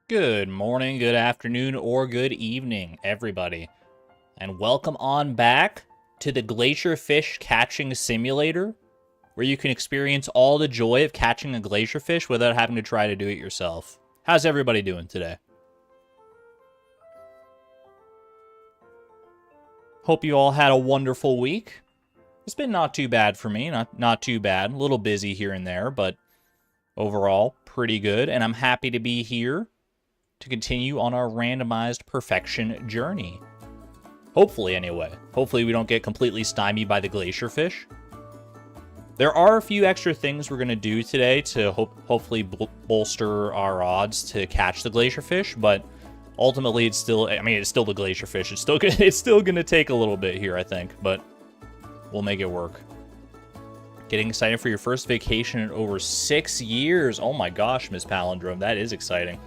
Good morning, good afternoon, or good evening, everybody. And welcome on back to the Glacier Fish Catching Simulator, where you can experience all the joy of catching a glacier fish without having to try to do it yourself. How's everybody doing today? Hope you all had a wonderful week. It's been not too bad for me, not too bad. A little busy here and there, but overall, pretty good. And I'm happy to be here to continue on our randomized perfection journey. Hopefully, anyway. Hopefully we don't get completely stymied by the glacier fish. There are a few extra things we're going to do today to hopefully bolster our odds to catch the glacier fish, but ultimately it's still the glacier fish. It's still going to take a little bit here, I think, but we'll make it work. Getting excited for your first vacation in over 6 years. Oh my gosh, Miss Palindrome, that is exciting.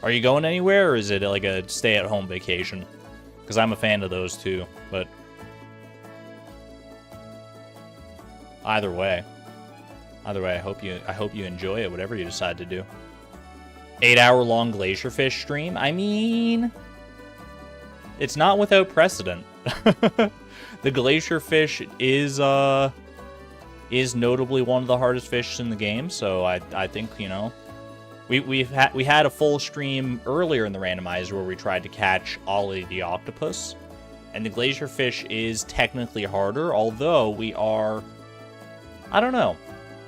Are you going anywhere, or is it like a stay-at-home vacation? Because I'm a fan of those too, but either way, I hope you enjoy it, whatever you decide to do. 8-hour-long glacier fish stream. I mean, it's not without precedent. The glacier fish is notably one of the hardest fish in the game, so I think, you know. We had a full stream earlier in the randomizer where we tried to catch Ollie the octopus, and the glacier fish is technically harder, although we are, I don't know.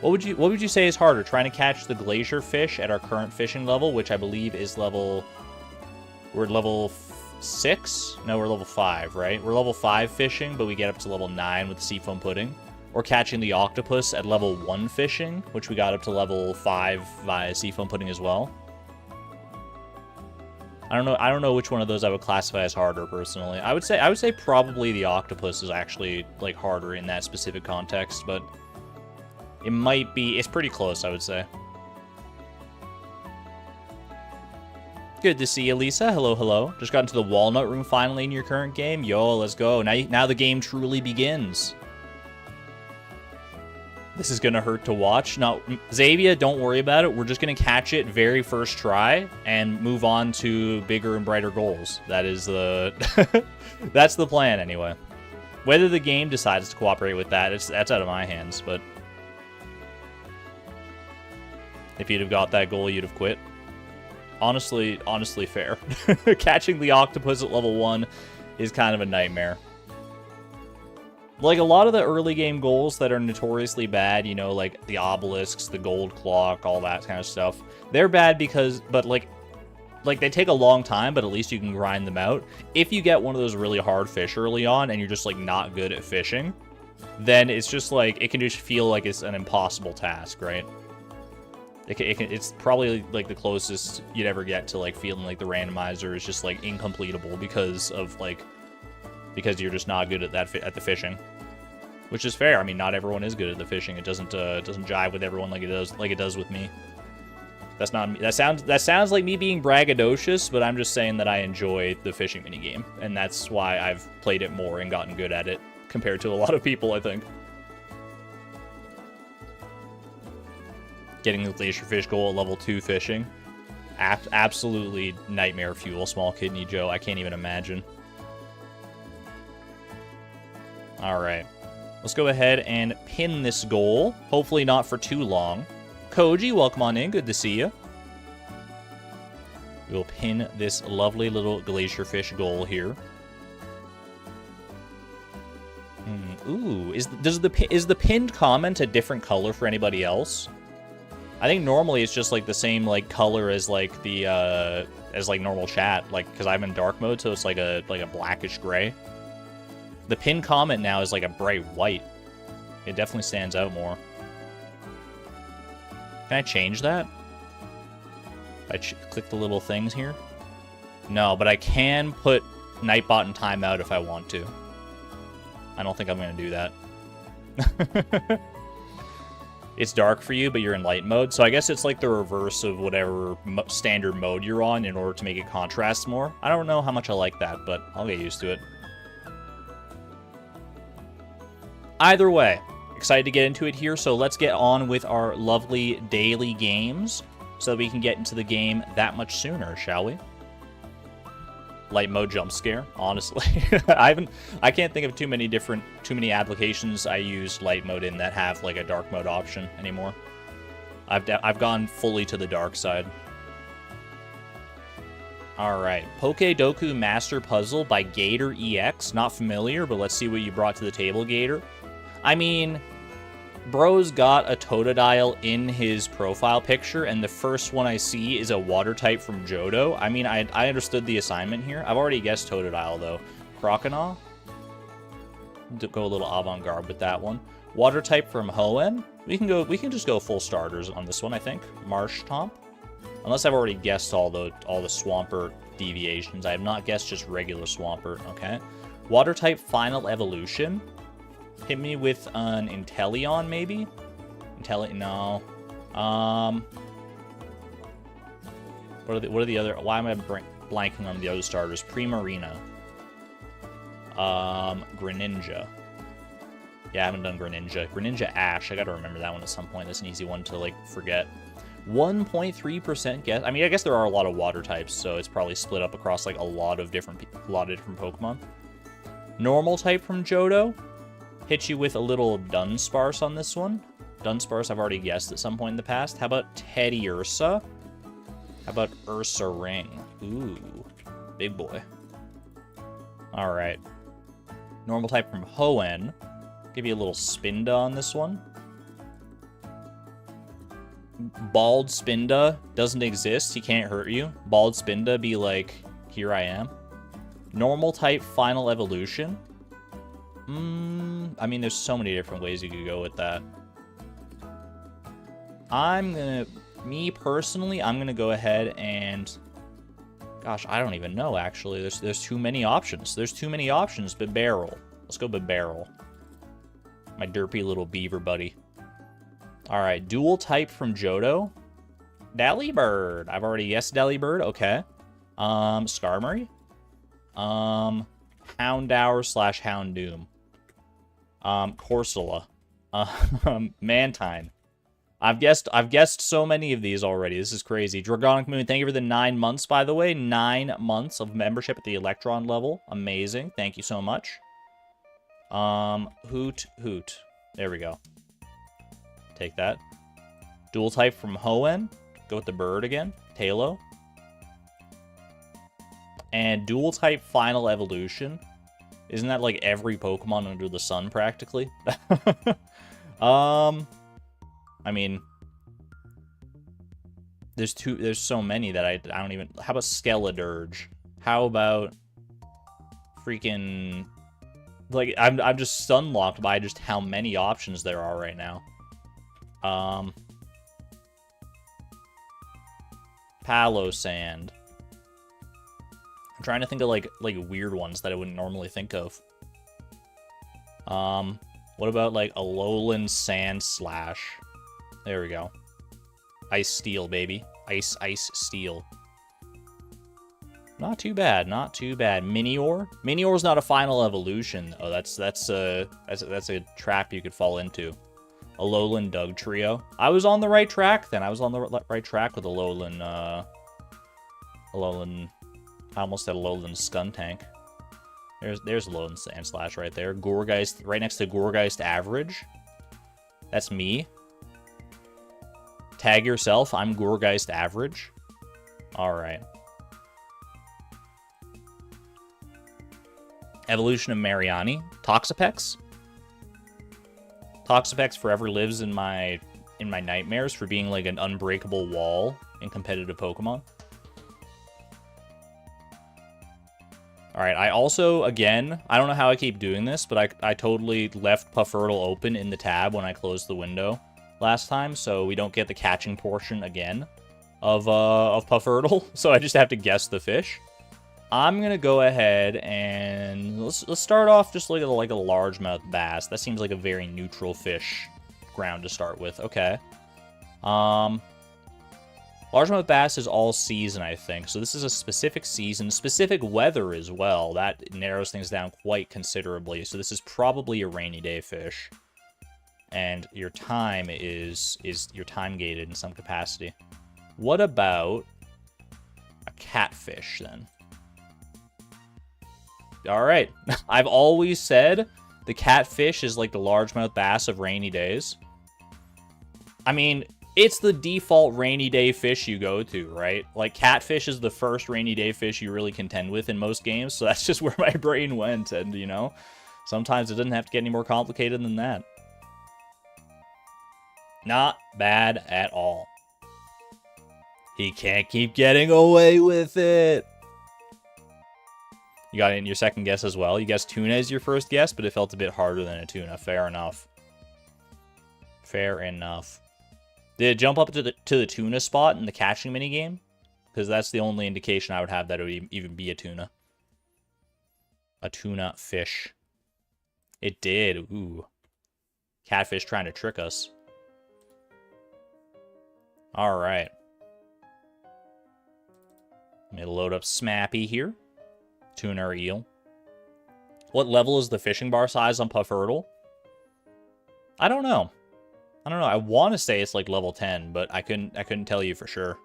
What would you say is harder, trying to catch the glacier fish at our current fishing level, which I believe is we're level 6? No, we're level 5, right? We're level 5 fishing, but we get up to level 9 with seafoam pudding. Or catching the octopus at level 1 fishing, which we got up to level 5 via seafoam pudding as well. I don't know which one of those I would classify as harder personally. I would say probably the octopus is actually like harder in that specific context, but it's pretty close, I would say. Good to see you, Lisa. Hello, hello. Just got into the Walnut Room finally in your current game. Yo, let's go. Now the game truly begins. This is gonna hurt to watch. Now, Xavier, don't worry about it. We're just gonna catch it very first try and move on to bigger and brighter goals. That is that's the plan anyway. Whether the game decides to cooperate with that, that's out of my hands, but if you'd have got that goal, you'd have quit. Honestly fair. Catching the octopus at level 1 is kind of a nightmare. Like, a lot of the early game goals that are notoriously bad, you know, like the obelisks, the gold clock, all that kind of stuff, they're bad but like they take a long time, but at least you can grind them out. If you get one of those really hard fish early on and you're just, like, not good at fishing, then it's just, like, it can just feel like it's an impossible task, right? It's probably, like, the closest you'd ever get to, like, feeling like the randomizer is just, like, incompletable because you're just not good at the fishing, which is fair. I mean, not everyone is good at the fishing. It doesn't jive with everyone like it does with me. That's not that sounds like me being braggadocious, but I'm just saying that I enjoy the fishing minigame, and that's why I've played it more and gotten good at it compared to a lot of people, I think. Getting the glacier fish goal at level 2 fishing, absolutely nightmare fuel, Small Kidney Joe. I can't even imagine. Alright, let's go ahead and pin this goal. Hopefully not for too long. Koji, welcome on in. Good to see you. We'll pin this lovely little glacier fish goal here. Ooh, is the pinned comment a different color for anybody else? I think normally it's just like the same like color as like the as like normal chat, like because I'm in dark mode, so it's like a blackish gray. The pinned comment now is like a bright white. It definitely stands out more. Can I change that? If I click the little things here? No, but I can put Nightbot and timeout if I want to. I don't think I'm going to do that. It's dark for you, but you're in light mode. So I guess it's like the reverse of whatever standard mode you're on in order to make it contrast more. I don't know how much I like that, but I'll get used to it. Either way, excited to get into it here, so let's get on with our lovely daily games. so that we can get into the game that much sooner, shall we? Light mode jump scare, honestly. I can't think of too many applications I use light mode in that have like a dark mode option anymore. I've gone fully to the dark side. All right, Pokedoku Master Puzzle by Gator EX. Not familiar, but let's see what you brought to the table, Gator. I mean, bro's got a Totodile in his profile picture, and the first one I see is a water type from Johto. I mean, I understood the assignment here. I've already guessed Totodile, though. Croconaw? Go a little avant-garde with that one. Water type from Hoenn? We can just go full starters on this one, I think. Marshtomp? Unless I've already guessed all the Swampert deviations. I have not guessed just regular Swampert, okay. Water type Final Evolution? Hit me with an Inteleon, maybe? No. What are the other... Why am I blanking on the other starters? Primarina. Greninja. Yeah, I haven't done Greninja. Greninja Ash. I gotta remember that one at some point. That's an easy one to, like, forget. 1.3% guess. I mean, I guess there are a lot of water types, so it's probably split up across, like, a lot of different Pokemon. Normal type from Johto. Hit you with a little Dunsparce on this one. Dunsparce I've already guessed at some point in the past. How about Teddy Ursa? How about Ursa Ring? Ooh, big boy. All right. Normal type from Hoenn. Give you a little Spinda on this one. Bald Spinda doesn't exist. He can't hurt you. Bald Spinda be like, here I am. Normal type Final Evolution. I mean, there's so many different ways you could go with that. Me personally, I'm gonna go ahead and... Gosh, I don't even know, actually. There's too many options. There's too many options. Bibarel. Let's go Bibarel. My derpy little beaver buddy. Alright, dual type from Johto. Delibird. I've already guessed Delibird. Okay. Skarmory. Houndour / Houndoom. Corsola. Mantine. I've guessed so many of these already. This is crazy. Dragonic Moon, thank you for the 9 months, by the way. 9 months of membership at the Electron level. Amazing. Thank you so much. Hoot. There we go. Take that. Dual type from Hoenn. Go with the bird again. Talo. And dual type Final Evolution. Isn't that like every Pokemon under the sun, practically? I mean, there's so many that I don't even... How about Skeledirge? How about freaking... Like, I'm just stunlocked by just how many options there are right now. Palossand. I'm trying to think of like weird ones that I wouldn't normally think of. What about like a Alolan Sandslash? There we go. Ice Steel, baby. Ice Steel. Not too bad, not too bad. Minior? Minior's not a Final Evolution, though. That's a trap you could fall into. Alolan Dugtrio. I was on the right track then. I was on the right track with Alolan, I almost said Alolan Skuntank. There's Alolan Sandslash right there. Gourgeist, right next to Gourgeist Average. That's me. Tag yourself. I'm Gourgeist Average. Alright. Evolution of Mariani. Toxapex. Toxapex forever lives in my nightmares for being like an unbreakable wall in competitive Pokemon. Alright, I also, again, I don't know how I keep doing this, but I totally left Puffurtle open in the tab when I closed the window last time, so we don't get the catching portion again of Puffurtle, so I just have to guess the fish. I'm gonna go ahead and let's start off just like a largemouth bass. That seems like a very neutral fish ground to start with. Okay. Largemouth bass is all season, I think. So this is a specific season, specific weather as well. That narrows things down quite considerably. So this is probably a rainy day fish. And your time is your time gated in some capacity. What about a catfish, then? All right. I've always said the catfish is like the largemouth bass of rainy days. I mean, it's the default rainy day fish you go to, right? Like, catfish is the first rainy day fish you really contend with in most games, so that's just where my brain went, and, you know, sometimes it doesn't have to get any more complicated than that. Not bad at all. He can't keep getting away with it. You got it in your second guess as well. You guessed tuna as your first guess, but it felt a bit harder than a tuna. Fair enough. Fair enough. Did it jump up to the tuna spot in the catching minigame? Because that's the only indication I would have that it would even be a tuna. A tuna fish. It did. Ooh. Catfish trying to trick us. Alright. Let me load up Smappy here. Tuna or eel. What level is the fishing bar size on Puffurtle? I don't know. I want to say it's like level 10, but I couldn't tell you for sure.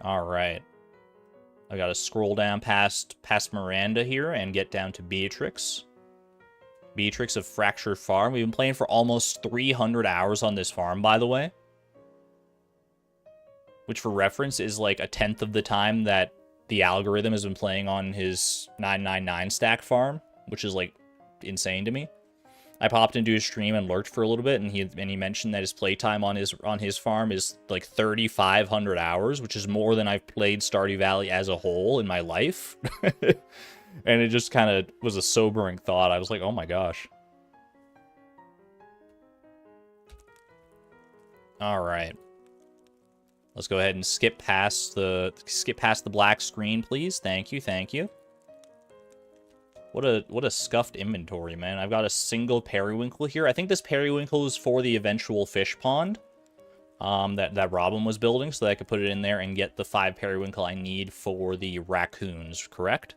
All right. I got to scroll down past Miranda here and get down to Beatrix. Beatrix of Fractured Farm. We've been playing for almost 300 hours on this farm, by the way. Which, for reference, is like a tenth of the time that the algorithm has been playing on his 999 stack farm, which is, like, insane to me. I popped into his stream and lurked for a little bit, and he mentioned that his playtime on his farm is, like, 3,500 hours, which is more than I've played Stardew Valley as a whole in my life. And it just kind of was a sobering thought. I was like, oh my gosh. All right. Let's go ahead and skip past the black screen, please. Thank you, thank you. What a scuffed inventory, man. I've got a single periwinkle here. I think this periwinkle is for the eventual fish pond that Robin was building, so that I could put it in there and get the 5 periwinkle I need for the raccoons, correct?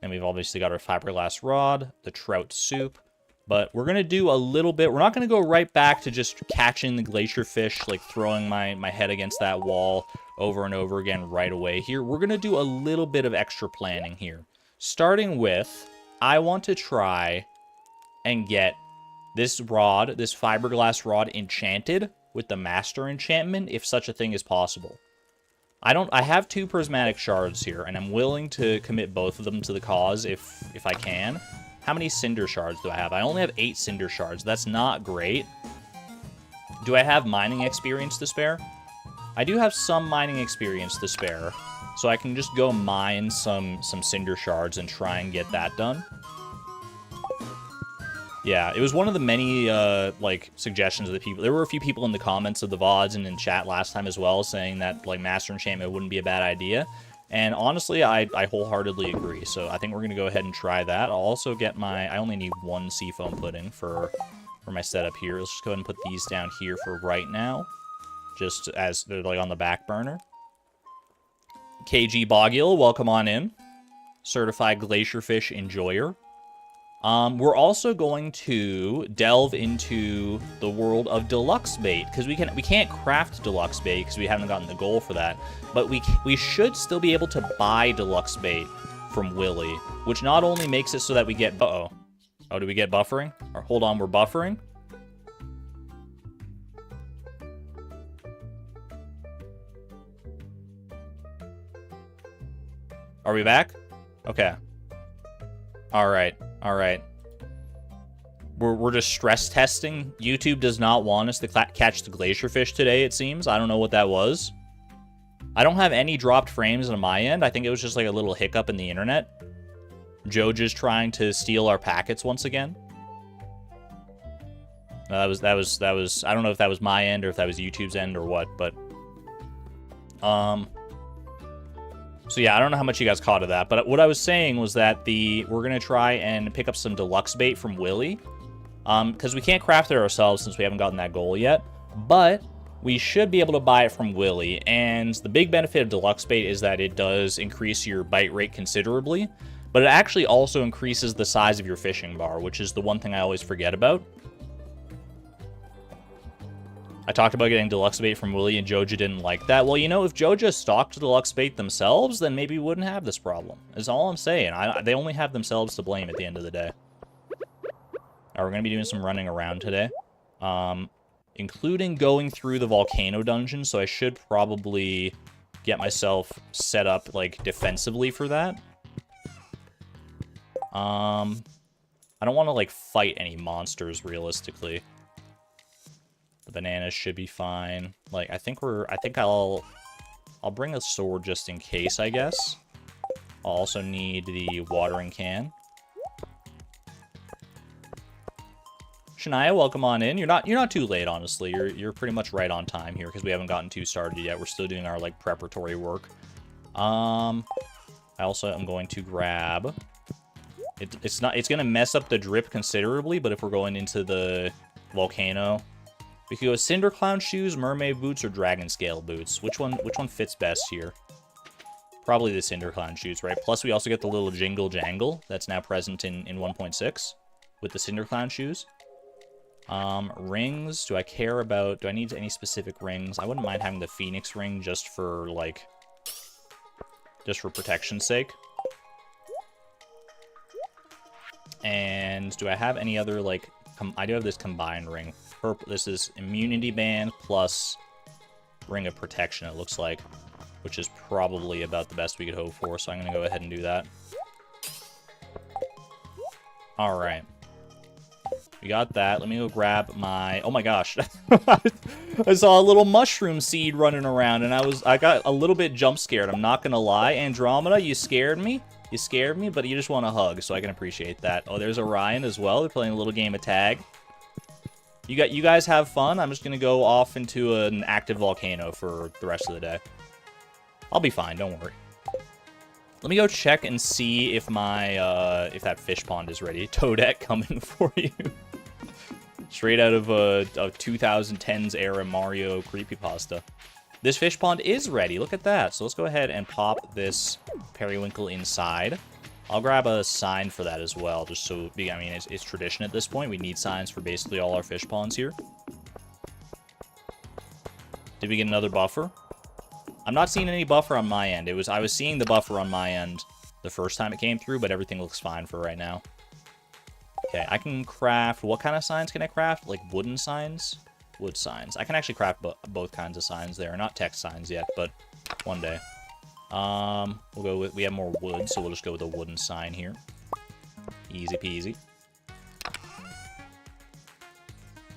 And we've obviously got our fiberglass rod, the trout soup. But we're going to do a little bit. We're not going to go right back to just catching the glacier fish, like throwing my head against that wall over and over again right away here. We're going to do a little bit of extra planning here. Starting with, I want to try and get this rod, this fiberglass rod, enchanted with the master enchantment, if such a thing is possible. I have 2 prismatic shards here, and I'm willing to commit both of them to the cause if I can. How many cinder shards do I have? I only have 8 cinder shards. That's not great. Do I have mining experience to spare? I do have some mining experience to spare, so I can just go mine some cinder shards and try and get that done. Yeah, it was one of the many, like, suggestions of the people. There were a few people in the comments of the VODs and in chat last time as well saying that, like, Master Enchantment wouldn't be a bad idea. And honestly, I wholeheartedly agree. So I think we're going to go ahead and try that. I'll also get I only need 1 seafoam pudding for my setup here. Let's just go ahead and put these down here for right now. Just as they're, like, on the back burner. KG Boggiel, welcome on in. Certified Glacier Fish Enjoyer. We're also going to delve into the world of deluxe bait, because we can't craft deluxe bait because we haven't gotten the goal for that, but we should still be able to buy deluxe bait from Willy, which not only makes it so that we get oh, do we get buffering? Or hold on, we're buffering. Are we back? Okay. All right. We're just stress testing. YouTube does not want us to catch the glacier fish today, it seems. I don't know what that was. I don't have any dropped frames on my end. I think it was just like a little hiccup in the internet. Joe just trying to steal our packets once again. That was. I don't know if that was my end or if that was YouTube's end or what, but so yeah, I don't know how much you guys caught of that, but what I was saying was that we're gonna try and pick up some deluxe bait from Willy, because we can't craft it ourselves since we haven't gotten that goal yet, but we should be able to buy it from Willy. And the big benefit of deluxe bait is that it does increase your bite rate considerably, But it actually also increases the size of your fishing bar, which is the one thing I always forget about. I talked about getting deluxe bait from Willie, and Joja didn't like that. Well, you know, if Joja stocked deluxe bait themselves, then maybe we wouldn't have this problem. Is all I'm saying. They only have themselves to blame at the end of the day. We're going to be doing some running around today. Including going through the volcano dungeon, so I should probably get myself set up, like, defensively for that. I don't want to, like, fight any monsters, realistically. The bananas should be fine. Like, I think I'll bring a sword just in case, I guess. I'll also need the watering can. Shania, welcome on in. You're not too late, honestly. You're pretty much right on time here because we haven't gotten too started yet. We're still doing our, like, preparatory work. I also am going to grab. It's gonna mess up the drip considerably, but if we're going into the volcano, we could go Cinder Clown shoes, mermaid boots, or dragon scale boots. Which one fits best here? Probably the Cinder Clown shoes, right? Plus we also get the little jingle jangle that's now present in 1.6 with the Cinder Clown shoes. Rings, do I need any specific rings? I wouldn't mind having the Phoenix ring just for protection's sake. And do I have any other, like, I do have this combined ring. This is immunity band plus ring of protection, it looks like, which is probably about the best we could hope for, so I'm going to go ahead and do that. Alright. We got that. Let me go grab my... Oh my gosh. I saw a little mushroom seed running around, and I got a little bit jump scared. I'm not going to lie. Andromeda, you scared me. You scared me, but you just want a hug, so I can appreciate that. Oh, there's Orion as well. They're playing a little game of tag. You guys have fun. I'm just going to go off into an active volcano for the rest of the day. I'll be fine. Don't worry. Let me go check and see if my if that fish pond is ready. Toadette coming for you. Straight out of a 2010s era Mario creepypasta. This fish pond is ready. Look at that. So let's go ahead and pop this periwinkle inside. I'll grab a sign for that as well, just so, I mean, it's tradition at this point. We need signs for basically all our fish ponds here. Did we get another buffer? I'm not seeing any buffer on my end. I was seeing the buffer on my end the first time it came through, but everything looks fine for right now. Okay, I can craft... What kind of signs can I craft? Like wooden signs? Wood signs. I can actually craft both kinds of signs there. Not text signs yet, but one day. We'll go with... We have more wood, so we'll just go with a wooden sign here. Easy peasy.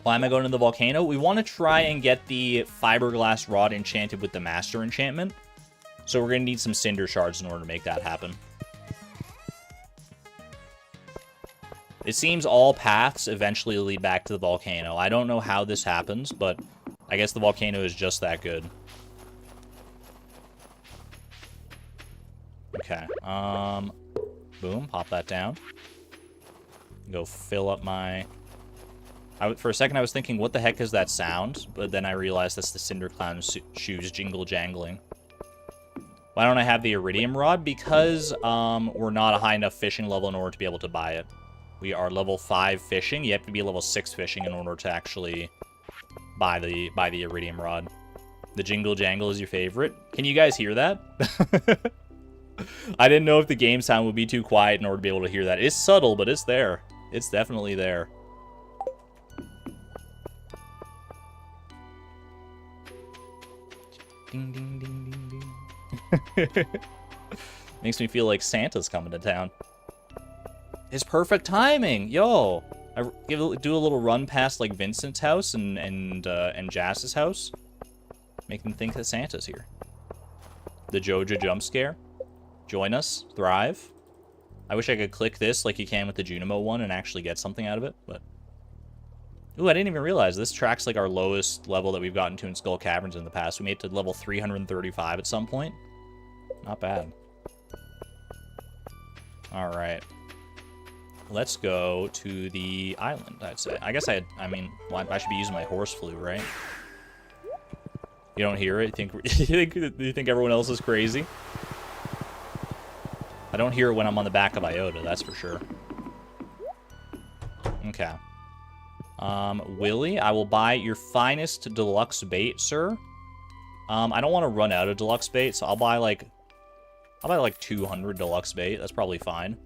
Why am I going to the volcano? We want to try and get the fiberglass rod enchanted with the master enchantment. So we're going to need some cinder shards in order to make that happen. It seems all paths eventually lead back to the volcano. I don't know how this happens, but I guess the volcano is just that good. Okay. Boom. Pop that down. Go fill up my... For a second, I was thinking, what the heck is that sound? But then I realized that's the Cinder Clown shoes jingle jangling. Why don't I have the Iridium Rod? Because we're not a high enough fishing level in order to be able to buy it. We are level 5 fishing. You have to be level 6 fishing in order to actually buy the Iridium Rod. The jingle jangle is your favorite. Can you guys hear that? I didn't know if the game sound would be too quiet in order to be able to hear that. It's subtle, but it's there. It's definitely there. Ding, ding, ding, ding, ding. Makes me feel like Santa's coming to town. It's perfect timing, yo. I do a little run past like Vincent's house and Jass's house, make them think that Santa's here. The Joja jump scare. Join us, thrive. I wish I could click this like you can with the Junimo one and actually get something out of it, but. Ooh, I didn't even realize this track's like our lowest level that we've gotten to in Skull Caverns in the past. We made it to level 335 at some point. Not bad. Alright. Let's go to the island, I'd say. I guess I should be using my horse flute, right? You don't hear it? You think everyone else is crazy? I don't hear it when I'm on the back of Iota, that's for sure. Okay. Willie, I will buy your finest deluxe bait, sir. I don't want to run out of deluxe bait, so I'll buy like 200 deluxe bait. That's probably fine.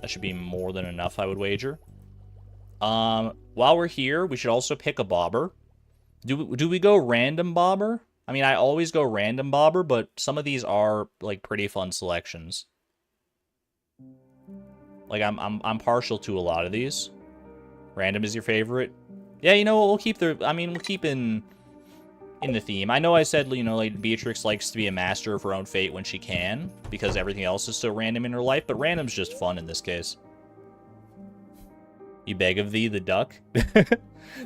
That should be more than enough, I would wager. While we're here, we should also pick a bobber. Do we go random bobber? I mean, I always go random bobber, but some of these are like pretty fun selections. Like I'm partial to a lot of these. Random is your favorite? Yeah, you know what? We'll keep we'll keep in the theme. I know I said, you know, like Beatrix likes to be a master of her own fate when she can, because everything else is so random in her life, but random's just fun in this case. You beg of thee, the duck.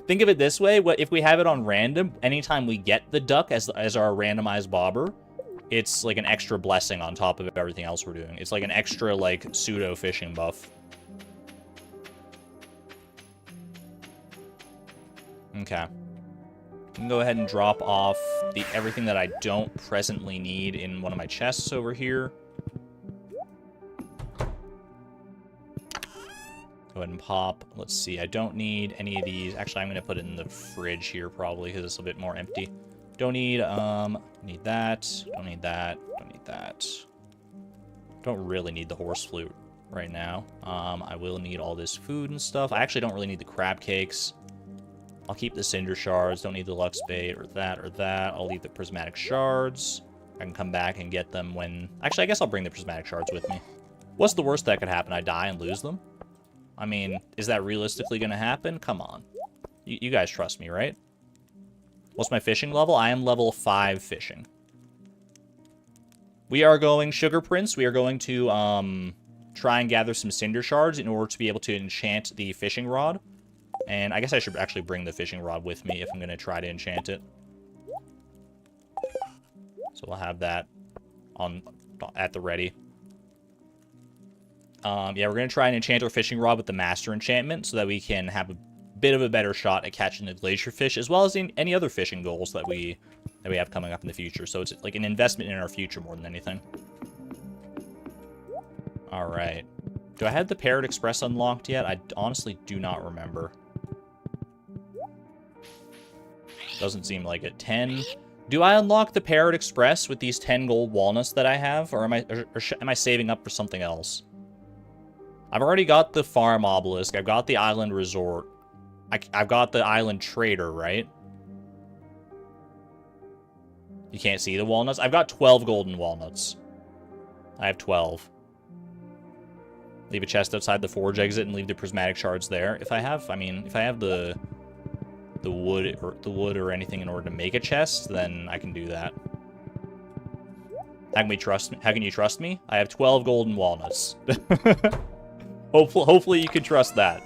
Think of it this way, if we have it on random, anytime we get the duck as our randomized bobber, it's like an extra blessing on top of everything else we're doing. It's like an extra, like, pseudo fishing buff. Okay. I can go ahead and drop off everything that I don't presently need in one of my chests over here. Go ahead and pop. Let's see. I don't need any of these. Actually, I'm going to put it in the fridge here probably because it's a bit more empty. Don't need, need that. Don't need that. Don't need that. Don't really need the horse flute right now. I will need all this food and stuff. I actually don't really need the crab cakes. I'll keep the cinder shards. Don't need the Lux bait or that or that. I'll leave the prismatic shards. I can come back and get them when... Actually, I guess I'll bring the prismatic shards with me. What's the worst that could happen? I die and lose them? I mean, is that realistically going to happen? Come on. You guys trust me, right? What's my fishing level? I am level 5 fishing. We are going Sugar Prince. We are going to try and gather some cinder shards in order to be able to enchant the fishing rod. And I guess I should actually bring the fishing rod with me if I'm going to try to enchant it. So we'll have that at the ready. Yeah, we're going to try and enchant our fishing rod with the master enchantment so that we can have a bit of a better shot at catching the glacier fish, as well as in any other fishing goals that we have coming up in the future. So it's like an investment in our future more than anything. All right. Do I have the Parrot Express unlocked yet? I honestly do not remember. Doesn't seem like it. 10. Do I unlock the Parrot Express with these 10 gold walnuts that I have? Or am I saving up for something else? I've already got the Farm Obelisk. I've got the Island Resort. I've got the Island Trader, right? You can't see the walnuts? I've got 12 golden walnuts. I have 12. Leave a chest outside the forge exit and leave the prismatic shards there. If I have the wood or anything in order to make a chest, then I can do that. How can you trust me? I have 12 golden walnuts. Hopefully you can trust that.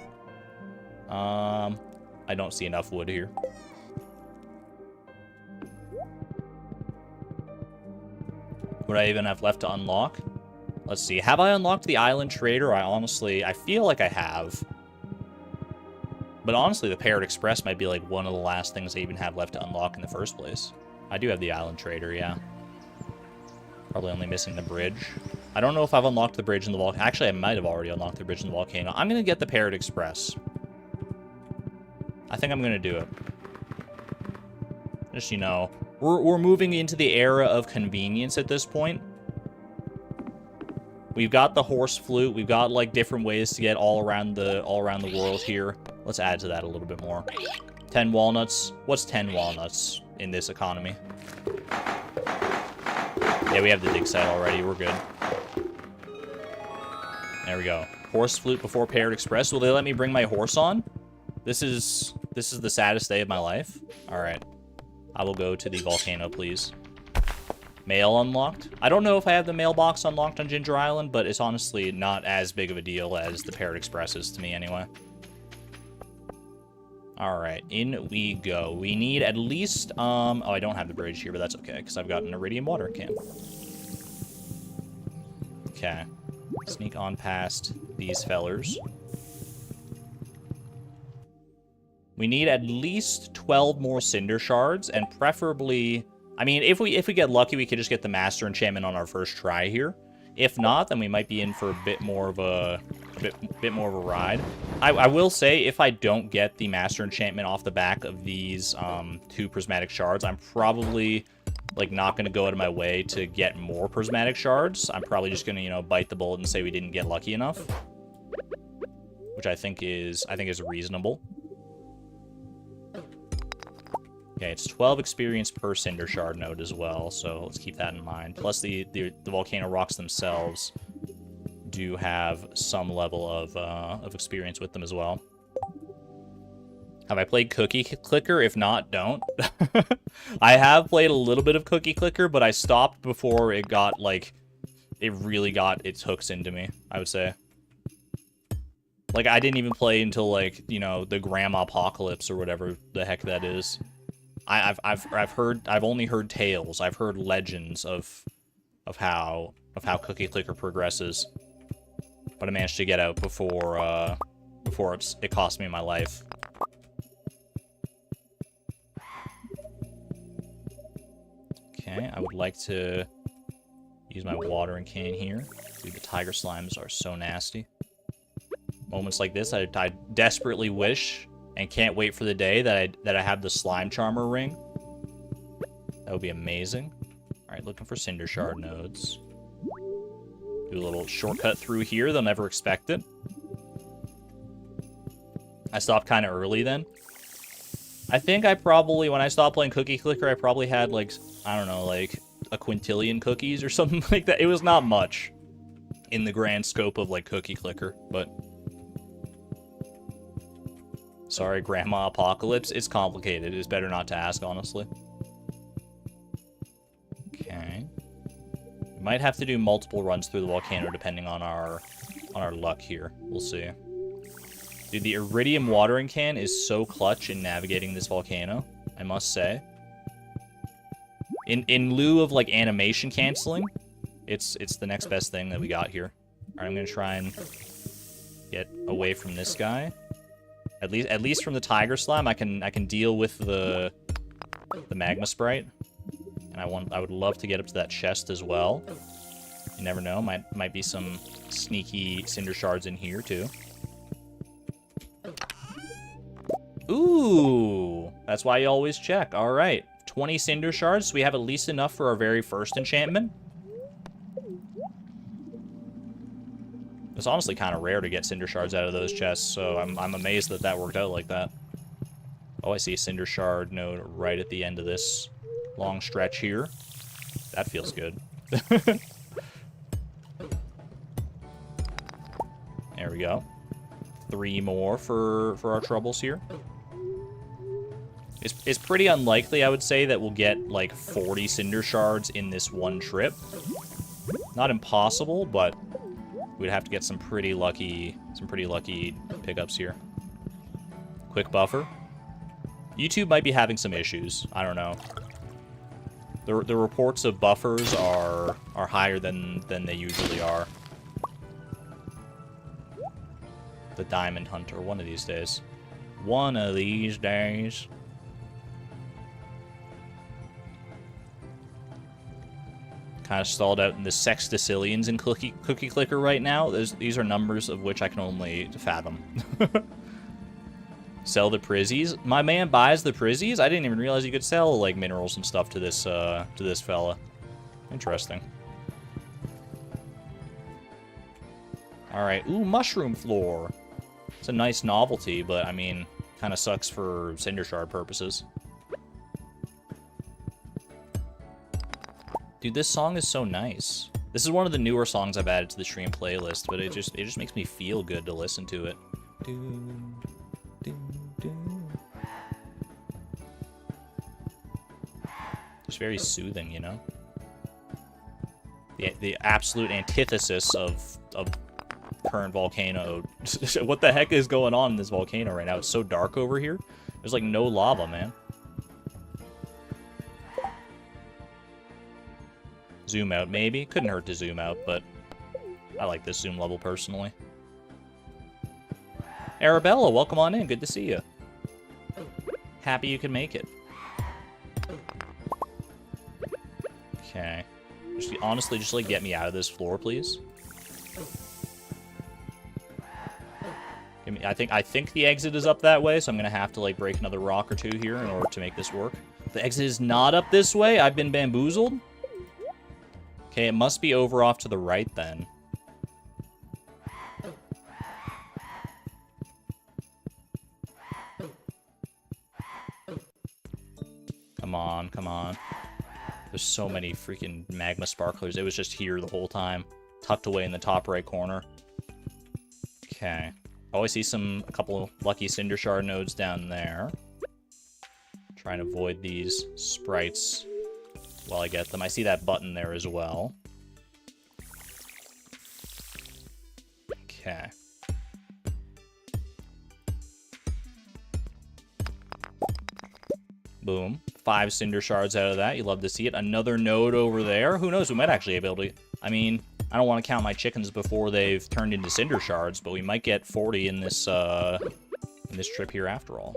I don't see enough wood here. What do I even have left to unlock? Let's see. Have I unlocked the Island Trader? I feel like I have. But honestly, the Parrot Express might be like one of the last things I even have left to unlock in the first place. I do have the Island Trader, yeah. Probably only missing the bridge. I don't know if I've unlocked the bridge in the volcano. Actually, I might have already unlocked the bridge in the volcano. I'm going to get the Parrot Express. I think I'm going to do it. Just, you know, we're moving into the era of convenience at this point. We've got the horse flute. We've got, like, different ways to get all around the world here. Let's add to that a little bit more. 10 walnuts. What's 10 walnuts in this economy? Yeah, we have the dig site already. We're good. There we go. Horse flute before Parrot Express. Will they let me bring my horse on? This is the saddest day of my life. All right. I will go to the volcano, please. Mail unlocked. I don't know if I have the mailbox unlocked on Ginger Island, but it's honestly not as big of a deal as the Parrot Express is to me anyway. Alright, in we go. We need at least, oh, I don't have the bridge here, but that's okay, because I've got an iridium water can. Okay. Sneak on past these fellers. We need at least 12 more cinder shards, and preferably... I mean, if we get lucky, we could just get the master enchantment on our first try here. If not, then we might be in for a bit more of a bit more of a ride. I will say, if I don't get the Master Enchantment off the back of these 2 Prismatic Shards, I'm probably like not going to go out of my way to get more Prismatic Shards. I'm probably just going to, you know, bite the bullet and say we didn't get lucky enough, which I think is reasonable. Okay, it's 12 experience per Cinder Shard node as well, so let's keep that in mind. Plus, the volcano rocks themselves do have some level of experience with them as well. Have I played Cookie Clicker? If not, don't. I have played a little bit of Cookie Clicker, but I stopped before it got, like, it really got its hooks into me, I would say. Like, I didn't even play until, like, you know, the Grandma Apocalypse or whatever the heck that is. I've only heard tales. I've heard legends of how Cookie Clicker progresses, but I managed to get out before it cost me my life. Okay, I would like to use my watering can here. Dude, the tiger slimes are so nasty. Moments like this, I desperately wish and can't wait for the day that I have the slime charmer ring. That would be amazing. All right, looking for Cinder Shard nodes. Do a little shortcut through here. They'll never expect it. I stopped kind of early then. I think I probably, when I stopped playing Cookie Clicker, I probably had, like, I don't know, like a quintillion cookies or something like that. It was not much in the grand scope of, like, Cookie Clicker, but... Sorry, Grandma Apocalypse. It's complicated. It's better not to ask, honestly. Okay. We might have to do multiple runs through the volcano depending on our luck here. We'll see. Dude, the Iridium watering can is so clutch in navigating this volcano, I must say. In lieu of, like, animation canceling, it's the next best thing that we got here. Alright, I'm gonna try and get away from this guy. At least from the tiger slime, I can deal with the magma sprite, and I would love to get up to that chest as well. You never know, might be some sneaky cinder shards in here too. Ooh, that's why you always check. All right, 20 cinder shards. So we have at least enough for our very first enchantment. It's honestly kind of rare to get cinder shards out of those chests, so I'm amazed that that worked out like that. Oh, I see a cinder shard node right at the end of this long stretch here. That feels good. There we go. 3 more for our troubles here. It's pretty unlikely, I would say, that we'll get like 40 cinder shards in this one trip. Not impossible, but we'd have to get some pretty lucky pickups here. Quick buffer. YouTube might be having some issues. I don't know. The reports of buffers are higher than they usually are. The Diamond Hunter, one of these days. One of these days. Kind of stalled out in the sextillions in Cookie Clicker right now. These are numbers of which I can only fathom. Sell the prizzies. My man buys the prizzies? I didn't even realize you could sell, like, minerals and stuff to this fella. Interesting. Alright, ooh, mushroom floor. It's a nice novelty, but, I mean, kind of sucks for cinder shard purposes. Dude, this song is so nice. This is one of the newer songs I've added to the stream playlist, but it just makes me feel good to listen to it. Just very soothing, you know? The absolute antithesis of current volcano. What the heck is going on in this volcano right now? It's so dark over here. There's like no lava, man. Zoom out, maybe. Couldn't hurt to zoom out, but I like this zoom level personally. Arabella, welcome on in. Good to see you. Happy you can make it. Okay. Just, honestly, just, like, get me out of this floor, please. I think the exit is up that way, so I'm gonna have to, like, break another rock or two here in order to make this work. The exit is not up this way? I've been bamboozled? Okay, it must be over off to the right, then. Come on, come on. There's so many freaking magma sparklers. It was just here the whole time. Tucked away in the top right corner. Okay. Oh, I see a couple of lucky cinder shard nodes down there. Trying to avoid these sprites while I get them. I see that button there as well. Okay. Boom. 5 cinder shards out of that. You love to see it. Another node over there. Who knows? We might actually be able to... I mean, I don't want to count my chickens before they've turned into cinder shards, but we might get 40 in this trip here after all.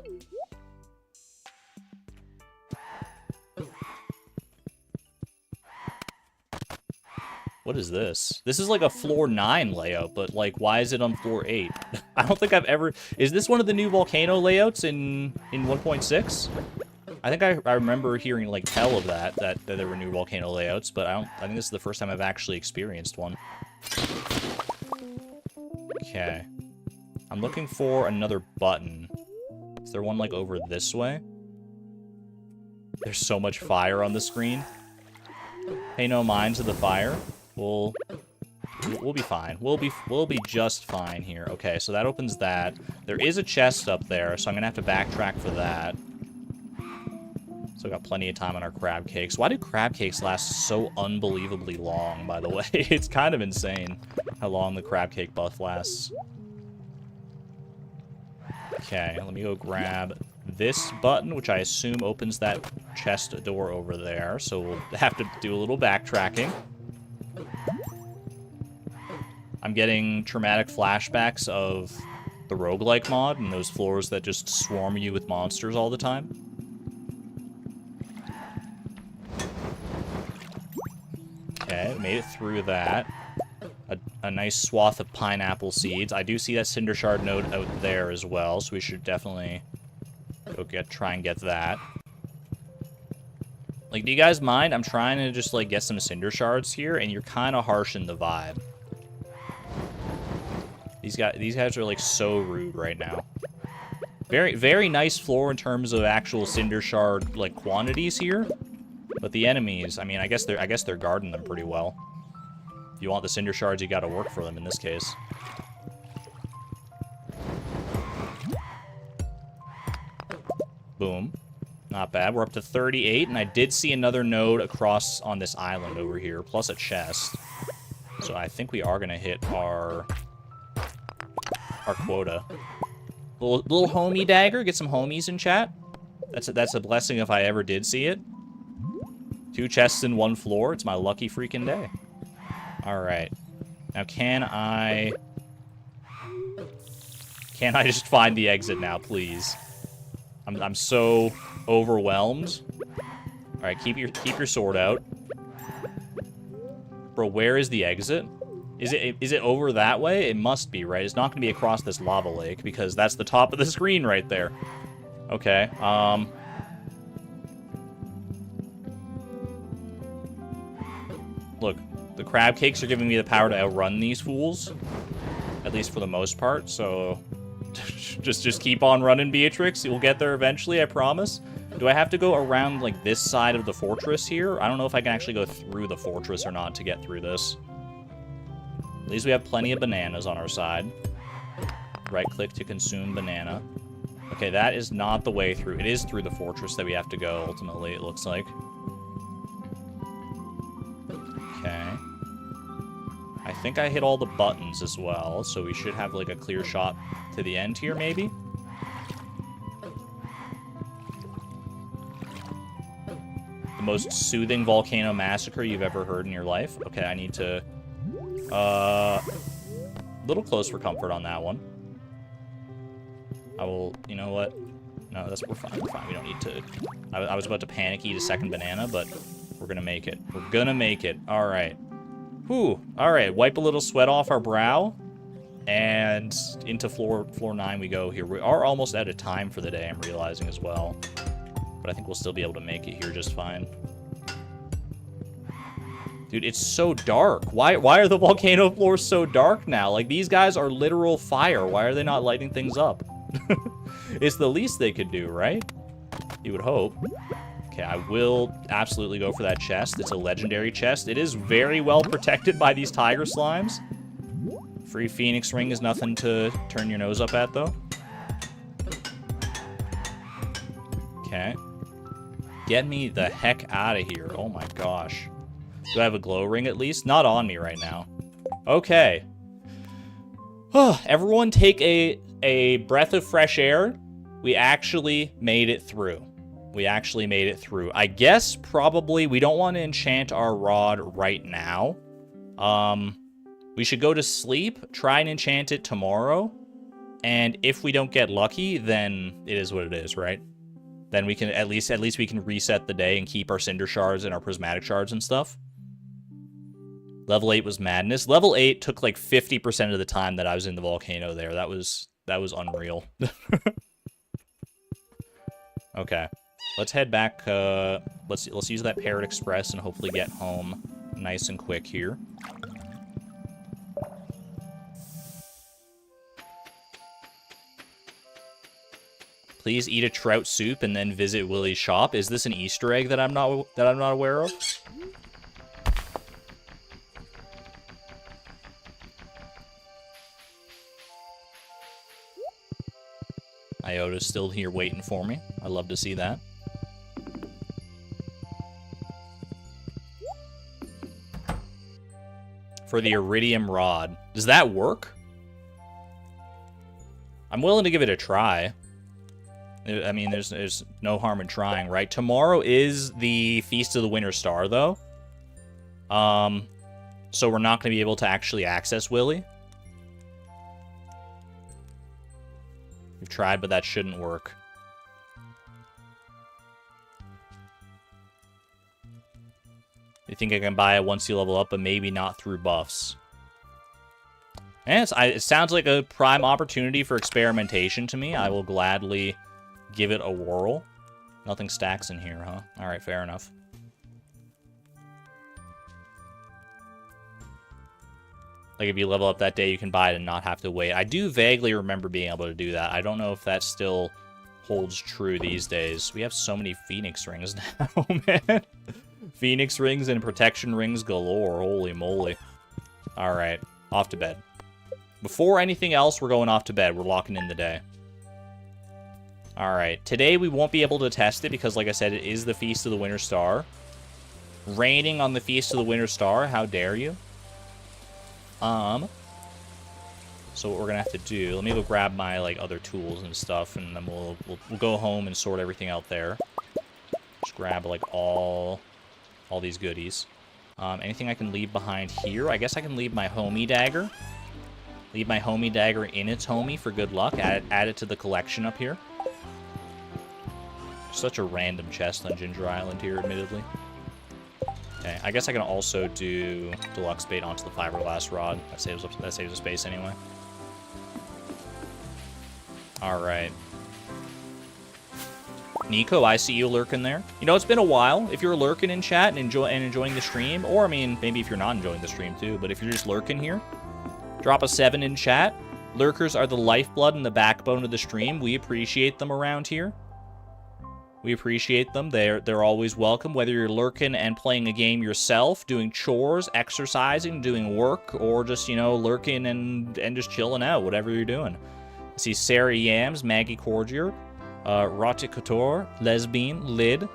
What is this? This is like a floor 9 layout, but like, why is it on floor 8? I don't think I've ever... Is this one of the new volcano layouts in 1.6? I think I remember hearing like tell of that there were new volcano layouts, but I think this is the first time I've actually experienced one. Okay. I'm looking for another button. Is there one like over this way? There's so much fire on the screen. Pay no mind to the fire. We'll be fine. We'll be just fine here. Okay, so that opens that. There is a chest up there, so I'm gonna have to backtrack for that. So got plenty of time on our crab cakes. Why do crab cakes last so unbelievably long, by the way? It's kind of insane how long the crab cake buff lasts. Okay, let me go grab this button, which I assume opens that chest door over there. So we'll have to do a little backtracking. I'm getting traumatic flashbacks of the roguelike mod and those floors that just swarm you with monsters all the time. Okay, made it through that. A nice swath of pineapple seeds. I do see that cinder shard node out there as well, so we should definitely go try and get that. Like, do you guys mind? I'm trying to just, like, get some cinder shards here, and you're kind of harsh in the vibe. These guys are, like, so rude right now. Very, very nice floor in terms of actual cinder shard, like, quantities here. But the enemies, I mean, I guess they're guarding them pretty well. If you want the cinder shards, you gotta work for them in this case. Boom. Not bad. We're up to 38, and I did see another node across on this island over here, plus a chest. So I think we are gonna hit our quota. Little homie dagger. Get some homies in chat. That's a blessing if I ever did see it. 2 chests in 1 floor. It's my lucky freaking day. Alright. Now, can I just find the exit now, please? I'm so overwhelmed. Alright, keep your sword out. Bro, where is the exit? Is it over that way? It must be, right? It's not going to be across this lava lake, because that's the top of the screen right there. Okay, Look, the crab cakes are giving me the power to outrun these fools. At least for the most part, so... just keep on running, Beatrix. You'll get there eventually, I promise. Do I have to go around, like, this side of the fortress here? I don't know if I can actually go through the fortress or not to get through this. At least we have plenty of bananas on our side. Right-click to consume banana. Okay, that is not the way through. It is through the fortress that we have to go, ultimately, it looks like. Okay. I think I hit all the buttons as well, so we should have, like, a clear shot to the end here, maybe? The most soothing volcano massacre you've ever heard in your life? Okay, I need to... little close for comfort on that one. I will... You know what? No, we're fine, we're fine. We don't need to... I was about to panic eat a second banana, but we're gonna make it. We're gonna make it. All right. Whew. All right. Wipe a little sweat off our brow. And into floor 9 we go here. We are almost out of time for the day, I'm realizing as well. But I think we'll still be able to make it here just fine. Dude, it's so dark. Why are the volcano floors so dark now? Like, these guys are literal fire. Why are they not lighting things up? It's the least they could do, right? You would hope. Okay, I will absolutely go for that chest. It's a legendary chest. It is very well protected by these tiger slimes. Free Phoenix Ring is nothing to turn your nose up at, though. Okay. Get me the heck out of here. Oh my gosh. Do I have a glow ring at least? Not on me right now. Okay. Everyone take a breath of fresh air. We actually made it through. We actually made it through. I guess probably we don't want to enchant our rod right now. We should go to sleep, try and enchant it tomorrow. And if we don't get lucky, then it is what it is, right? Then we can at least we can reset the day and keep our cinder shards and our prismatic shards and stuff. Level 8 was madness. Level 8 took like 50% of the time that I was in the volcano there. That was unreal. Okay. Let's head back. Let's use that Parrot Express and hopefully get home nice and quick here. Please eat a trout soup and then visit Willie's shop. Is this an Easter egg that I'm not aware of? Iota's still here waiting for me. I love to see that. For the iridium rod. Does that work? I'm willing to give it a try. I mean, there's no harm in trying, right? Tomorrow is the Feast of the Winter Star, though. So we're not going to be able to actually access Willy. We've tried, but that shouldn't work. You think I can buy it once you level up, but maybe not through buffs. And it sounds like a prime opportunity for experimentation to me. I will gladly give it a whirl. Nothing stacks in here, huh? Alright, fair enough. Like, if you level up that day, you can buy it and not have to wait. I do vaguely remember being able to do that. I don't know if that still holds true these days. We have so many Phoenix Rings now, man. Phoenix Rings and Protection Rings galore. Holy moly. Alright, off to bed. Before anything else, we're going off to bed. We're locking in the day. Alright, today we won't be able to test it because, like I said, it is the Feast of the Winter Star. Raining on the Feast of the Winter Star, how dare you? So what we're gonna have to do, let me go grab my, like, other tools and stuff, and then we'll go home and sort everything out there. Just grab, like, all these goodies. Anything I can leave behind here? I guess I can leave my homie dagger. Leave my homie dagger in its homie for good luck. Add it to the collection up here. Such a random chest on Ginger Island here, admittedly. Okay, I guess I can also do deluxe bait onto the fiberglass rod. That saves a space anyway. Alright. Nico, I see you lurking there. You know, it's been a while. If you're lurking in chat and enjoying the stream, or, I mean, maybe if you're not enjoying the stream too, but if you're just lurking here, drop a 7 in chat. Lurkers are the lifeblood and the backbone of the stream. We appreciate them around here. We appreciate them. They're always welcome, whether you're lurking and playing a game yourself, doing chores, exercising, doing work, or just, you know, lurking and just chilling out, whatever you're doing. I see Sarah Yams, Maggie Cordier, Roticator, Lesbian, Lid,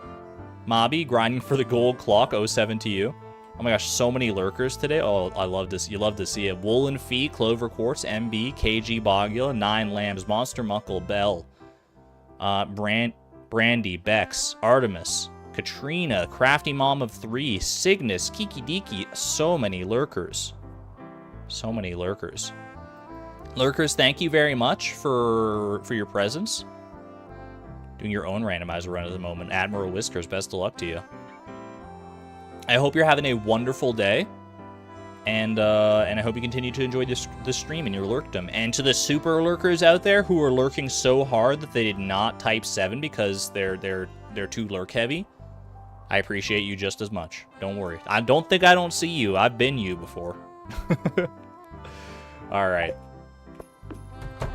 Mobby, grinding for the gold clock, 07 to you. Oh my gosh, so many lurkers today. Oh, I love this. You love to see it. Woolen Feet, Clover Quartz, MB, KG Bogula, 9 Lambs, Monster Muckle, Bell, Brandy, Bex, Artemis, Katrina, Crafty Mom of 3, Cygnus, Kiki Diki. So many lurkers. So many lurkers. Lurkers, thank you very much for your presence. Doing your own randomizer run at the moment. Admiral Whiskers, best of luck to you. I hope you're having a wonderful day. And I hope you continue to enjoy this stream and your lurkdom. And to the super lurkers out there who are lurking so hard that they did not type 7 because they're too lurk heavy, I appreciate you just as much. Don't worry. I don't think I don't see you. I've been you before. All right.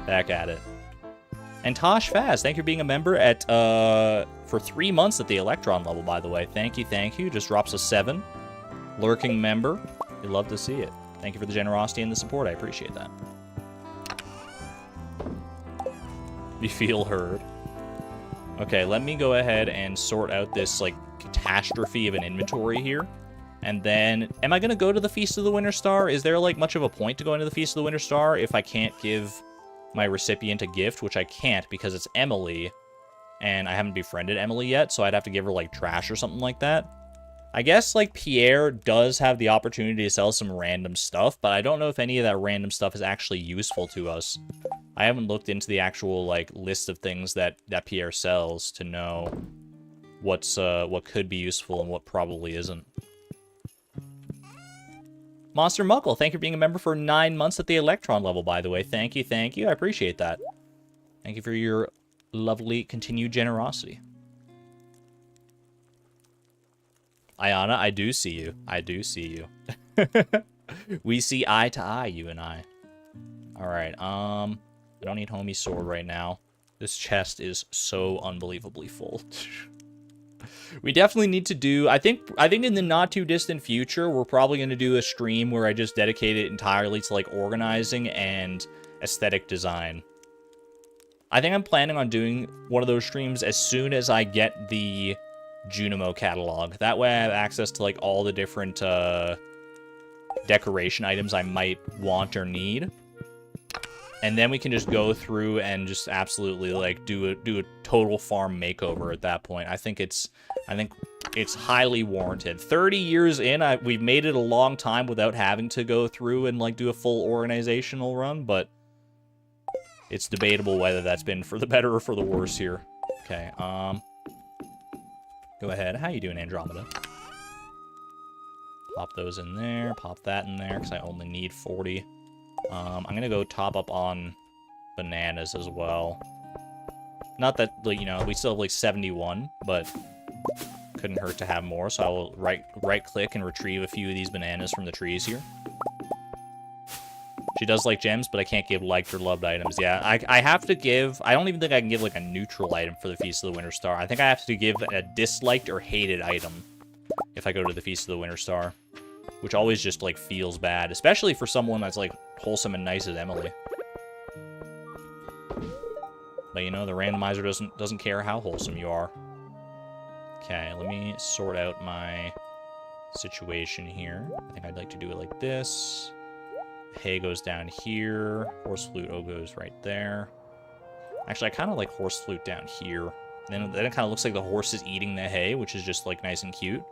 Back at it. And Tosh Faz, thank you for being a member at for 3 months at the Electron level, by the way. Thank you, thank you. Just drops a 7. Lurking member. We'd love to see it. Thank you for the generosity and the support. I appreciate that. You feel heard. Okay, let me go ahead and sort out this, like, catastrophe of an inventory here. And then, am I going to go to the Feast of the Winter Star? Is there, like, much of a point to going to the Feast of the Winter Star if I can't give my recipient a gift? Which I can't because it's Emily. And I haven't befriended Emily yet, so I'd have to give her, like, trash or something like that. I guess, like, Pierre does have the opportunity to sell some random stuff, but I don't know if any of that random stuff is actually useful to us. I haven't looked into the actual, like, list of things that Pierre sells to know what could be useful and what probably isn't. Monster Muckle, thank you for being a member for 9 months at the Electron level, by the way. Thank you, thank you. I appreciate that. Thank you for your lovely continued generosity. Ayana, I do see you. I do see you. We see eye to eye, you and I. Alright, I don't need homie sword right now. This chest is so unbelievably full. We definitely need to do... I think in the not-too-distant future, we're probably going to do a stream where I just dedicate it entirely to, like, organizing and aesthetic design. I think I'm planning on doing one of those streams as soon as I get the Junimo catalog. That way I have access to, like, all the different decoration items I might want or need. And then we can just go through and just absolutely, like, do a total farm makeover at that point. I think it's highly warranted. 30 years in, we've made it a long time without having to go through and, like, do a full organizational run, but it's debatable whether that's been for the better or for the worse here. Okay, go ahead. How you doing, Andromeda? Pop those in there. Pop that in there, because I only need 40. I'm going to go top up on bananas as well. Not that, like, you know, we still have, like, 71, but couldn't hurt to have more, so I will right-click and retrieve a few of these bananas from the trees here. She does like gems, but I can't give liked or loved items. Yeah, I have to give... I don't even think I can give, like, a neutral item for the Feast of the Winter Star. I think I have to give a disliked or hated item if I go to the Feast of the Winter Star. Which always just, like, feels bad. Especially for someone that's, like, wholesome and nice as Emily. But, you know, the randomizer doesn't care how wholesome you are. Okay, let me sort out my situation here. I think I'd like to do it like this. Hay goes down here. Horse flute goes right there. Actually, I kind of like horse flute down here. Then it kind of looks like the horse is eating the hay, which is just, like, nice and cute.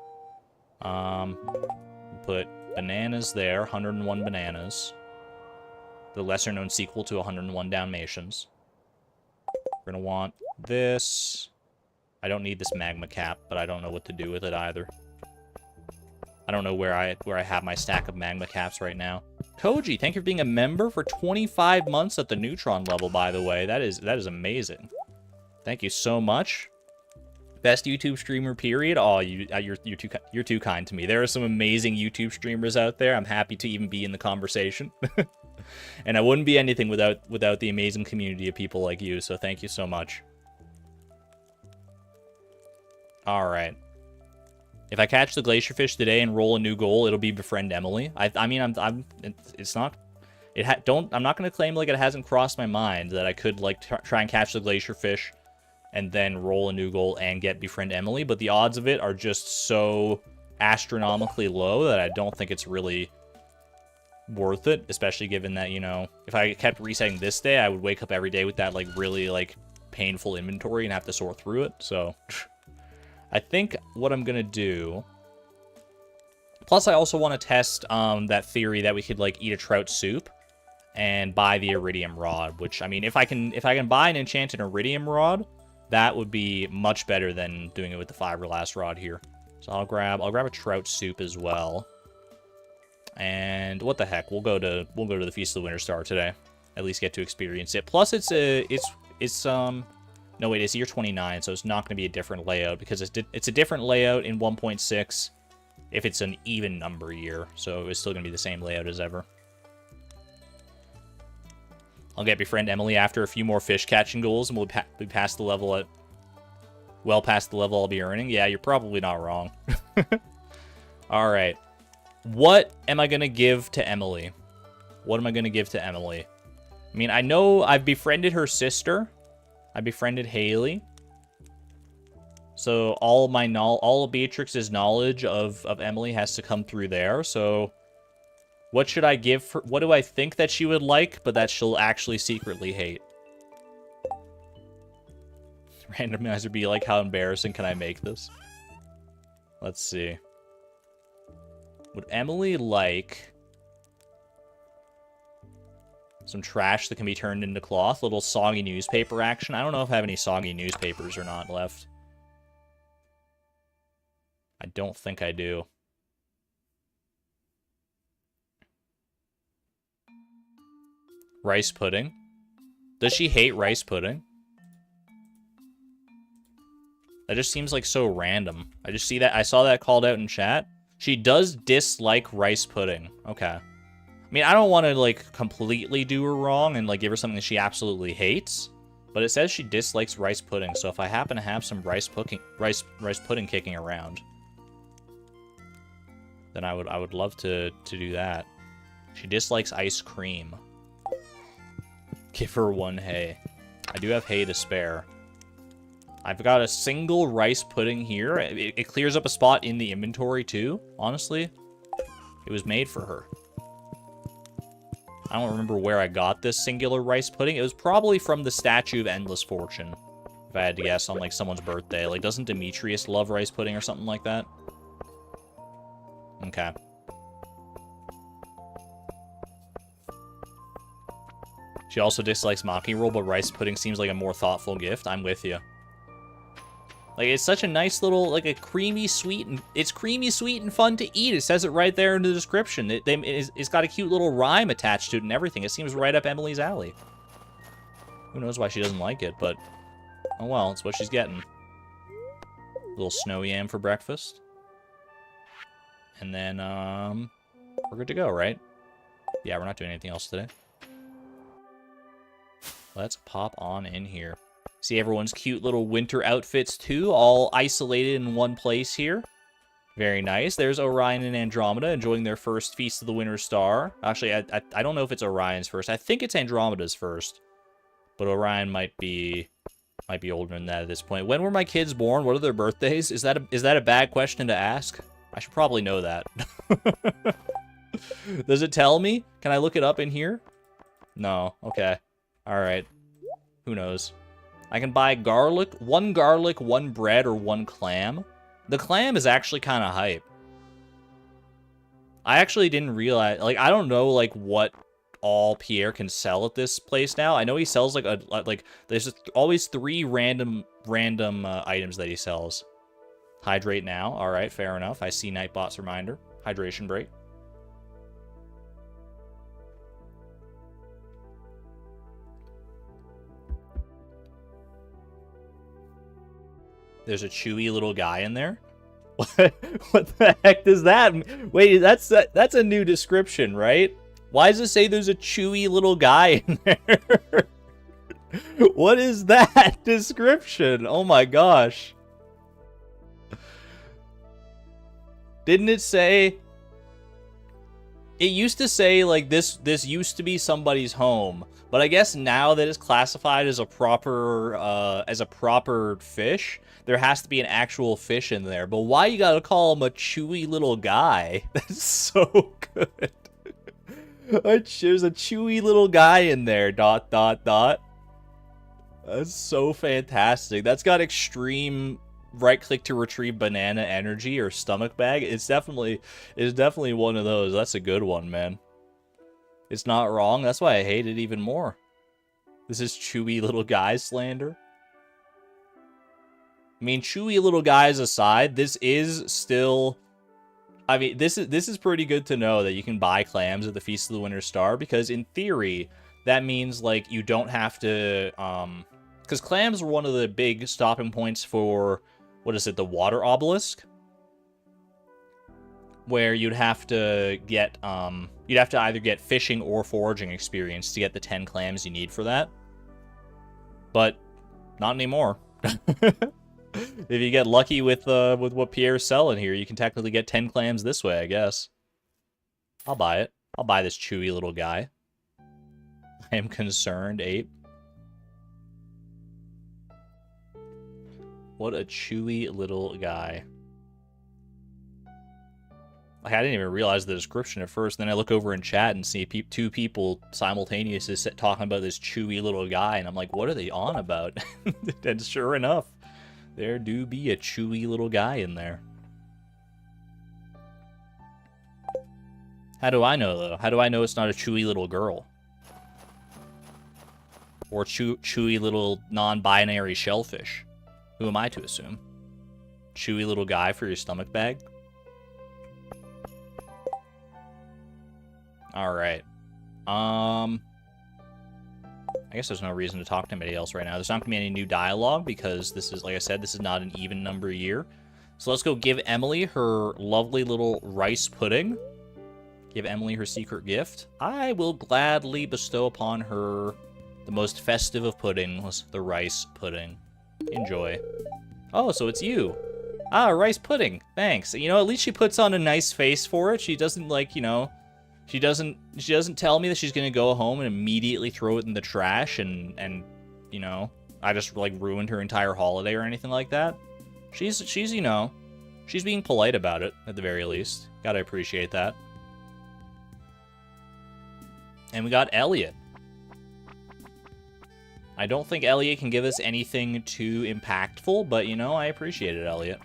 Put bananas there. 101 bananas. The lesser-known sequel to 101 Dalmatians. We're going to want this. I don't need this magma cap, but I don't know what to do with it either. I don't know where I have my stack of magma caps right now. Koji, thank you for being a member for 25 months at the Neutron level, by the way. That is amazing. Thank you so much. Best YouTube streamer, period. Oh, you're too kind to me. There are some amazing YouTube streamers out there. I'm happy to even be in the conversation. And I wouldn't be anything without the amazing community of people like you, so thank you so much. Alright. If I catch the glacier fish today and roll a new goal, it'll be befriend Emily. I mean, I'm not going to claim, like, it hasn't crossed my mind that I could, like, try and catch the glacier fish and then roll a new goal and get befriend Emily, but the odds of it are just so astronomically low that I don't think it's really worth it, especially given that, you know, if I kept resetting this day, I would wake up every day with that, like, really, like, painful inventory and have to sort through it, so I think what I'm gonna do... Plus, I also want to test that theory that we could, like, eat a trout soup and buy the iridium rod, which, I mean, if I can buy an enchanted iridium rod, that would be much better than doing it with the fiberglass rod here. So I'll grab a trout soup as well. And what the heck, we'll go to the Feast of the Winter Star today. At least get to experience it. Plus it's no wait, it's year 29, so it's not going to be a different layout because it's a different layout in 1.6 if it's an even number year. So it's still going to be the same layout as ever. I'll get befriend Emily after a few more fish catching goals, and we'll be past the level at well past the level I'll be earning. Yeah, you're probably not wrong. All right. What am I going to give to Emily? What am I going to give to Emily? I mean, I know I've befriended her sister. I befriended Haley. So all of Beatrix's knowledge of Emily has to come through there. So what should I give her? What do I think that she would like, but that she'll actually secretly hate? Randomizer be like, how embarrassing can I make this? Let's see. Would Emily like some trash that can be turned into cloth? Little soggy newspaper action. I don't know if I have any soggy newspapers or not left. I don't think I do. Rice pudding. Does she hate rice pudding? That just seems like so random. I just see that. I saw that called out in chat. She does dislike rice pudding. Okay. I mean, I don't want to, like, completely do her wrong and, like, give her something that she absolutely hates. But it says she dislikes rice pudding, so if I happen to have some rice pudding kicking around, then I would love to do that. She dislikes ice cream. Give her one hay. I do have hay to spare. I've got a single rice pudding here. It clears up a spot in the inventory, too. Honestly, it was made for her. I don't remember where I got this singular rice pudding. It was probably from the Statue of Endless Fortune, if I had to guess, on, like, someone's birthday. Like, doesn't Demetrius love rice pudding or something like that? Okay. She also dislikes Maki Roll, but rice pudding seems like a more thoughtful gift. I'm with you. Like, it's such a nice little, like, a creamy, sweet, and it's creamy, sweet, and fun to eat. It says it right there in the description. It's got a cute little rhyme attached to it and everything. It seems right up Emily's alley. Who knows why she doesn't like it, but oh well, it's what she's getting. Little snow yam for breakfast. And then, we're good to go, right? Yeah, we're not doing anything else today. Let's pop on in here. See everyone's cute little winter outfits, too, all isolated in one place here. Very nice. There's Orion and Andromeda enjoying their first Feast of the Winter Star. Actually, I don't know if it's Orion's first. I think it's Andromeda's first. But Orion might be older than that at this point. When were my kids born? What are their birthdays? Is that a bad question to ask? I should probably know that. Does it tell me? Can I look it up in here? No. Okay. Alright. Who knows? I can buy one garlic, one bread, or one clam. The clam is actually kind of hype. I actually didn't realize, like, I don't know, like, what all Pierre can sell at this place now. I know he sells, like, there's always 3 random items that he sells. Hydrate now. All right, fair enough. I see Nightbot's reminder. Hydration break. There's a chewy little guy in there. What the heck does that mean? Wait, that's a new description, right? Why does it say there's a chewy little guy in there? What is that description? Oh my gosh. Didn't it say... It used to say, like, this used to be somebody's home. But I guess now that it's classified as a proper fish, there has to be an actual fish in there. But why you gotta call him a chewy little guy? That's so good. There's a chewy little guy in there, ... That's so fantastic. That's got extreme right-click to retrieve banana energy or stomach bag. It's definitely one of those. That's a good one, man. It's not wrong. That's why I hate it even more. This is chewy little guy slander. I mean, chewy little guys aside, this is still... I mean, this is pretty good to know that you can buy clams at the Feast of the Winter Star, because in theory, that means, like, you don't have to, because clams were one of the big stopping points for, what is it, the water obelisk? Where you'd have to get, you'd have to either get fishing or foraging experience to get the 10 clams you need for that. But, not anymore. If you get lucky with what Pierre's selling here, you can technically get 10 clams this way, I guess. I'll buy it. I'll buy this chewy little guy. I am concerned, ape. What a chewy little guy. Like, I didn't even realize the description at first. Then I look over in chat and see two people simultaneously talking about this chewy little guy. And I'm like, what are they on about? And sure enough, there do be a chewy little guy in there. How do I know, though? How do I know it's not a chewy little girl? Or chewy little non-binary shellfish? Who am I to assume? Chewy little guy for your stomach bag? Alright. I guess there's no reason to talk to anybody else right now. There's not going to be any new dialogue because this is, like I said, this is not an even number year. So let's go give Emily her lovely little rice pudding. Give Emily her secret gift. I will gladly bestow upon her the most festive of puddings, the rice pudding. Enjoy. Oh, so it's you. Ah, rice pudding. Thanks. You know, at least she puts on a nice face for it. She doesn't, like, you know... She doesn't tell me that she's gonna go home and immediately throw it in the trash and you know, I just like ruined her entire holiday or anything like that. She's you know, she's being polite about it at the very least. Gotta appreciate that. And we got Elliot. I don't think Elliot can give us anything too impactful, but you know, I appreciate it, Elliot.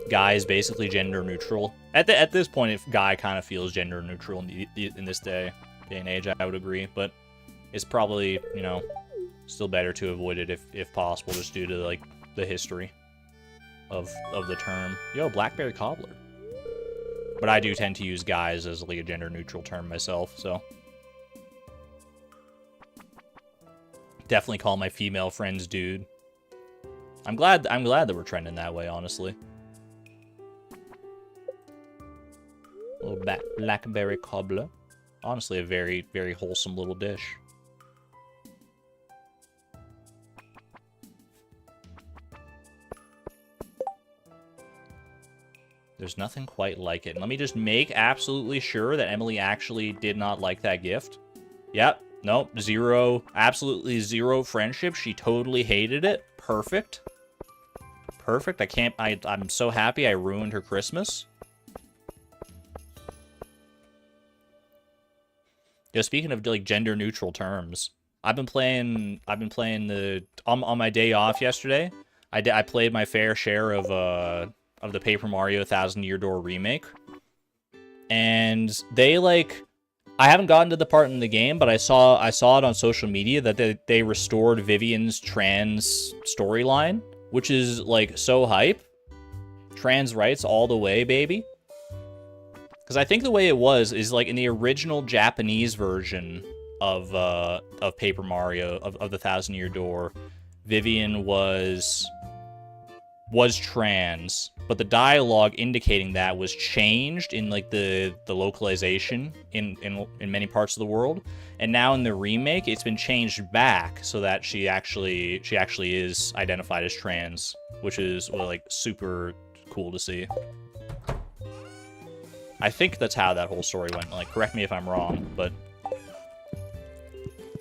Guy is basically gender neutral. At this point, if guy kind of feels gender neutral in this day and age, I would agree. But it's probably, you know, still better to avoid it if possible, just due to like the history of the term. Yo, blackberry cobbler. But I do tend to use guys as like a gender neutral term myself, so definitely call my female friends dude. I'm glad that we're trending that way, honestly. Little blackberry cobbler. Honestly, a very, very wholesome little dish. There's nothing quite like it. And let me just make absolutely sure that Emily actually did not like that gift. Yep. Nope. Zero. Absolutely zero friendship. She totally hated it. Perfect. Perfect. I'm so happy I ruined her Christmas. Yeah, speaking of like gender neutral terms, I've been playing the on my day off yesterday. I played my fair share of the Paper Mario Thousand Year Door remake, and they like I haven't gotten to the part in the game, but I saw it on social media that they restored Vivian's trans storyline, which is like so hype. Trans rights all the way, baby. Because I think the way it was is like in the original Japanese version of Paper Mario of the Thousand Year Door, Vivian was trans, but the dialogue indicating that was changed in like the localization in many parts of the world, and now in the remake it's been changed back so that she actually is identified as trans, which is well, like super cool to see. I think that's how that whole story went. Like, correct me if I'm wrong, but...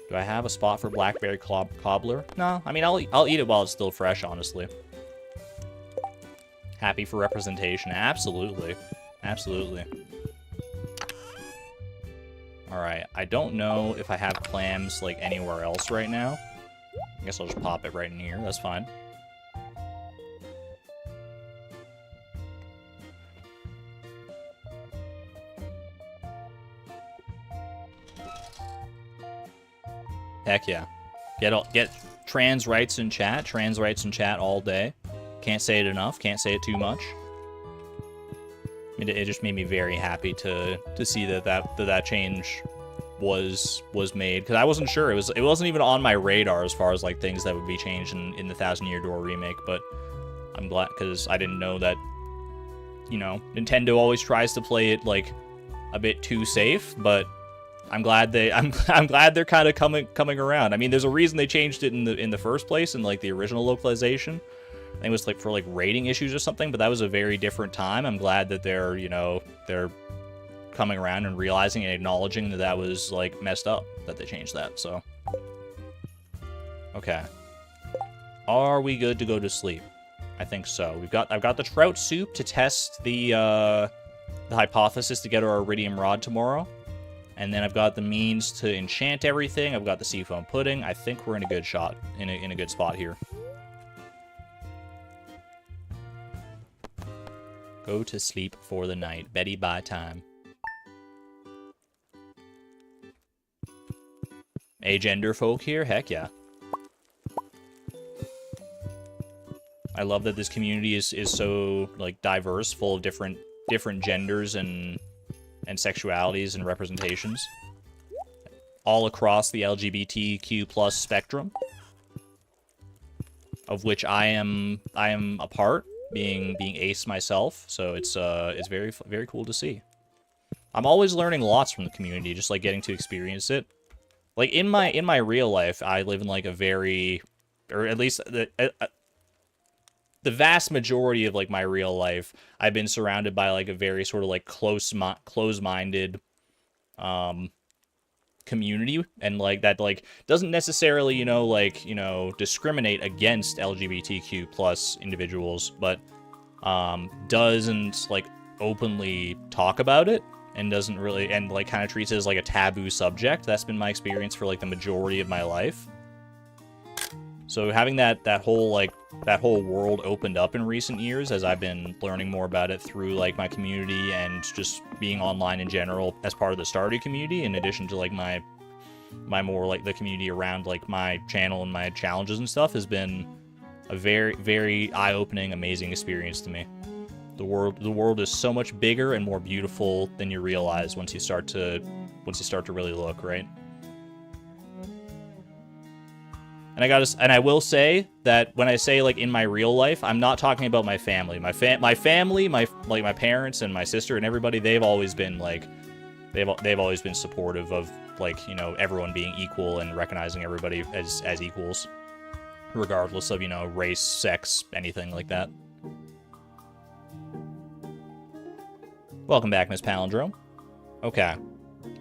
Do I have a spot for blackberry cobbler? No, I mean, I'll eat it while it's still fresh, honestly. Happy for representation. Absolutely. Absolutely. Alright, I don't know if I have clams, like, anywhere else right now. I guess I'll just pop it right in here. That's fine. Heck yeah. Get trans rights in chat. Trans rights in chat all day. Can't say it enough. Can't say it too much. It just made me very happy to see that change was made, because I wasn't sure. It wasn't even on my radar as far as like things that would be changed in the Thousand Year Door remake. But I'm glad, because I didn't know that. You know, Nintendo always tries to play it like a bit too safe, but I'm glad I'm glad they're kind of coming around. I mean, there's a reason they changed it in the first place in like the original localization. I think it was like for like rating issues or something, but that was a very different time. I'm glad that they're, you know, they're coming around and realizing and acknowledging that that was like messed up, that they changed that. So okay, are we good to go to sleep? I think so. I've got the trout soup to test the hypothesis to get our iridium rod tomorrow. And then I've got the means to enchant everything. I've got the seafoam pudding. I think we're in a good shot, in a good spot here. Go to sleep for the night. Betty bye time. Agender folk here? Heck yeah. I love that this community is so like diverse, full of different genders and sexualities and representations, all across the LGBTQ+ spectrum, of which I am a part, being ace myself. So it's very cool to see. I'm always learning lots from the community, just like getting to experience it. Like in my real life, I live in like a very, or at least the vast majority of like my real life, I've been surrounded by like a very sort of like close-minded community, and like that like doesn't necessarily, you know, discriminate against LGBTQ+ individuals, but doesn't like openly talk about it, and doesn't really, and like kind of treats it as like a taboo subject. That's been my experience for like the majority of my life. So having that whole world opened up in recent years, as I've been learning more about it through like my community and just being online in general as part of the Stardew community, in addition to like my more like the community around like my channel and my challenges and stuff, has been a very, very eye-opening, amazing experience to me. The world is so much bigger and more beautiful than you realize once you start to really look, right? And I will say that when I say like in my real life, I'm not talking about my family. My family, my parents and my sister and everybody, they've always been like, they've always been supportive of like, you know, everyone being equal and recognizing everybody as equals, regardless of, you know, race, sex, anything like that. Welcome back, Miss Palindrome. Okay.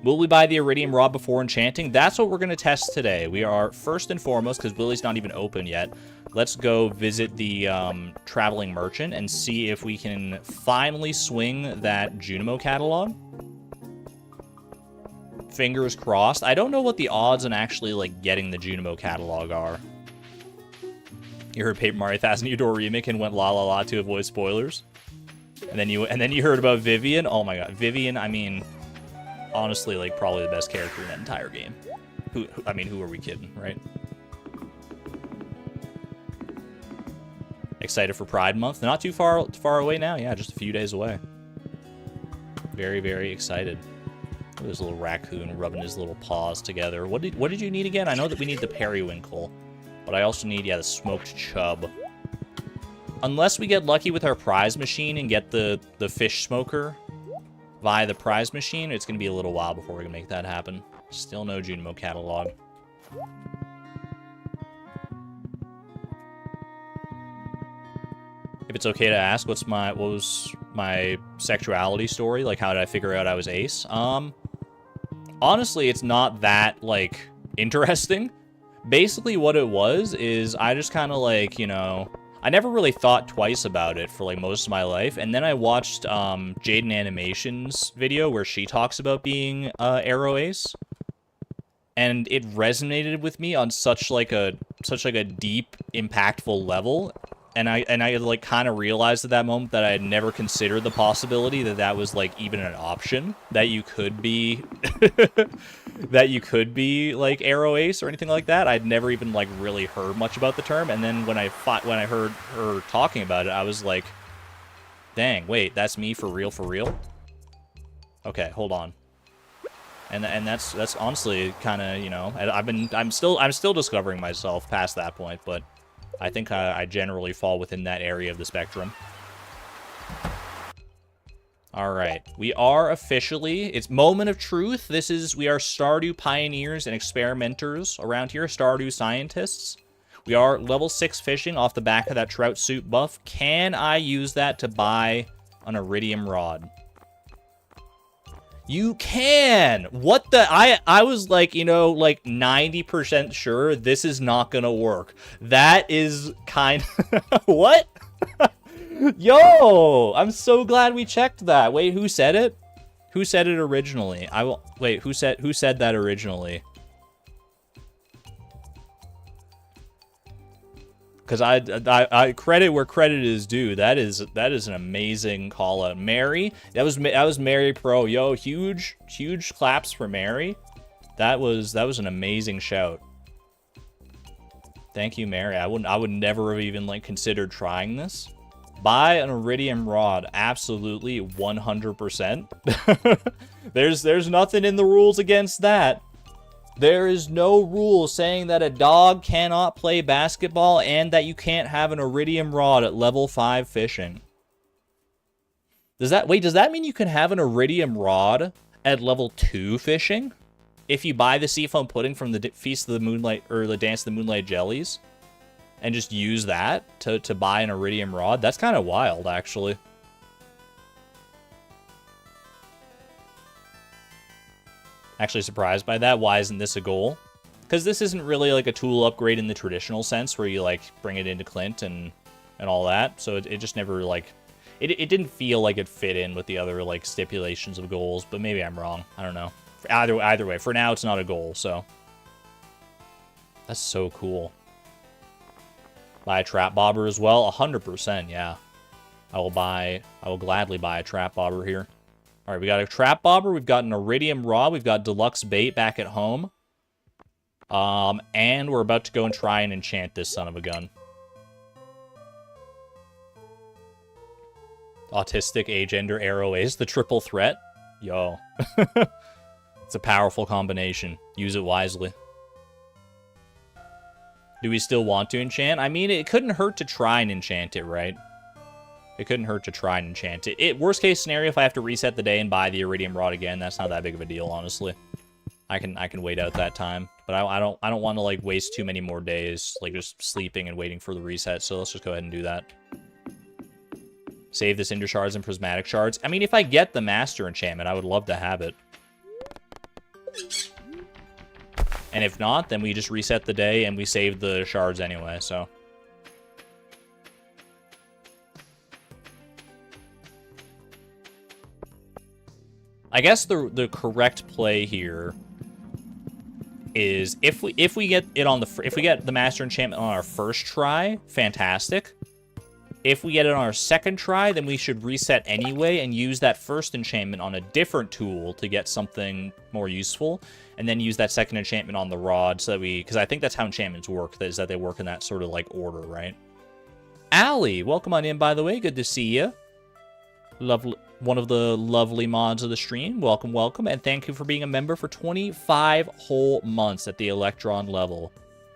Will we buy the iridium rod before enchanting? That's what we're going to test today. We are, first and foremost, because Willie's not even open yet, let's go visit the traveling merchant and see if we can finally swing that Junimo catalog. Fingers crossed. I don't know what the odds on actually like getting the Junimo catalog are. You heard Paper Mario Thousand Year Door remake and went la la la to avoid spoilers. And then you heard about Vivian. Oh my god, Vivian, I mean, honestly, like, probably the best character in that entire game. I mean, who are we kidding, right? Excited for Pride Month. Not too far away now. Yeah, just a few days away. Very, very excited. Look at this little raccoon rubbing his little paws together. What did you need again? I know that we need the periwinkle, but I also need, yeah, the smoked chub. Unless we get lucky with our prize machine and get the fish smoker via the prize machine, it's going to be a little while before we can make that happen. Still no Junimo catalog. If it's okay to ask, what was my sexuality story? Like, how did I figure out I was ace? Honestly, it's not that, like, interesting. Basically, what it was is I just kind of, like, you know, I never really thought twice about it for, like, most of my life, and then I watched Jaden Animation's video where she talks about being Arrow Ace, and it resonated with me on such like a deep, impactful level, and I like kind of realized at that moment that I had never considered the possibility that that was like even an option, that you could be that you could be like arrow ace or anything like that. I'd never even like really heard much about the term, and then when I heard her talking about it, I was like, dang, wait, that's me for real, for real? Okay, hold on. And that's honestly kind of, you know, I'm still discovering myself past that point, but I think I generally fall within that area of the spectrum. All right, we are officially, it's moment of truth. We are Stardew pioneers and experimenters around here, Stardew scientists. We are level 6 fishing off the back of that trout suit buff. Can I use that to buy an iridium rod? You can! What the? I was like, you know, like 90% sure this is not gonna work. That is kind of... What? Yo! I'm so glad we checked that. Wait, who said it? Who said it originally? Wait, who said that originally? Because I credit where credit is due. That is an amazing call out. Mary, that was Mary Pro. Yo, huge claps for Mary. That was an amazing shout. Thank you, Mary. I would never have even like considered trying this. Buy an iridium rod, absolutely 100%. There's nothing in the rules against that. There is no rule saying that a dog cannot play basketball and that you can't have an iridium rod at level 5 fishing. Does that mean you can have an iridium rod at level 2 fishing? If you buy the seafoam pudding from the Feast of the Moonlight, or the Dance of the Moonlight Jellies, and just use that to buy an iridium rod? That's kind of wild, actually. Actually surprised by that. Why isn't this a goal? Because this isn't really like a tool upgrade in the traditional sense where you like bring it into Clint and all that. So it just never like... It didn't feel like it fit in with the other like stipulations of goals, but maybe I'm wrong. I don't know. Either way, for now it's not a goal, so... That's so cool. Buy a trap bobber as well? 100%, yeah. I will gladly buy a trap bobber here. All right, we got a trap bobber, we've got an iridium rod, we've got deluxe bait back at home. And we're about to go and try and enchant this son of a gun. Autistic, agender, arrow ace, the triple threat. Yo. It's a powerful combination. Use it wisely. Do we still want to enchant? I mean, it couldn't hurt to try and enchant it, right? It couldn't hurt to try and enchant it. Worst case scenario, if I have to reset the day and buy the iridium rod again, that's not that big of a deal, honestly. I can wait out that time, but I don't want to like waste too many more days, like just sleeping and waiting for the reset. So let's just go ahead and do that. Save this Ender Shards and Prismatic Shards. I mean, if I get the Master Enchantment, I would love to have it. And if not, then we just reset the day and we save the shards anyway, so. I guess the correct play here is if we get it on if we get the Master Enchantment on our first try, fantastic. If we get it on our second try, then we should reset anyway and use that first enchantment on a different tool to get something more useful, and then use that second enchantment on the rod so that because I think that's how enchantments work, is that they work in that sort of like order, right? Allie, welcome on in, by the way. Good to see you. Lovely, one of the lovely mods of the stream. Welcome, welcome, and thank you for being a member for 25 whole months at the Electron level.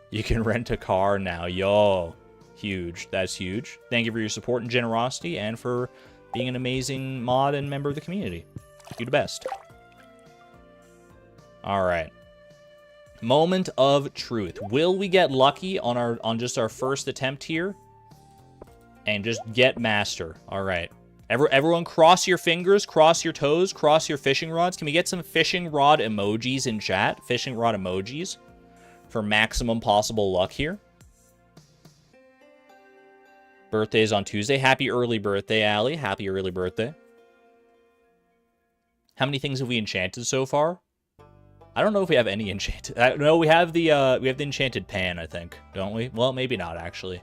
You can rent a car now. Yo. Huge. That's huge. Thank you for your support and generosity and for being an amazing mod and member of the community. You're the best. All right. Moment of truth. Will we get lucky on just our first attempt here? And just get master. All right. Everyone cross your fingers, cross your toes, cross your fishing rods. Can we get some fishing rod emojis in chat? Fishing rod emojis for maximum possible luck here. Birthday's on Tuesday. Happy early birthday, Allie. Happy early birthday. How many things have we enchanted so far? I don't know if we have any enchanted. No, we have the enchanted pan, I think, don't we? Well, maybe not actually.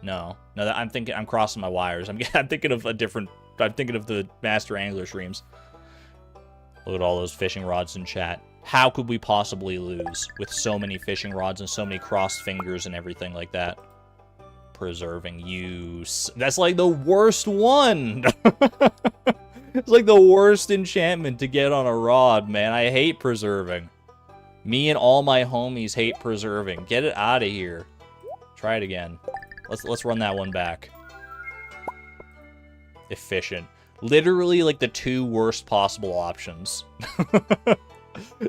No, I'm crossing my wires. I'm thinking of a different. I'm thinking of the Master Angler streams. Look at all those fishing rods in chat. How could we possibly lose with so many fishing rods and so many crossed fingers and everything like that? Preserving use. That's like the worst one. It's like the worst enchantment to get on a rod, man. I hate preserving. Me and all my homies hate preserving. Get it out of here. Try it again. Let's run that one back. Efficient. Literally like the two worst possible options.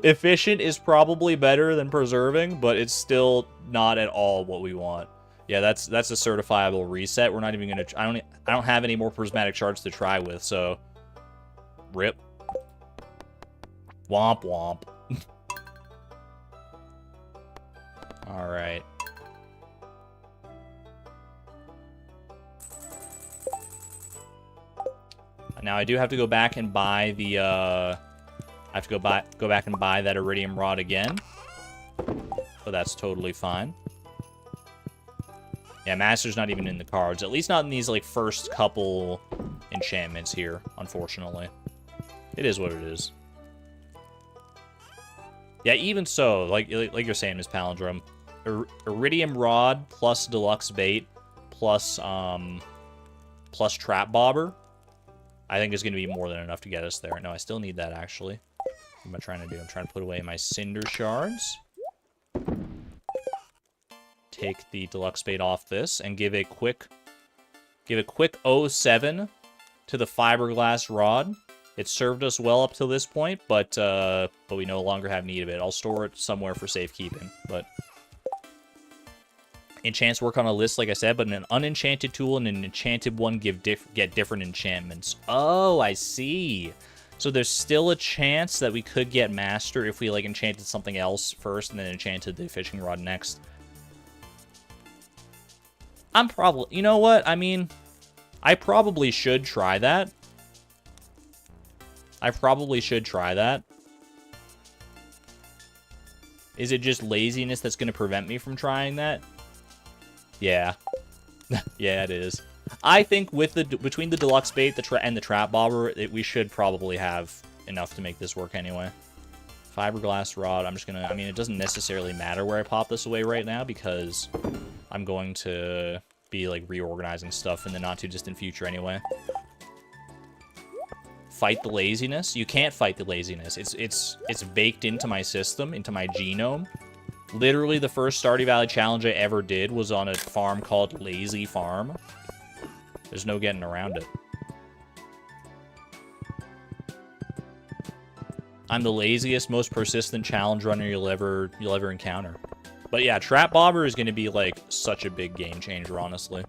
Efficient is probably better than preserving, but it's still not at all what we want. Yeah, that's a certifiable reset. We're not even gonna. I don't have any more prismatic shards to try with, so rip. Womp womp. All right. Now I do have to go back and buy the. I have to go back and buy that iridium rod again, but that's totally fine. Yeah, Master's not even in the cards. At least not in these, like, first couple enchantments here, unfortunately. It is what it is. Yeah, even so, like you're saying, Ms. Palindrome, Iridium Rod plus Deluxe Bait plus plus Trap Bobber, I think is going to be more than enough to get us there. No, I still need that, actually. What am I trying to do? I'm trying to put away my Cinder Shards. Take the Deluxe Bait off this and give a quick 07 to the Fiberglass Rod. It served us well up to this point, but we no longer have need of it. I'll store it somewhere for safekeeping. But enchants work on a list, like I said, but an unenchanted tool and an enchanted one get different enchantments. Oh, I see. So there's still a chance that we could get Master if we like enchanted something else first and then enchanted the fishing rod next. I'm probably, you know what? I mean, I probably should try that. I probably should try that. Is it just laziness that's going to prevent me from trying that? Yeah. Yeah, it is. I think with the between the Deluxe Bait and the Trap Bobber, we should probably have enough to make this work anyway. Fiberglass Rod, I'm just going to... I mean, it doesn't necessarily matter where I pop this away right now because I'm going to be, like, reorganizing stuff in the not-too-distant future anyway. Fight the laziness? You can't fight the laziness. It's baked into my system, into my genome. Literally, the first Stardew Valley challenge I ever did was on a farm called Lazy Farm. There's no getting around it. I'm the laziest, most persistent challenge runner you'll ever encounter. But yeah, Trap Bobber is going to be like such a big game changer, honestly.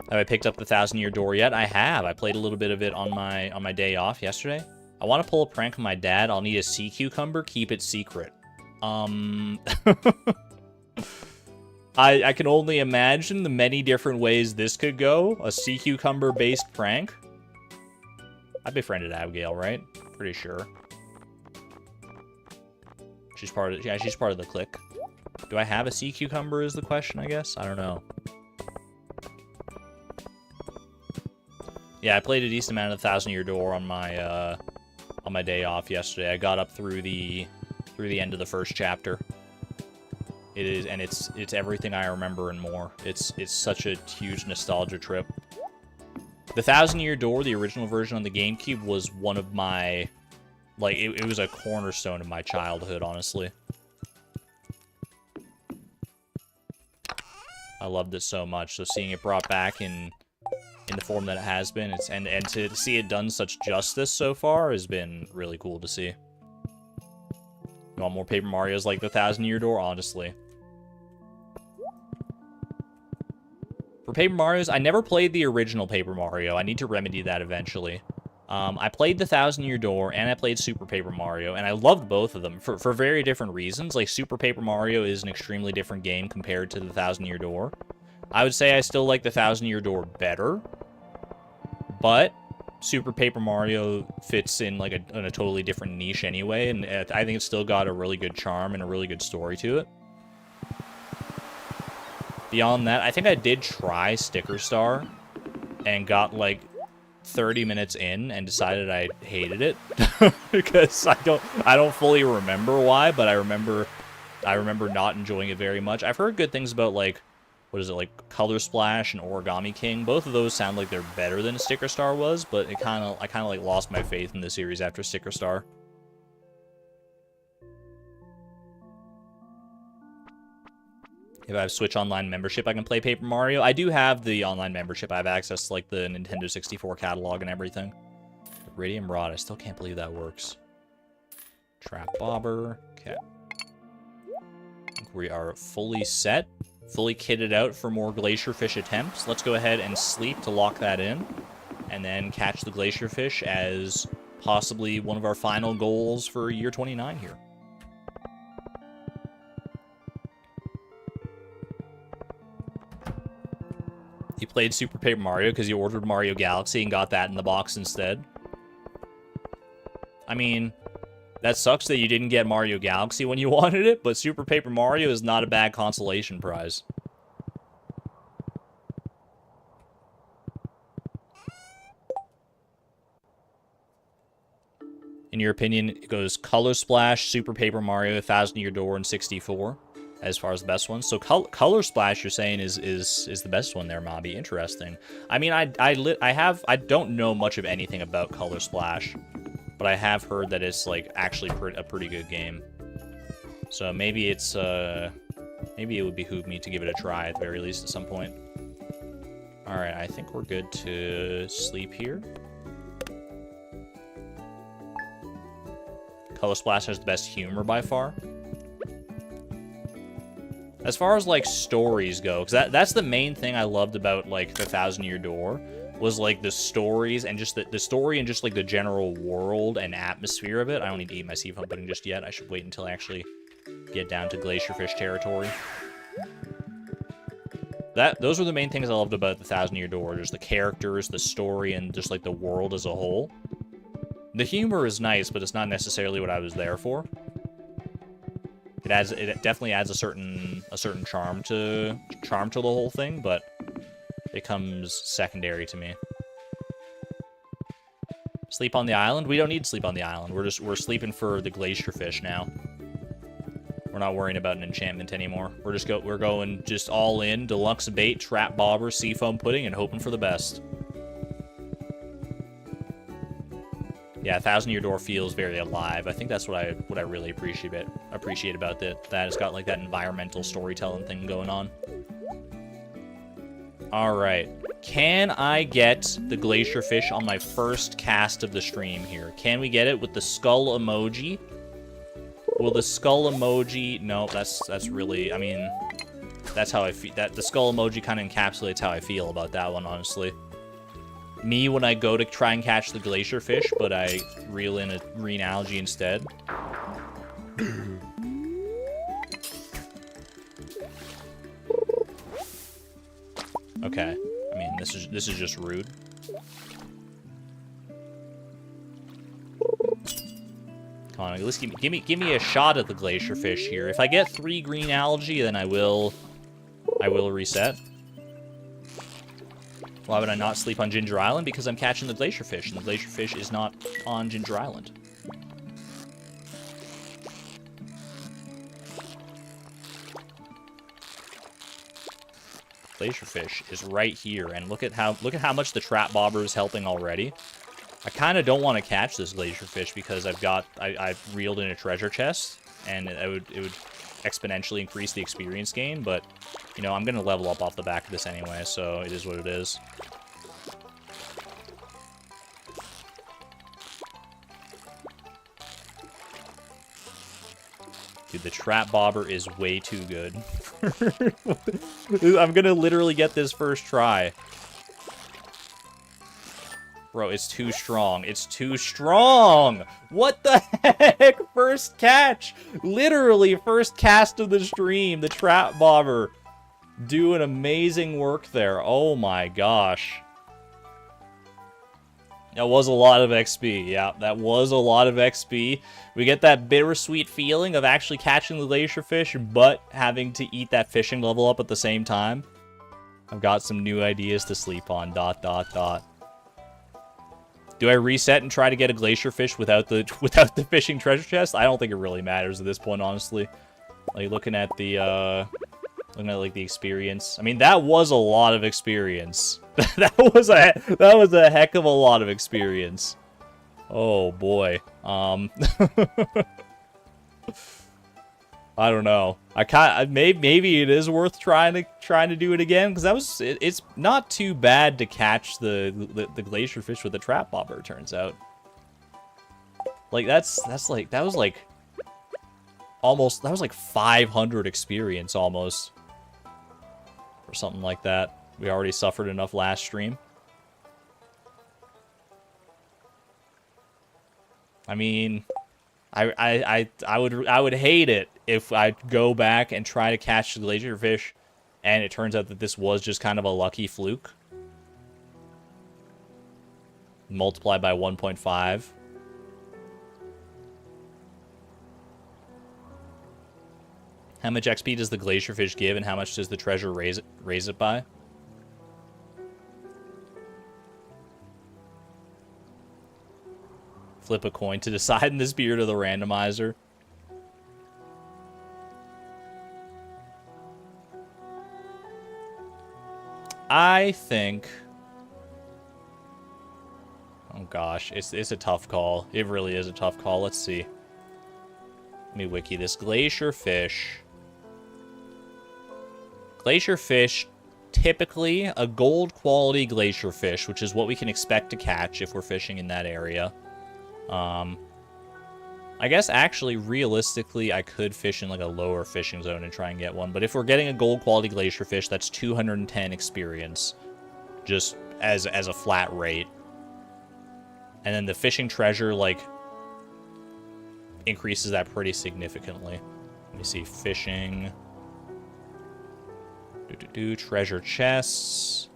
Have I picked up the 1,000-Year Door yet? I have. I played a little bit of it on my day off yesterday. I want to pull a prank on my dad. I'll need a sea cucumber. Keep it secret. I can only imagine the many different ways this could go. A sea cucumber-based prank. I befriended Abigail, right? Pretty sure. She's part of she's part of the clique. Do I have a sea cucumber is the question, I guess? I don't know. Yeah, I played a decent amount of 1,000-Year Door on my day off yesterday. I got up through the end of the first chapter. It is, and it's everything I remember and more. It's such a huge nostalgia trip. The 1,000-Year Door, the original version on the GameCube, was one of my, like, it was a cornerstone of my childhood, honestly. I loved it so much. So seeing it brought back in the form that it has been, and to see it done such justice so far has been really cool to see. You want more Paper Marios like the 1,000-Year Door? Honestly. For Paper Marios, I never played the original Paper Mario. I need to remedy that eventually. I played the 1,000-Year Door, and I played Super Paper Mario, and I loved both of them for very different reasons. Like, Super Paper Mario is an extremely different game compared to the 1,000-Year Door. I would say I still like the 1,000-Year Door better, but Super Paper Mario fits in like in a totally different niche anyway, and I think it's still got a really good charm and a really good story to it. Beyond that, I think I did try Sticker Star and got like 30 minutes in and decided I hated it because I don't fully remember why, but I remember not enjoying it very much. I've heard good things about, like, what is it, like Color Splash and Origami King. Both of those sound like they're better than Sticker Star was, but I kind of like lost my faith in the series after Sticker Star. If I have Switch Online membership, I can play Paper Mario. I do have the online membership. I have access to, like, the Nintendo 64 catalog and everything. Radium Rod, I still can't believe that works. Trap Bobber. Okay. I think we are fully set. Fully kitted out for more Glacierfish attempts. Let's go ahead and sleep to lock that in. And then catch the Glacierfish as possibly one of our final goals for year 29 here. You played Super Paper Mario because you ordered Mario Galaxy and got that in the box instead. I mean, that sucks that you didn't get Mario Galaxy when you wanted it, but Super Paper Mario is not a bad consolation prize. In your opinion, it goes Color Splash, Super Paper Mario, 1000 Year Door, and 64 as far as the best ones. So Color Splash, you're saying, is the best one there, Mobby. Interesting. I mean, I don't know much of anything about Color Splash, but I have heard that it's, like, actually a pretty good game. So maybe it's maybe it would behoove me to give it a try at the very least at some point. All right, I think we're good to sleep here. Color Splash has the best humor by far. As far as, like, stories go, because that's the main thing I loved about, like, the 1000 Year Door, was, like, the stories and just the story and just, like, the general world and atmosphere of it. I don't need to eat my seafoam pudding just yet. I should wait until I actually get down to Glacierfish territory. Those were the main things I loved about the 1000 Year Door, just the characters, the story, and just, like, the world as a whole. The humor is nice, but it's not necessarily what I was there for. It definitely adds a certain charm to the whole thing, but it comes secondary to me. Sleep on the island? We don't need to sleep on the island. We're sleeping for the Glacierfish now. We're not worrying about an enchantment anymore. We're going just all in, deluxe bait, trap bobber, seafoam pudding, and hoping for the best. Yeah, 1000 Year Door feels very alive. I think that's what I really appreciate about it. That it's got, like, that environmental storytelling thing going on. All right, can I get the Glacierfish on my first cast of the stream here? Can we get it with the skull emoji? Will the skull emoji? No, that's really. I mean, that's how I feel. The skull emoji kind of encapsulates how I feel about that one, honestly. Me when I go to try and catch the Glacierfish, but I reel in a green algae instead. Okay. I mean, this is just rude. Come on, at least give me a shot at the Glacierfish here. If I get 3 green algae, then I will reset. Why would I not sleep on Ginger Island? Because I'm catching the Glacierfish, and the Glacierfish is not on Ginger Island. Glacierfish is right here, and look at how much the trap bobber is helping already. I kind of don't want to catch this Glacierfish because I've reeled in a treasure chest, and it would exponentially increase the experience gain, but you know, I'm gonna level up off the back of this anyway, so it is what it is. Dude, the trap bobber is way too good. I'm gonna literally get this first try. Bro, it's too strong. It's too strong! What the heck? First catch! Literally, first cast of the stream. The trap bobber doing amazing work there. Oh my gosh. That was a lot of XP. Yeah, that was a lot of XP. We get that bittersweet feeling of actually catching the Glacierfish, but having to eat that fishing level up at the same time. I've got some new ideas to sleep on. ... Do I reset and try to get a glacier fish without the fishing treasure chest? I don't think it really matters at this point, honestly. Like, looking at like the experience. I mean, that was a lot of experience. that was a heck of a lot of experience. Oh boy. I don't know. Maybe it is worth trying to do it again, because it's not too bad to catch the glacier fish with the trap bobber, it turns out. Like that was like 500 experience almost, or something like that. We already suffered enough last stream. I mean, I would hate it if I go back and try to catch the glacier fish, and it turns out that this was just kind of a lucky fluke. Multiplied by 1.5. How much XP does the glacier fish give, and how much does the treasure raise it by? Flip a coin to decide in the spirit of the randomizer. I think... Oh gosh, it's a tough call. It really is a tough call. Let's see. Let me wiki this. Glacier fish. Glacier fish, typically a gold quality glacier fish, which is what we can expect to catch if we're fishing in that area. I guess actually, realistically, I could fish in like a lower fishing zone and try and get one. But if we're getting a gold quality glacier fish, that's 210 experience, just as a flat rate. And then the fishing treasure, like, increases that pretty significantly. Let me see, fishing. Treasure chests.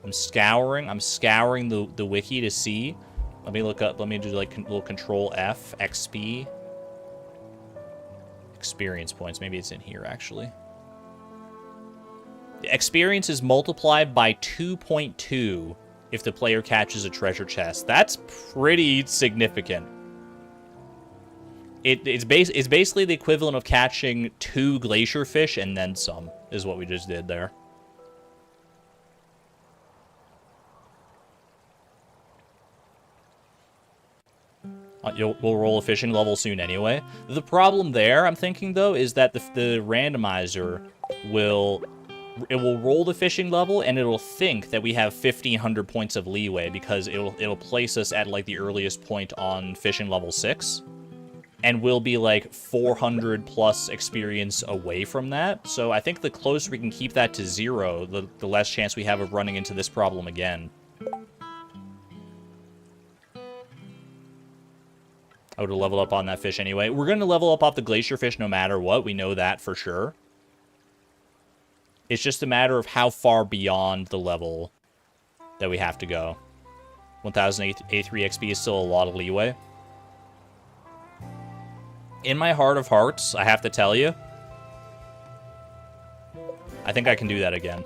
I'm scouring the wiki to see. Let me look up, let me do like little control F, XP. Experience points, maybe it's in here actually. The experience is multiplied by 2.2 if the player catches a treasure chest. That's pretty significant. It's basically the equivalent of catching 2 glacier fish and then some, is what we just did there. We'll roll a fishing level soon anyway. The problem there, I'm thinking, though, is that the randomizer will roll the fishing level, and it'll think that we have 1,500 points of leeway, because it'll place us at, like, the earliest point on fishing level 6. And we'll be, like, 400 plus experience away from that. So I think the closer we can keep that to 0, the less chance we have of running into this problem again. I would have leveled up on that fish anyway. We're going to level up off the glacier fish no matter what. We know that for sure. It's just a matter of how far beyond the level that we have to go. 1,000 A3 XP is still a lot of leeway. In my heart of hearts, I have to tell you, I think I can do that again.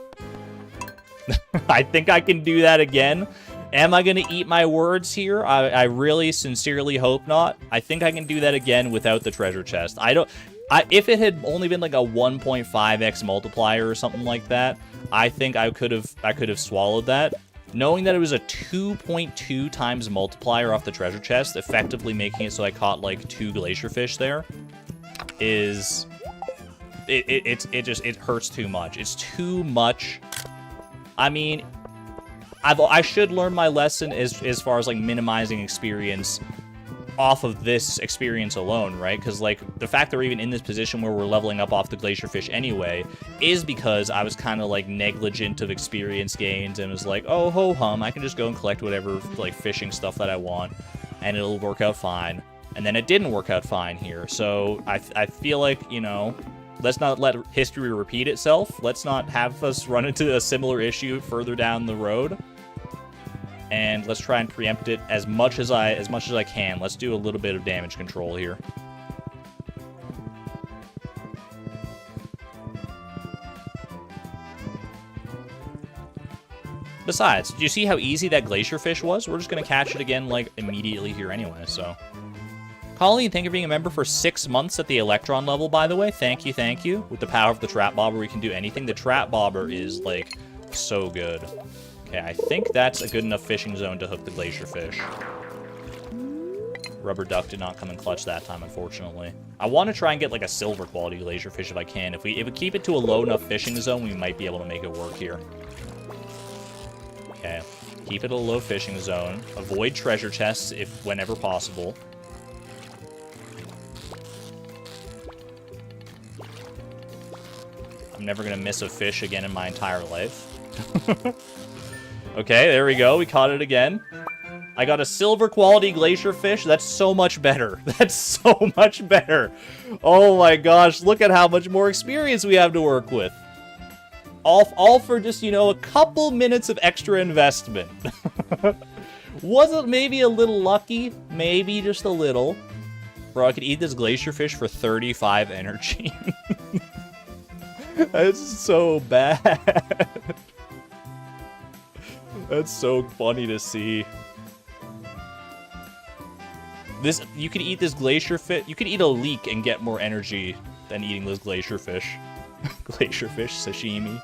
I think I can do that again. Am I going to eat my words here? I really sincerely hope not. I think I can do that again without the treasure chest. If it had only been like a 1.5x multiplier or something like that, I think I could have swallowed that. Knowing that it was a 2.2 times multiplier off the treasure chest, effectively making it so I caught like 2 glacier fish there, is it hurts too much. It's too much. I mean, I should learn my lesson as far as like minimizing experience off of this experience alone, right? Because like the fact that we're even in this position where we're leveling up off the glacier fish anyway is because I was kind of like negligent of experience gains and was like, oh ho hum, I can just go and collect whatever like fishing stuff that I want and it'll work out fine. And then it didn't work out fine here. So I feel like, you know, let's not let history repeat itself. Let's not have us run into a similar issue further down the road. And let's try and preempt it as much as I can. Let's do a little bit of damage control here. Besides, do you see how easy that glacier fish was? We're just going to catch it again, like, immediately here anyway, so. Colleen, thank you for being a member for 6 months at the Electron level, by the way. Thank you, thank you. With the power of the Trap Bobber, we can do anything. The Trap Bobber is, like, so good. Okay, I think that's a good enough fishing zone to hook the glacier fish. Rubber duck did not come in clutch that time, unfortunately. I want to try and get, like, a silver quality glacier fish if I can. If we keep it to a low enough fishing zone, we might be able to make it work here. Okay. Keep it a low fishing zone. Avoid treasure chests whenever possible. I'm never going to miss a fish again in my entire life. Okay, there we go. We caught it again. I got a silver quality glacier fish. That's so much better. That's so much better. Oh my gosh, look at how much more experience we have to work with. All for just, you know, a couple minutes of extra investment. Was it maybe a little lucky? Maybe just a little. Bro, I could eat this glacier fish for 35 energy. That's so bad. That's so funny to see. You could eat this glacier fish. You could eat a leek and get more energy than eating this glacier fish. Glacier fish sashimi.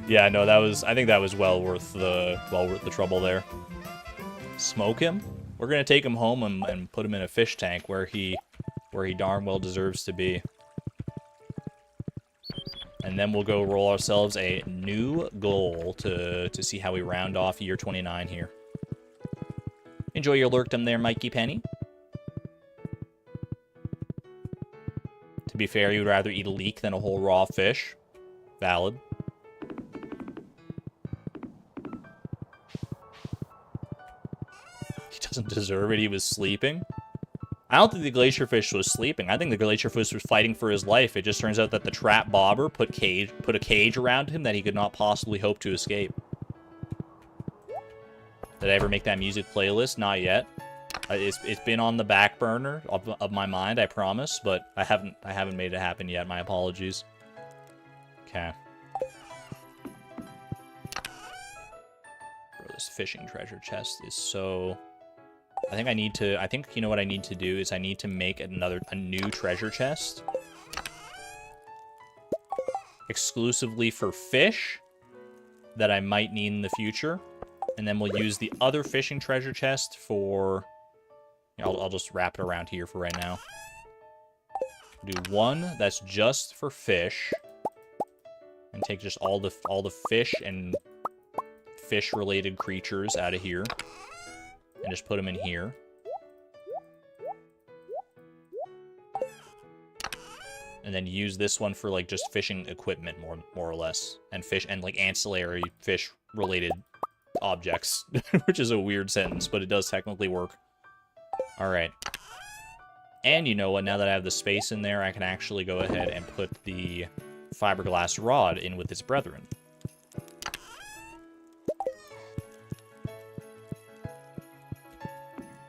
Yeah, no, I think that was well worth the trouble there. Smoke him? We're gonna take him home and put him in a fish tank where he darn well deserves to be. And then we'll go roll ourselves a new goal to see how we round off year 29 here. Enjoy your lurkdom there, Mikey Penny. To be fair, you'd rather eat a leek than a whole raw fish. Valid. He doesn't deserve it. He was sleeping. I don't think the glacier fish was sleeping. I think the glacier fish was fighting for his life. It just turns out that the trap bobber put a cage around him that he could not possibly hope to escape. Did I ever make that music playlist? Not yet. It's been on the back burner of my mind, I promise, but I haven't made it happen yet. My apologies. Okay. Bro, this fishing treasure chest is so... I think you know what I need to do is I need to make a new treasure chest. Exclusively for fish that I might need in the future. And then we'll use the other fishing treasure chest for... I'll just wrap it around here for right now. Do one that's just for fish. And take just all the fish and fish-related creatures out of here. And just put them in here. And then use this one for, like, just fishing equipment, more or less. And like, ancillary fish-related objects. Which is a weird sentence, but it does technically work. Alright. And you know what? Now that I have the space in there, I can actually go ahead and put the fiberglass rod in with its brethren.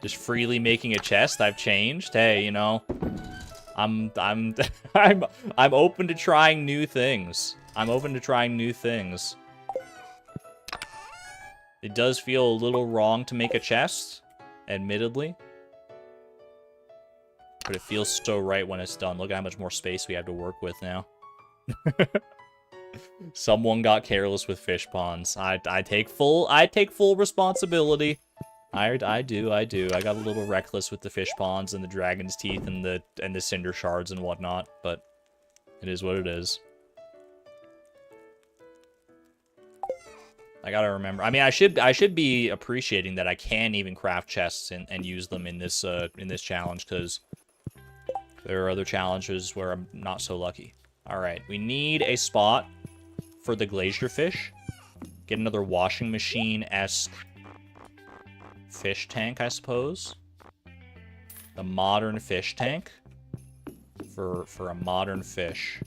Just freely making a chest. I've changed. Hey, you know, I'm open to trying new things. I'm open to trying new things. It does feel a little wrong to make a chest, admittedly. But it feels so right when it's done. Look at how much more space we have to work with now. Someone got careless with fish ponds. I take full responsibility. I do. I got a little reckless with the fish ponds and the dragon's teeth and the cinder shards and whatnot, but it is what it is. I gotta remember. I mean, I should be appreciating that I can even craft chests and use them in this challenge, because there are other challenges where I'm not so lucky. All right, we need a spot for the glacier fish. Get another washing machine-esque fish tank, I suppose. The modern fish tank for a modern fish.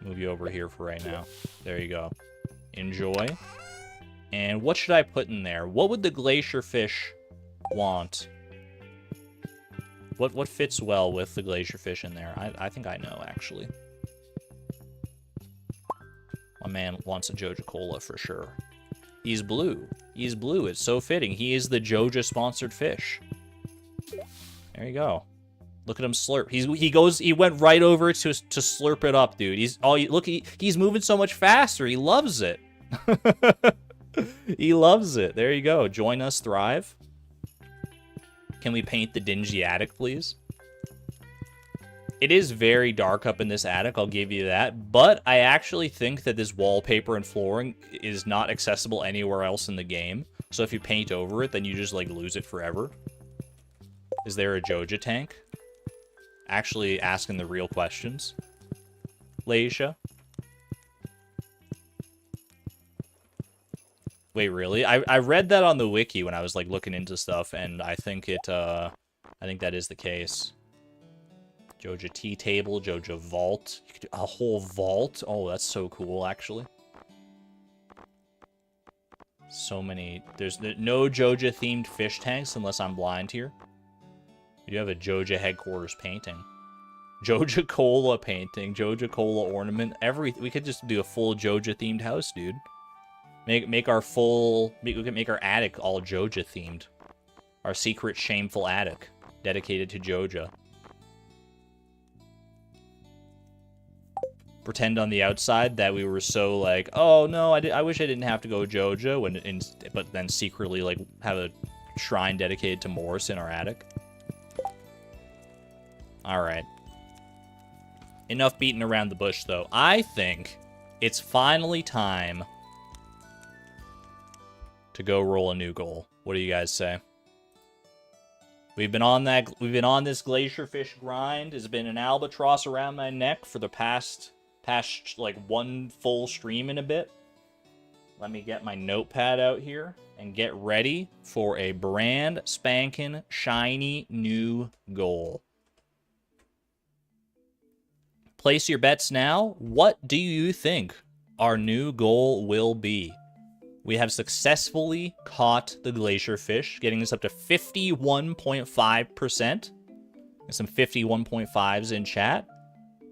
Move you over here for right now. There you go. Enjoy. And what should I put in there? What would the glacier fish want? What fits well with the glacier fish in there? I think I know, actually. man wants a Joja Cola for sure. He's blue. He's blue. It's so fitting. He is the Joja-sponsored fish. There you go. Look at him slurp. He went right over to slurp it up, dude. He's moving so much faster. He loves it. He loves it. There you go. Join us, thrive. Can we paint the dingy attic, please? It is very dark up in this attic, I'll give you that. But I actually think that this wallpaper and flooring is not accessible anywhere else in the game. So if you paint over it, then you just, like, lose it forever. Is there a Joja tank? Actually asking the real questions. Laisha? Wait, really? I read that on the wiki when I was, like, looking into stuff, and I think I think that is the case. Joja tea table, Joja vault. You could do a whole vault. Oh, that's so cool, actually. So many. There's no Joja-themed fish tanks, unless I'm blind here. You have a Joja headquarters painting. Joja Cola painting. Joja Cola ornament. We could just do a full Joja-themed house, dude. We can make our attic all Joja-themed. Our secret, shameful attic. Dedicated to Joja. Pretend on the outside that we were so like, oh no, I wish I didn't have to go Joja, but then secretly like have a shrine dedicated to Morris in our attic. All right. Enough beating around the bush, though. I think it's finally time to go roll a new goal. What do you guys say? We've been on this glacier fish grind. It's been an albatross around my neck for the past like one full stream in a bit. Let me get my notepad out here and get ready for a brand spanking shiny new goal. Place your bets now. What do you think our new goal will be? We have successfully caught the glacier fish, getting this up to 51.5%. Some 51.5s in chat.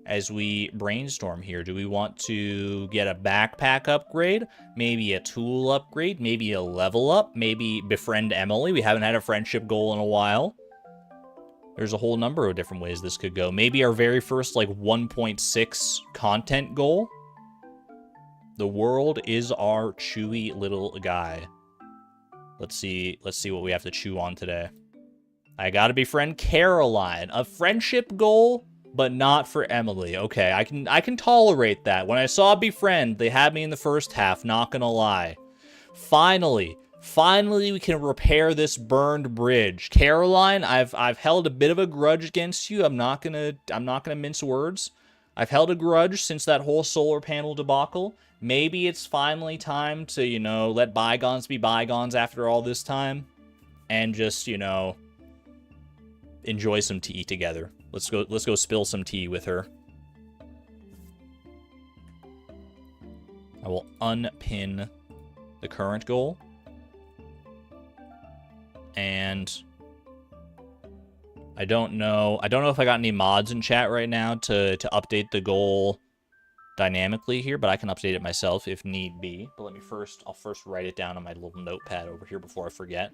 As we brainstorm here, do we want to get a backpack upgrade? Maybe a tool upgrade? Maybe a level up? Maybe befriend Emily? We haven't had a friendship goal in a while. There's a whole number of different ways this could go. Maybe our very first, like, 1.6 content goal. The world is our chewy little guy. Let's see what we have to chew on today. I gotta befriend Caroline. A friendship goal, but not for Emily. Okay, I can tolerate that. When I saw befriend, they had me in the first half, not gonna lie. Finally we can repair this burned bridge. Caroline, I've held a bit of a grudge against you. I'm not gonna mince words. I've held a grudge since that whole solar panel debacle. Maybe it's finally time to, you know, let bygones be bygones after all this time. And just, you know, enjoy some tea together. Let's go spill some tea with her. I will unpin the current goal. And I don't know if I got any mods in chat right now to update the goal dynamically here, but I can update it myself if need be. But I'll first write it down on my little notepad over here before I forget.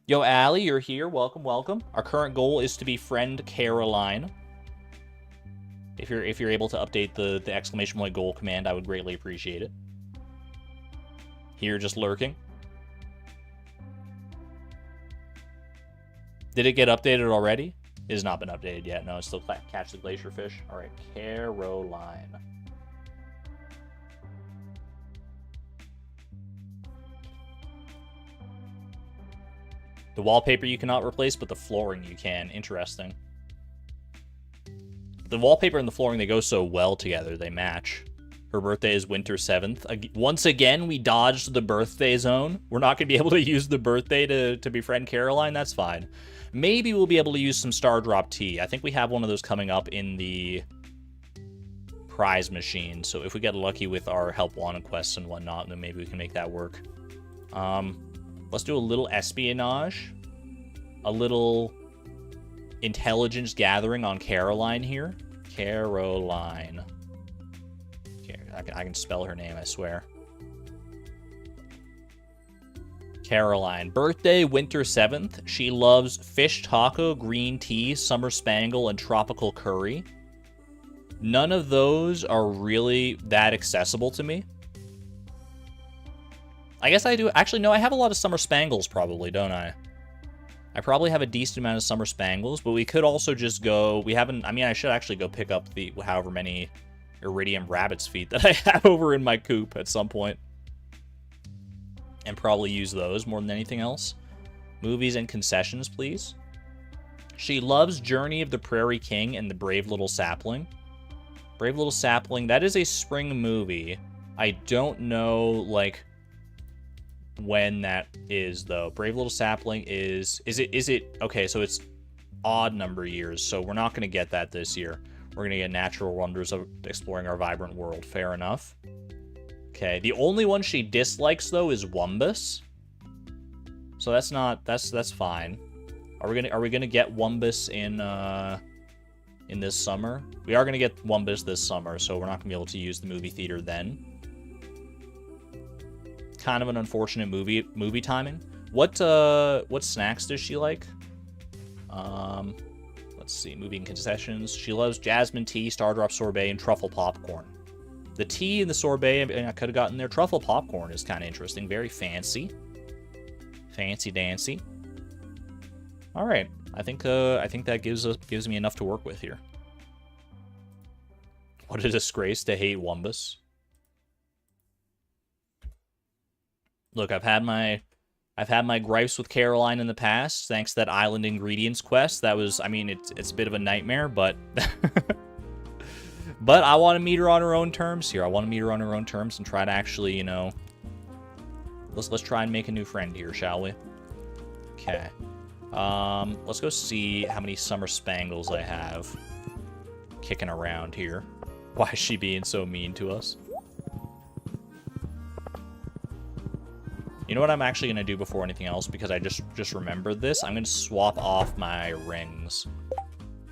Yo, Allie, you're here. Welcome, welcome. Our current goal is to befriend Caroline. If you're able to update the exclamation point goal command, I would greatly appreciate it. Here, just lurking. Did it get updated already? It has not been updated yet. No, it's still catch the glacier fish. All right, Caroline. The wallpaper you cannot replace, but the flooring you can. Interesting. The wallpaper and the flooring, they go so well together. They match. Her birthday is winter 7th. Once again, we dodged the birthday zone. We're not going to be able to use the birthday to befriend Caroline. That's fine. Maybe we'll be able to use some Star Drop tea. I think we have one of those coming up in the prize machine. So if we get lucky with our help wanted quests and whatnot, then maybe we can make that work. Let's do a little espionage. A little intelligence gathering on Caroline here. Caroline. I can spell her name, I swear. Caroline. Birthday, Winter 7th. She loves fish taco, green tea, summer spangle, and tropical curry. None of those are really that accessible to me. I guess I do. Actually, no, I have a lot of summer spangles probably, don't I? I probably have a decent amount of summer spangles, but we could also just go... We haven't... I mean, I should actually go pick up the however many iridium rabbit's feet that I have over in my coop at some point. And probably use those more than anything else. Movies and concessions, please. She loves Journey of the Prairie King and The Brave Little Sapling. Brave Little Sapling, that is a spring movie. I don't know, like... when that is, though. Brave Little Sapling is it okay, so it's odd number years, so we're not going to get that this year. We're going to get Natural Wonders of Exploring Our Vibrant World. Fair enough. Okay, the only one she dislikes, though, is Wumbus. So that's fine. Are we gonna get Wumbus in this summer? We are gonna get Wumbus this summer, so we're not gonna be able to use the movie theater then. Kind of an unfortunate movie timing. What snacks does she like? Let's see, movie and concessions. She loves jasmine tea, Stardrop sorbet, and truffle popcorn. The tea and the sorbet, I could have gotten there. Truffle popcorn is kind of interesting. Very fancy. Fancy dancy. All right, I think that gives me enough to work with here. What a disgrace to hate Wumbus. Look, I've had my gripes with Caroline in the past, thanks to that island ingredients quest. That was, I mean, it's a bit of a nightmare, but but I want to meet her on her own terms here. I want to meet her on her own terms and try to actually, you know, let's try and make a new friend here, shall we? Okay. Let's go see how many summer spangles I have kicking around here. Why is she being so mean to us? You know what I'm actually going to do before anything else, because I just remembered this? I'm going to swap off my rings.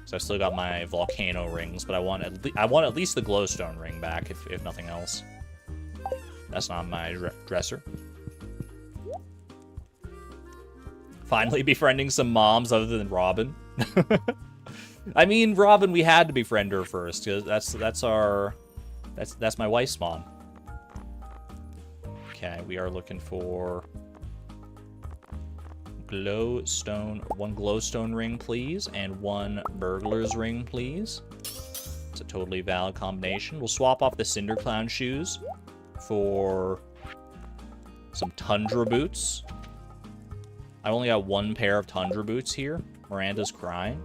So I've still got my volcano rings, but I want at least the glowstone ring back, if nothing else. That's not my dresser. Finally befriending some moms other than Robin. I mean, Robin, we had to befriend her first, because that's my wife's mom. Okay, we are looking for one glowstone ring, please, and one burglar's ring, please. It's a totally valid combination. We'll swap off the Cinder Clown shoes for some Tundra boots. I only got one pair of Tundra boots here. Miranda's crying.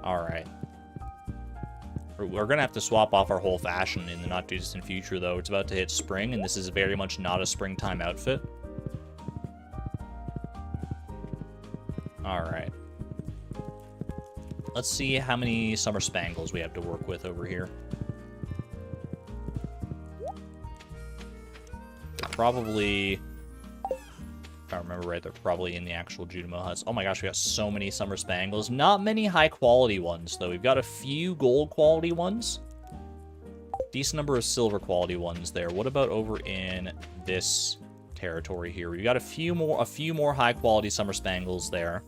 Alright. We're going to have to swap off our whole fashion in the not-too-distant future, though. It's about to hit spring, and this is very much not a springtime outfit. Alright. Let's see how many summer spangles we have to work with over here. Probably... if I remember right, they're probably in the actual Judimo huts. Oh my gosh, we got so many summer spangles. Not many high-quality ones, though. We've got a few gold-quality ones. Decent number of silver-quality ones there. What about over in this territory here? We've got a few more high-quality summer spangles there.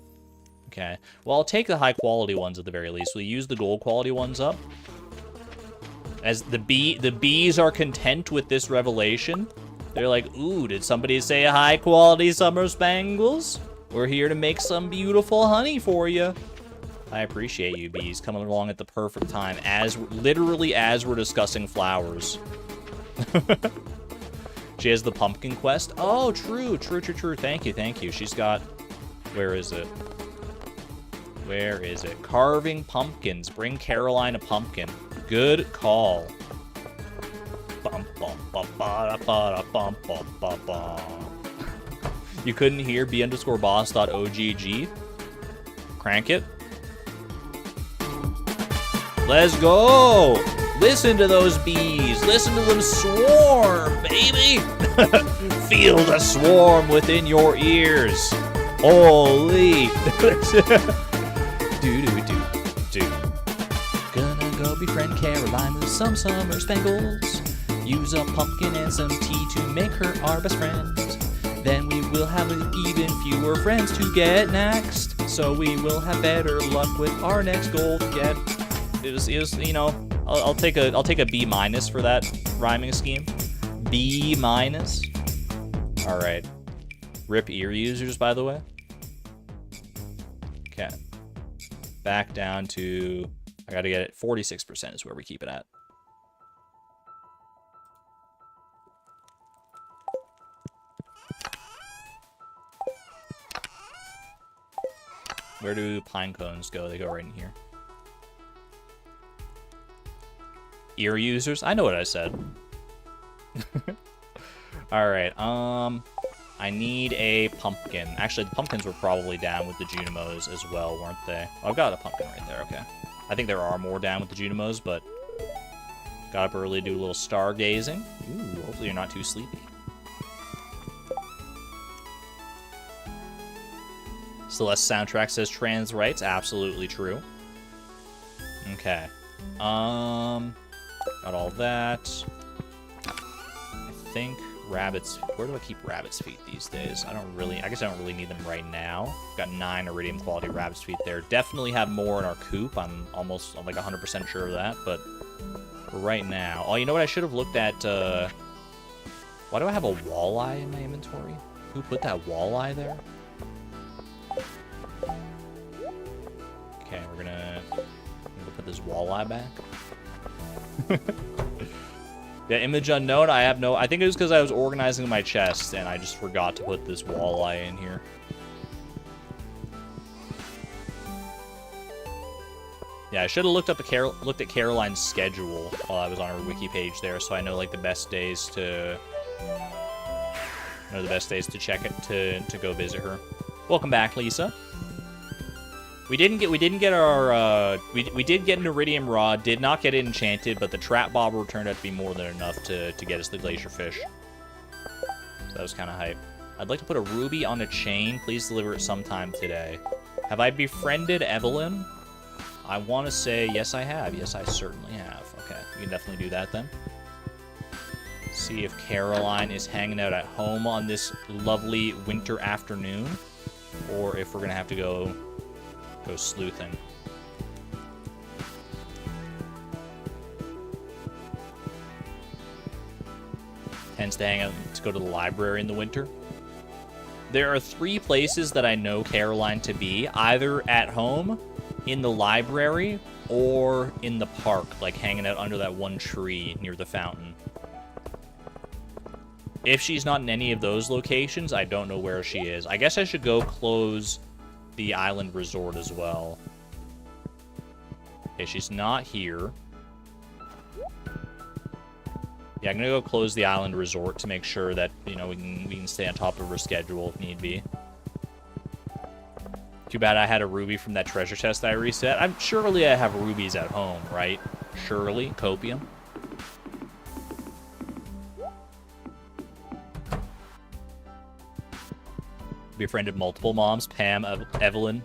Okay. Well, I'll take the high-quality ones at the very least. We'll use the gold-quality ones up. As the bees are content with this revelation. They're like, ooh, did somebody say high-quality summer spangles? We're here to make some beautiful honey for you. I appreciate you, bees, coming along at the perfect time, literally as we're discussing flowers. She has the pumpkin quest. Oh, true. Thank you. She's got... where is it? Carving pumpkins. Bring Caroline a pumpkin. Good call. You couldn't hear b_boss.ogg? Crank it. Let's go! Listen to those bees. Listen to them swarm, baby. Feel the swarm within your ears. Holy. Do. Gonna Go befriend Caroline with some summer spangles. Use a pumpkin and some tea to make her our best friend. Then we will have even fewer friends to get next. So we will have better luck with our next goal to get. It was you know, I'll take a B- for that rhyming scheme. B-. All right. Rip ear users, by the way. Okay. Back down to, I gotta get it, 46% is where we keep it at. Where do pine cones go? They go right in here. Ear users? I know what I said. Alright, I need a pumpkin. Actually, the pumpkins were probably down with the Junimos as well, weren't they? Oh, I've got a pumpkin right there, okay. I think there are more down with the Junimos, but got up early to do a little stargazing. Ooh, hopefully you're not too sleepy. Celeste soundtrack says trans rights. Absolutely true. Okay. Got all that. I think rabbits. Where do I keep rabbit's feet these days? I guess I don't really need them right now. Got 9 iridium quality rabbit's feet there. Definitely have more in our coop. I'm like 100% sure of that. But for right now, oh, you know what? I should have looked at. Why do I have a walleye in my inventory? Who put that walleye there? Okay, we're gonna put this walleye back. Yeah, image unknown. I think it was because I was organizing my chest and I just forgot to put this walleye in here. Yeah, I should have looked at Caroline's schedule while I was on her wiki page there, so I know like the best days to check it to go visit her. Welcome back, Lisa. We did get an iridium rod, did not get it enchanted, but the trap bobber turned out to be more than enough to get us the glacier fish. So that was kind of hype. I'd like to put a ruby on a chain. Please deliver it sometime today. Have I befriended Evelyn? I want to say yes, I have. Yes, I certainly have. Okay, we can definitely do that then. See if Caroline is hanging out at home on this lovely winter afternoon, or if we're gonna have to go sleuthing. Tends to hang out to go to the library in the winter. There are 3 places that I know Caroline to be, either at home, in the library, or in the park, like hanging out under that one tree near the fountain. If she's not in any of those locations, I don't know where she is. I guess I should go close the island resort as well. Okay, she's not here. Yeah, I'm gonna go close the island resort to make sure that, you know, we can stay on top of her schedule if need be. Too bad I had a ruby from that treasure chest I reset. Surely I have rubies at home, right? Surely, copium. Befriended multiple moms. Pam, Evelyn,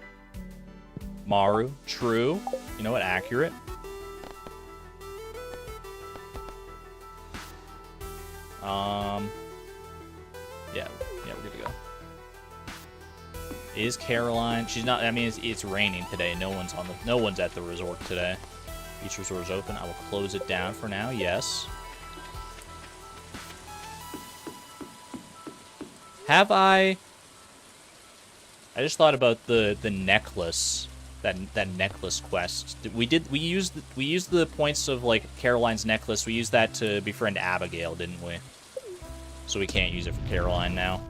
Maru. True. You know what? Accurate. Yeah, we're good to go. Is Caroline? She's not. I mean, it's raining today. No one's at the resort today. Beach resort is open. I will close it down for now. Yes. Have I just thought about the necklace, that necklace quest. We used the points of like Caroline's necklace. We used that to befriend Abigail, didn't we? So we can't use it for Caroline now.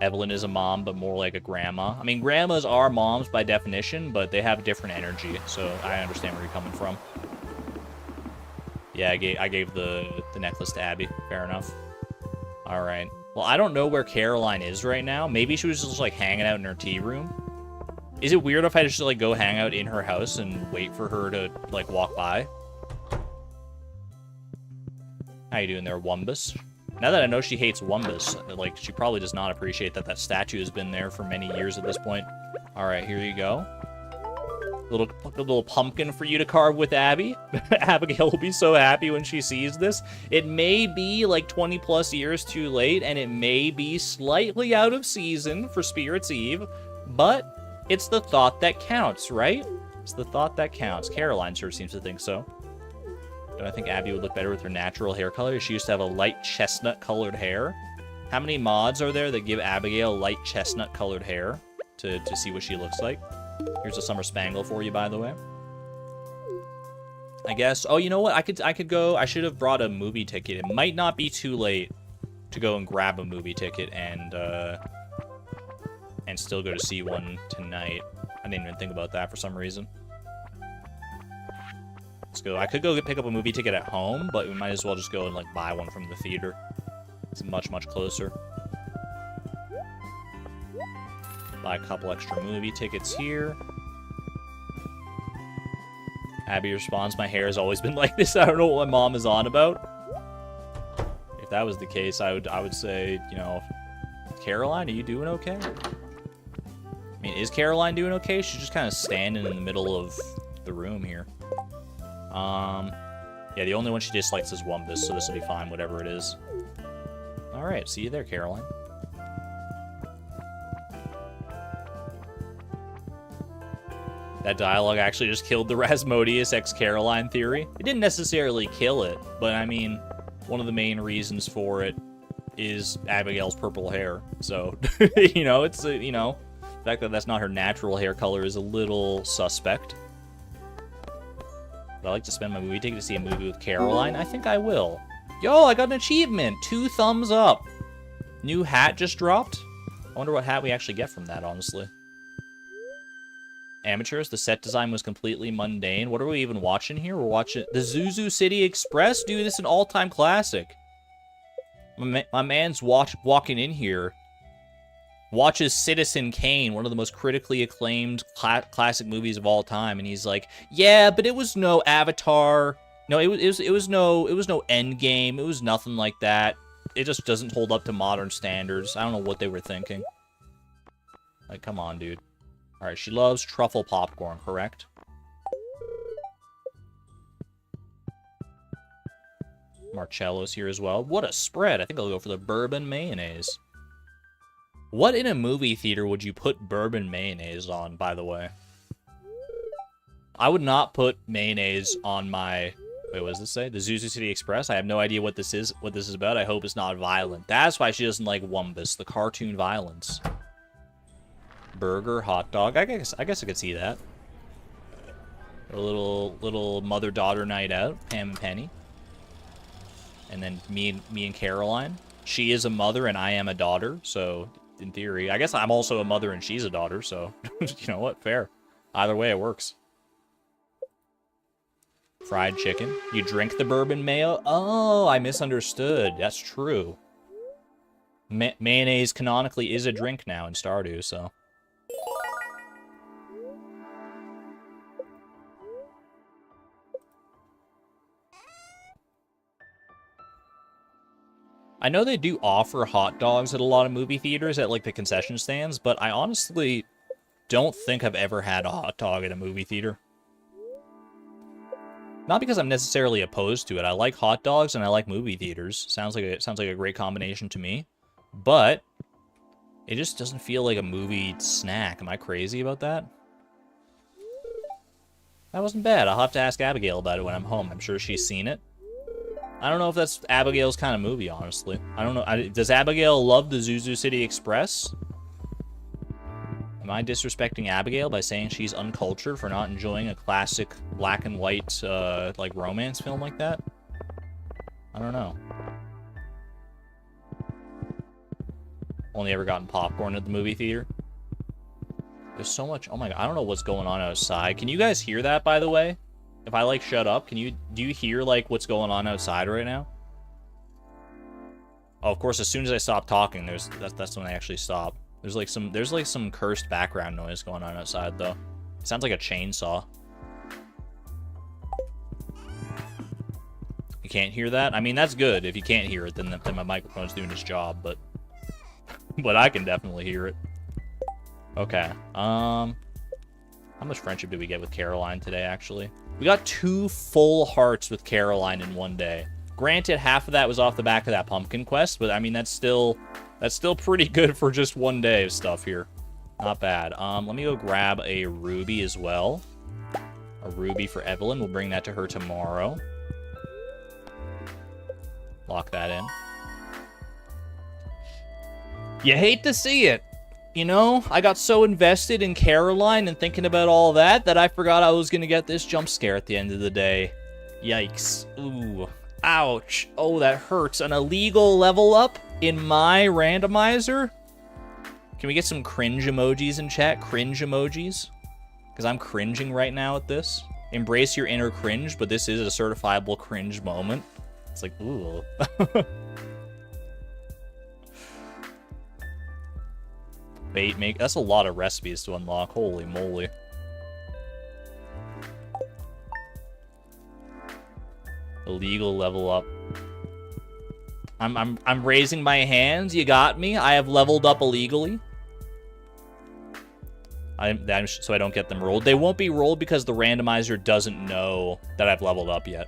Evelyn is a mom, but more like a grandma. I mean, grandmas are moms by definition, but they have different energy, so I understand where you're coming from. Yeah, I gave the necklace to Abby. Fair enough. All right. Well, I don't know where Caroline is right now. Maybe she was just, like, hanging out in her tea room. Is it weird if I just, like, go hang out in her house and wait for her to, like, walk by? How you doing there, Wumbus? Now that I know she hates Wumbus, like, she probably does not appreciate that that statue has been there for many years at this point. Alright, here you go. Little pumpkin for you to carve with Abby. Abigail will be so happy when she sees this. It may be like 20 plus years too late, and it may be slightly out of season for Spirit's Eve, but it's the thought that counts, right? It's the thought that counts. Caroline sure seems to think so. Don't I think Abby would look better with her natural hair color? She used to have a light chestnut colored hair. How many mods are there that give Abigail light chestnut colored hair to see what she looks like? Here's a summer spangle for you, by the way. I guess. Oh, you know what? I could go. I should have brought a movie ticket. It might not be too late to go and grab a movie ticket and still go to see one tonight. I didn't even think about that for some reason. Let's go. I could go pick up a movie ticket at home, but we might as well just go and like buy one from the theater. It's much closer. Buy a couple extra movie tickets here. Abby responds, my hair has always been like this. I don't know what my mom is on about. If that was the case, I would say, you know, Caroline, are you doing okay? I mean, is Caroline doing okay? She's just kind of standing in the middle of the room here. Yeah, the only one she dislikes is Wumbus, so this will be fine, whatever it is. Alright, see you there, Caroline. That dialogue actually just killed the Rasmodius x Caroline theory. It didn't necessarily kill it, but I mean, one of the main reasons for it is Abigail's purple hair. So, you know, it's, you know, the fact that that's not her natural hair color is a little suspect. Would I like to spend my movie ticket to see a movie with Caroline? I think I will. Yo, I got an achievement! 2 thumbs up! New hat just dropped? I wonder what hat we actually get from that, honestly. Amateurs, the set design was completely mundane. What are we even watching here? We're watching the Zuzu City Express? Dude, this is an all-time classic. My man's walking in here. Watches Citizen Kane, one of the most critically acclaimed classic movies of all time, and he's like, "Yeah, but it was no Avatar. No, it was no Endgame. It was nothing like that. It just doesn't hold up to modern standards." I don't know what they were thinking. Like, come on, dude. All right, she loves truffle popcorn, correct? Marcello's here as well. What a spread! I think I'll go for the bourbon mayonnaise. What in a movie theater would you put bourbon mayonnaise on, by the way? I would not put mayonnaise on my... Wait, what does this say? The Zuzu City Express? I have no idea what this is about. I hope it's not violent. That's why she doesn't like Wumbus, the cartoon violence. Burger, hot dog. I guess I could see that. A little mother-daughter night out. Pam and Penny. And then me and Caroline. She is a mother and I am a daughter, so... In theory. I guess I'm also a mother and she's a daughter, so, you know what? Fair. Either way, it works. Fried chicken. You drink the bourbon mayo? Oh, I misunderstood. That's true. Mayonnaise canonically is a drink now in Stardew, so. I know they do offer hot dogs at a lot of movie theaters at, like, the concession stands, but I honestly don't think I've ever had a hot dog at a movie theater. Not because I'm necessarily opposed to it. I like hot dogs and I like movie theaters. Sounds like a great combination to me. But it just doesn't feel like a movie snack. Am I crazy about that? That wasn't bad. I'll have to ask Abigail about it when I'm home. I'm sure she's seen it. I don't know if that's Abigail's kind of movie, honestly. I don't know. Does Abigail love the Zuzu City Express? Am I disrespecting Abigail by saying she's uncultured for not enjoying a classic black and white, like, romance film like that? I don't know. Only ever gotten popcorn at the movie theater. There's so much... Oh my god, I don't know what's going on outside. Can you guys hear that, by the way? If I, like, shut up, do you hear, like, what's going on outside right now? Oh, of course, as soon as I stop talking, that's when I actually stop. There's some cursed background noise going on outside, though. It sounds like a chainsaw. You can't hear that? I mean, that's good. If you can't hear it, then my microphone's doing its job, but... but I can definitely hear it. Okay, how much friendship did we get with Caroline today, actually? We got 2 full hearts with Caroline in one day. Granted, half of that was off the back of that pumpkin quest, but I mean, that's still pretty good for just one day of stuff here. Not bad. Let me go grab a ruby as well. A ruby for Evelyn. We'll bring that to her tomorrow. Lock that in. You hate to see it. You know, I got so invested in Caroline and thinking about all that I forgot I was going to get this jump scare at the end of the day. Yikes. Ooh. Ouch. Oh, that hurts. An illegal level up in my randomizer? Can we get some cringe emojis in chat? Cringe emojis? Because I'm cringing right now at this. Embrace your inner cringe, but this is a certifiable cringe moment. It's like, ooh. Bait make. That's a lot of recipes to unlock. Holy moly. Illegal level up. I'm raising my hands. You got me. I have leveled up illegally. So I don't get them rolled. They won't be rolled because the randomizer doesn't know that I've leveled up yet.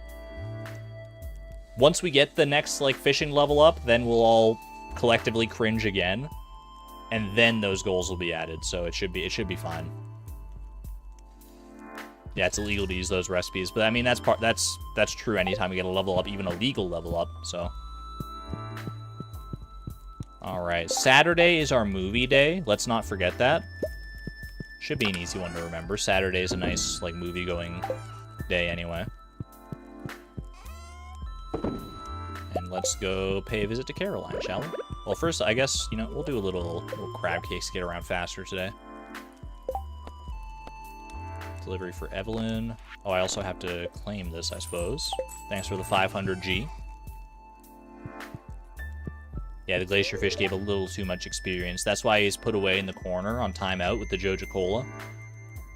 Once we get the next like fishing level up, then we'll all collectively cringe again. And then those goals will be added, so it should be fine. Yeah, it's illegal to use those recipes, but I mean that's true anytime we get a level up, even a legal level up, so. Alright, Saturday is our movie day. Let's not forget that. Should be an easy one to remember. Saturday is a nice, like, movie-going day anyway. And let's go pay a visit to Caroline, shall we? Well, first, I guess, you know, we'll do a little crab cakes to get around faster today. Delivery for Evelyn. Oh, I also have to claim this, I suppose. Thanks for the 500G. Yeah, the glacier fish gave a little too much experience. That's why he's put away in the corner on timeout with the Joja Cola.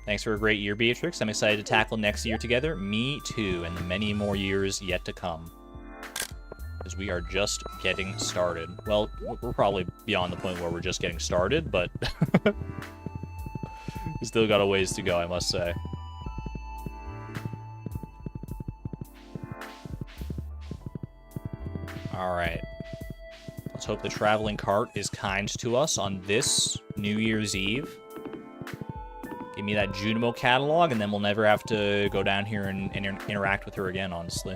Thanks for a great year, Beatrix. I'm excited to tackle next year together. Me too, and the many more years yet to come. Because we are just getting started. Well, we're probably beyond the point where we're just getting started, but we still got a ways to go, I must say. Alright. Let's hope the traveling cart is kind to us on this New Year's Eve. Give me that Junimo catalog, and then we'll never have to go down here and interact with her again, honestly.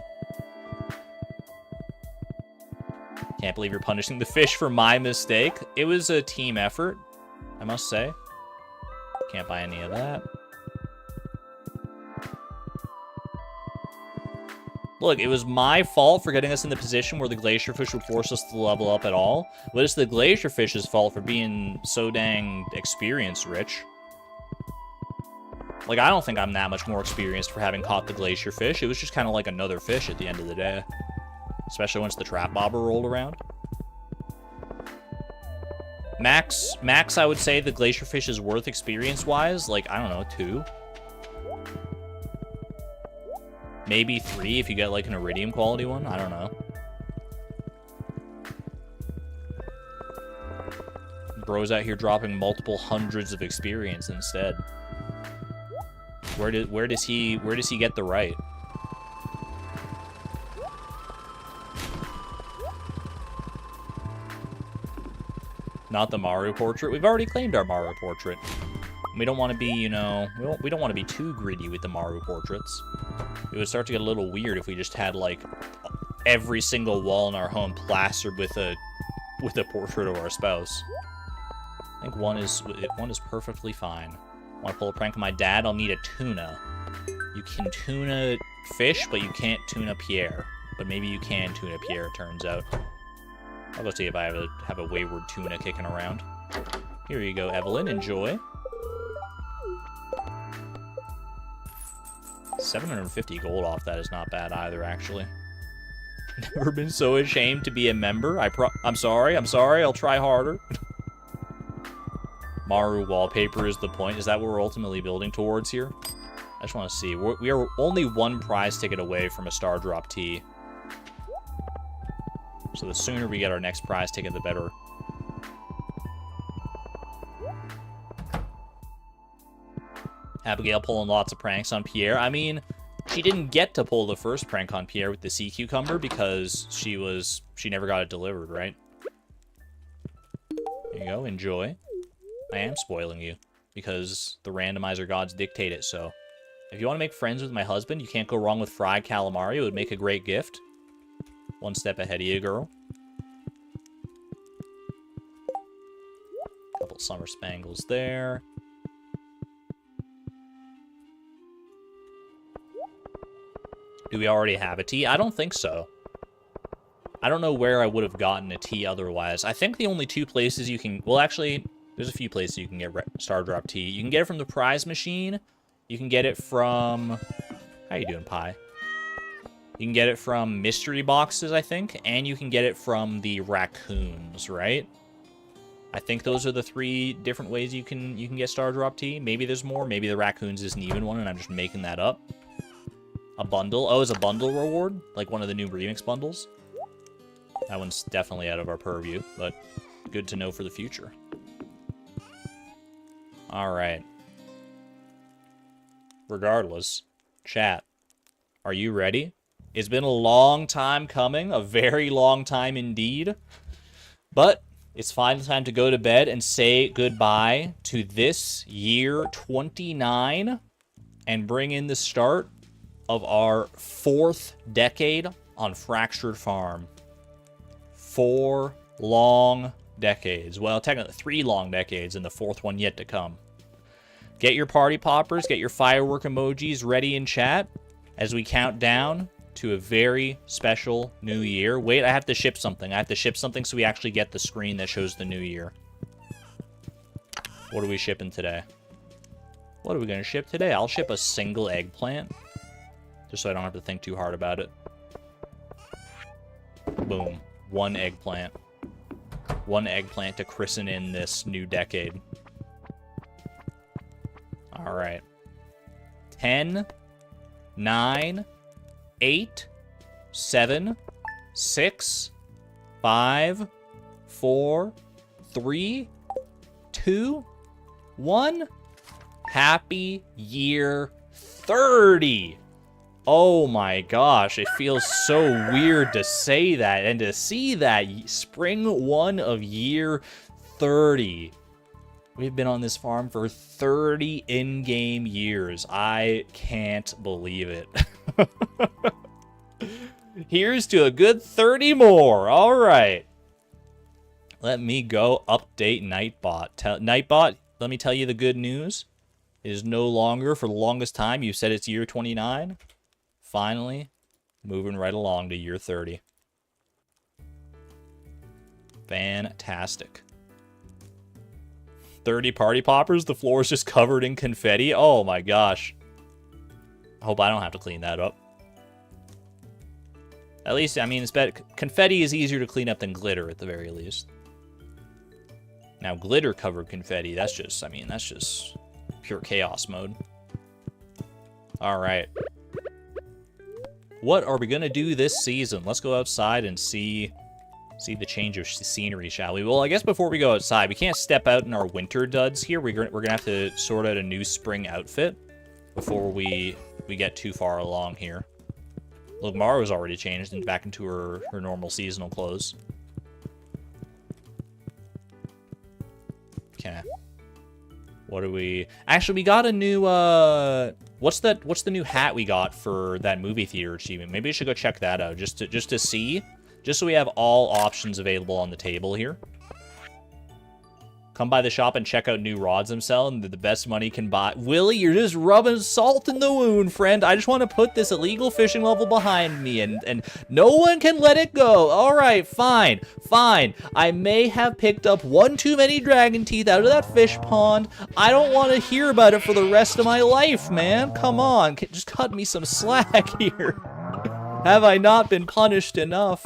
Can't believe you're punishing the fish for my mistake. It was a team effort, I must say. Can't buy any of that. Look, it was my fault for getting us in the position where the glacier fish would force us to level up at all. But it's the glacier fish's fault for being so dang experience-rich. Like, I don't think I'm that much more experienced for having caught the glacier fish. It was just kind of like another fish at the end of the day. Especially once the trap bobber rolled around. Max, I would say the glacier fish is worth experience-wise. Like, I don't know, 2. Maybe 3 if you get, like, an iridium quality one. I don't know. Bro's out here dropping multiple hundreds of experience instead. Where does he get the right? Not the Maru portrait. We've already claimed our Maru portrait. We don't want to be, you know, we don't want to be too greedy with the Maru portraits. It would start to get a little weird if we just had, like, every single wall in our home plastered with a portrait of our spouse. I think one is perfectly fine. Want to pull a prank on my dad? I'll need a tuna. You can tuna fish, but you can't tuna Pierre. But maybe you can tuna Pierre, it turns out. I'll go see if I have a wayward tuna kicking around. Here you go, Evelyn. Enjoy. 750 gold off that is not bad either, actually. Never been so ashamed to be a member. I'm sorry. I'll try harder. Maru wallpaper is the point. Is that what we're ultimately building towards here? I just want to see. We are only one prize ticket away from a Star Drop T. So the sooner we get our next prize ticket, the better. Abigail pulling lots of pranks on Pierre. I mean, she didn't get to pull the first prank on Pierre with the sea cucumber because she never got it delivered, right? There you go, enjoy. I am spoiling you because the randomizer gods dictate it so. If you want to make friends with my husband, you can't go wrong with fried calamari. It would make a great gift. One step ahead of you, girl. Couple summer spangles there. Do we already have a tea? I don't think so. I don't know where I would have gotten a tea otherwise. I think the only two places you can... Well, actually, there's a few places you can get Star Drop tea. You can get it from the prize machine. You can get it from... How you doing, Pie? You can get it from mystery boxes, I think. And you can get it from the raccoons, right? I think those are the 3 different ways you can get Star Drop tea. Maybe there's more. Maybe the raccoons isn't even one and I'm just making that up. A bundle. Oh, it's a bundle reward? Like one of the new remix bundles? That one's definitely out of our purview, but good to know for the future. Alright. Regardless, chat, are you ready? It's been a long time coming, a very long time indeed, but it's finally time to go to bed and say goodbye to this year 29 and bring in the start of our 4th decade on Fractured Farm. 4 long decades. Well, technically 3 long decades and the 4th one yet to come. Get your party poppers, get your firework emojis ready in chat as we count down to a very special new year. Wait, I have to ship something. I have to ship something so we actually get the screen that shows the new year. What are we shipping today? What are we going to ship today? I'll ship a single eggplant. Just so I don't have to think too hard about it. Boom. 1 eggplant. 1 eggplant to christen in this new decade. Alright. 10, 9, 8, 7, 6, 5, 4, 3, 2, 1. Happy year 30! Oh my gosh, it feels so weird to say that and to see that spring 1 of year 30. We've been on this farm for 30 in-game years. I can't believe it. Here's to a good 30 more. All right. Let me go update Nightbot. Nightbot, let me tell you the good news. It is no longer, for the longest time, you said it's year 29. Finally, moving right along to year 30. Fantastic. 30 party poppers? The floor is just covered in confetti? Oh my gosh. I hope I don't have to clean that up. At least, I mean, it's better. Confetti is easier to clean up than glitter, at the very least. Now, glitter-covered confetti, that's just, I mean, that's just pure chaos mode. Alright. What are we going to do this season? Let's go outside and see the change of scenery, shall we? Well, I guess before we go outside, we can't step out in our winter duds here. We're going to have to sort out a new spring outfit before we get too far along here. Look, Mara's already changed and back into her normal seasonal clothes. Okay. What do we... Actually, we got a new, What's the new hat we got for that movie theater achievement? Maybe I should go check that out, just to see. Just so we have all options available on the table here. Come by the shop and check out new rods I'm selling. They're the best money can buy. Willie, you're just rubbing salt in the wound, friend. I just want to put this illegal fishing level behind me, and no one can let it go. All right, fine, fine. I may have picked up one too many dragon teeth out of that fish pond. I don't want to hear about it for the rest of my life, man. Come on, just cut me some slack here. Have I not been punished enough?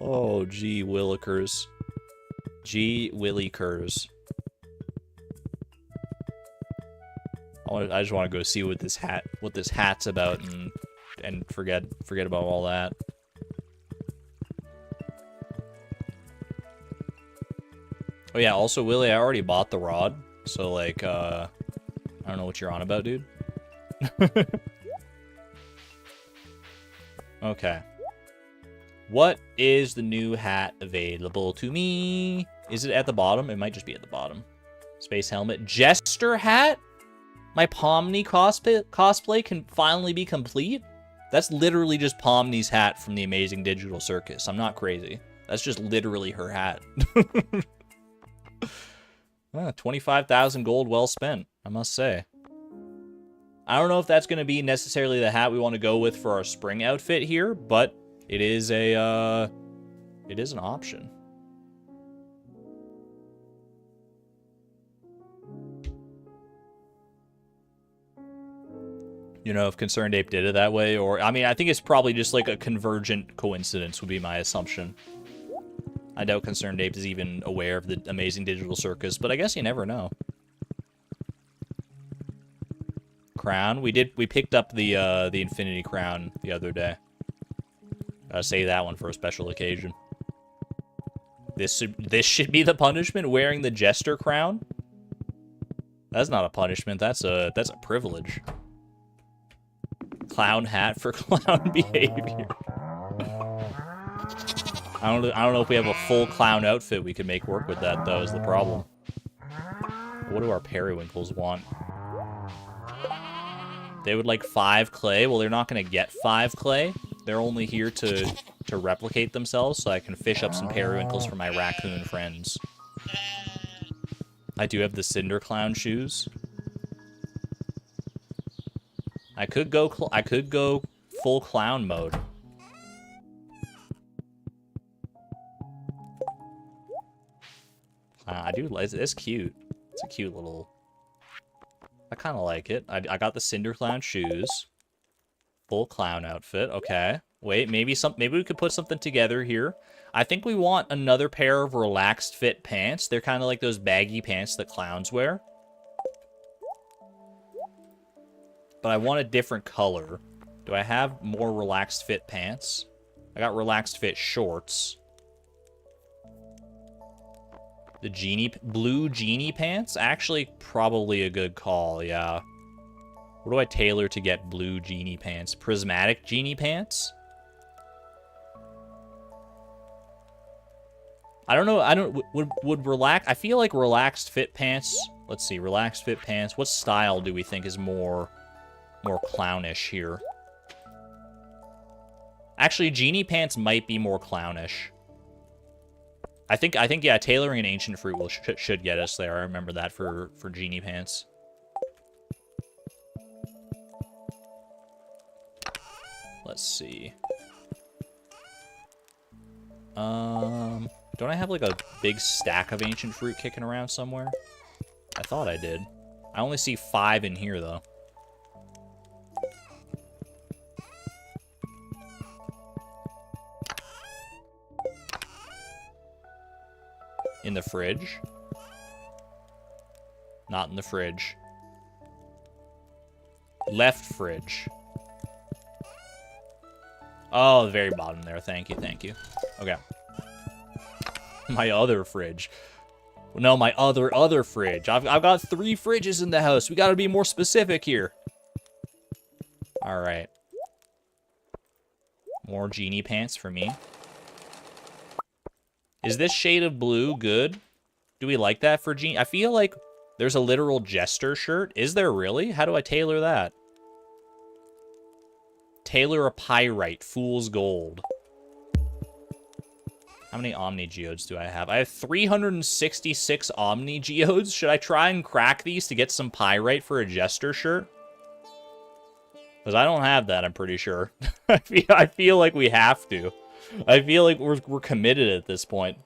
Oh, gee willikers. Gee willikers. I just want to go see what this hat's about and forget about all that. Oh yeah, also, Willie, I already bought the rod. So, like, I don't know what you're on about, dude. Okay. What is the new hat available to me? Is it at the bottom? It might just be at the bottom. Space helmet. Jester hat? My Pomni cosplay can finally be complete? That's literally just Pomni's hat from the Amazing Digital Circus. I'm not crazy. That's just literally her hat. 25,000 gold well spent, I must say. I don't know if that's going to be necessarily the hat we want to go with for our spring outfit here, but it is a, it is an option. You know, if Concerned Ape did it that way, or, I mean, I think it's probably just like a convergent coincidence would be my assumption. I doubt Concerned Ape is even aware of the Amazing Digital Circus, but I guess you never know. Crown. We picked up the Infinity Crown the other day. Gotta save that one for a special occasion. This should be the punishment, wearing the Jester Crown? That's not a punishment, that's a privilege. Clown hat for clown behavior. I don't know if we have a full clown outfit we can make work with that, though, is the problem. What do our periwinkles want? They would like 5 clay. Well, they're not going to get 5 clay. They're only here to replicate themselves, so I can fish up some periwinkles for my raccoon friends. I do have the Cinder Clown shoes. I could go full clown mode. I do. It's cute. It's a cute little. I kind of like it. I got the Cinder Clown shoes. Full clown outfit. Okay. Wait, maybe we could put something together here. I think we want another pair of relaxed fit pants. They're kind of like those baggy pants that clowns wear. But I want a different color. Do I have more relaxed fit pants? I got relaxed fit shorts. The blue genie pants? Actually, probably a good call, yeah. What do I tailor to get blue genie pants? Prismatic genie pants? I don't know, would relax, I feel like relaxed fit pants, let's see, relaxed fit pants, what style do we think is more clownish here? Actually, genie pants might be more clownish. I think, yeah, tailoring an ancient fruit should get us there. I remember that for genie pants. Let's see. Don't I have like a big stack of ancient fruit kicking around somewhere? I thought I did. I only see 5 in here though. In the fridge? Not in the fridge. Left fridge. Oh, the very bottom there. Thank you, thank you. Okay. My other fridge. No, my other fridge. I've got 3 fridges in the house. We gotta be more specific here. Alright. More genie pants for me. Is this shade of blue good? Do we like that for genie? I feel like there's a literal jester shirt. Is there really? How do I tailor that? Tailor a pyrite, fool's gold. How many Omni Geodes do I have? I have 366 Omni Geodes. Should I try and crack these to get some pyrite for a jester shirt? Because I don't have that, I'm pretty sure. I feel like we have to. I feel like we're committed at this point.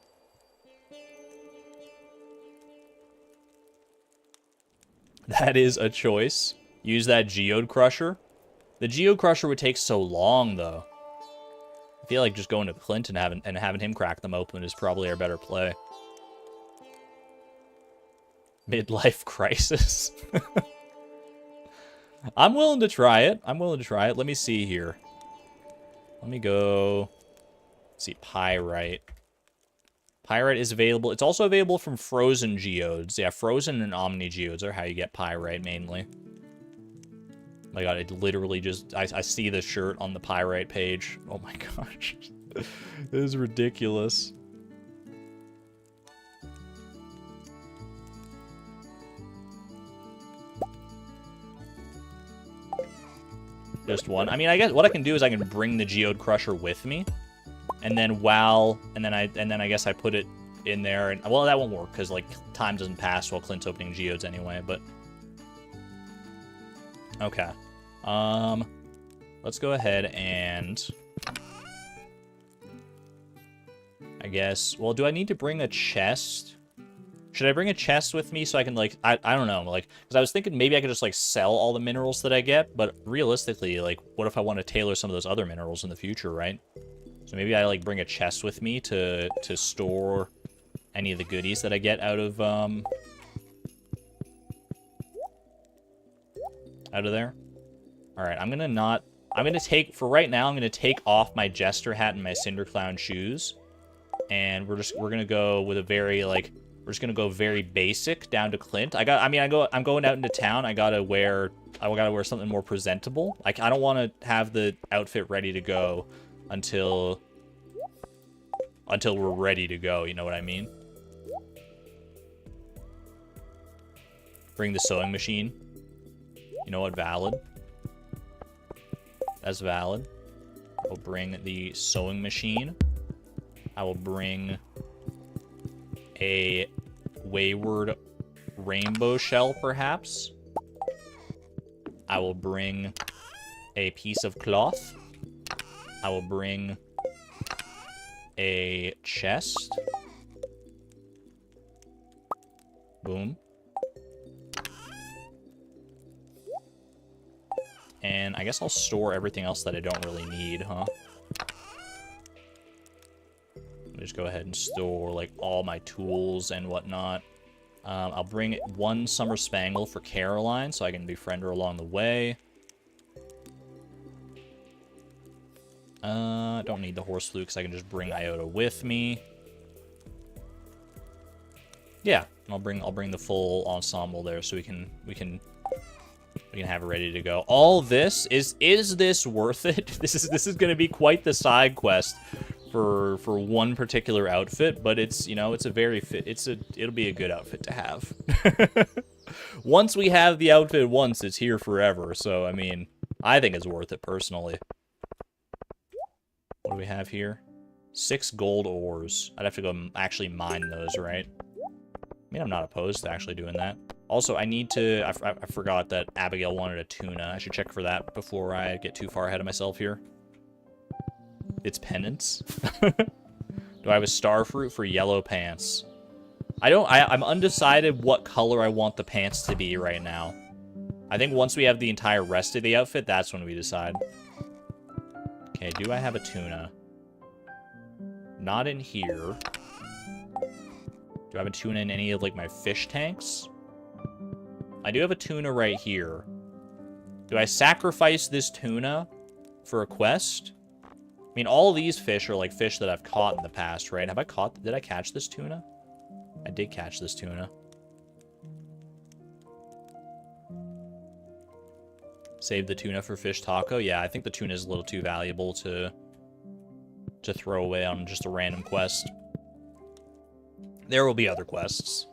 That is a choice. Use that Geode Crusher. The Geode Crusher would take so long, though. I feel like just going to Clint and having him crack them open is probably our better play. Midlife crisis. I'm willing to try it. I'm willing to try it. Let me see here. Let me go. Let's see, pyrite. Pyrite is available. It's also available from frozen geodes. Yeah, frozen and omni geodes are how you get pyrite mainly. My god, it literally just... I see the shirt on the pyrite page. Oh my gosh. This is ridiculous. Just one. I mean, I guess what I can do is I can bring the geode crusher with me, and then I guess I put it in there. And well, that won't work because like time doesn't pass while Clint's opening geodes anyway. But okay, let's go ahead and I guess. Well, do I need to bring a chest? Should I bring a chest with me so I can, like, I don't know, like, because I was thinking maybe I could just, like, sell all the minerals that I get, but realistically, like, what if I want to tailor some of those other minerals in the future, right? So maybe I, like, bring a chest with me to store any of the goodies that I get out of there. Alright, for right now, I'm gonna take off my Jester hat and my Cinder Clown shoes, and we're gonna go with a very, like, we're just gonna go very basic down to Clint. I'm going out into town. I gotta wear something more presentable. I don't want to have the outfit ready to go until we're ready to go. You know what I mean? Bring the sewing machine. You know what? Valid. That's valid. I'll bring the sewing machine. I will bring a wayward rainbow shell, perhaps. I will bring a piece of cloth. I will bring a chest. Boom. And I guess I'll store everything else that I don't really need, huh? Just go ahead and store like all my tools and whatnot. I'll bring one summer spangle for Caroline so I can befriend her along the way. Don't need the horse flute because I can just bring Iota with me. Yeah, I'll bring the full ensemble there so we can have it ready to go. All this is this worth it? This is going to be quite the side quest for one particular outfit, but it's, you know, it'll be a good outfit to have. Once we have the outfit once, it's here forever. So I mean, I think it's worth it personally. What do we have here? 6 gold ores. I'd have to go actually mine those, right? I mean, I'm not opposed to actually doing that. Also, I need to... I forgot that Abigail wanted a tuna. I should check for that before I get too far ahead of myself here. It's penance. Do I have a star fruit for yellow pants? I'm undecided what color I want the pants to be right now. I think once we have the entire rest of the outfit, that's when we decide. Okay, do I have a tuna? Not in here. Do I have a tuna in any of, like, my fish tanks? I do have a tuna right here. Do I sacrifice this tuna for a quest? I mean, all these fish are, like, fish that I've caught in the past, right? Did I catch this tuna? I did catch this tuna. Save the tuna for fish taco? Yeah, I think the tuna is a little too valuable to throw away on just a random quest. There will be other quests.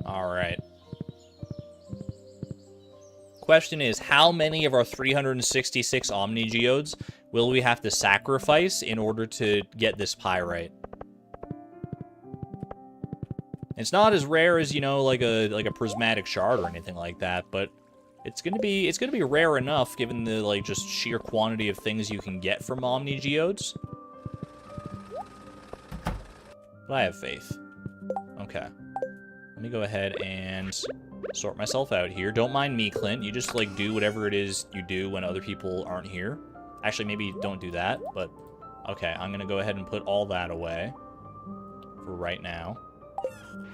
Alright. Question is, how many of our 366 Omni Geodes will we have to sacrifice in order to get this pyrite? It's not as rare as, you know, like a prismatic shard or anything like that, but it's gonna be rare enough given the, like, just sheer quantity of things you can get from Omni Geodes. But I have faith. Okay. Let me go ahead and sort myself out here. Don't mind me, Clint. You just, like, do whatever it is you do when other people aren't here. Actually, maybe don't do that, but... Okay, I'm gonna go ahead and put all that away for right now.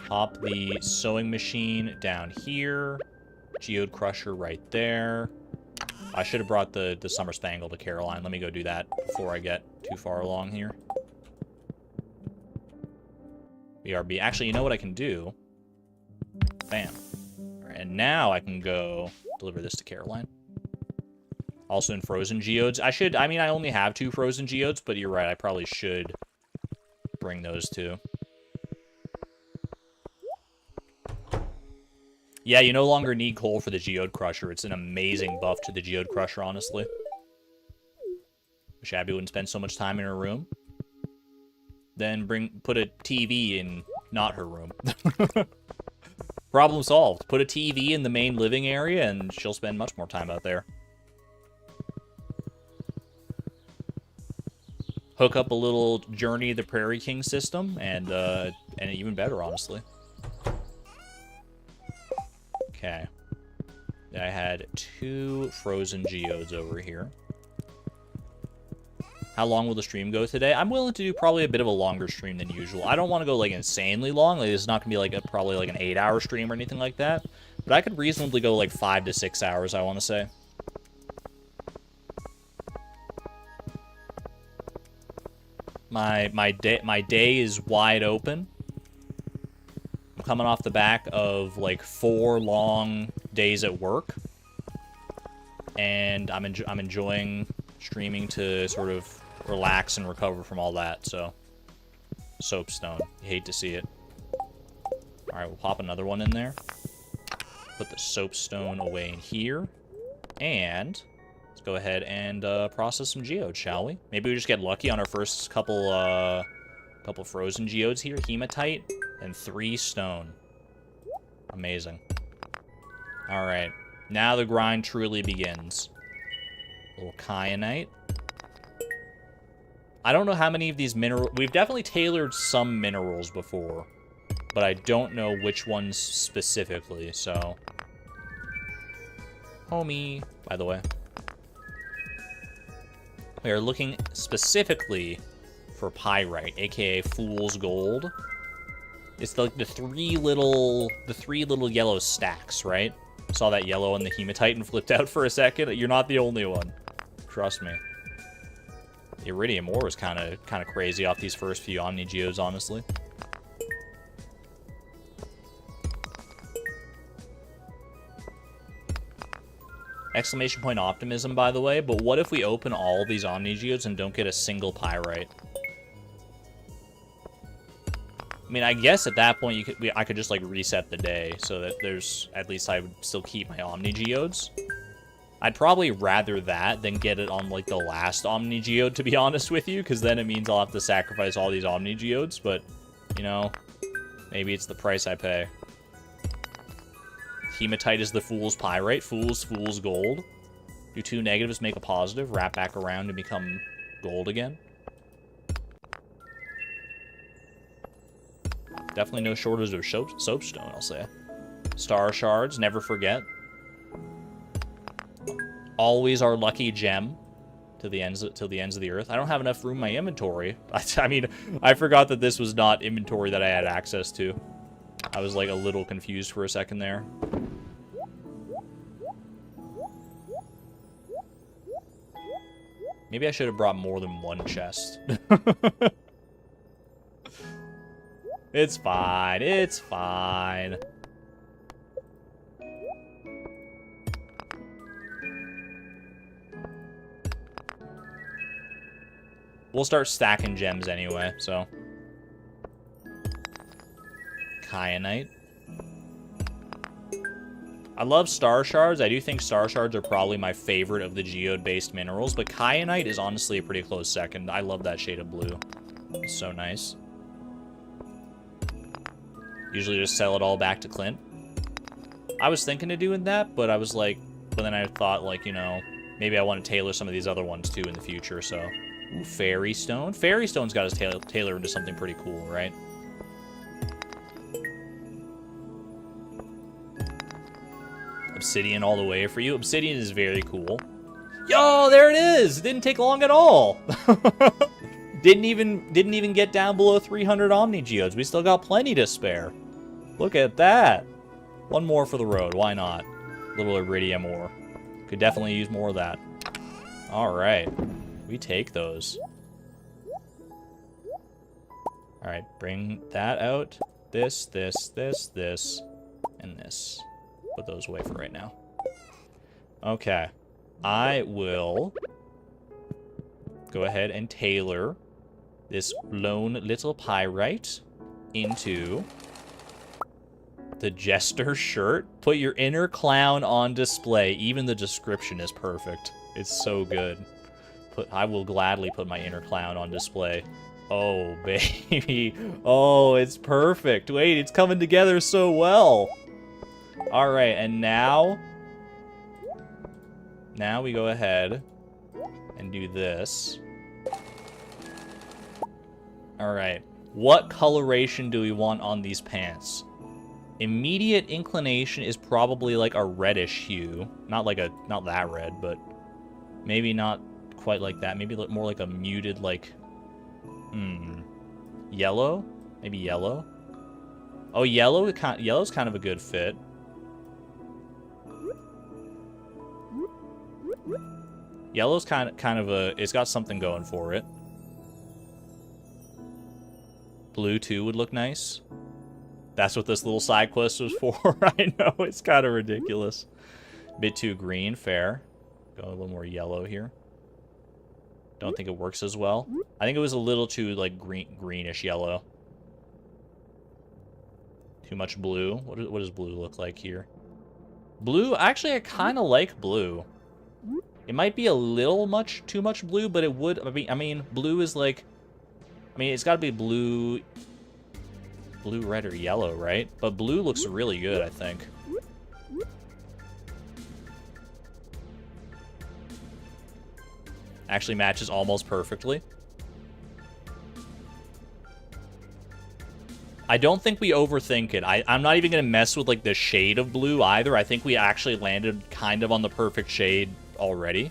Pop the sewing machine down here. Geode crusher right there. I should have brought the Summer Spangle to Caroline. Let me go do that before I get too far along here. BRB. Actually, you know what I can do? Bam. All right, and now I can go deliver this to Caroline. Also in Frozen Geodes. I mean, I only have 2 Frozen Geodes, but you're right. I probably should bring those too. Yeah, you no longer need coal for the Geode Crusher. It's an amazing buff to the Geode Crusher, honestly. Wish Abby wouldn't spend so much time in her room. Then put a TV in not her room. Problem solved. Put a TV in the main living area, and she'll spend much more time out there. Hook up a little Journey of the Prairie King system, and even better, honestly. Okay. I had 2 Frozen Geodes over here. How long will the stream go today? I'm willing to do probably a bit of a longer stream than usual. I don't want to go, like, insanely long. Like, it's not going to be, like, probably, like, an 8-hour stream or anything like that. But I could reasonably go, like, 5 to 6 hours, I want to say. My day is wide open. I'm coming off the back of like 4 long days at work, and I'm enjoying streaming to sort of relax and recover from all that. So, soapstone, you hate to see it. All right, we'll pop another one in there. Put the soapstone away in here, and let's go ahead and process some geodes, shall we? Maybe we just get lucky on our first couple frozen geodes here. Hematite and 3 stone. Amazing. All right, now the grind truly begins. A little kyanite. I don't know how many of these minerals... We've definitely tailored some minerals before, but I don't know which ones specifically, so... Homie, by the way. We are looking specifically for pyrite, aka fool's gold. It's like the three little yellow stacks, right? Saw that yellow on the hematite and flipped out for a second. You're not the only one. Trust me. The iridium ore is kind of crazy off these first few Omni Geodes, honestly. Exclamation point optimism, by the way, but what if we open all these Omni Geodes and don't get a single pyrite? I mean, I guess at that point I could just like reset the day so that there's at least I would still keep my Omni Geodes. I'd probably rather that than get it on like the last Omni Geode, to be honest with you, because then it means I'll have to sacrifice all these Omni Geodes, but you know, maybe it's the price I pay. Hematite is the fool's pyrite. Fool's gold. Do 2 negatives, make a positive. Wrap back around and become gold again. Definitely no shortage of soapstone, I'll say. Star shards, never forget. Always our lucky gem till the ends of the earth. I don't have enough room in my inventory. I mean, I forgot that this was not inventory that I had access to. I was like a little confused for a second there. Maybe I should have brought more than 1 chest. It's fine. It's fine. We'll start stacking gems anyway, so. Kyanite. I love star shards. I do think star shards are probably my favorite of the geode-based minerals, but kyanite is honestly a pretty close second. I love that shade of blue. It's so nice. Usually just sell it all back to Clint. I was thinking of doing that, but I was like, but then I thought, like, you know, maybe I want to tailor some of these other ones too in the future, so. Ooh, fairy stone. Fairy stone's got us tailored into something pretty cool, right? Obsidian all the way for you. Obsidian is very cool. Yo, there it is! It didn't take long at all. Didn't even get down below 300 Omni Geodes. We still got plenty to spare. Look at that. One more for the road. Why not? Little iridium ore. Could definitely use more of that. All right. We take those. All right, bring that out. This, this, this, this, and this. Put those away for right now. Okay. I will go ahead and tailor this lone little pyrite into the jester shirt. Put your inner clown on display. Even the description is perfect. It's so good. I will gladly put my inner clown on display. Oh, baby. Oh, it's perfect. Wait, it's coming together so well. All right, and now we go ahead and do this. All right. What coloration do we want on these pants? Immediate inclination is probably like a reddish hue. Not that red, but maybe not quite like that. Maybe more like a muted, like, yellow? Maybe yellow? Oh, yellow's kind of a good fit. Yellow's kind of it's got something going for it. Blue, too, would look nice. That's what this little side quest was for. I know, it's kind of ridiculous. Bit too green, fair. Go a little more yellow here. Don't think it works as well. I think it was a little too, like, greenish yellow. Too much blue. What does blue look like here? Blue, actually, I kind of like blue. It might be a little too much blue, but it would, I mean, blue is like, it's got to be blue, red, or yellow, right? But blue looks really good, I think. Actually matches almost perfectly. I don't think we overthink it. I'm not even going to mess with, like, the shade of blue either. I think we actually landed kind of on the perfect shade already.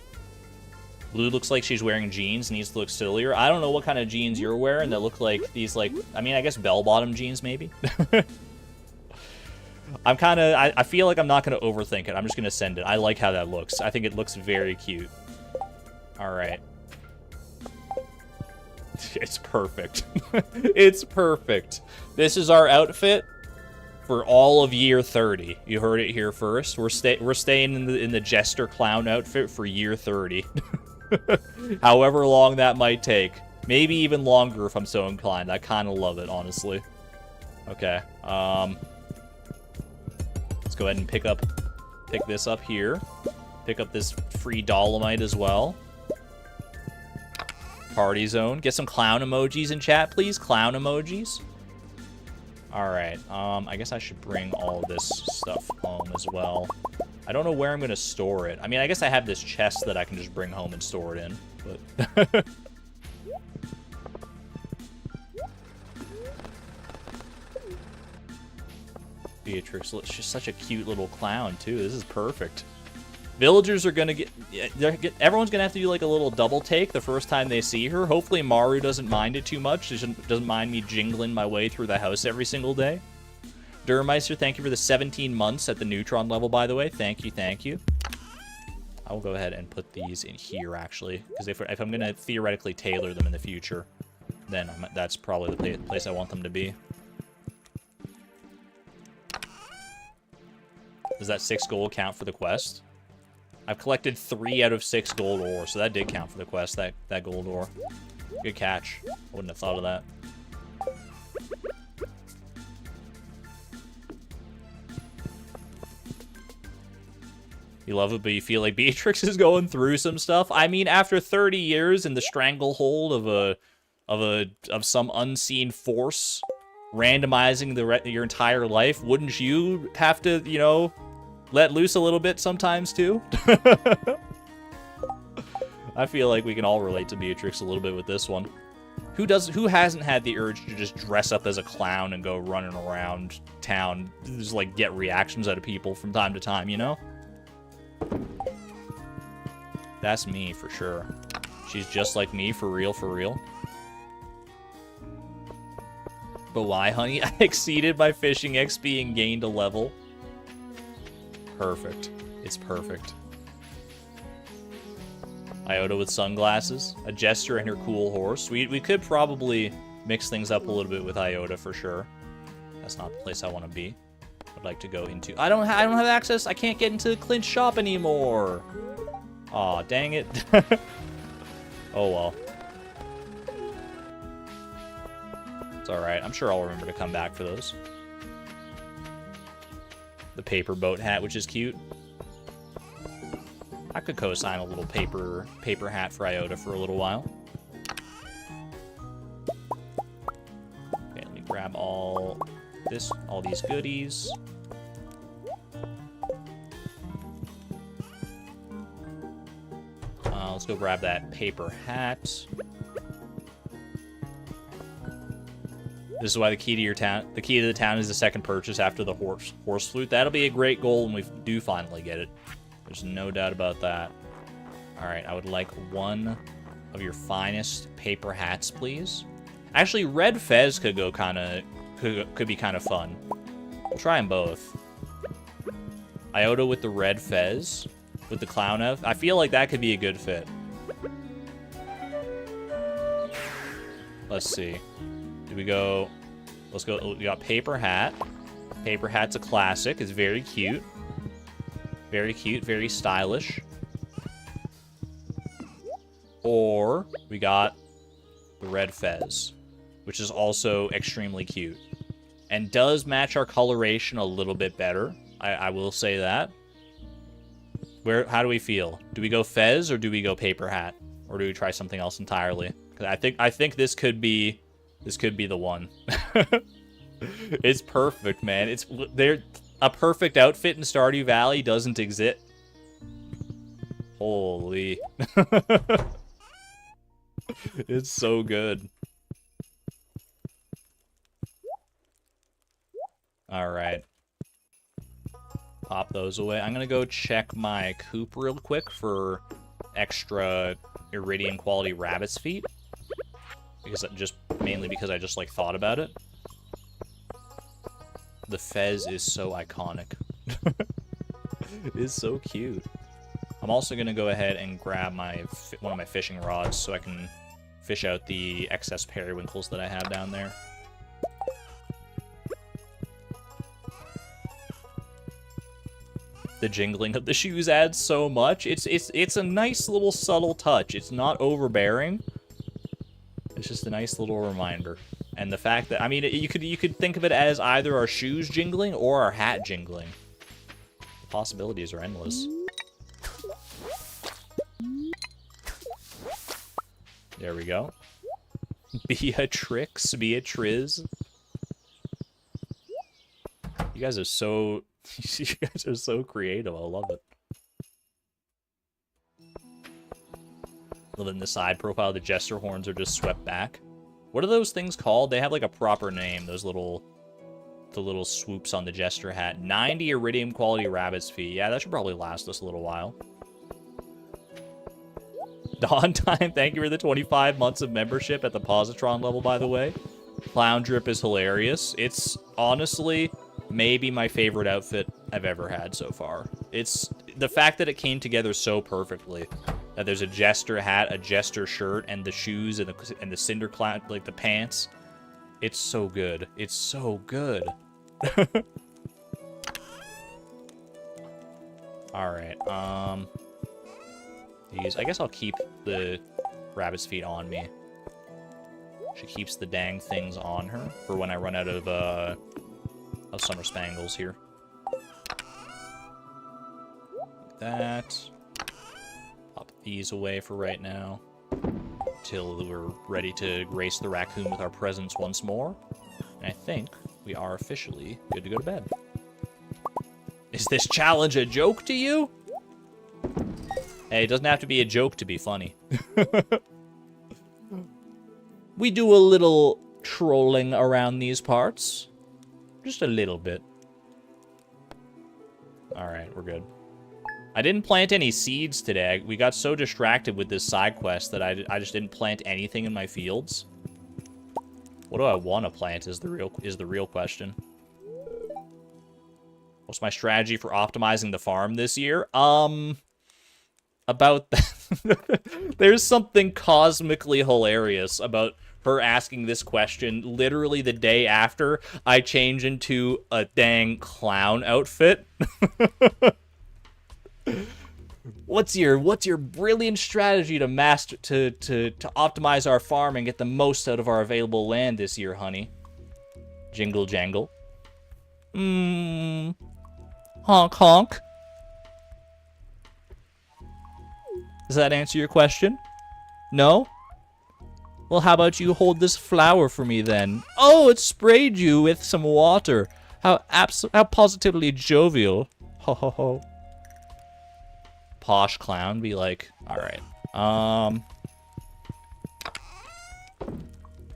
Blue looks like she's wearing jeans, needs to look sillier. I don't know what kind of jeans you're wearing that look like these, like, I guess bell-bottom jeans, maybe? I feel like I'm not going to overthink it. I'm just going to send it. I like how that looks. I think it looks very cute. All right. It's perfect. It's perfect. This is our outfit for all of year 30. You heard it here first. We're staying in the jester clown outfit for year 30. However long that might take. Maybe even longer if I'm so inclined. I kind of love it, honestly. Okay. Let's go ahead and pick this up here. Pick up this free dolomite as well. Party zone. Get some clown emojis in chat, please. Clown emojis. Alright, I guess I should bring all this stuff home as well. I don't know where I'm going to store it. I mean, I guess I have this chest that I can just bring home and store it in, but... Beatrix, she's such a cute little clown, too. This is perfect. Villagers are going to everyone's going to have to do, like, a little double take the first time they see her. Hopefully Maru doesn't mind it too much. She doesn't mind me jingling my way through the house every single day. Durmeister, thank you for the 17 months at the Neutron level, by the way. Thank you, thank you. I will go ahead and put these in here, actually. Because if I'm going to theoretically tailor them in the future, then that's probably the place I want them to be. Does that 6 gold count for the quest? I've collected 3 out of 6 gold ore, so that did count for the quest, that gold ore. Good catch. I wouldn't have thought of that. You love it, but you feel like Beatrix is going through some stuff. I mean, after 30 years in the stranglehold of some unseen force randomizing your entire life, wouldn't you have to, you know, let loose a little bit sometimes, too? I feel like we can all relate to Beatrix a little bit with this one. Who hasn't had the urge to just dress up as a clown and go running around town, just, like, get reactions out of people from time to time, you know? That's me, for sure. She's just like me, for real, for real. But why, honey? I exceeded my fishing XP and gained a level. Perfect. It's perfect. Iota with sunglasses. A jester and her cool horse. We could probably mix things up a little bit with Iota for sure. That's not the place I want to be. I'd like to go into... I don't have access. I can't get into the Clint shop anymore. Aw, dang it. Oh, well. It's alright. I'm sure I'll remember to come back for those. The paper boat hat, which is cute. I could co-sign a little paper hat for Iota for a little while. Okay, let me grab all these goodies. Let's go grab that paper hat. This is why the key to the town is the second purchase after the horse flute. That'll be a great goal when we do finally get it. There's no doubt about that. All right, I would like one of your finest paper hats, please. Actually, red fez could go could be kind of fun. We'll try them both. Iota with the red fez, with the clown elf. I feel like that could be a good fit. Let's see. Do we go? Let's go. We got paper hat. Paper hat's a classic. It's very cute. Very cute, very stylish. Or we got the red fez, which is also extremely cute and does match our coloration a little bit better. I will say that. How do we feel? Do we go fez or do we go paper hat, or do we try something else entirely? Because I think this could be the one. It's perfect, man. A perfect outfit in Stardew Valley doesn't exist. Holy. It's so good. Alright. Pop those away. I'm gonna go check my coop real quick for extra iridium quality rabbit's feet. Mainly because I just like thought about it. The fez is so iconic. It's so cute. I'm also gonna go ahead and grab one of my fishing rods so I can fish out the excess periwinkles that I have down there. The jingling of the shoes adds so much. It's a nice little subtle touch. It's not overbearing. It's just a nice little reminder. And the fact that, I mean, you could think of it as either our shoes jingling or our hat jingling. The possibilities are endless. There we go. Beatrix. You guys are so... you guys are so creative. I love it. In the side profile, the jester horns are just swept back. What are those things called? They have like a proper name. The little swoops on the jester hat. 90 iridium quality rabbit's feet. Yeah, that should probably last us a little while. Dawn Time, thank you for the 25 months of membership at the Positron level, by the way. Clown Drip is hilarious. It's honestly maybe my favorite outfit I've ever had so far. It's the fact that it came together so perfectly. That there's a jester hat, a jester shirt, and the shoes and the cinder cloud, like the pants. It's so good. It's so good. All right. I guess I'll keep the rabbit's feet on me. She keeps the dang things on her for when I run out of summer spangles here. Like that. Pop these away for right now. Till we're ready to grace the raccoon with our presence once more. And I think we are officially good to go to bed. Is this challenge a joke to you? Hey, it doesn't have to be a joke to be funny. We do a little trolling around these parts. Just a little bit. Alright, we're good. I didn't plant any seeds today. We got so distracted with this side quest that I just didn't plant anything in my fields. What do I want to plant is the real question. What's my strategy for optimizing the farm this year? About There's something cosmically hilarious about her asking this question literally the day after I change into a dang clown outfit. What's your brilliant strategy to optimize our farm and get the most out of our available land this year, honey? Jingle jangle. Honk honk. Does that answer your question? No? Well, how about you hold this flower for me then? Oh, it sprayed you with some water. How positively jovial. Ho ho ho. Posh clown be like, all right. I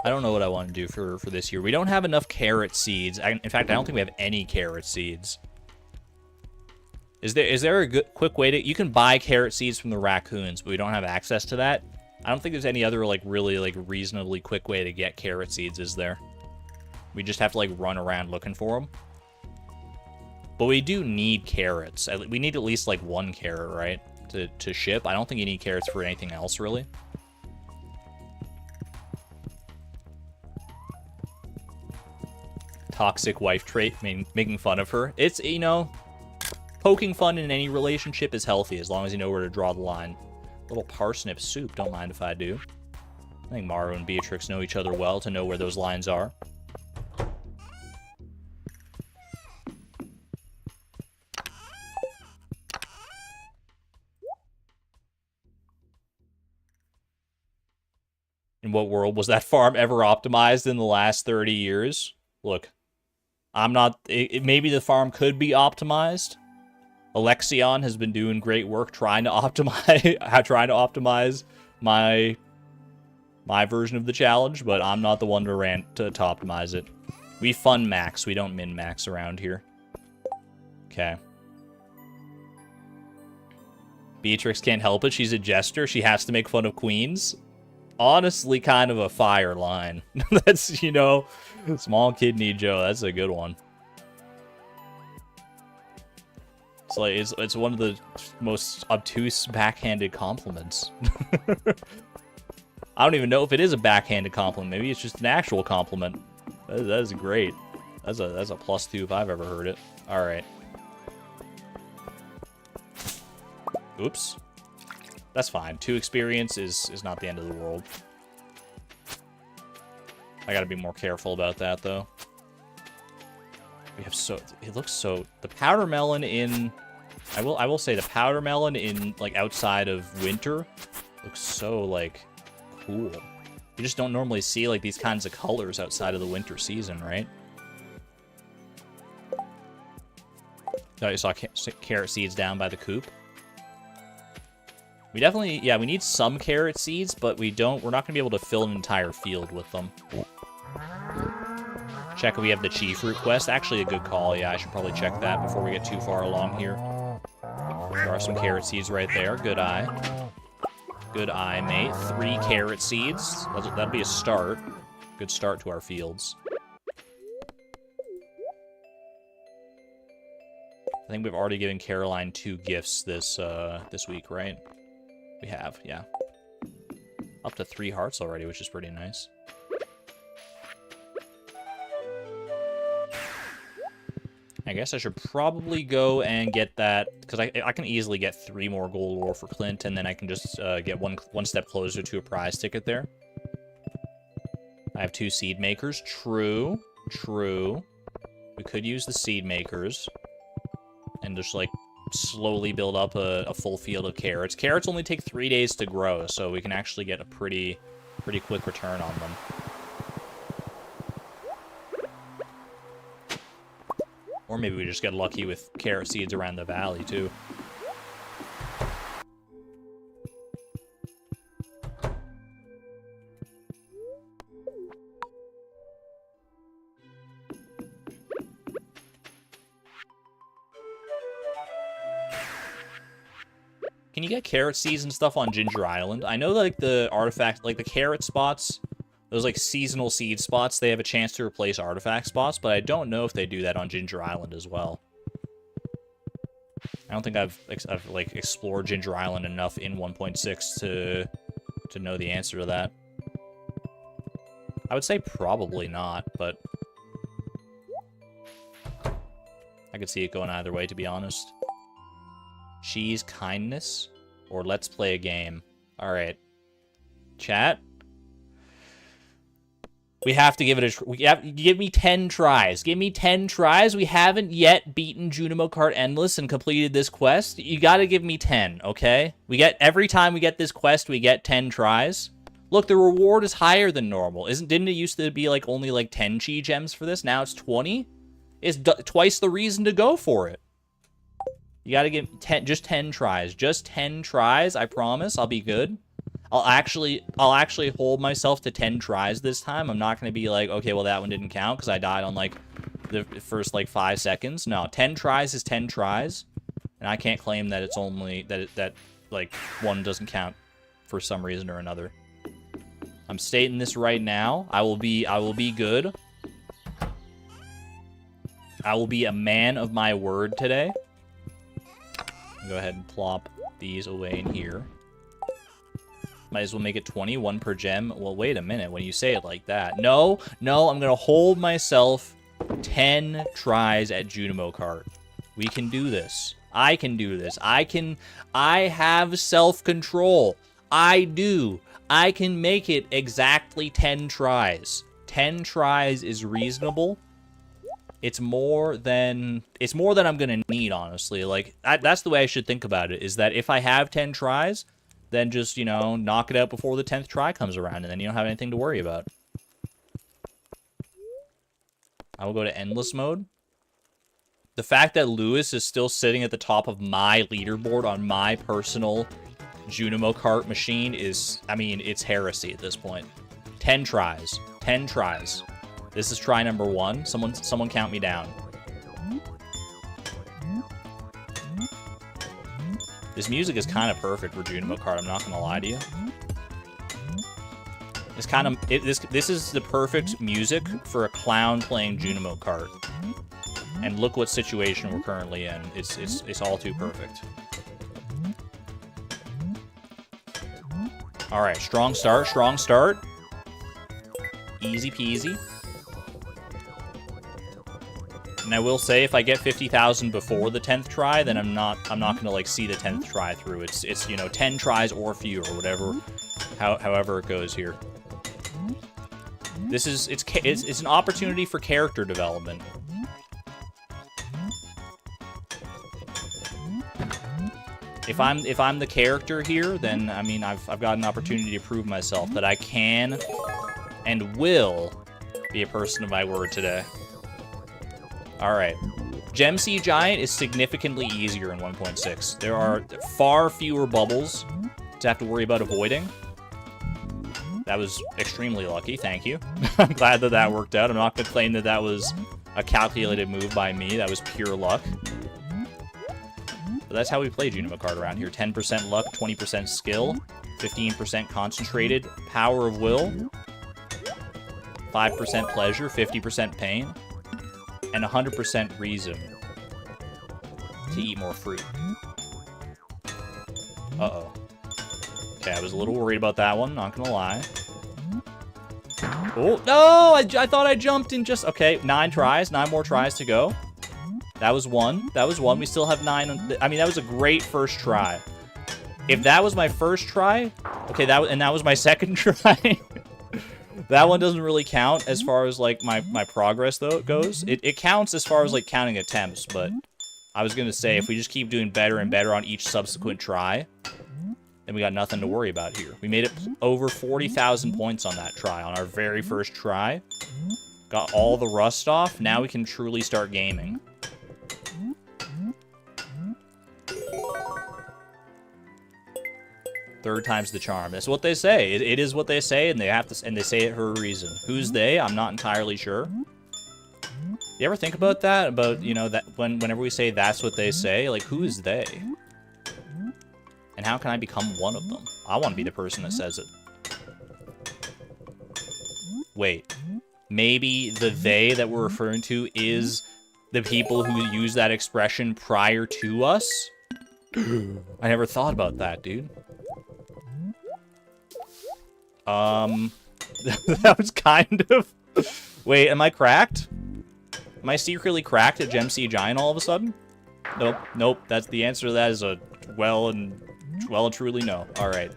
don't know what I want to do for this year. We don't have enough carrot seeds. In fact, I don't think we have any carrot seeds. Is there a quick way to... You can buy carrot seeds from the raccoons, but we don't have access to that. I don't think there's any other, like, really, like, reasonably quick way to get carrot seeds, is there? We just have to, like, run around looking for them. But we do need carrots. We need at least, like, one carrot, right? To ship. I don't think you need carrots for anything else, really. Toxic wife trait, making fun of her. It's, you know... Poking fun in any relationship is healthy, as long as you know where to draw the line. Little parsnip soup, don't mind if I do. I think Maru and Beatrix know each other well to know where those lines are. In what world was that farm ever optimized in the last 30 years? Look, I'm not... maybe the farm could be optimized. Alexion has been doing great work trying to optimize my version of the challenge, but I'm not the one to optimize it. We fun max, we don't min max around here. Okay. Beatrix can't help it. She's a jester. She has to make fun of queens. Honestly, kind of a fire line. That's, you know, small kidney Joe. That's a good one. It's like it's one of the most obtuse backhanded compliments. I don't even know if it is a backhanded compliment. Maybe it's just an actual compliment. That is great. That's a +2 if I've ever heard it. All right. Oops. That's fine. 2 experience is not the end of the world. I gotta be more careful about that though. We have it looks so... The powder melon in... I will say the powder melon in, like, outside of winter looks so, like, cool. You just don't normally see, like, these kinds of colors outside of the winter season, right? Oh, you saw carrot seeds down by the coop. We definitely... Yeah, we need some carrot seeds, but we're not going to be able to fill an entire field with them. Check if we have the chi fruit quest. Actually, a good call. Yeah, I should probably check that before we get too far along here. There are some carrot seeds right there. Good eye. Good eye, mate. 3 carrot seeds. That'll be a start. Good start to our fields. I think we've already given Caroline 2 gifts this week, right? We have, yeah. Up to 3 hearts already, which is pretty nice. I guess I should probably go and get that, because I can easily get 3 more gold ore for Clint, and then I can just get one step closer to a prize ticket there. I have 2 seed makers. True. True. We could use the seed makers and just, like, slowly build up a full field of carrots. Carrots only take 3 days to grow, so we can actually get a pretty quick return on them. Or maybe we just get lucky with carrot seeds around the valley, too. Can you get carrot seeds and stuff on Ginger Island? I know, like, the artifact, like, the carrot spots, those, like, seasonal seed spots, they have a chance to replace artifact spots, but I don't know if they do that on Ginger Island as well. I don't think I've like explored Ginger Island enough in 1.6 to know the answer to that. I would say probably not, but I could see it going either way, to be honest. Cheese kindness or let's play a game. All right, chat. We have to give it a... give me 10 tries. Give me 10 tries. We haven't yet beaten Junimo Kart Endless and completed this quest. You gotta give me 10, okay? Every time we get this quest, we get 10 tries. Look, the reward is higher than normal. Didn't it used to be like only like 10 chi gems for this? Now it's 20? It's twice the reason to go for it. You gotta give just 10 tries. Just 10 tries, I promise. I'll be good. I'll actually hold myself to 10 tries this time. I'm not going to be like, okay, well, that one didn't count because I died on, like, the first, like, 5 seconds. No, 10 tries is 10 tries, and I can't claim that it's only, that like, one doesn't count for some reason or another. I'm stating this right now. I will be good. I will be a man of my word today. Go ahead and plop these away in here. Might as well make it 20, 1 per gem. Well, wait a minute when you say it like that. No, I'm going to hold myself 10 tries at Junimo Kart. We can do this. I can do this. I have self-control. I do. I can make it exactly 10 tries. 10 tries is reasonable. It's more than I'm going to need, honestly. Like, that's the way I should think about it, is that if I have 10 tries... then just, you know, knock it out before the 10th try comes around, and then you don't have anything to worry about. I will go to endless mode. The fact that Lewis is still sitting at the top of my leaderboard on my personal Junimo Kart machine is, I mean, it's heresy at this point. 10 tries. 10 tries. This is try number 1. Someone count me down. This music is kind of perfect for Junimo Kart, I'm not gonna lie to you. It's kind of... This is the perfect music for a clown playing Junimo Kart. And look what situation we're currently in. It's all too perfect. Alright, strong start, strong start. Easy peasy. And I will say, if I get 50,000 before the 10th try, then I'm not gonna like see the 10th try through. It's you know, 10 tries or fewer, whatever, however it goes here. This is it's an opportunity for character development. If I'm the character here, then I mean I've got an opportunity to prove myself that I can and will be a person of my word today. Alright. Gem Sea Giant is significantly easier in 1.6. There are far fewer bubbles to have to worry about avoiding. That was extremely lucky, thank you. I'm glad that that worked out. I'm not going to claim that that was a calculated move by me. That was pure luck. But that's how we play Junimo Kart around here. 10% luck, 20% skill, 15% concentrated, power of will, 5% pleasure, 50% pain, and 100% reason to eat more fruit. Uh-oh. Okay, I was a little worried about that one, not gonna lie. Oh, no! I thought I jumped in just... Okay, 9 tries, 9 more tries to go. That was 1. That was 1. We still have 9... I mean, that was a great first try. If that was my first try... Okay, that was my second try... That one doesn't really count as far as, like, my progress, though, goes. It counts as far as, like, counting attempts, but I was gonna say, if we just keep doing better and better on each subsequent try, then we got nothing to worry about here. We made it over 40,000 points on that try, on our very first try. Got all the rust off. Now we can truly start gaming. Third time's the charm. That's what they say. It is what they say, and they say it for a reason. Who's they? I'm not entirely sure. You ever think about that? About, you know, that whenever we say that's what they say, like, who is they? And how can I become one of them? I want to be the person that says it. Wait. Maybe the they that we're referring to is the people who use that expression prior to us? I never thought about that, dude. That was kind of... Wait, am I cracked? Am I secretly cracked at Gem Sea Giant all of a sudden? Nope, nope. That's the answer to that is a well and truly no. All right.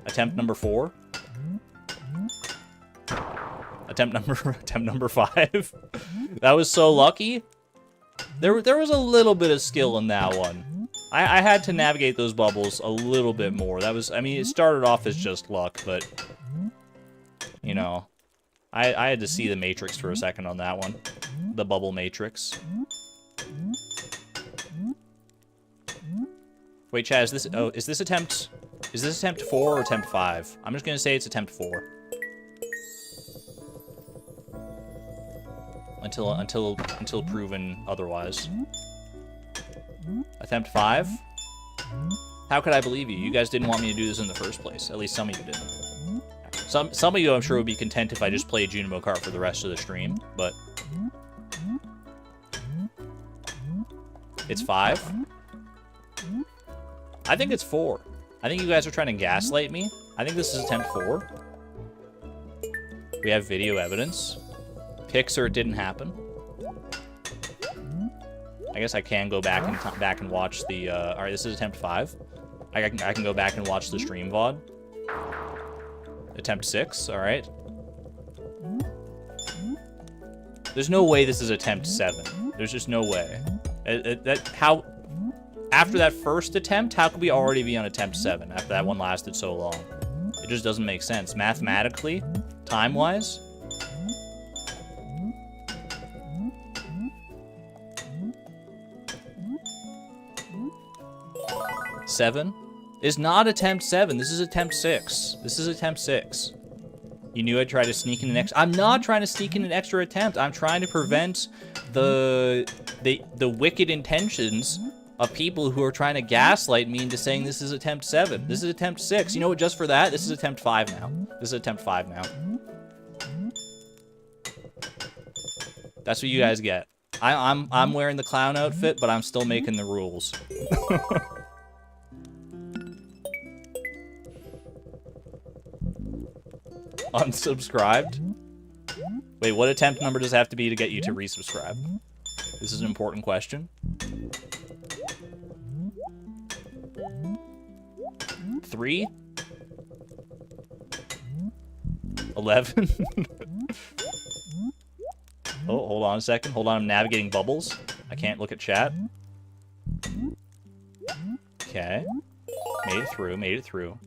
Attempt number 4. Attempt number 5. That was so lucky. There was a little bit of skill in that one. I had to navigate those bubbles a little bit more. That was, I mean, it started off as just luck, but you know, I had to see the matrix for a second on that one. The bubble matrix. Wait, Chad, is this attempt 4 or attempt 5? I'm just gonna say it's attempt 4. Until proven otherwise. Attempt 5? How could I believe you? You guys didn't want me to do this in the first place. At least some of you didn't. Some of you, I'm sure, would be content if I just played Junimo Kart for the rest of the stream, but... It's 5? I think it's 4. I think you guys are trying to gaslight me. I think this is attempt 4. We have video evidence. Pics or it didn't happen. I guess I can go back and watch the. All right, this is attempt 5. I can go back and watch the stream VOD. Attempt 6. All right. There's no way this is attempt 7. There's just no way. How? After that first attempt, how could we already be on attempt 7 after that one lasted so long? It just doesn't make sense mathematically, time-wise. 7 is not attempt 7. This is attempt 6. This is attempt 6. You knew I'd try to sneak in an extra... I'm not trying to sneak in an extra attempt. I'm trying to prevent the wicked intentions of people who are trying to gaslight me into saying this is attempt 7. This is attempt 6. You know what? Just for that, this is attempt 5 now. This is attempt 5 now. That's what you guys get. I'm wearing the clown outfit, but I'm still making the rules. Unsubscribed? Wait, what attempt number does it have to be to get you to resubscribe? This is an important question. 3? 11? Oh, hold on a second. Hold on, I'm navigating bubbles. I can't look at chat. Okay. Made it through, made it through.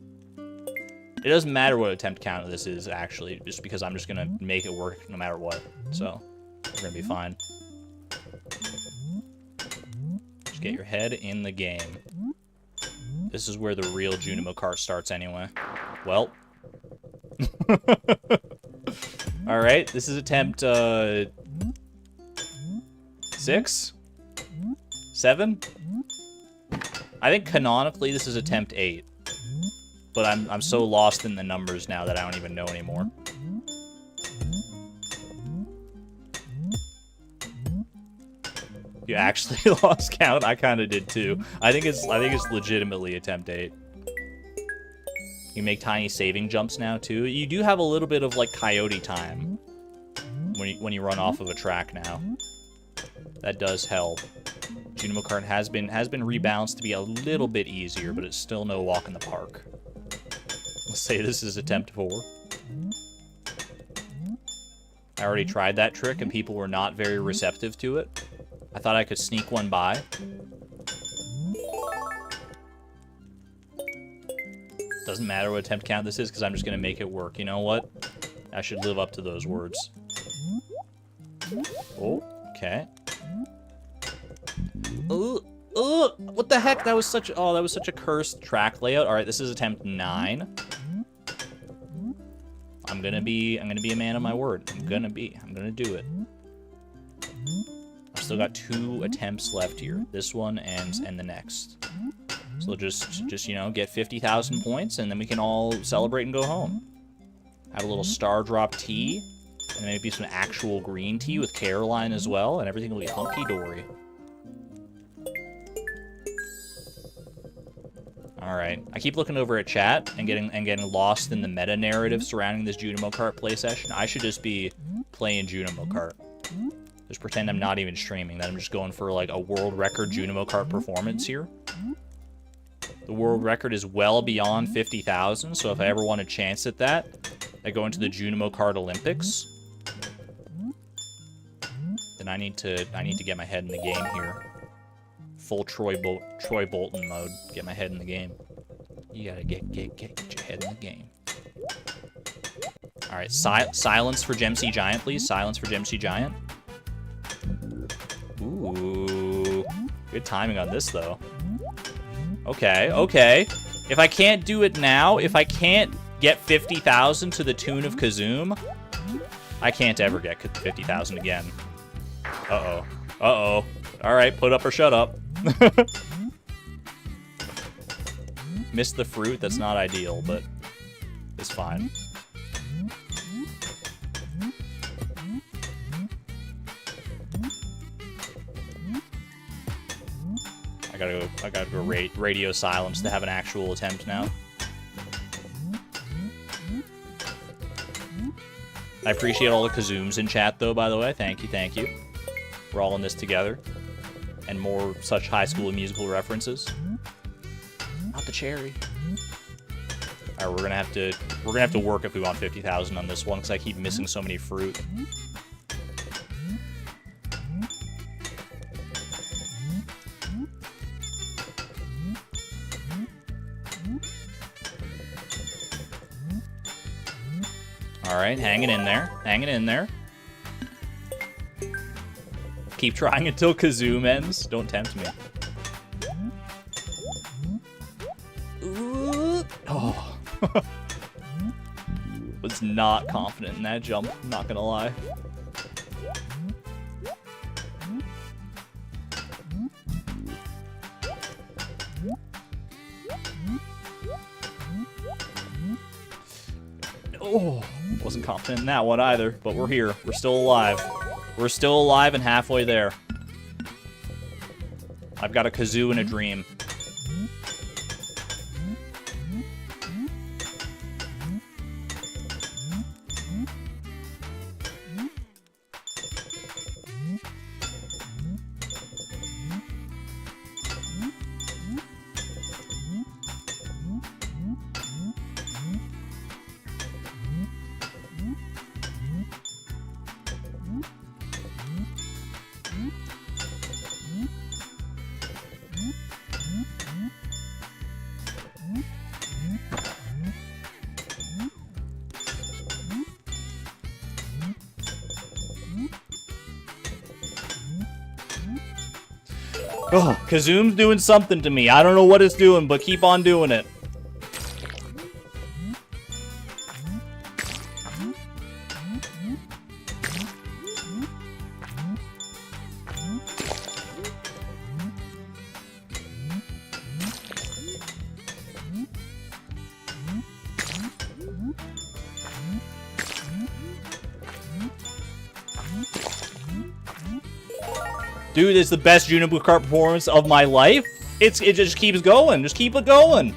It doesn't matter what attempt count this is, actually, just because I'm just gonna make it work no matter what. So, we're gonna be fine. Just get your head in the game. This is where the real Junimo Kart starts anyway. Well. Alright, this is attempt, 6? 7? I think canonically this is attempt 8. But I'm so lost in the numbers now that I don't even know anymore. You actually lost count? I kind of did too. I think it's legitimately attempt 8. You make tiny saving jumps now too. You do have a little bit of like coyote time when you run off of a track now. That does help. Junimo Kart has been rebalanced to be a little bit easier, but it's still no walk in the park. Let's say this is attempt 4. I already tried that trick and people were not very receptive to it. I thought I could sneak one by. Doesn't matter what attempt count this is because I'm just going to make it work. You know what? I should live up to those words. Oh, okay. What the heck? That was such a cursed track layout. All right, this is attempt 9. I'm gonna be a man of my word. I'm gonna do it. I've still got 2 attempts left here. This one and the next. So just you know, get 50,000 points and then we can all celebrate and go home. Have a little star drop tea and maybe some actual green tea with Caroline as well, and everything will be hunky dory. All right. I keep looking over at chat and getting lost in the meta narrative surrounding this Junimo Kart play session. I should just be playing Junimo Kart. Just pretend I'm not even streaming. That I'm just going for like a world record Junimo Kart performance here. The world record is well beyond 50,000. So if I ever want a chance at that, I go into the Junimo Kart Olympics. Then I need to get my head in the game here. Full Troy Bolton mode. Get my head in the game. You gotta get your head in the game. All right, silence for Gem C Giant, please. Silence for Gem C Giant. Ooh, good timing on this though. Okay, okay. If I can't do it now, if I can't get 50,000 to the tune of Kazoom, I can't ever get 50,000 again. Uh-oh. Uh-oh. All right, put up or shut up. Missed the fruit. That's not ideal, but it's fine. I gotta go radio silence to have an actual attempt now. I appreciate all the Kazooms in chat, though, by the way. Thank you, thank you. We're all in this together. And more such High School Musical references. Not the cherry. Alright, we're gonna have to work if we want 50,000 on this one, because I keep missing so many fruit. Alright, hanging in there. Hanging in there. Keep trying until Kazoom ends. Don't tempt me. Oh. Was not confident in that jump, I'm not gonna lie. Oh, wasn't confident in that one either, but we're here. We're still alive. We're still alive and halfway there. I've got a kazoo and a dream. Oh, Kazoom's doing something to me. I don't know what it's doing, but keep on doing it. Dude, it's the best Junimo Kart performance of my life. It just keeps going. Just keep it going.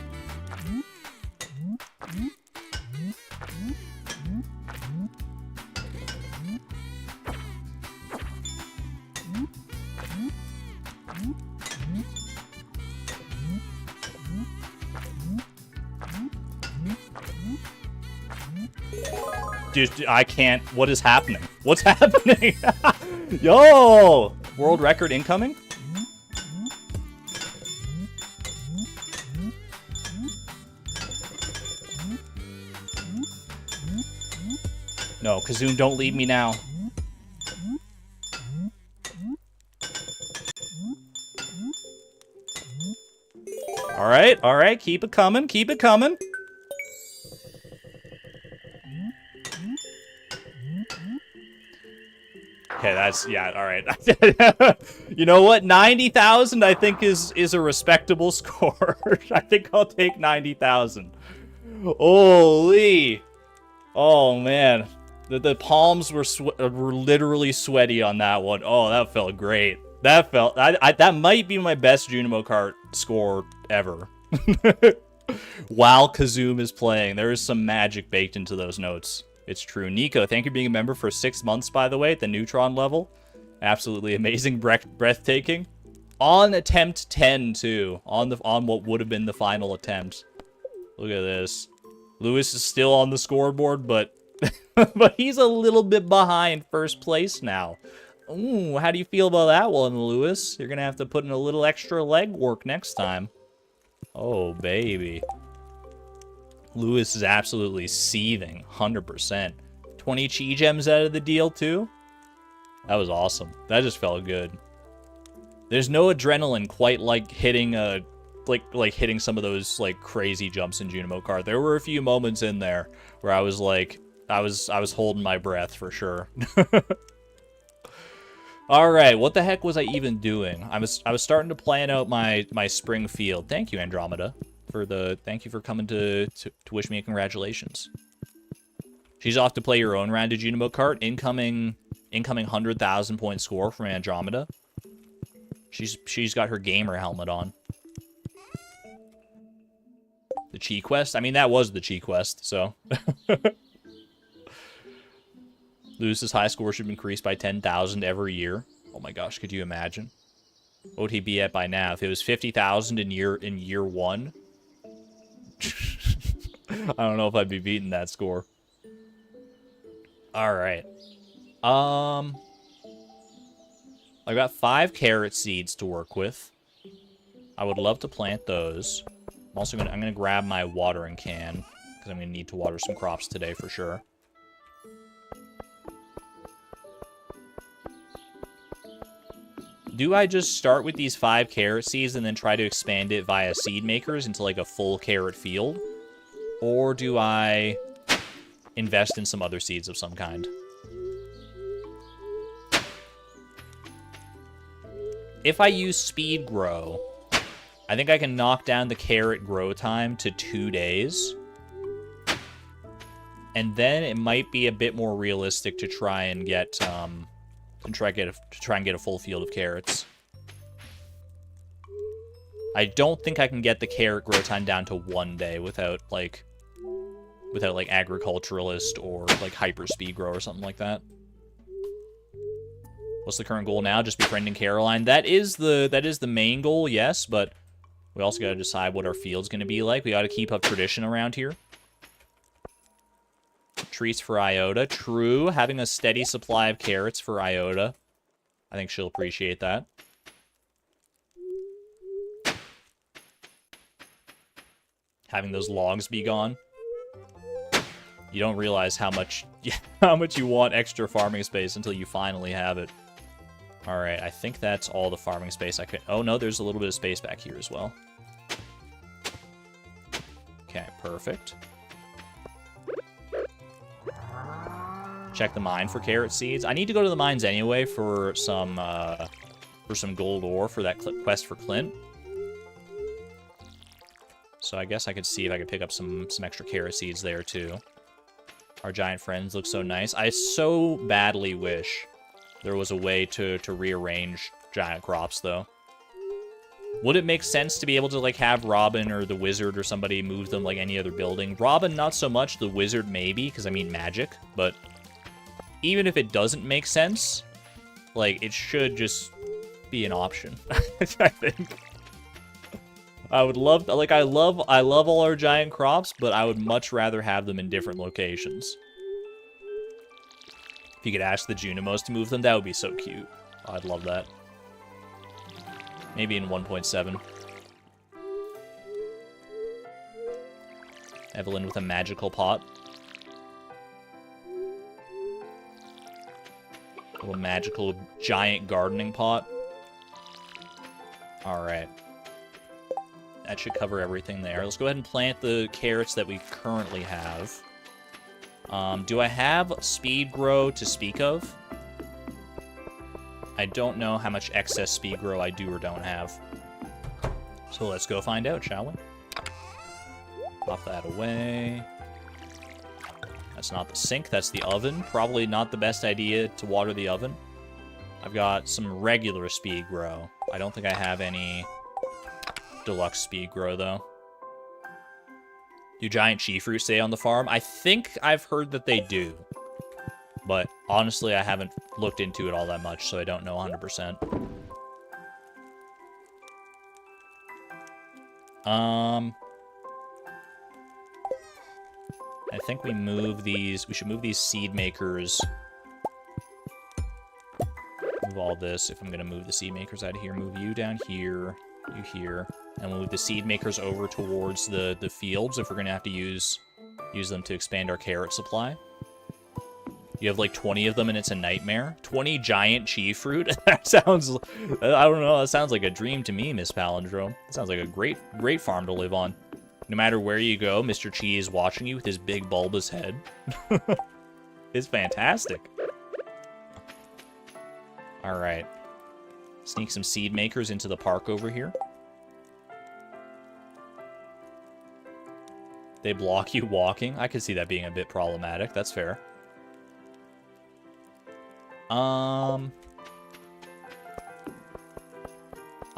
Dude, I can't. What is happening? What's happening? Yo! World record incoming? No, Kazoom, don't leave me now. Alright, keep it coming, keep it coming. Okay, that's, yeah, alright. You know what? 90,000, I think, is a respectable score. I think I'll take 90,000. Holy. Oh, man. The palms were literally sweaty on that one. Oh, that felt great. That felt... that might be my best Junimo Kart score ever. While Kazoom is playing, there is some magic baked into those notes. It's true. Nico, thank you for being a member for 6 months, by the way, at the Neutron level. Absolutely amazing, breathtaking. On attempt 10, too. On what would have been the final attempt. Look at this. Lewis is still on the scoreboard, but but he's a little bit behind first place now. Ooh, how do you feel about that one, Lewis? You're going to have to put in a little extra leg work next time. Oh, baby. Lewis is absolutely seething, 100%. 20 chi gems out of the deal, too? That was awesome. That just felt good. There's no adrenaline quite like hitting a... Like hitting some of those, like, crazy jumps in Junimo Kart. There were a few moments in there where I was, like... I was holding my breath, for sure. Alright, what the heck was I even doing? I was starting to plan out my spring field. Thank you, Andromeda. Thank you for coming to wish me a congratulations. She's off to play your own round of Junimo Kart. Incoming 100,000 point score from Andromeda. She's got her gamer helmet on. The Chi Quest? I mean, that was the Chi Quest, so. Lewis's high score should increase by 10,000 every year. Oh my gosh, could you imagine? What would he be at by now? If it was 50,000 in year one? I don't know if I'd be beating that score. Alright. I got 5 carrot seeds to work with. I would love to plant those. I'm gonna grab my watering can, because I'm gonna need to water some crops today for sure. Do I just start with these 5 carrot seeds and then try to expand it via seed makers into like a full carrot field? Or do I invest in some other seeds of some kind? If I use speed grow, I think I can knock down the carrot grow time to 2 days. And then it might be a bit more realistic to try and get try and get a full field of carrots. I don't think I can get the carrot grow time down to 1 day without like agriculturalist or like hyper speed grow or something like that. What's the current goal now? Just befriending Caroline. That is the main goal, yes, but we also got to decide what our field's going to be like. We got to keep up tradition around here. Treats for Iota. True. Having a steady supply of carrots for Iota. I think she'll appreciate that. Having those logs be gone. You don't realize how much you want extra farming space until you finally have it. Alright, I think that's all the farming space I could... Oh no, there's a little bit of space back here as well. Okay, perfect. Check the mine for carrot seeds. I need to go to the mines anyway for some gold ore for that quest for Clint. So I guess I could see if I could pick up some extra carrot seeds there too. Our giant friends look so nice. I so badly wish there was a way to rearrange giant crops though. Would it make sense to be able to like have Robin or the wizard or somebody move them like any other building? Robin, not so much. The wizard maybe, because I mean magic, but even if it doesn't make sense, like, it should just be an option, I think. I would love, like, I love all our giant crops, but I would much rather have them in different locations. If you could ask the Junimos to move them, that would be so cute. Oh, I'd love that. Maybe in 1.7. Evelyn with a magical pot. A little magical giant gardening pot. Alright. That should cover everything there. Let's go ahead and plant the carrots that we currently have. Do I have speed grow to speak of? I don't know how much excess speed grow I do or don't have. So let's go find out, shall we? Pop that away. That's not the sink, that's the oven. Probably not the best idea to water the oven. I've got some regular speed grow. I don't think I have any deluxe speed grow, though. Do giant chi fruit stay on the farm? I think I've heard that they do. But honestly, I haven't looked into it all that much, so I don't know 100%. I think we move these. We should move these seed makers. Move all this. If I'm going to move the seed makers out of here, move you down here, you here. And we'll move the seed makers over towards the fields if we're going to have to use them to expand our carrot supply. You have like 20 of them and it's a nightmare. 20 giant chi fruit? That sounds, I don't know, that sounds like a dream to me, Miss Palindrome. That sounds like a great farm to live on. No matter where you go, Mr. Chi is watching you with his big bulbous head. It's fantastic. Alright. Sneak some seed makers into the park over here. They block you walking. I could see that being a bit problematic. That's fair.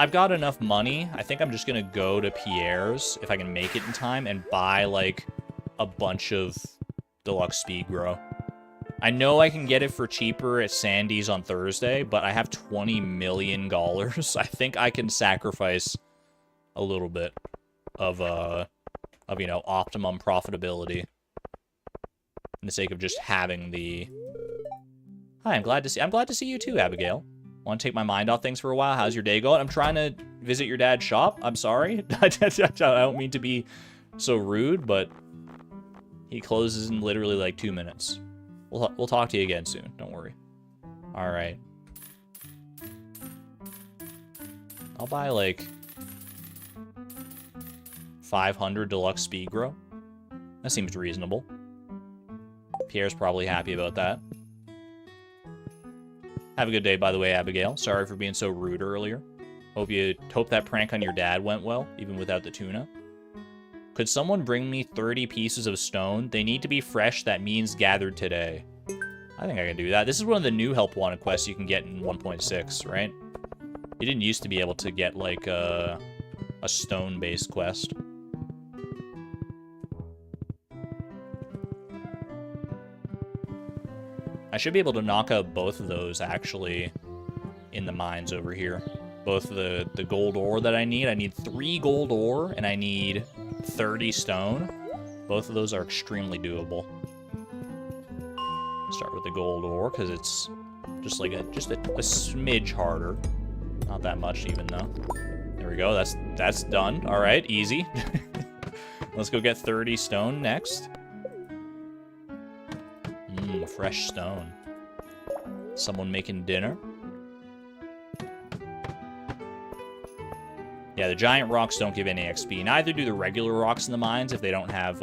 I've got enough money. I think I'm just gonna go to Pierre's, if I can make it in time, and buy, like, a bunch of deluxe speed grow. I know I can get it for cheaper at Sandy's on Thursday, but I have $20 million. I think I can sacrifice a little bit of you know, optimum profitability in the sake of just having the... Hi, I'm glad to see you too, Abigail. Want to take my mind off things for a while? How's your day going? I'm trying to visit your dad's shop. I'm sorry. I don't mean to be so rude, but he closes in literally like 2 minutes. We'll talk to you again soon. Don't worry. All right. I'll buy like 500 deluxe speed grow. That seems reasonable. Pierre's probably happy about that. Have a good day, by the way, Abigail. Sorry for being so rude earlier. Hope that prank on your dad went well, even without the tuna. Could someone bring me 30 pieces of stone? They need to be fresh. That means gathered today. I think I can do that. This is one of the new help wanted quests you can get in 1.6, right? You didn't used to be able to get, like, a stone-based quest. I should be able to knock out both of those, actually, in the mines over here. Both the gold ore that I need. I need 3 gold ore, and I need 30 stone. Both of those are extremely doable. Start with the gold ore, because it's just like a smidge harder. Not that much, even, though. There we go. That's done. All right, easy. Let's go get 30 stone next. Fresh stone. Someone making dinner. Yeah, the giant rocks don't give any XP. Neither do the regular rocks in the mines if they don't have,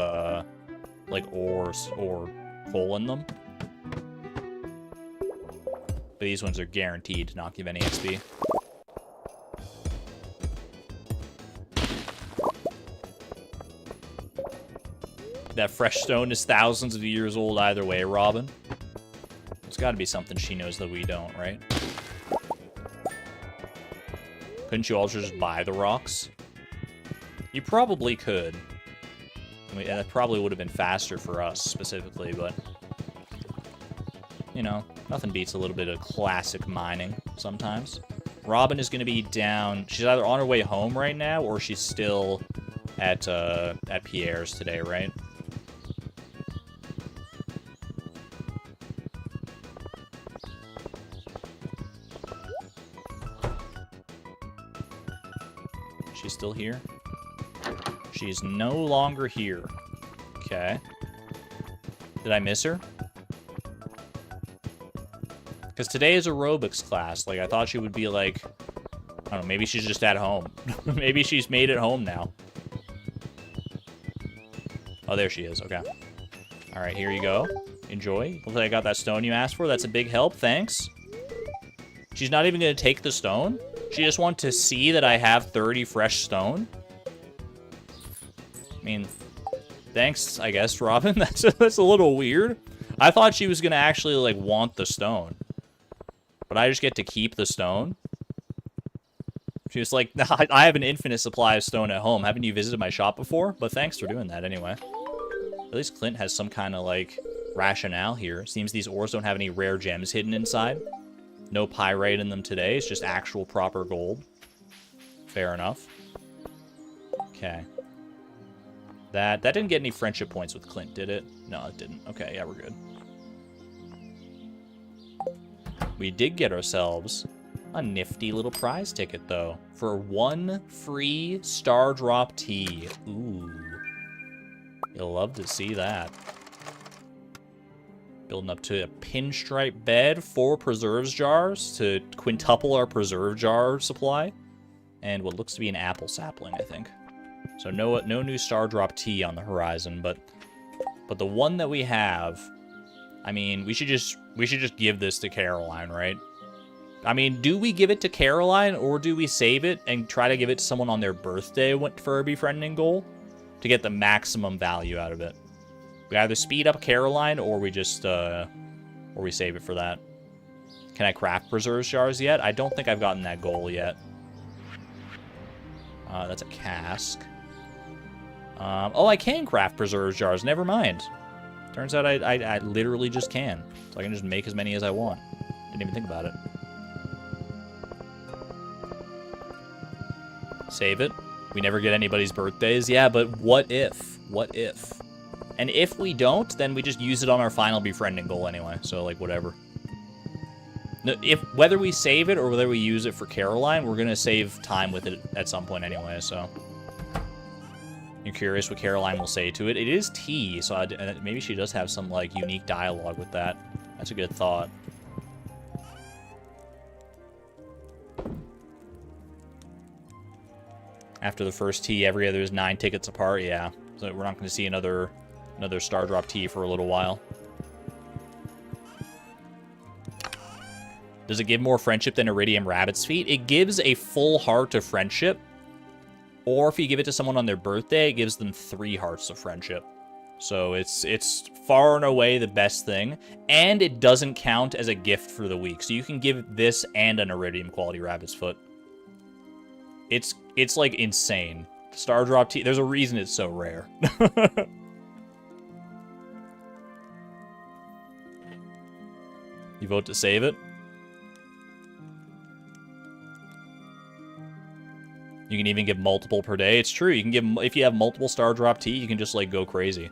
like, ores or coal in them. But these ones are guaranteed to not give any XP. That fresh stone is thousands of years old either way, Robin. There's got to be something she knows that we don't, right? Couldn't you also just buy the rocks? You probably could. I mean, that probably would have been faster for us, specifically, but... You know, nothing beats a little bit of classic mining, sometimes. Robin is going to be down... She's either on her way home right now, or she's still at Pierre's today, right? She's still here? She's no longer here. Okay. Did I miss her? Because today is aerobics class. Like, I thought she would be like... I don't know, maybe she's just at home. Maybe she's made it home now. Oh, there she is. Okay. Alright, here you go. Enjoy. Looks like I got that stone you asked for. That's a big help. Thanks. She's not even going to take the stone? She just wants to see that I have 30 fresh stone? I mean, thanks, I guess, Robin. That's a little weird. I thought she was going to actually, like, want the stone. But I just get to keep the stone? She was like, I have an infinite supply of stone at home. Haven't you visited my shop before? But thanks for doing that anyway. At least Clint has some kind of, like, rationale here. Seems these ores don't have any rare gems hidden inside. No pyrite in them today. It's just actual proper gold. Fair enough. Okay. That didn't get any friendship points with Clint, did it? No, it didn't. Okay, yeah, we're good. We did get ourselves a nifty little prize ticket, though, for 1 free Star Drop tea. Ooh. You'll love to see that. Building up to a pinstripe bed, 4 preserves jars to quintuple our preserve jar supply. And what looks to be an apple sapling, I think. So no new Star Drop tea on the horizon, but the one that we have, I mean, we should just give this to Caroline, right? I mean, do we give it to Caroline, or do we save it and try to give it to someone on their birthday for a befriending goal to get the maximum value out of it? We either speed up Caroline, or we just, or we save it for that. Can I craft preserve jars yet? I don't think I've gotten that goal yet. That's a cask. Oh, I can craft preserve jars. Never mind. Turns out I literally just can. So I can just make as many as I want. Didn't even think about it. Save it. We never get anybody's birthdays. Yeah, but what if? What if? And if we don't, then we just use it on our final befriending goal anyway. So, like, whatever. Whether we save it or whether we use it for Caroline, we're going to save time with it at some point anyway, so. You're curious what Caroline will say to it. It is tea, so maybe she does have some, like, unique dialogue with that. That's a good thought. After the first tea, every other is 9 tickets apart. Yeah, so we're not going to see another Star Drop tea for a little while. Does it give more friendship than Iridium Rabbit's Feet? It gives a full heart of friendship. Or if you give it to someone on their birthday, it gives them 3 hearts of friendship. So it's far and away the best thing. And it doesn't count as a gift for the week. So you can give this and an Iridium Quality Rabbit's Foot. It's like insane. Star Drop tea, there's a reason it's so rare. You vote to save it? You can even give multiple per day. It's true. You can give, if you have multiple Star Drop tea, you can just like go crazy.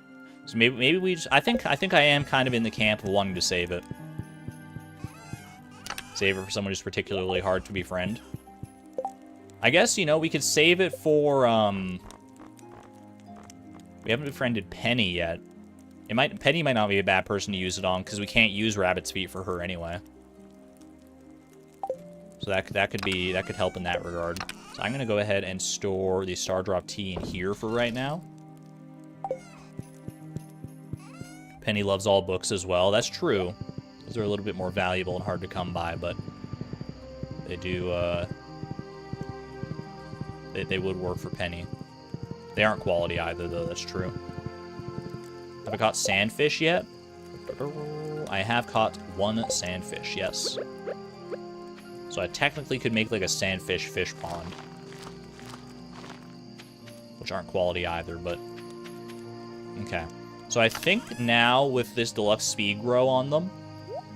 So maybe we just, I think I am kind of in the camp of wanting to save it. Save it for someone who's particularly hard to befriend. I guess, you know, we could save it for, we haven't befriended Penny yet. Penny might not be a bad person to use it on, because we can't use Rabbit's Feet for her anyway. So that could help in that regard. So I'm gonna go ahead and store the Star Drop tea in here for right now. Penny loves all books as well. That's true. Those are a little bit more valuable and hard to come by, but they do, they would work for Penny. They aren't quality either, though. That's true. Have I caught sandfish yet? I have caught 1 sandfish, yes. So I technically could make, like, a sandfish fish pond. Which aren't quality either, but... Okay. So I think now, with this deluxe speed grow on them,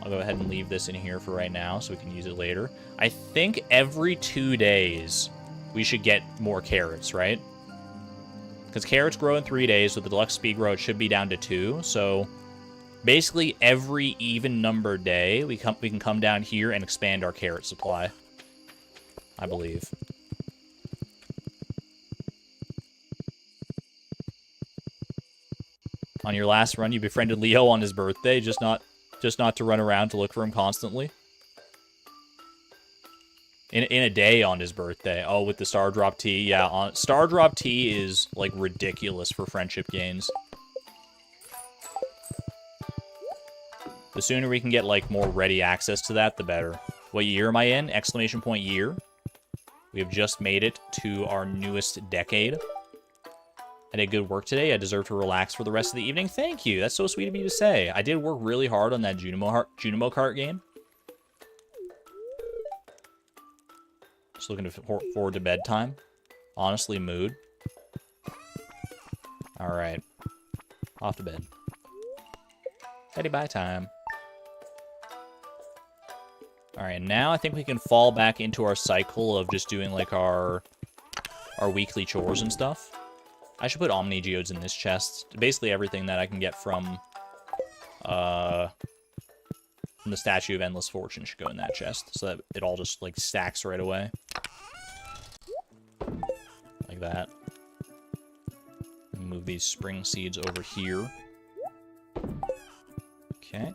I'll go ahead and leave this in here for right now, so we can use it later. I think every 2 days, we should get more carrots, right? Because carrots grow in 3 days, with the deluxe speed grow, it should be down to 2. So basically every even number day, we can come down here and expand our carrot supply. I believe. On your last run, you befriended Leo on his birthday, just not to run around to look for him constantly. In a day on his birthday. Oh, with the Star Drop tea. Yeah, Star Drop tea is, like, ridiculous for friendship gains. The sooner we can get, like, more ready access to that, the better. What year am I in? Exclamation point year. We have just made it to our newest decade. I did good work today. I deserve to relax for the rest of the evening. Thank you. That's so sweet of you to say. I did work really hard on that Junimo Kart game. Just looking forward to bedtime. Honestly, mood. Alright. Off to bed. Teddy bye time. Alright, now I think we can fall back into our cycle of just doing, like, our weekly chores and stuff. I should put Omni Geodes in this chest. Basically everything that I can get from the Statue of Endless Fortune should go in that chest, so that it all just, like, stacks right away. Like that. Move these spring seeds over here. Okay.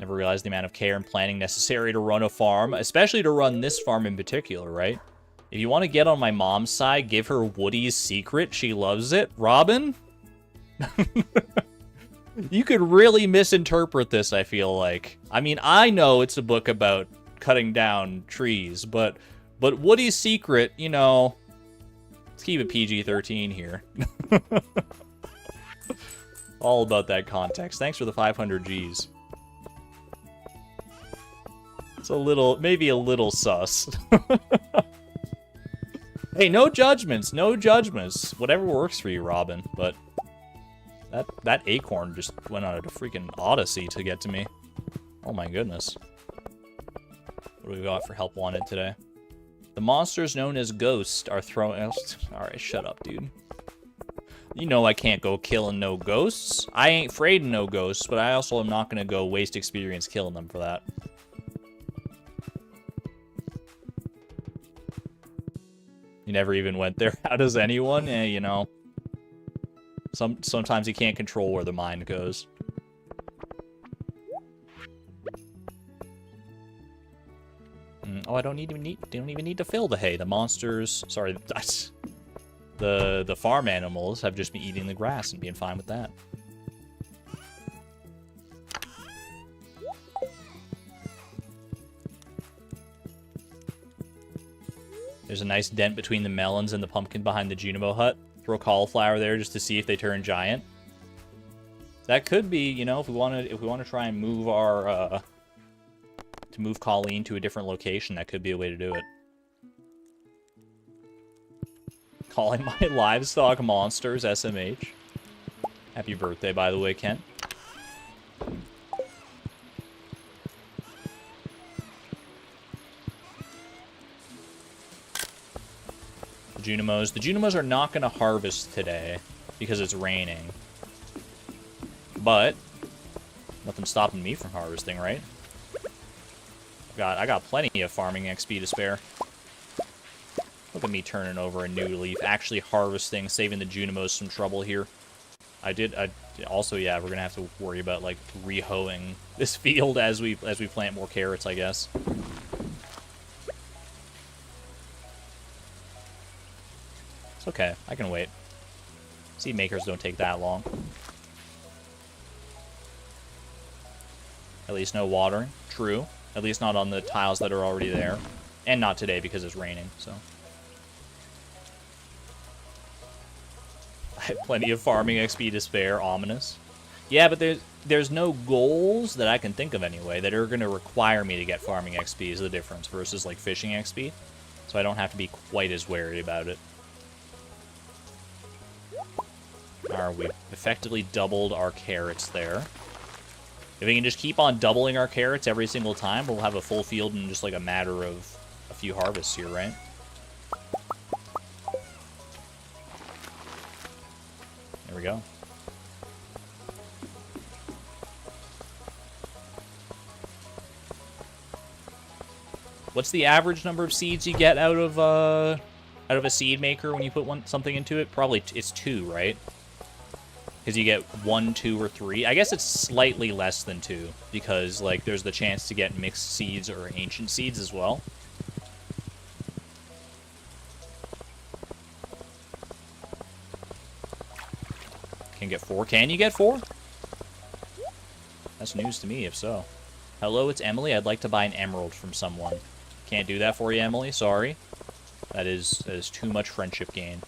Never realized the amount of care and planning necessary to run a farm, especially to run this farm in particular, right? If you want to get on my mom's side, give her Woody's secret. She loves it. Robin? You could really misinterpret this, I feel like. I mean, I know it's a book about cutting down trees, but Woody's secret, you know, let's keep it PG-13 here. All about that context. Thanks for the 500 Gs. It's a little, maybe a little sus. Hey, no judgments, no judgments. Whatever works for you, Robin, but that acorn just went on a freaking odyssey to get to me. Oh my goodness. What do we got for help wanted today? The monsters known as ghosts are throwing us. Alright, shut up, dude. You know I can't go killing no ghosts. I ain't afraid of no ghosts, but I also am not gonna go waste experience killing them for that. You never even went there. How does anyone? You know. Sometimes you can't control where the mind goes. Oh, I don't even need to fill the hay. The monsters, sorry, the farm animals have just been eating the grass and being fine with that. There's a nice dent between the melons and the pumpkin behind the Junimo hut. Throw cauliflower there just to see if they turn giant. That could be, you know, if we want to try and move our to move Colleen to a different location, that could be a way to do it. Calling my livestock monsters SMH. Happy birthday, by the way, Kent. The Junimos are not going to harvest today because it's raining. But nothing's stopping me from harvesting, right? I got plenty of farming XP to spare. Look at me turning over a new leaf, actually harvesting, saving the Junimos some trouble here. Also, yeah, we're gonna have to worry about like re-hoeing this field as we plant more carrots, I guess. It's okay, I can wait. Seed makers don't take that long. At least no watering. True. At least not on the tiles that are already there. And not today because it's raining, so. I have plenty of farming XP to spare. Ominous. Yeah, but there's no goals that I can think of anyway that are going to require me to get farming XP is the difference versus like fishing XP. So I don't have to be quite as wary about it. Alright, we've effectively doubled our carrots there. If we can just keep on doubling our carrots every single time, we'll have a full field in just like a matter of a few harvests here, right? There we go. What's the average number of seeds you get out of a seed maker when you put something into it? Probably it's 2, right? Because you get 1, 2, or 3. I guess it's slightly less than 2, because like there's the chance to get mixed seeds or ancient seeds as well. Can get 4. Can you get 4? That's news to me, if so. Hello, it's Emily. I'd like to buy an emerald from someone. Can't do that for you, Emily. Sorry. That is too much friendship gain.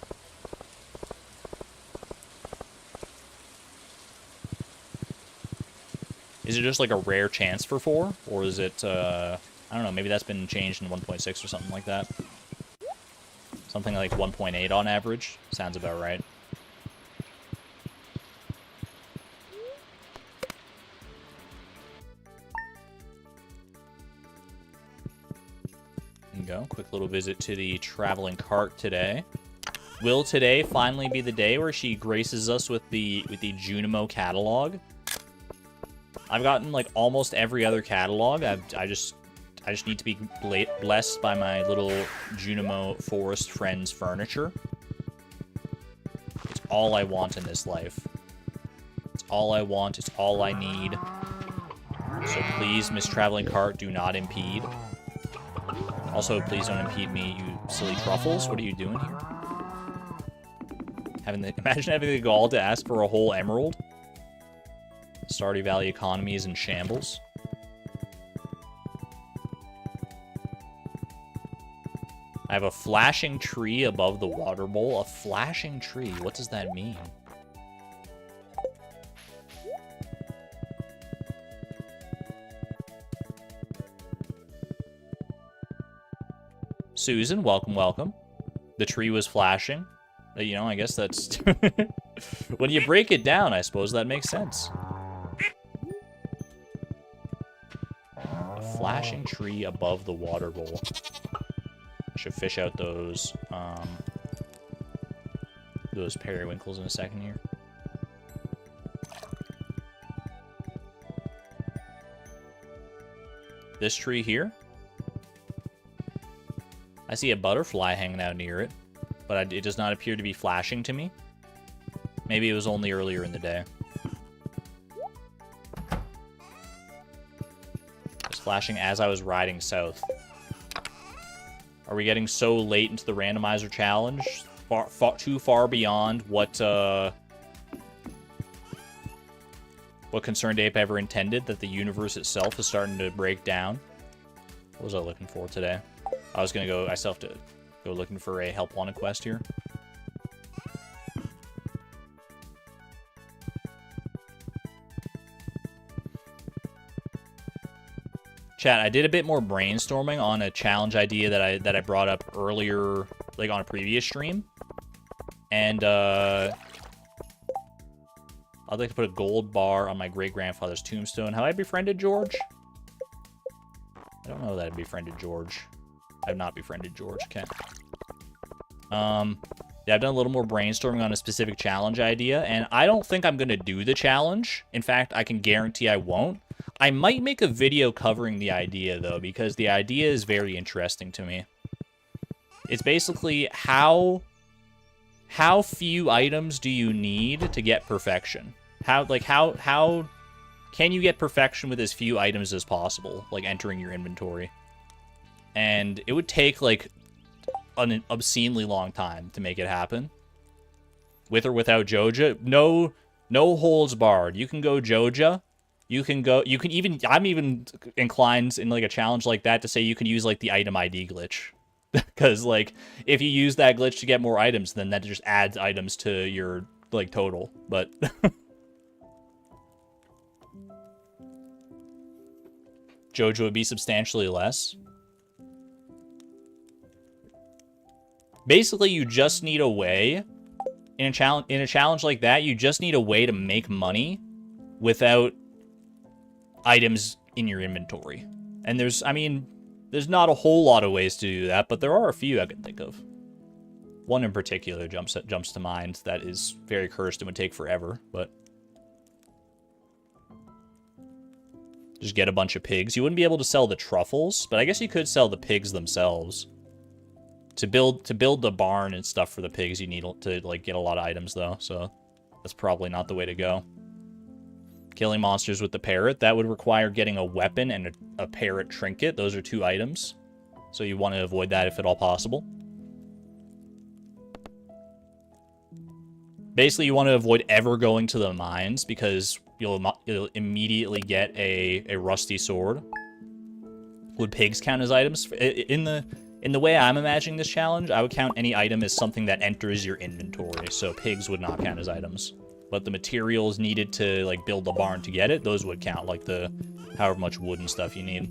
Is it just like a rare chance for 4? Or is it, I don't know, maybe that's been changed in 1.6 or something like that. Something like 1.8 on average. Sounds about right. There you go. Quick little visit to the traveling cart today. Will today finally be the day where she graces us with the Junimo catalog? I've gotten like almost every other catalog. I just need to be blessed by my little Junimo Forest Friends furniture. It's all I want in this life. It's all I want. It's all I need. So please, Miss Traveling Cart, do not impede. Also, please don't impede me, you silly truffles. What are you doing here? Imagine having the gall to ask for a whole emerald. Stardew Valley economy is in shambles. I have a flashing tree above the water bowl. A flashing tree? What does that mean? Susan, welcome, welcome. The tree was flashing. You know, I guess that's... when you break it down, I suppose that makes sense. A flashing tree above the water bowl. I should fish out those periwinkles in a second here. This tree here. I see a butterfly hanging out near it, but it does not appear to be flashing to me. Maybe it was only earlier in the day. It was flashing as I was riding south. Are we getting so late into the randomizer challenge? Too far beyond what Concerned Ape ever intended, that the universe itself is starting to break down? What was I looking for today? I still have to go looking for a help wanted quest here. Chat, I did a bit more brainstorming on a challenge idea that I brought up earlier, like on a previous stream. And I'd like to put a gold bar on my great-grandfather's tombstone. Have I befriended George? I don't know that I befriended George. I have not befriended George. Okay. Yeah, I've done a little more brainstorming on a specific challenge idea, and I don't think I'm going to do the challenge. In fact, I can guarantee I won't. I might make a video covering the idea, though, because the idea is very interesting to me. It's basically how few items do you need to get perfection? How can you get perfection with as few items as possible, like entering your inventory? And it would take, like, an obscenely long time to make it happen. With or without Joja. No holds barred. You can go Joja. I'm even inclined in, like, a challenge like that to say you can use, like, the item ID glitch. Because, like, if you use that glitch to get more items, then that just adds items to your, like, total. But... Joja would be substantially less. Basically, you just need a way, in a challenge like that, you just need a way to make money without items in your inventory. And there's not a whole lot of ways to do that, but there are a few I can think of. One in particular jumps to mind that is very cursed and would take forever, but... Just get a bunch of pigs. You wouldn't be able to sell the truffles, but I guess you could sell the pigs themselves. To build the barn and stuff for the pigs, you need to, like, get a lot of items, though, so that's probably not the way to go. Killing monsters with the parrot, that would require getting a weapon and a parrot trinket. Those are 2 items, so you want to avoid that if at all possible. Basically, you want to avoid ever going to the mines, because you'll immediately get a rusty sword. Would pigs count as items? In the way I'm imagining this challenge, I would count any item as something that enters your inventory, so pigs would not count as items. But the materials needed to, like, build the barn to get it, those would count, like the however much wood and stuff you need.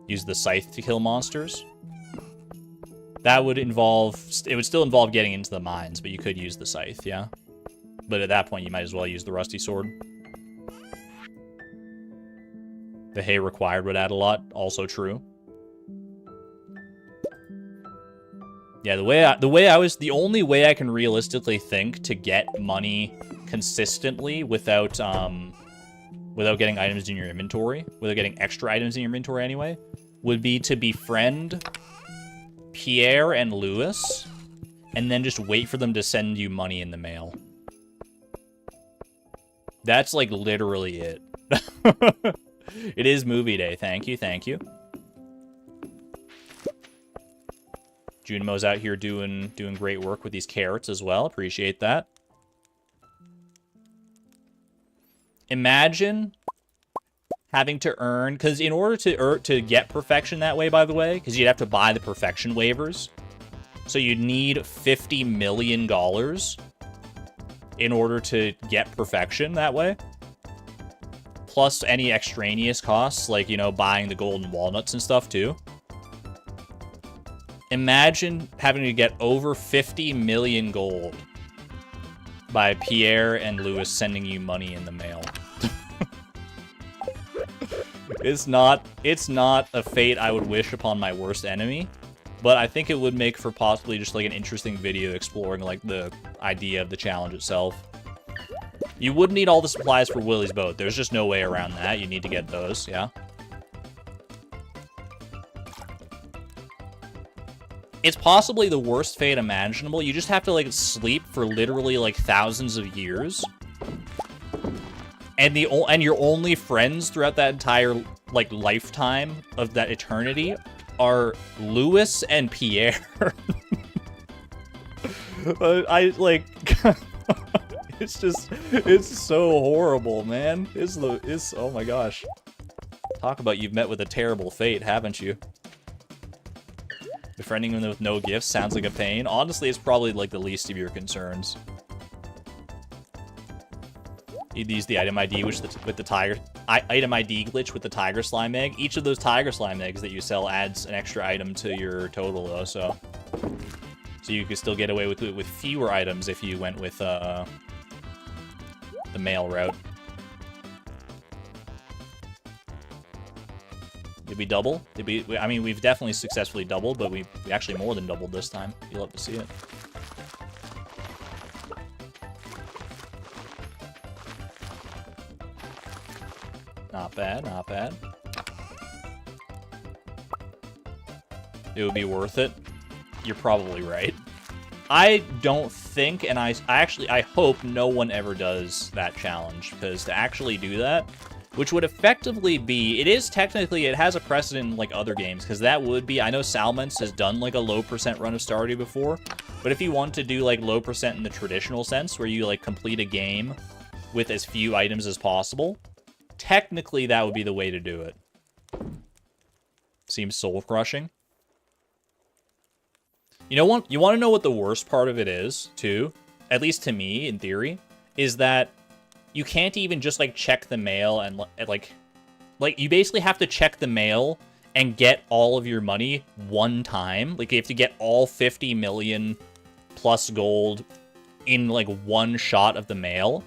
Use the scythe to kill monsters. That would involve... It would still involve getting into the mines, but you could use the scythe, yeah? But at that point, you might as well use the rusty sword. The hay required would add a lot, also true. Yeah, the only way I can realistically think to get money consistently without getting items in your inventory, without getting extra items in your inventory anyway, would be to befriend Pierre and Louis, and then just wait for them to send you money in the mail. That's, like, literally it. It is movie day. Thank you, thank you. Junimo's out here doing great work with these carrots as well. Appreciate that. Imagine having to earn... Because in order to get perfection that way, by the way, because you'd have to buy the perfection waivers. So you'd need $50 million in order to get perfection that way. Plus any extraneous costs, like, you know, buying the golden walnuts and stuff, too. Imagine having to get over 50 million gold by Pierre and Louis sending you money in the mail. It's not a fate I would wish upon my worst enemy, but I think it would make for possibly just like an interesting video exploring like the idea of the challenge itself. You would need all the supplies for Willie's boat. There's just no way around that. You need to get those, yeah. It's possibly the worst fate imaginable. You just have to, like, sleep for literally, like, thousands of years. And your only friends throughout that entire, like, lifetime of that eternity are Louis and Pierre. It's so horrible, man. Oh my gosh. Talk about you've met with a terrible fate, haven't you? Befriending them with no gifts sounds like a pain. Honestly, it's probably like the least of your concerns. You'd use the item ID with the tiger item ID glitch with the tiger slime egg. Each of those tiger slime eggs that you sell adds an extra item to your total, though. So you could still get away with fewer items if you went with the mail route. Did we double? I mean, we've definitely successfully doubled, but we actually more than doubled this time. You'll have to see it. Not bad, not bad. It would be worth it. You're probably right. I don't think, and I hope no one ever does that challenge, because to actually do that, which would effectively be, it has a precedent in, like, other games, because that would be, I know Salmons has done, like, a low percent run of Stardew before, but if you want to do, like, low percent in the traditional sense, where you, like, complete a game with as few items as possible, technically that would be the way to do it. Seems soul-crushing. You want to know what the worst part of it is, too? At least to me, in theory, is that you can't even just, like, check the mail and, like, you basically have to check the mail and get all of your money one time. Like, you have to get all 50 million plus gold in, like, one shot of the mail.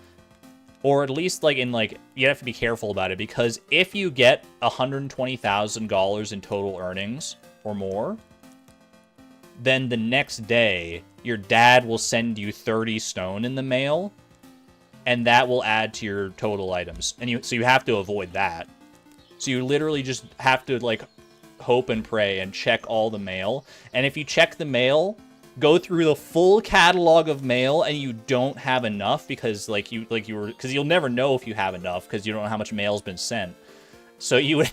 Or at least, like, you have to be careful about it, because if you get $120,000 in total earnings or more, then the next day, your dad will send you 30 stone in the mail, and that will add to your total items. And so you have to avoid that. So you literally just have to, like, hope and pray and check all the mail. And if you check the mail, go through the full catalog of mail, and you don't have enough because, because you'll never know if you have enough because you don't know how much mail's been sent. So you'd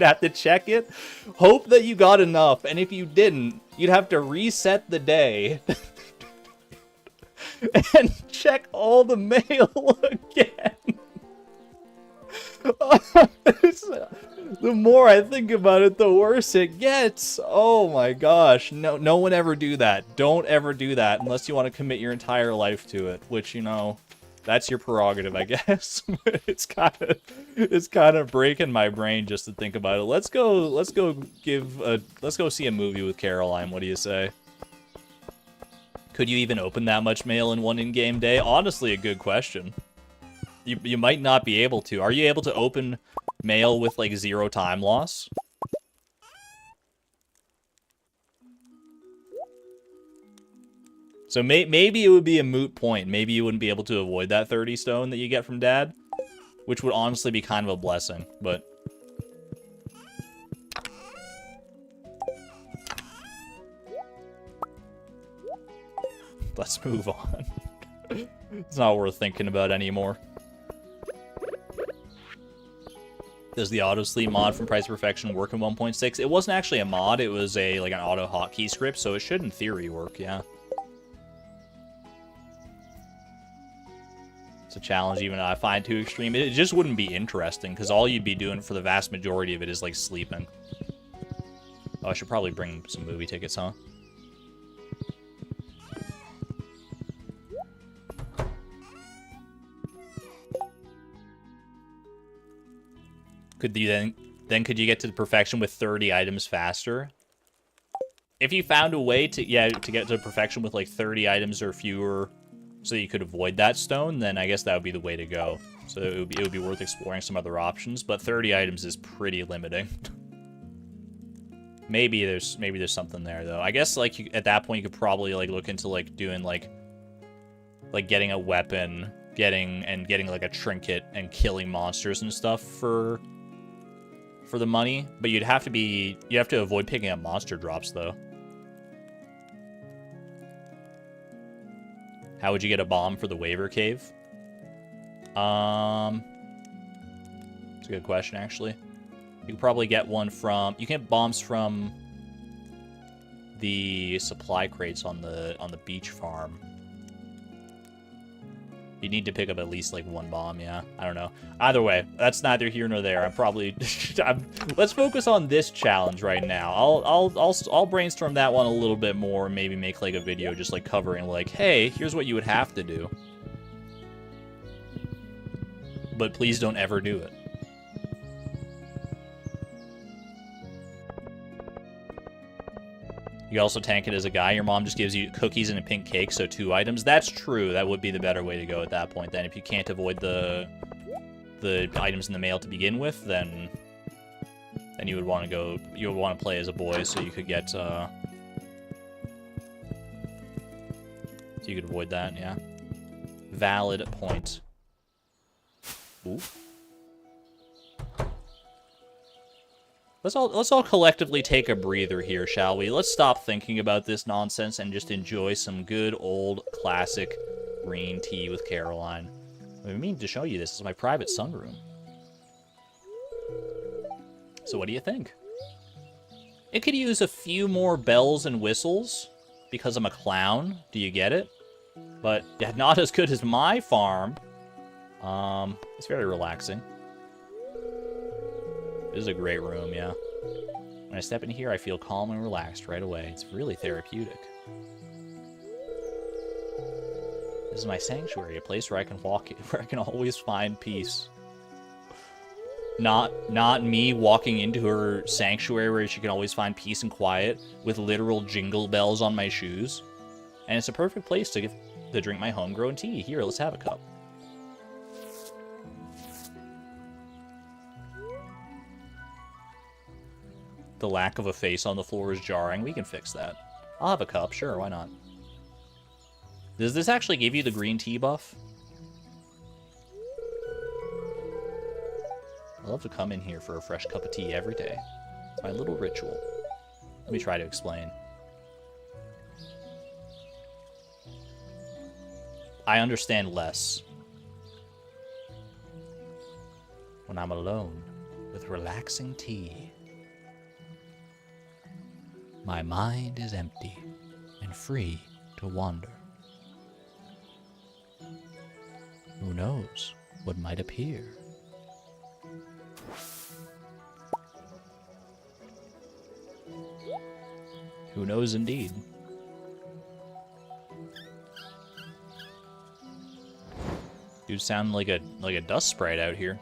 have to check it, hope that you got enough, and if you didn't, you'd have to reset the day and check all the mail again. The more I think about it, the worse it gets. Oh my gosh. No one ever do that. Don't ever do that unless you want to commit your entire life to it, which, you know, that's your prerogative, I guess. it's kind of breaking my brain just to think about it. Let's go see a movie with Caroline. What do you say? Could you even open that much mail in one in-game day? Honestly, a good question. You might not be able to. Are you able to open mail with, like, 0 time loss? So maybe it would be a moot point. Maybe you wouldn't be able to avoid that 30 stone that you get from Dad. Which would honestly be kind of a blessing, but... Let's move on. It's not worth thinking about anymore. Does the auto-sleep mod from Price of Perfection work in 1.6? It wasn't actually a mod, it was like an auto hotkey script, so it should in theory work, yeah. It's a challenge even I find too extreme. It just wouldn't be interesting, because all you'd be doing for the vast majority of it is, like, sleeping. Oh, I should probably bring some movie tickets, huh? Could you then could you get to the perfection with 30 items faster? If you found a way to, yeah, to get to perfection with like 30 items or fewer so that you could avoid that stone, then I guess that would be the way to go. So it would be worth exploring some other options, but 30 items is pretty limiting. maybe there's something there though. I guess like at that point you could probably like look into like doing like getting a weapon, getting like a trinket and killing monsters and stuff for the money, but you have to avoid picking up monster drops though. How would you get a bomb for the waiver cave? It's a good question actually. You could probably get one from, you can get bombs from the supply crates on the beach farm. You need to pick up at least, like, 1 bomb, yeah. I don't know. Either way, that's neither here nor there. I'm probably... let's focus on this challenge right now. I'll brainstorm that one a little bit more, and maybe make, like, a video just, like, covering, like, hey, here's what you would have to do. But please don't ever do it. You also tank it as a guy. Your mom just gives you cookies and a pink cake, so 2 items. That's true. That would be the better way to go at that point. Then, if you can't avoid the items in the mail to begin with, then you would want to go. You would want to play as a boy, so you could get. So you could avoid that. Yeah. Valid point. Ooh. Let's all collectively take a breather here, shall we? Let's stop thinking about this nonsense and just enjoy some good old classic green tea with Caroline. I mean to show you this is my private sunroom. So what do you think? It could use a few more bells and whistles because I'm a clown. Do you get it? But yeah, not as good as my farm. It's very relaxing. This is a great room, yeah. When I step in here, I feel calm and relaxed right away. It's really therapeutic. This is my sanctuary, a place where I can walk, where I can always find peace. Not me walking into her sanctuary where she can always find peace and quiet with literal jingle bells on my shoes. And it's a perfect place to drink my homegrown tea. Here, let's have a cup. The lack of a face on the floor is jarring. We can fix that. I'll have a cup. Sure, why not? Does this actually give you the green tea buff? I love to come in here for a fresh cup of tea every day. It's my little ritual. Let me try to explain. I understand less when I'm alone with relaxing tea. My mind is empty and free to wander. Who knows what might appear? Who knows indeed. Dude sound like a dust sprite out here.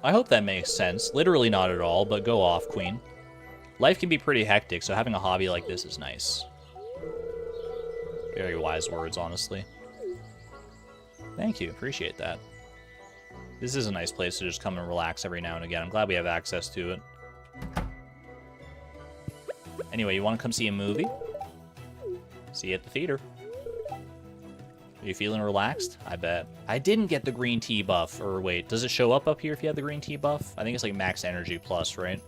I hope that makes sense. Literally not at all, but go off, Queen. Life can be pretty hectic, so having a hobby like this is nice. Very wise words, honestly. Thank you, appreciate that. This is a nice place to just come and relax every now and again. I'm glad we have access to it. Anyway, you want to come see a movie? See you at the theater. Are you feeling relaxed? I bet. I didn't get the green tea buff. Or wait, does it show up here if you have the green tea buff? I think it's like max energy plus, right?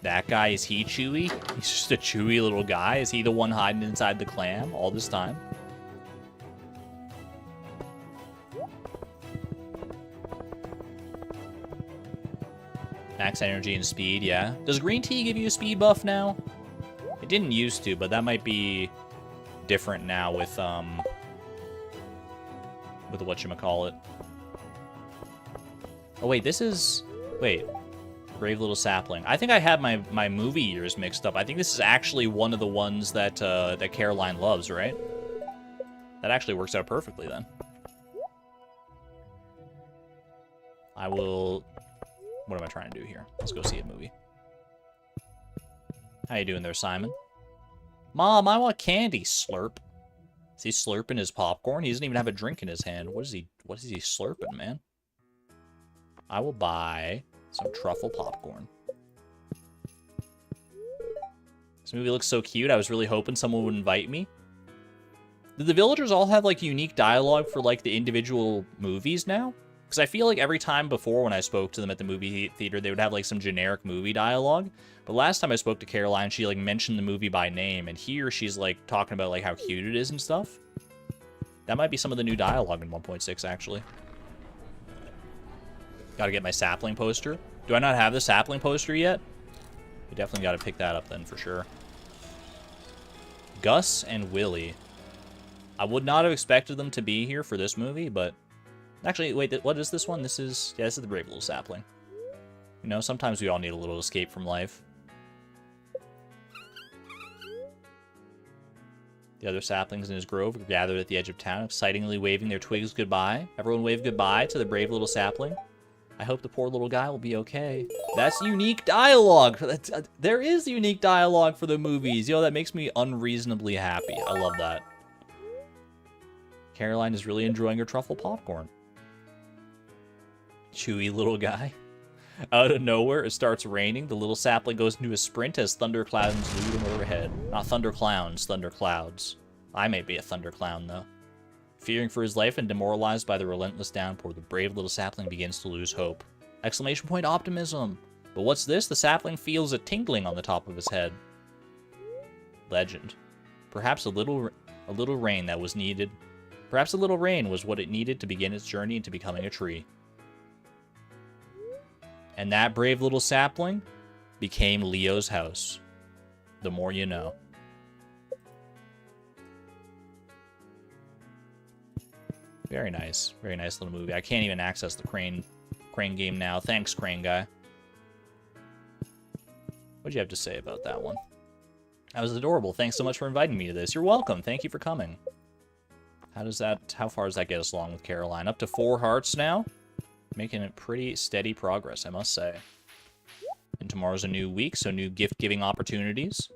That guy, is he Chewy? He's just a chewy little guy. Is he the one hiding inside the clam all this time? Max energy and speed, yeah. Does green tea give you a speed buff now? It didn't used to, but that might be different now with whatchamacallit. Oh wait, this is... Wait. Brave Little Sapling. I think I had my movie years mixed up. I think this is actually one of the ones that that Caroline loves, right? That actually works out perfectly then. I will... What am I trying to do here? Let's go see a movie. How you doing there, Simon? Mom, I want candy. Slurp. Is he slurping his popcorn? He doesn't even have a drink in his hand. What is he slurping, man? I will buy some truffle popcorn. This movie looks so cute. I was really hoping someone would invite me. Did the villagers all have, like, unique dialogue for, like, the individual movies now? Because I feel like every time before when I spoke to them at the movie theater, they would have, like, some generic movie dialogue. But last time I spoke to Caroline, she, like, mentioned the movie by name. And here she's, like, talking about, like, how cute it is and stuff. That might be some of the new dialogue in 1.6, actually. Gotta get my sapling poster. Do I not have the sapling poster yet? We definitely gotta pick that up then, for sure. Gus and Willie. I would not have expected them to be here for this movie, but... Actually, wait, what is this one? This is... Yeah, this is the Brave Little Sapling. You know, sometimes we all need a little escape from life. The other saplings in his grove were gathered at the edge of town, excitingly waving their twigs goodbye. Everyone waved goodbye to the brave little sapling. I hope the poor little guy will be okay. That's unique dialogue! There is unique dialogue for the movies. Yo, that makes me unreasonably happy. I love that. Caroline is really enjoying her truffle popcorn. Chewy little guy. Out of nowhere, it starts raining. The little sapling goes into a sprint as thunderclouds loom overhead. Not thunderclowns, thunderclouds. I may be a thunderclown, though. Fearing for his life and demoralized by the relentless downpour, the brave little sapling begins to lose hope. Exclamation point optimism! But what's this? The sapling feels a tingling on the top of his head. Legend. Perhaps a little rain that was needed. Perhaps a little rain was what it needed to begin its journey into becoming a tree. And that brave little sapling became Leo's house. The more you know. Very nice. Very nice little movie. I can't even access the crane game now. Thanks, crane guy. What'd you have to say about that one? That was adorable. Thanks so much for inviting me to this. You're welcome. Thank you for coming. How far does that get us along with Caroline? Up to 4 hearts now? Making it pretty steady progress, I must say. And tomorrow's a new week, so new gift-giving opportunities.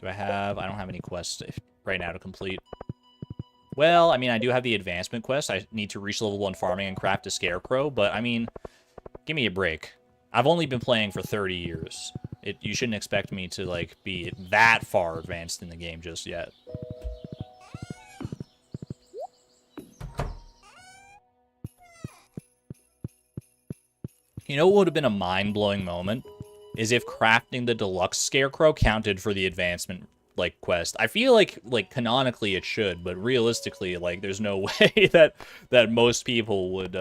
I don't have any quests right now to complete. Well, I mean, I do have the advancement quest. I need to reach level 1 farming and craft a scarecrow, but, I mean, give me a break. I've only been playing for 30 years. You shouldn't expect me to, like, be that far advanced in the game just yet. You know what would have been a mind-blowing moment? Is if crafting the deluxe scarecrow counted for the advancement, like, quest. I feel like canonically it should, but realistically, like, there's no way that most people would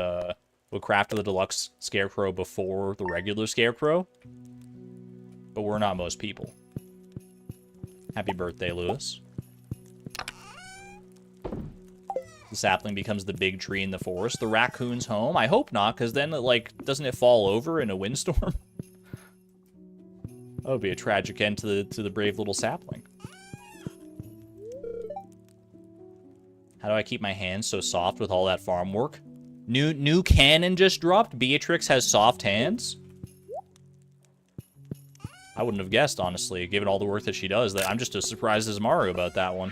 craft the deluxe scarecrow before the regular scarecrow. But we're not most people. Happy birthday, Lewis. The sapling becomes the big tree in the forest. The raccoon's home? I hope not, because then, like, doesn't it fall over in a windstorm? That would be a tragic end to the brave little sapling. How do I keep my hands so soft with all that farm work? New cannon just dropped? Beatrix has soft hands? I wouldn't have guessed, honestly, given all the work that she does. I'm just as surprised as Maru about that one.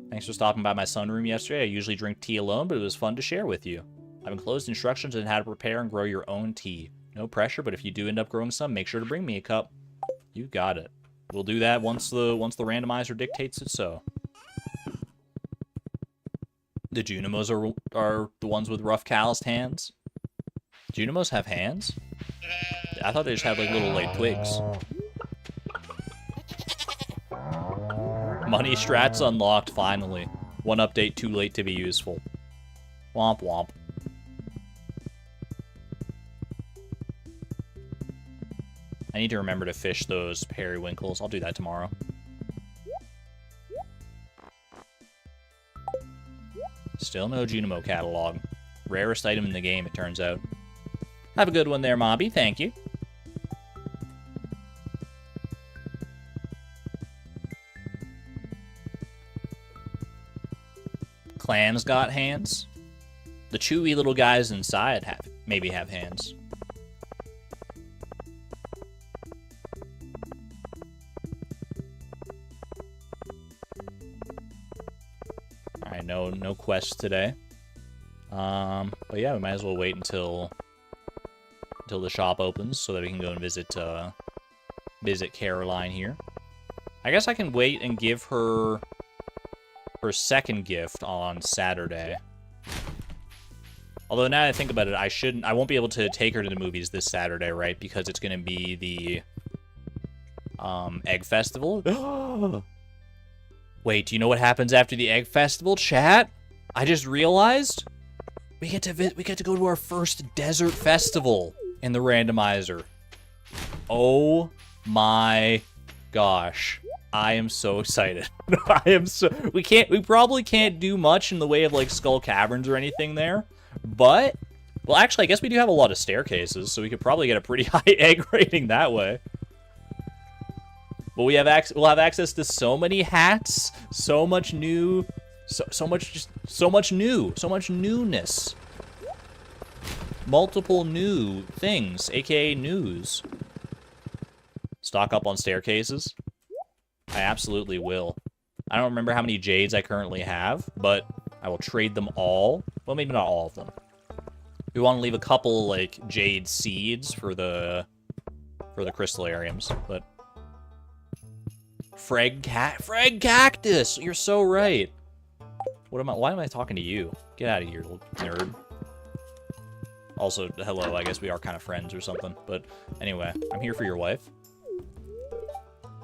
Thanks for stopping by my sunroom yesterday. I usually drink tea alone, but it was fun to share with you. I've enclosed instructions on how to prepare and grow your own tea. No pressure, but if you do end up growing some, make sure to bring me a cup. You got it. We'll do that once the randomizer dictates it so. The Junimos are the ones with rough calloused hands. Junimos have hands? I thought they just had like little like twigs. Money strats unlocked finally. One update too late to be useful. Womp womp. I need to remember to fish those periwinkles. I'll do that tomorrow. Still no Junimo catalog. Rarest item in the game, it turns out. Have a good one there, Mobby. Thank you. Clams got hands. The chewy little guys inside maybe have hands. Alright, no quests today. But yeah, we might as well wait until the shop opens so that we can go and visit Caroline here. I guess I can wait and give her her second gift on Saturday. Although now that I think about it, I won't be able to take her to the movies this Saturday, right? Because it's gonna be the Egg Festival. Wait, do you know what happens after the Egg Festival, chat? I just realized we get to go to our first desert festival in the randomizer. Oh my gosh. I am so excited. We probably can't do much in the way of like Skull Caverns or anything there. But well, actually I guess we do have a lot of staircases, so we could probably get a pretty high egg rating that way. But we'll have access to so many hats, so much new, so much newness. Multiple new things, aka news. Stock up on staircases. I absolutely will. I don't remember how many jades I currently have, but I will trade them all. Well, maybe not all of them. We want to leave a couple like jade seeds for the crystallariums, but Freg cactus. You're so right. Why am I talking to you? Get out of here, little nerd. Also, hello, I guess we are kind of friends or something. But anyway, I'm here for your wife.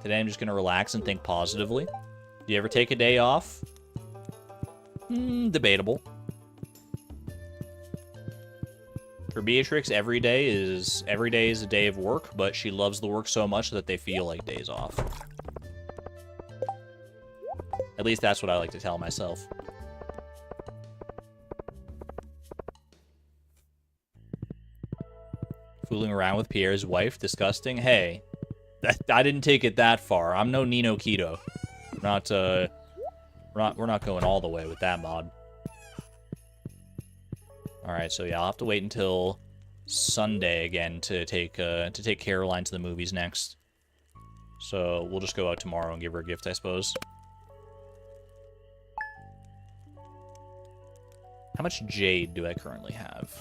Today I'm just going to relax and think positively. Do you ever take a day off? Debatable. For Beatrix, every day is a day of work, but she loves the work so much that they feel like days off. At least that's what I like to tell myself. Fooling around with Pierre's wife, disgusting. Hey, I didn't take it that far. I'm no Nino Keto. We're not going all the way with that mod. All right, so yeah, I'll have to wait until Sunday again to take Caroline to the movies next. So we'll just go out tomorrow and give her a gift, I suppose. How much jade do I currently have?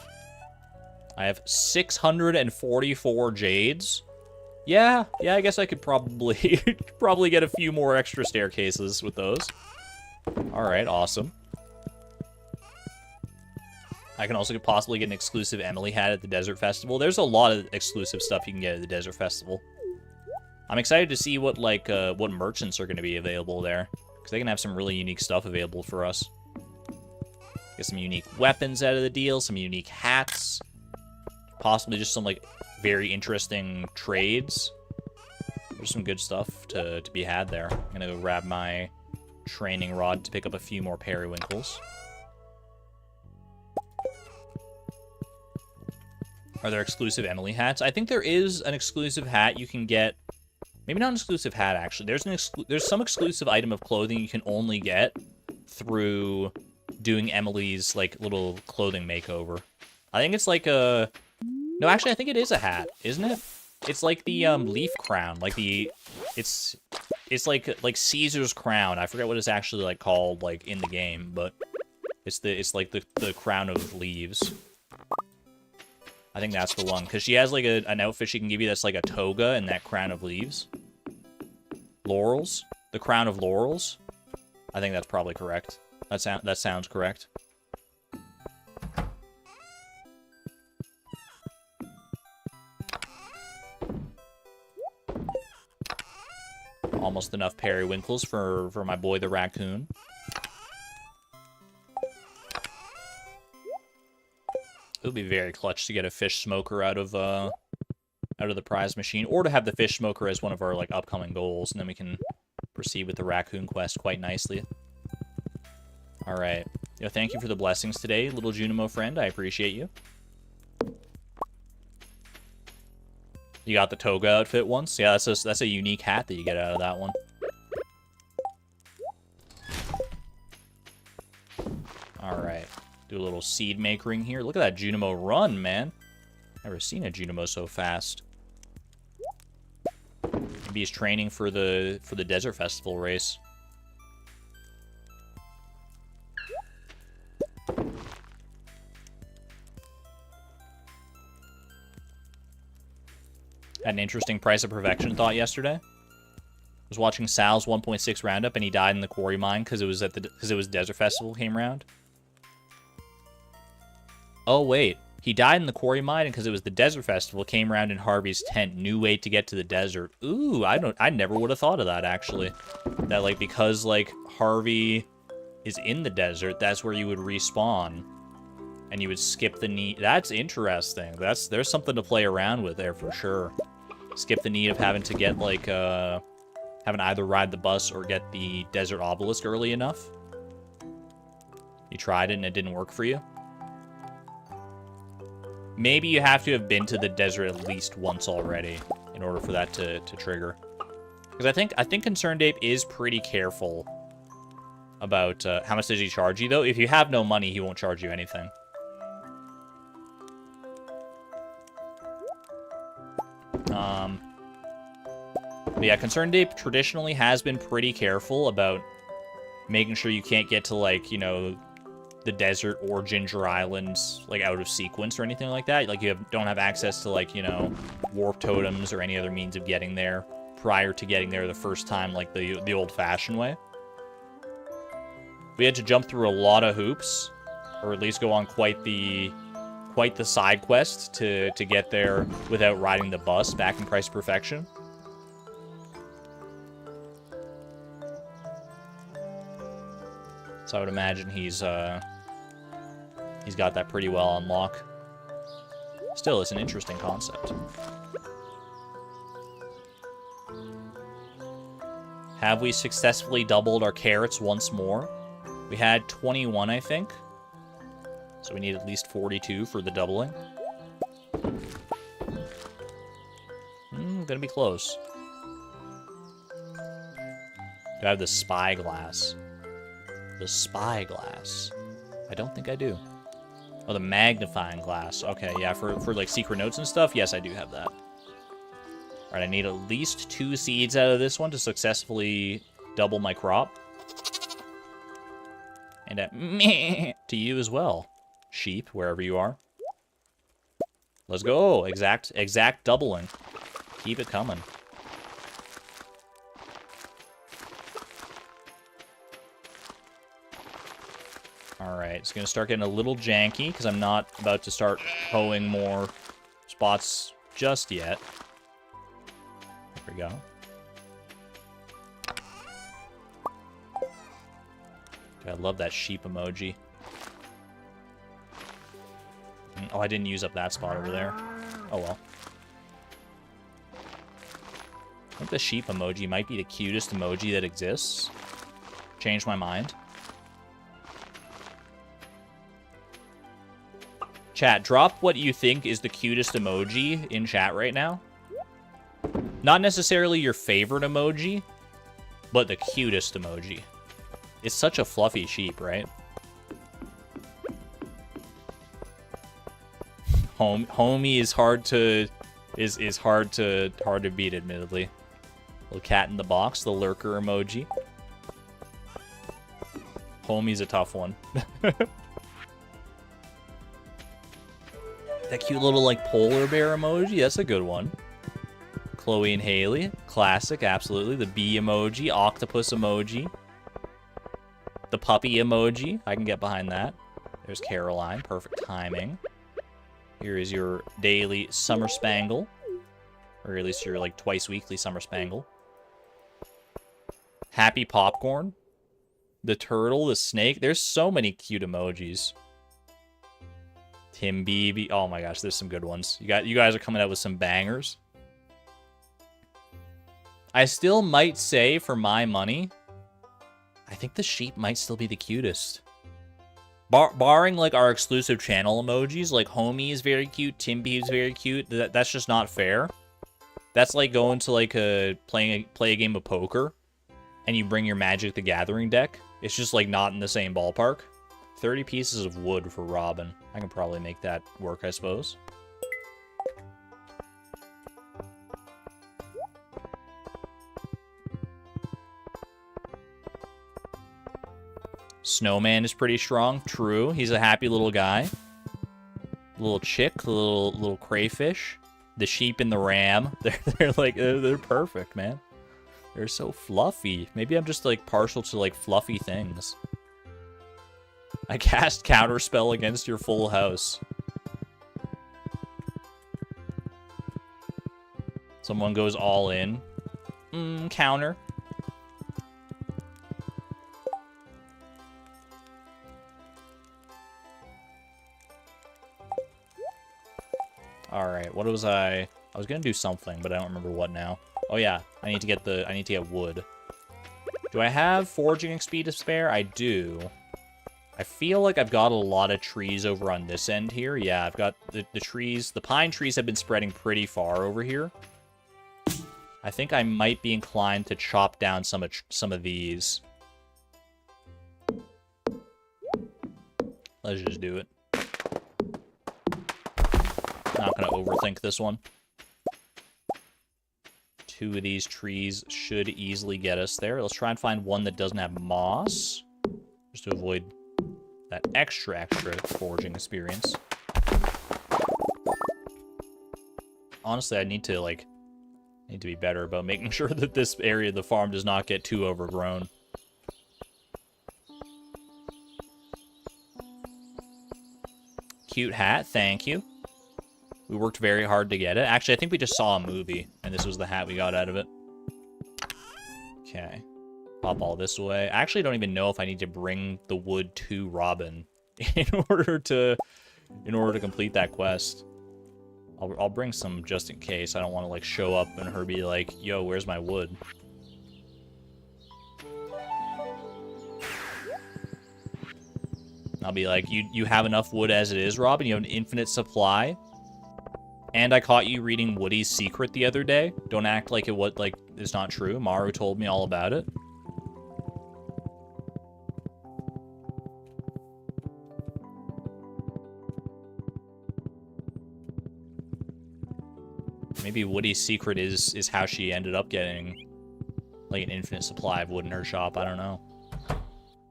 I have 644 jades. Yeah, I guess I could probably get a few more extra staircases with those. All right, awesome. I can also possibly get an exclusive Emily hat at the Desert Festival. There's a lot of exclusive stuff you can get at the Desert Festival. I'm excited to see what what merchants are going to be available there, because they can have some really unique stuff available for us. Get some unique weapons out of the deal, some unique hats, possibly just some like very interesting trades. There's some good stuff to be had there. I'm gonna go grab my training rod to pick up a few more periwinkles. Are there exclusive Emily hats? I think there is an exclusive hat you can get. Maybe not an exclusive hat, actually. There's some exclusive item of clothing you can only get through doing Emily's, like, little clothing makeover. I think it's like a... No, actually, I think it is a hat, isn't it? It's like the leaf crown, like the... It's like Caesar's crown. I forget what it's actually, like, called, like, in the game, but it's like the crown of leaves. I think that's the one, because she has, like, an outfit she can give you that's like a toga and that crown of leaves. Laurels? The crown of laurels? I think that's probably correct. That sounds correct. Almost enough periwinkles for my boy the raccoon. It would be very clutch to get a fish smoker out of the prize machine, or to have the fish smoker as one of our, like, upcoming goals, and then we can proceed with the raccoon quest quite nicely. All right. Yo, thank you for the blessings today, little Junimo friend. I appreciate you. You got the toga outfit once? Yeah, that's a unique hat that you get out of that one. All right. Do a little seed makering here. Look at that Junimo run, man. Never seen a Junimo so fast. Maybe he's training for the Desert Festival race. Had an interesting price of perfection thought yesterday. Was watching Sal's 1.6 roundup and he died in the quarry mine because it was Desert Festival came around. Oh wait, he died in the quarry mine because it was the Desert Festival came around in Harvey's tent. New way to get to the desert. Ooh, I never would have thought of that actually. That, like, because, like, Harvey is in the desert, that's where you would respawn. And you would skip the need. That's interesting. There's something to play around with there for sure. Skip the need of having to get, like, having to either ride the bus or get the desert obelisk early enough. You tried it and it didn't work for you. Maybe you have to have been to the desert at least once already in order for that to trigger. Because I think Concerned Ape is pretty careful about how much does he charge you, though. If you have no money, he won't charge you anything. But yeah, Concerned Ape traditionally has been pretty careful about making sure you can't get to, like, you know, the desert or Ginger Islands, like, out of sequence or anything like that. Like, you don't have access to, like, you know, warp totems or any other means of getting there prior to getting there the first time, like the old-fashioned way. We had to jump through a lot of hoops, or at least go on quite the side quest to get there without riding the bus back in Price Perfection. So I would imagine he's got that pretty well on lock. Still, it's an interesting concept. Have we successfully doubled our carrots once more? We had 21, I think. So we need at least 42 for the doubling. Gonna be close. Do I have the spyglass? The spyglass. I don't think I do. Oh, the magnifying glass. Okay, yeah, for like secret notes and stuff, yes, I do have that. Alright, I need at least 2 seeds out of this one to successfully double my crop. And to you as well, sheep, wherever you are. Let's go. Exact doubling. Keep it coming. Alright, it's going to start getting a little janky because I'm not about to start hoeing more spots just yet. There we go. I love that sheep emoji. Oh, I didn't use up that spot over there. Oh well. I think the sheep emoji might be the cutest emoji that exists. Changed my mind. Chat, drop what you think is the cutest emoji in chat right now. Not necessarily your favorite emoji, but the cutest emoji. It's such a fluffy sheep, right? Homie is hard to hard to beat, admittedly. Little cat in the box, the lurker emoji. Homie's a tough one. That cute little, like, polar bear emoji, that's a good one. Chloe and Haley, classic, absolutely. The bee emoji, octopus emoji. The puppy emoji, I can get behind that. There's Caroline, perfect timing. Here is your daily summer spangle. Or at least your, like, twice weekly summer spangle. Happy popcorn. The turtle, the snake. There's so many cute emojis. Tim BB. Oh my gosh, there's some good ones. You guys are coming out with some bangers. I still might say, for my money, I think the sheep might still be the cutest. Barring, like, our exclusive channel emojis, like, Homie is very cute, Timby is very cute. That's just not fair. That's like going to, like, play a game of poker, and you bring your Magic the Gathering deck. It's just, like, not in the same ballpark. 30 pieces of wood for Robin. I can probably make that work, I suppose. Snowman is pretty strong. True. He's a happy little guy. Little chick, little crayfish. The sheep and the ram. They're perfect, man. They're so fluffy. Maybe I'm just, like, partial to, like, fluffy things. I cast counterspell against your full house. Someone goes all in. Counter. Alright, what was I was gonna do something, but I don't remember what now. Oh yeah, I need to get wood. Do I have foraging XP to spare? I do. I feel like I've got a lot of trees over on this end here. Yeah, I've got the trees. The pine trees have been spreading pretty far over here. I think I might be inclined to chop down some of these. Let's just do it. Not gonna overthink this one. 2 of these trees should easily get us there. Let's try and find one that doesn't have moss, just to avoid that extra foraging experience. Honestly, I need to be better about making sure that this area of the farm does not get too overgrown. Cute hat, thank you. We worked very hard to get it. Actually, I think we just saw a movie, and this was the hat we got out of it. Okay. Pop all this away. I actually don't even know if I need to bring the wood to Robin in order to complete that quest. I'll bring some just in case. I don't want to, like, show up and her be like, yo, where's my wood? I'll be like, you have enough wood as it is, Robin? You have an infinite supply? And I caught you reading Woody's Secret the other day. Don't act like it's not true. Maru told me all about it. Maybe Woody's Secret is how she ended up getting, like, an infinite supply of wood in her shop. I don't know.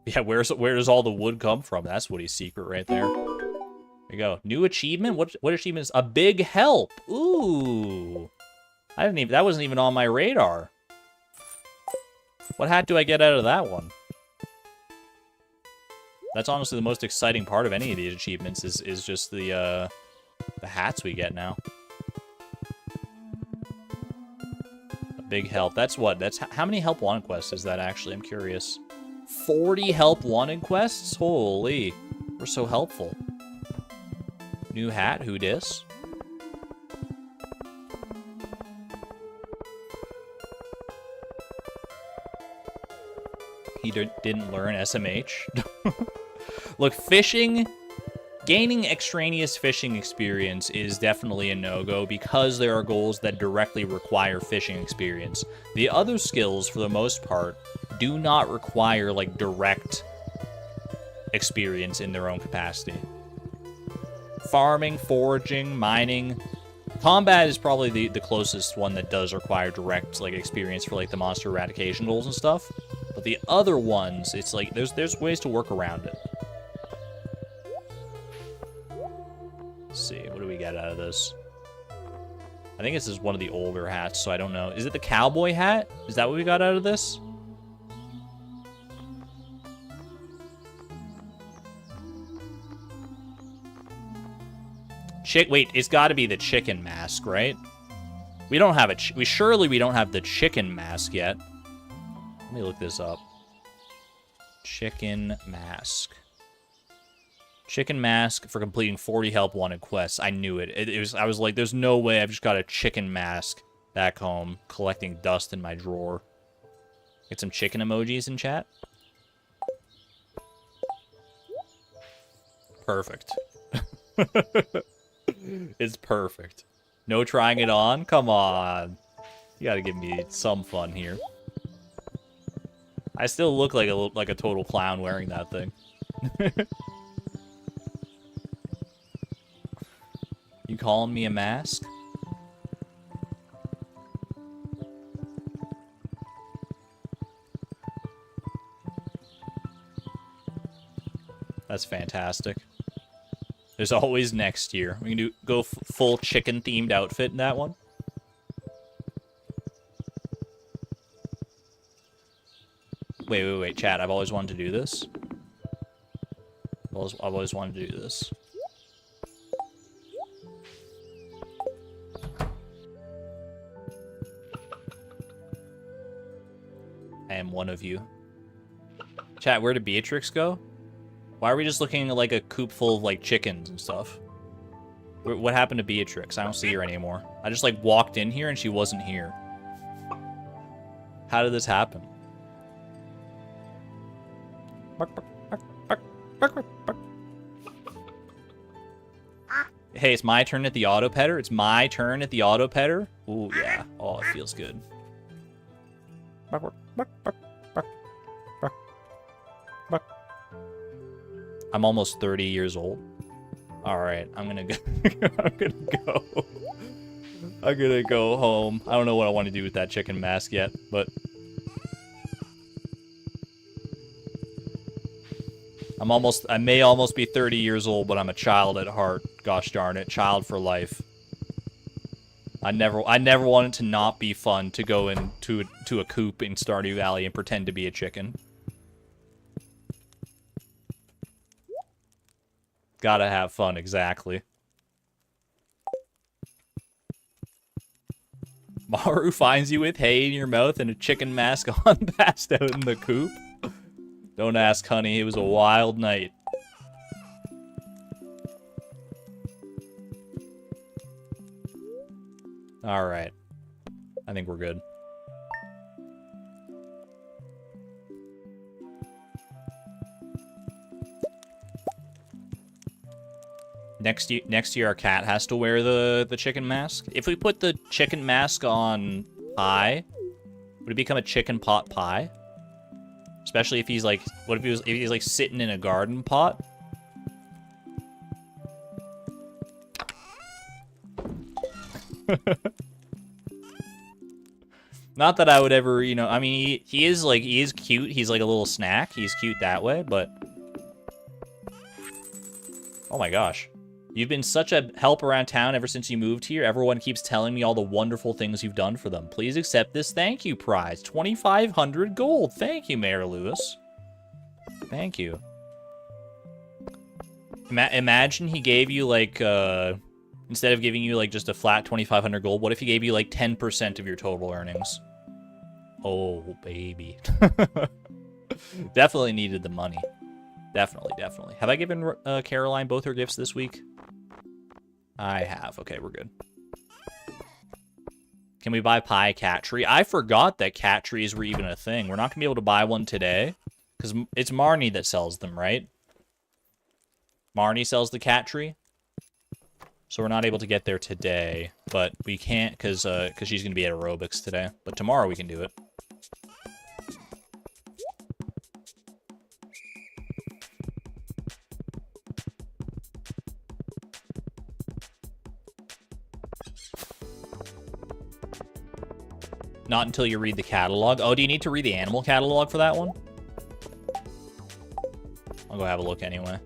Yeah, where does all the wood come from? That's Woody's Secret right there. There you go. New achievement? What achievement is a big help? Ooh. That wasn't even on my radar. What hat do I get out of that one? That's honestly the most exciting part of any of these achievements is just the hats we get now. A big help. That's how many help wanted quests is that actually? I'm curious. 40 help wanted quests? Holy. We're so helpful. New hat, who dis? He didn't learn SMH. Look, fishing, gaining extraneous fishing experience is definitely a no-go because there are goals that directly require fishing experience. The other skills, for the most part, do not require, like, direct experience in their own capacity. Farming, foraging, mining. Combat is probably the closest one that does require direct, like, experience for, like, the monster eradication goals and stuff. But the other ones, it's like, there's ways to work around it. Let's see, what do we get out of this? I think this is one of the older hats, so I don't know. Is it the cowboy hat? Is that what we got out of this? Wait, it's got to be the chicken mask, right? We don't have surely we don't have the chicken mask yet. Let me look this up. Chicken mask. Chicken mask for completing 40 help wanted quests. I knew it. I was like, there's no way I've just got a chicken mask back home collecting dust in my drawer. Get some chicken emojis in chat. Perfect. It's perfect. No trying it on? Come on. You gotta give me some fun here. I still look like a total clown wearing that thing. You calling me a mask? That's fantastic. There's always next year. We can go full chicken-themed outfit in that one. Wait, chat. I've always wanted to do this. I've always wanted to do this. I am one of you. Chat, where did Beatrix go? Why are we just looking at, like, a coop full of, like, chickens and stuff? What happened to Beatrix? I don't see her anymore. I just, like, walked in here and she wasn't here. How did this happen? Hey, it's my turn at the auto petter. It's my turn at the auto petter. Ooh, yeah. Oh, it feels good. I'm almost 30 years old. All right, I'm gonna go. I'm gonna go home. I don't know what I want to do with that chicken mask yet, but I may almost be 30 years old, but I'm a child at heart. Gosh darn it, child for life. I never wanted to not be fun to go into a coop in Stardew Valley and pretend to be a chicken. Gotta have fun, exactly. Maru finds you with hay in your mouth and a chicken mask on, passed out in the coop. Don't ask, honey. It was a wild night. Alright. I think we're good. Next year, our cat has to wear the chicken mask. If we put the chicken mask on pie, would it become a chicken pot pie? Especially if he's like, what if he's like sitting in a garden pot? Not that I would ever, you know, I mean, he is cute. He's like a little snack. He's cute that way, but oh my gosh. You've been such a help around town ever since you moved here. Everyone keeps telling me all the wonderful things you've done for them. Please accept this thank you prize. 2,500 gold. Thank you, Mayor Lewis. Thank you. Imagine he gave you, like, instead of giving you, like, just a flat 2,500 gold, what if he gave you, like, 10% of your total earnings? Oh, baby. Definitely needed the money. Definitely. Have I given Caroline both her gifts this week? I have. Okay, we're good. Can we buy pie cat tree? I forgot that cat trees were even a thing. We're not going to be able to buy one today. Because it's Marnie that sells them, right? Marnie sells the cat tree. So we're not able to get there today, but we can't because she's going to be at aerobics today. But tomorrow we can do it. Not until you read the catalog. Oh, do you need to read the animal catalog for that one? I'll go have a look anyway.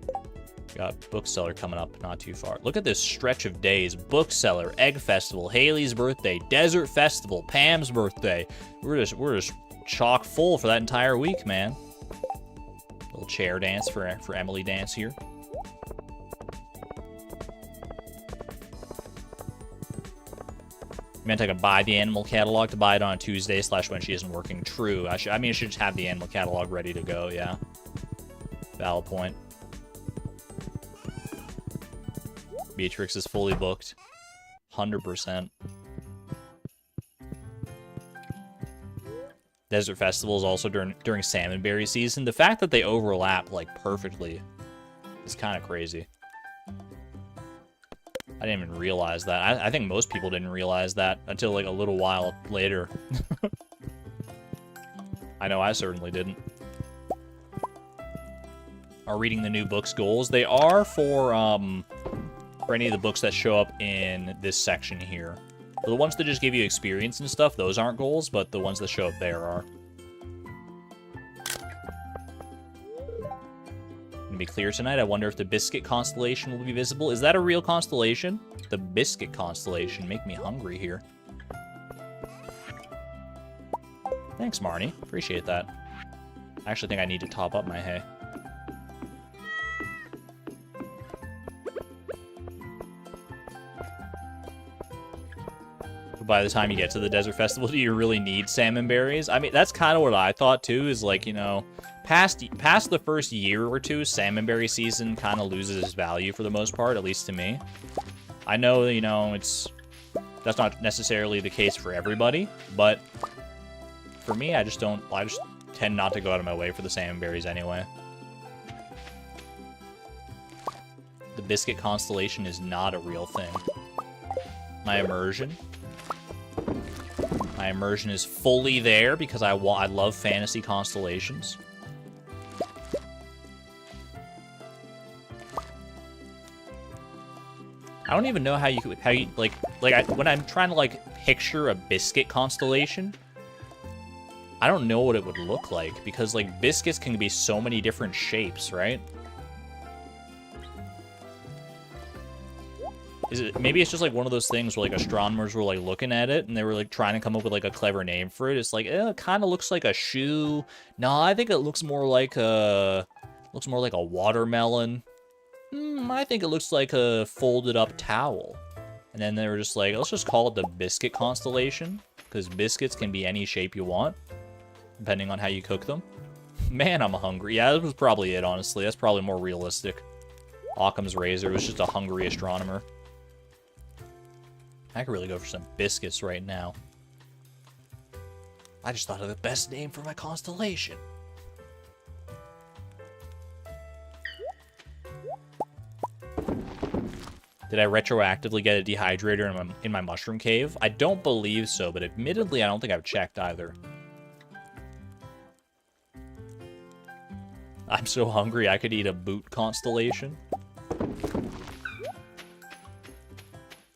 Got Bookseller coming up not too far. Look at this stretch of days. Bookseller, Egg Festival, Haley's birthday, Desert Festival, Pam's birthday. We're just chock full for that entire week, man. Little chair dance for Emily Dance here. Meant I could buy the animal catalog to buy it on a Tuesday / when she isn't working. True. I should just have the animal catalog ready to go, yeah. Valid point. Beatrix is fully booked. 100%. Desert Festival is also during salmonberry season. The fact that they overlap, like, perfectly is kind of crazy. I didn't even realize that. I think most people didn't realize that until, like, a little while later. I know I certainly didn't. Are reading the new books goals? They are for any of the books that show up in this section here. The ones that just give you experience and stuff, those aren't goals, but the ones that show up there are. To be clear tonight, I wonder if the Biscuit constellation will be visible. Is that a real constellation? The Biscuit constellation. Make me hungry here. Thanks, Marnie. Appreciate that. I actually think I need to top up my hay. By the time you get to the Desert Festival, do you really need salmon berries? I mean, that's kind of what I thought, too, is like, you know, past the first year or two, salmon berry season kind of loses its value for the most part, at least to me. I know, you know, that's not necessarily the case for everybody, but for me, I just tend not to go out of my way for the salmon berries anyway. The Biscuit constellation is not a real thing. My immersion is fully there because I love fantasy constellations. I don't even know how you when I'm trying to like picture a Biscuit constellation, I don't know what it would look like because like biscuits can be so many different shapes, right? Maybe it's just like one of those things where like astronomers were like looking at it and they were like trying to come up with like a clever name for it. It's like, it kind of looks like a shoe. No, I think it looks more like a watermelon. I think it looks like a folded up towel. And then they were just like, let's just call it the Biscuit constellation because biscuits can be any shape you want depending on how you cook them. Man, I'm hungry. Yeah, that was probably it, honestly. That's probably more realistic. Occam's razor was just a hungry astronomer. I could really go for some biscuits right now. I just thought of the best name for my constellation. Did I retroactively get a dehydrator in my mushroom cave? I don't believe so, but admittedly, I don't think I've checked either. I'm so hungry, I could eat a boot constellation.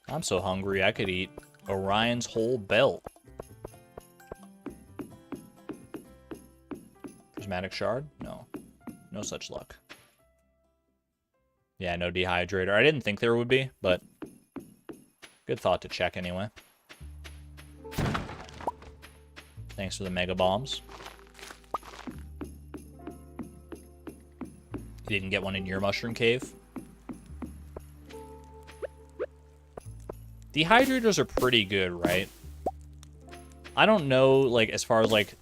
I'm so hungry, I could eat Orion's whole belt. Prismatic shard? No. No such luck. Yeah, no dehydrator. I didn't think there would be, but good thought to check anyway. Thanks for the mega bombs. You didn't get one in your mushroom cave? Dehydrators are pretty good, right? I don't know, like, as far as, like,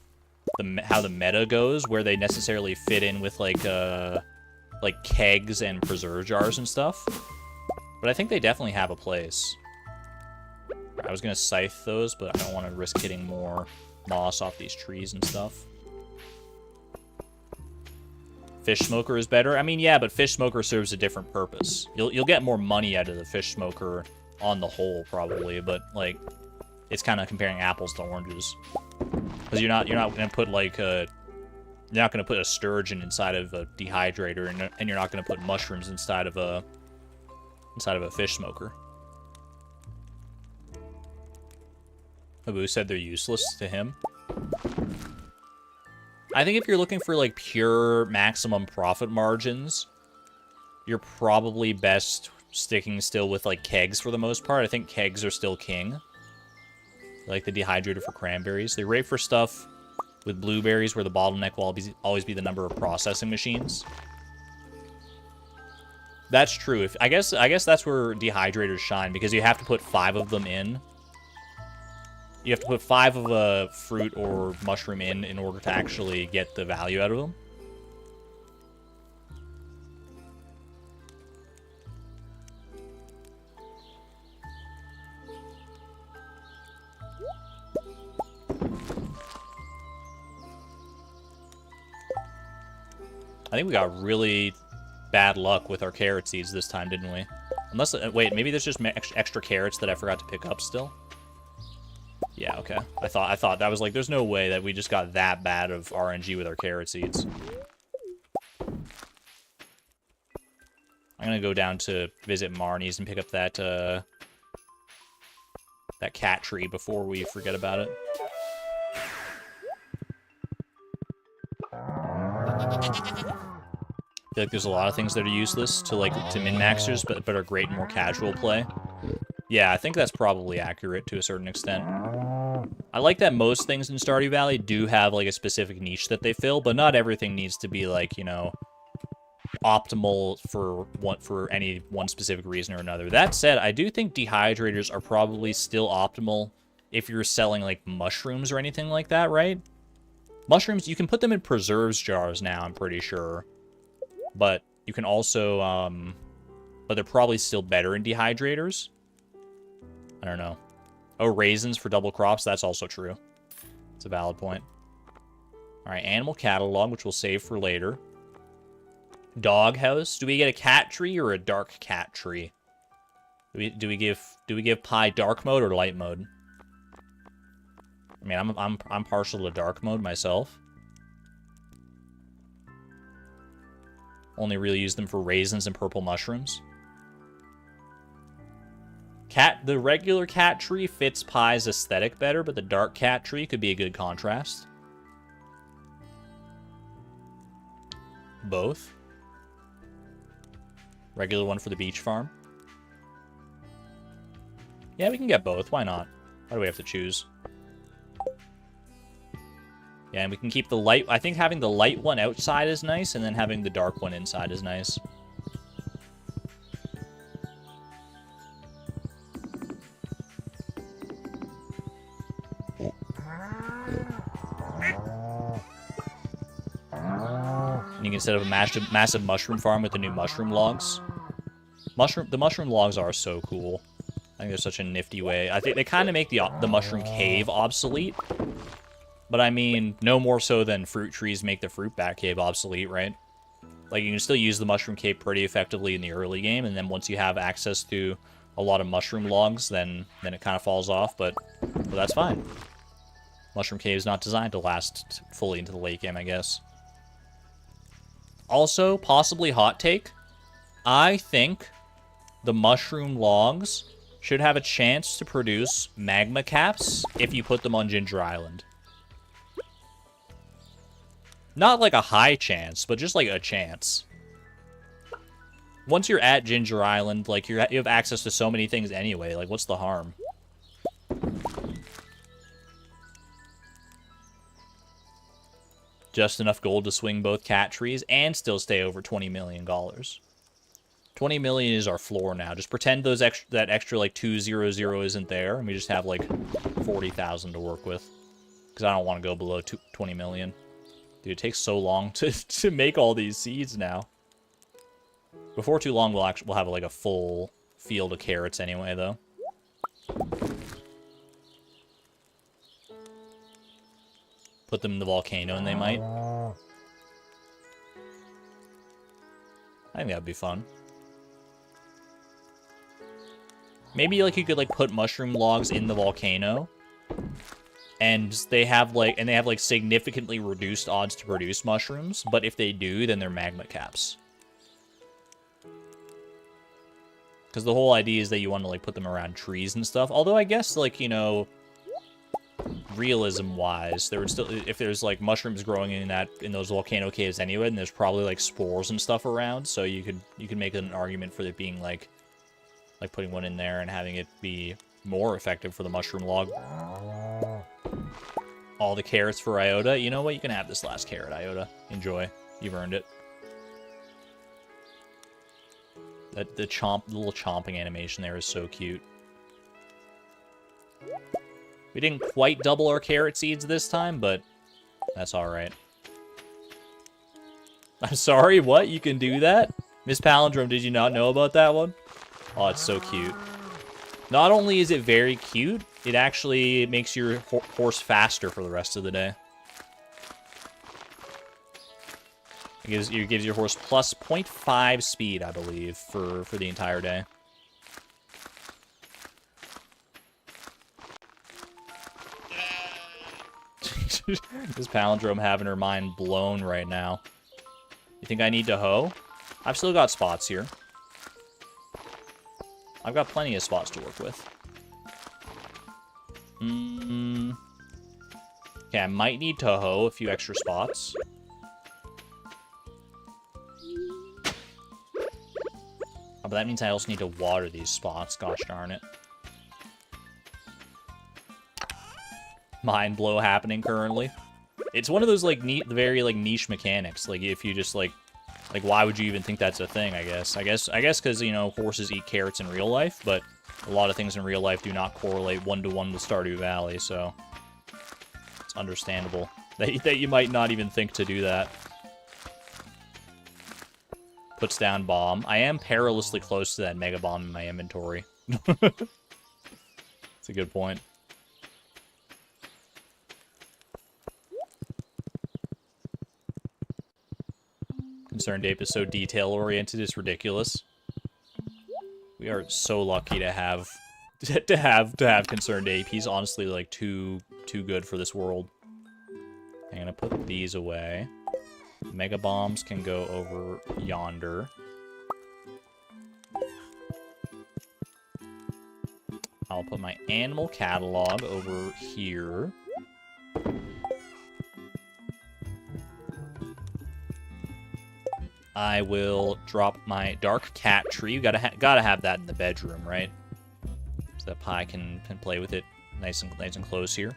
how the meta goes, where they necessarily fit in with, like kegs and preserve jars and stuff. But I think they definitely have a place. I was gonna scythe those, but I don't want to risk hitting more moss off these trees and stuff. fish smoker is better. I mean, yeah, but fish smoker serves a different purpose. You'll get more money out of the fish smoker on the whole, probably, but like, it's kind of comparing apples to oranges. Because you're not gonna put like a you're not gonna put a sturgeon inside of a dehydrator, and you're not gonna put mushrooms inside of a fish smoker. Abu said they're useless to him. I think if you're looking for like pure maximum profit margins, you're probably best sticking still with like kegs for the most part. I think kegs are still king. Like the dehydrator for cranberries. They're great for stuff with blueberries where the bottleneck will always be the number of processing machines. That's true. I guess that's where dehydrators shine, because you have to put 5 of them in. You have to put 5 of a fruit or mushroom in order to actually get the value out of them. I think we got really bad luck with our carrot seeds this time, didn't we? Unless, wait, maybe there's just extra carrots that I forgot to pick up still. Yeah, okay. I thought that was like, there's no way that we just got that bad of RNG with our carrot seeds. I'm gonna go down to visit Marnie's and pick up that that cat tree before we forget about it. I feel like there's a lot of things that are useless to min-maxers, but are great in more casual play. Yeah, I think that's probably accurate to a certain extent. I like that most things in Stardew Valley do have like a specific niche that they fill, but not everything needs to be like, you know, optimal for any one specific reason or another. That said, I do think dehydrators are probably still optimal if you're selling like mushrooms or anything like that, right? Mushrooms, you can put them in preserves jars now, I'm pretty sure. But you can also, but they're probably still better in dehydrators. I don't know. Oh, raisins for double crops, that's also true. It's a valid point. Alright, animal catalog, which we'll save for later. Doghouse. Do we get a cat tree or a dark cat tree? Do we give Pi dark mode or light mode? I mean, I'm partial to dark mode myself. Only really use them for raisins and purple mushrooms. The regular cat tree fits Pi's aesthetic better, but the dark cat tree could be a good contrast. Both. Regular one for the beach farm. Yeah, we can get both. Why not? Why do we have to choose? Yeah, and we can keep the light... I think having the light one outside is nice, and then having the dark one inside is nice. And you can set up a massive mushroom farm with the new mushroom logs. The mushroom logs are so cool. I think they're such a nifty way. I think they kind of make the mushroom cave obsolete. But I mean, no more so than fruit trees make the fruit bat cave obsolete, right? Like, you can still use the mushroom cave pretty effectively in the early game, and then once you have access to a lot of mushroom logs, then it kind of falls off, but that's fine. Mushroom cave is not designed to last fully into the late game, I guess. Also, possibly hot take, I think the mushroom logs should have a chance to produce magma caps if you put them on Ginger Island. Not like a high chance, but just like a chance. Once you're at Ginger Island, like you have access to so many things anyway, like what's the harm? Just enough gold to swing both cat trees and still stay over $20 million. 20 million is our floor now. Just pretend that extra like 200 isn't there, and we just have like 40,000 to work with. Because I don't want to go below 20 million. Dude, it takes so long to make all these seeds now. Before too long, we'll have like a full field of carrots anyway, though. Put them in the volcano, and they might. I think that would be fun. Maybe, like, you could, like, put mushroom logs in the volcano. And they have, like, significantly reduced odds to produce mushrooms. But if they do, then they're magma caps. Because the whole idea is that you want to, like, put them around trees and stuff. Although I guess, like, you know, realism-wise, there would still, if there's, like, mushrooms growing in those volcano caves anyway, and there's probably, like, spores and stuff around, so you could make an argument for it being, like putting one in there and having it be more effective for the mushroom log. All the carrots for Iota. You know what? You can have this last carrot, Iota. Enjoy. You've earned it. The little chomping animation there is so cute. We didn't quite double our carrot seeds this time, but that's alright. I'm sorry, what? You can do that? Miss Palindrome, did you not know about that one? Oh, it's so cute. Not only is it very cute, it actually makes your horse faster for the rest of the day. It gives your horse plus 0.5 speed, I believe, for the entire day. This Palindrome having her mind blown right now. You think I need to hoe? I've still got spots here. I've got plenty of spots to work with. Okay, I might need to hoe a few extra spots. Oh, but that means I also need to water these spots. Gosh darn it. Mind blow happening currently. It's one of those, like, very, like, niche mechanics. Like, if you just, like, why would you even think that's a thing, I guess? I guess because, you know, horses eat carrots in real life, but a lot of things in real life do not correlate one-to-one with Stardew Valley, so it's understandable that you might not even think to do that. Puts down bomb. I am perilously close to that mega bomb in my inventory. That's a good point. Concerned Ape is so detail-oriented, it's ridiculous. We are so lucky to have Concerned Ape. He's honestly, like, too good for this world. I'm gonna put these away. Mega bombs can go over yonder. I'll put my animal catalog over here. I will drop my dark cat tree. You gotta have that in the bedroom, right? So that Pi can play with it nice and close here.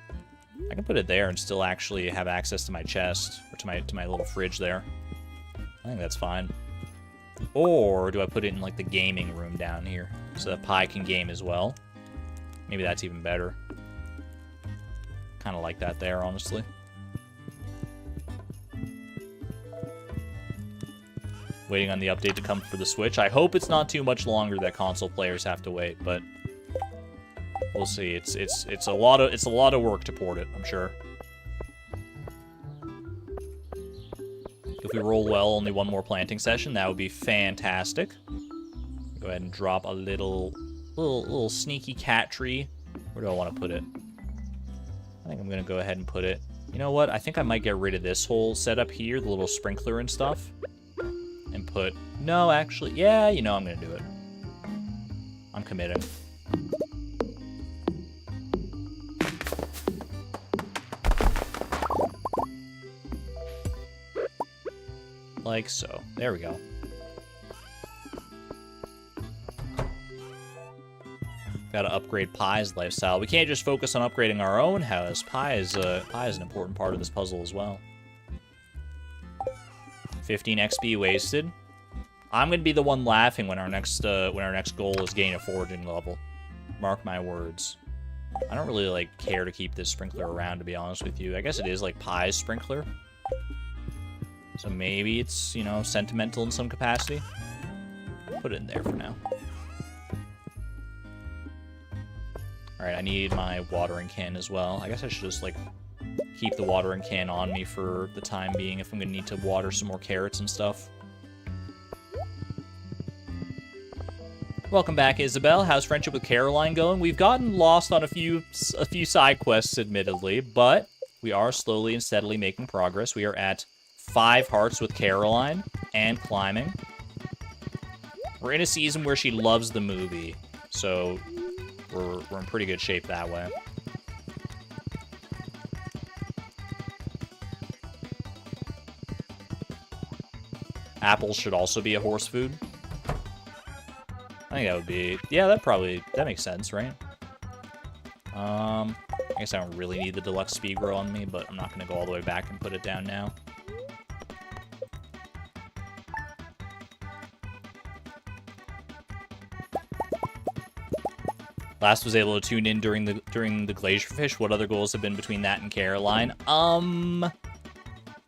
I can put it there and still actually have access to my chest, or to my little fridge there. I think that's fine. Or do I put it in, like, the gaming room down here so that Pi can game as well? Maybe that's even better. Kind of like that there, honestly. Waiting on the update to come for the Switch. I hope it's not too much longer that console players have to wait, but we'll see. It's a lot of work to port it, I'm sure. If we roll well, only one more planting session, that would be fantastic. Go ahead and drop a little sneaky cat tree. Where do I want to put it? I think I'm gonna go ahead and put it. You know what? I think I might get rid of this whole setup here, the little sprinkler and stuff. And put... No, actually... Yeah, you know I'm gonna do it. I'm committing. Like so. There we go. Gotta upgrade Pi's lifestyle. We can't just focus on upgrading our own house. Pi is an important part of this puzzle as well. 15 XP wasted. I'm gonna be the one laughing when our next goal is gain a foraging level. Mark my words. I don't really, like, care to keep this sprinkler around, to be honest with you. I guess it is, like, Pi's sprinkler. So maybe it's, you know, sentimental in some capacity. Put it in there for now. Alright, I need my watering can as well. I guess I should just, like, keep the watering can on me for the time being if I'm gonna need to water some more carrots and stuff. Welcome back, Isabel. How's friendship with Caroline going? We've gotten lost on a few side quests, admittedly, but we are slowly and steadily making progress. We are at 5 hearts with Caroline and climbing. We're in a season where she loves the movie, so we're in pretty good shape that way. Apples should also be a horse food. I think that would be... Yeah, that makes sense, right? I guess I don't really need the deluxe speed grow on me, but I'm not going to go all the way back and put it down now. Last was able to tune in during the Glacierfish. What other goals have been between that and Caroline?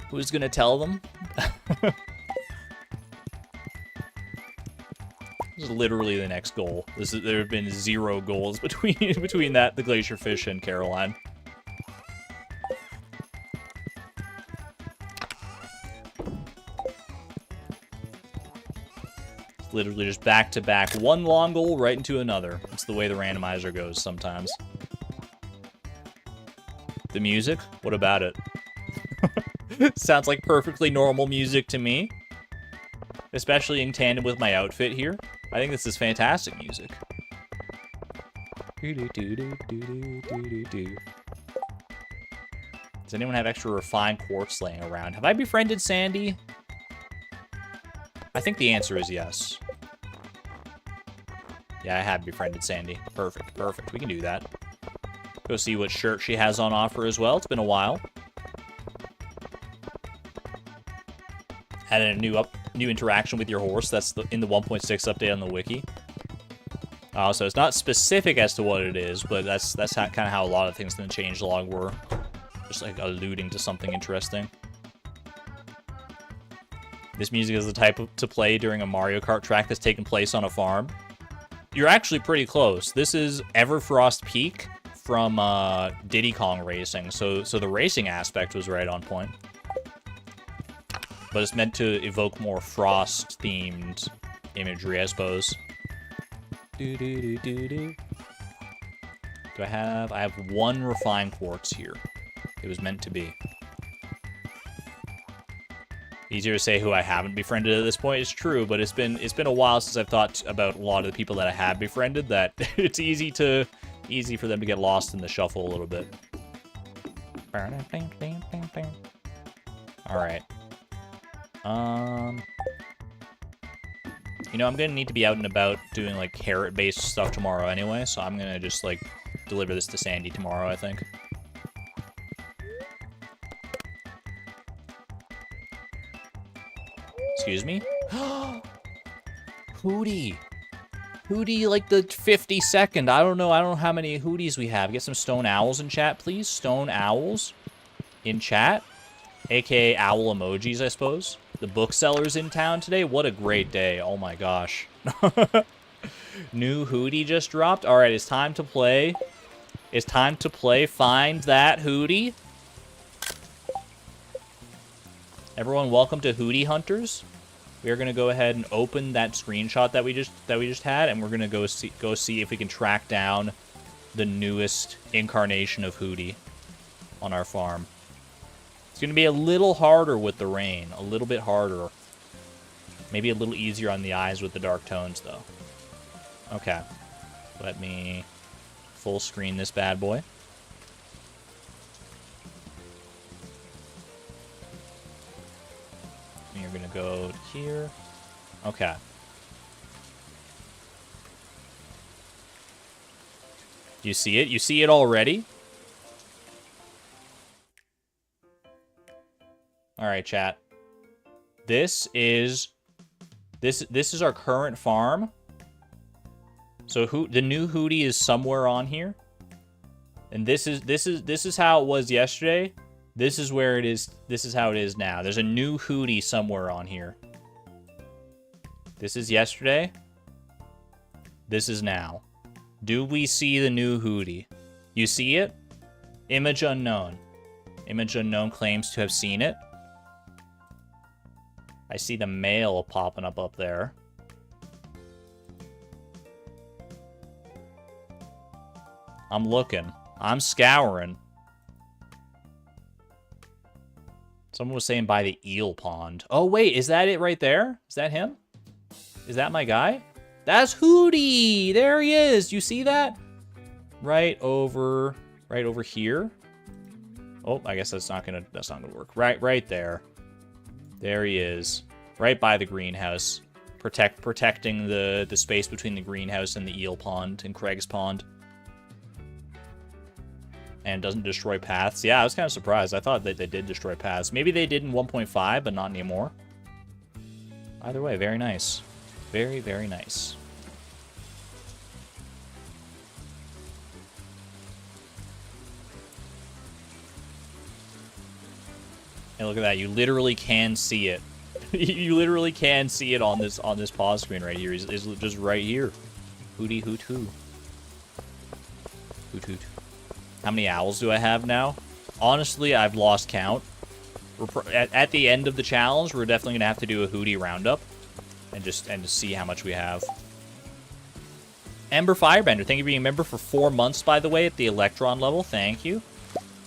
Who's going to tell them? This is literally the next goal. There have been 0 goals between that, the Glacierfish, and Caroline. It's literally just back to back, one long goal right into another. It's the way the randomizer goes sometimes. The music? What about it? Sounds like perfectly normal music to me. Especially in tandem with my outfit here. I think this is fantastic music. Does anyone have extra refined quartz laying around? Have I befriended Sandy? I think the answer is yes. Yeah, I have befriended Sandy. Perfect, perfect. We can do that. Go see what shirt she has on offer as well. It's been a while. Added a new interaction with your horse. That's in the 1.6 update on the wiki. So it's not specific as to what it is, but that's kind of how a lot of things in the changelog were. Just like alluding to something interesting. This music is the type to play during a Mario Kart track that's taking place on a farm. You're actually pretty close. This is Everfrost Peak from Diddy Kong Racing, so the racing aspect was right on point. But it's meant to evoke more Frost-themed imagery, I suppose. Do I have 1 refined quartz here. It was meant to be. Easier to say who I haven't befriended at this point. It's true, but it's been a while since I've thought about a lot of the people that I have befriended, that it's easy for them to get lost in the shuffle a little bit. Alright. You know, I'm gonna need to be out and about doing, like, carrot-based stuff tomorrow anyway, so I'm gonna just, like, deliver this to Sandy tomorrow, I think. Excuse me? Hootie! Hootie, like, the 52nd. I don't know how many Hooties we have. Get some stone owls in chat, please. Stone owls in chat. AKA owl emojis, I suppose. The bookseller's in town today. What a great day. Oh my gosh. New Hootie just dropped. Alright, it's time to play. It's time to play Find That Hootie. Everyone, welcome to Hootie Hunters. We are going to go ahead and open that screenshot that we just had, and we're going to go see if we can track down the newest incarnation of Hootie on our farm. It's going to be a little harder with the rain. A little bit harder. Maybe a little easier on the eyes with the dark tones, though. Okay. Let me full screen this bad boy. And you're going to go here. Okay. Do you see it? You see it already? All right, chat. This is our current farm. So the new Hootie is somewhere on here. And this is how it was yesterday. This is where it is. This is how it is now. There's a new Hootie somewhere on here. This is yesterday. This is now. Do we see the new Hootie? You see it? Image unknown. Image unknown claims to have seen it. I see the male popping up there. I'm looking. I'm scouring. Someone was saying by the eel pond. Oh, wait, is that it right there? Is that him? Is that my guy? That's Hootie! There he is! You see that? Right over here. Oh, I guess that's not gonna work. Right there. There he is. Right by the greenhouse. Protecting the space between the greenhouse and the eel pond and Craig's pond. And doesn't destroy paths. Yeah, I was kind of surprised. I thought that they did destroy paths. Maybe they did in 1.5, but not anymore. Either way, very nice. Very, very nice. And look at that. You literally can see it. You literally can see it on this pause screen right here. It's just right here. Hootie hoot hoo. Hoot hoot. How many owls do I have now? Honestly, I've lost count. At the end of the challenge, we're definitely gonna have to do a Hootie roundup, and to see how much we have. Ember Firebender, thank you for being a member for 4 months, by the way, at the Electron level. Thank you.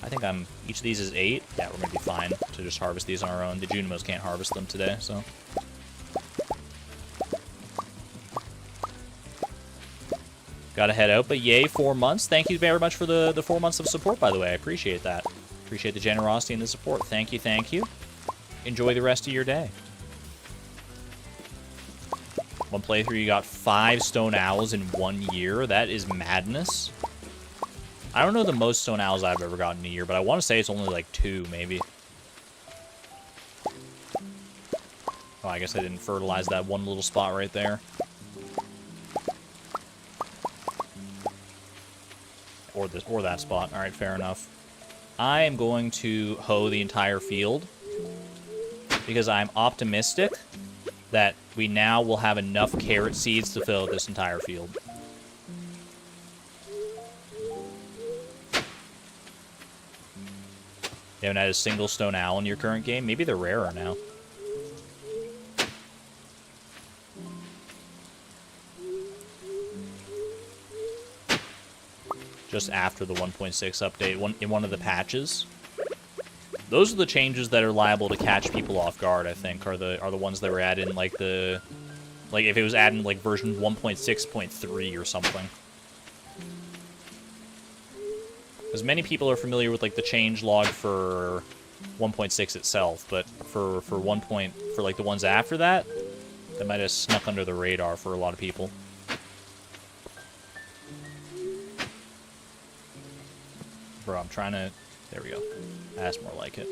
I think each of these is 8. Yeah, we're gonna be fine to just harvest these on our own. The Junimos can't harvest them today, so. Gotta head out, but yay, 4 months. Thank you very much for the 4 months of support, by the way. I appreciate that. Appreciate the generosity and the support. Thank you, thank you. Enjoy the rest of your day. One playthrough, you got 5 stone owls in 1 year. That is madness. I don't know the most stone owls I've ever gotten in a year, but I want to say it's only like 2, maybe. Oh, I guess I didn't fertilize that one little spot right there. Or that spot. Alright, fair enough. I am going to hoe the entire field because I'm optimistic that we now will have enough carrot seeds to fill this entire field. You haven't had a single stone owl in your current game? Maybe they're rarer now. Just after the 1.6 update, in one of the patches. Those are the changes that are liable to catch people off guard, I think, are the ones that were added in, like, if it was added in, like, version 1.6.3 or something. Because many people are familiar with, like, the change log for 1.6 itself, but for like the ones after that, that might have snuck under the radar for a lot of people. Bro, I'm trying to... There we go. That's more like it.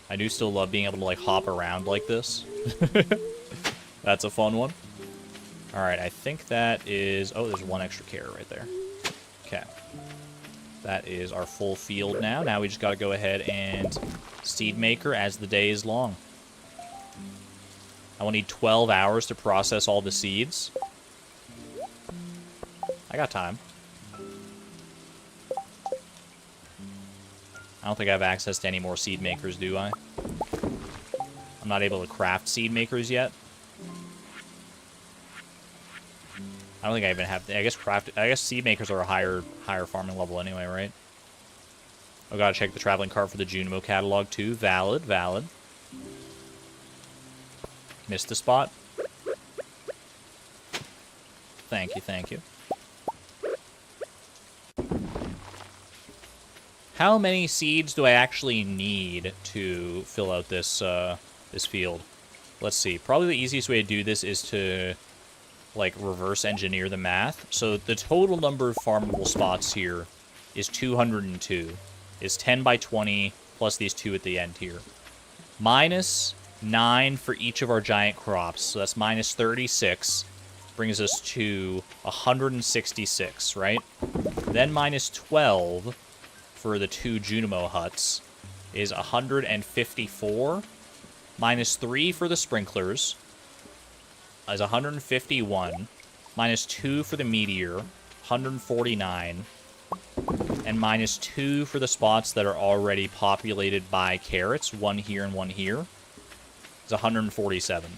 I do still love being able to, like, hop around like this. That's a fun one. Alright, I think that is... Oh, there's 1 extra carrot right there. Okay. That is our full field now. Now we just gotta go ahead and seed maker as the day is long. I will need 12 hours to process all the seeds. I got time. I don't think I have access to any more seed makers, do I? I'm not able to craft seed makers yet. I don't think I even have... I guess seed makers are a higher farming level anyway, right? Oh, gotta check the traveling cart for the Junimo catalog too. Valid, valid. Missed a spot. Thank you, thank you. How many seeds do I actually need to fill out this this field? Let's see. Probably the easiest way to do this is to, like, reverse engineer the math. So the total number of farmable spots here is 202. Is 10 by 20 plus these 2 at the end here. Minus 9 for each of our giant crops. So that's minus 36. Brings us to 166, right? Then minus 12... for the 2 Junimo huts is 154, minus 3 for the sprinklers is 151, minus 2 for the meteor, 149, and minus 2 for the spots that are already populated by carrots, 1 here and 1 here, is 147.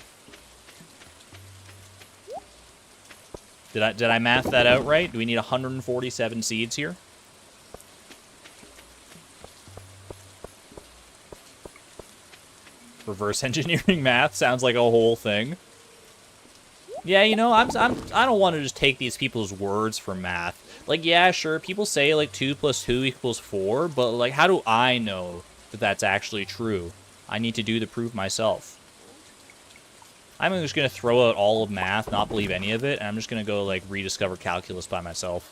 Did I math that out right? Do we need 147 seeds here? Reverse engineering math sounds like a whole thing. Yeah, you know, I don't want to just take these people's words for math. Like, yeah, sure, people say, like, 2 + 2 = 4, but, like, how do I know that that's actually true? I need to do the proof myself. I'm just going to throw out all of math, not believe any of it, and I'm just going to go, like, rediscover calculus by myself.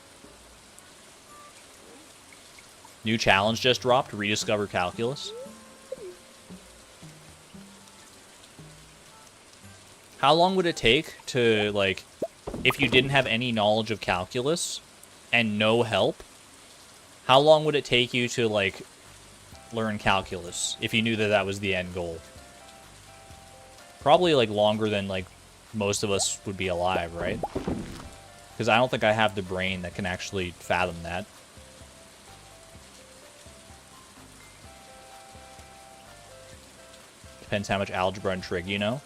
New challenge just dropped, rediscover calculus. How long would it take to, like, if you didn't have any knowledge of calculus and no help, how long would it take you to, like, learn calculus if you knew that that was the end goal? Probably, like, longer than, like, most of us would be alive, right? Because I don't think I have the brain that can actually fathom that. Depends how much algebra and trig you know.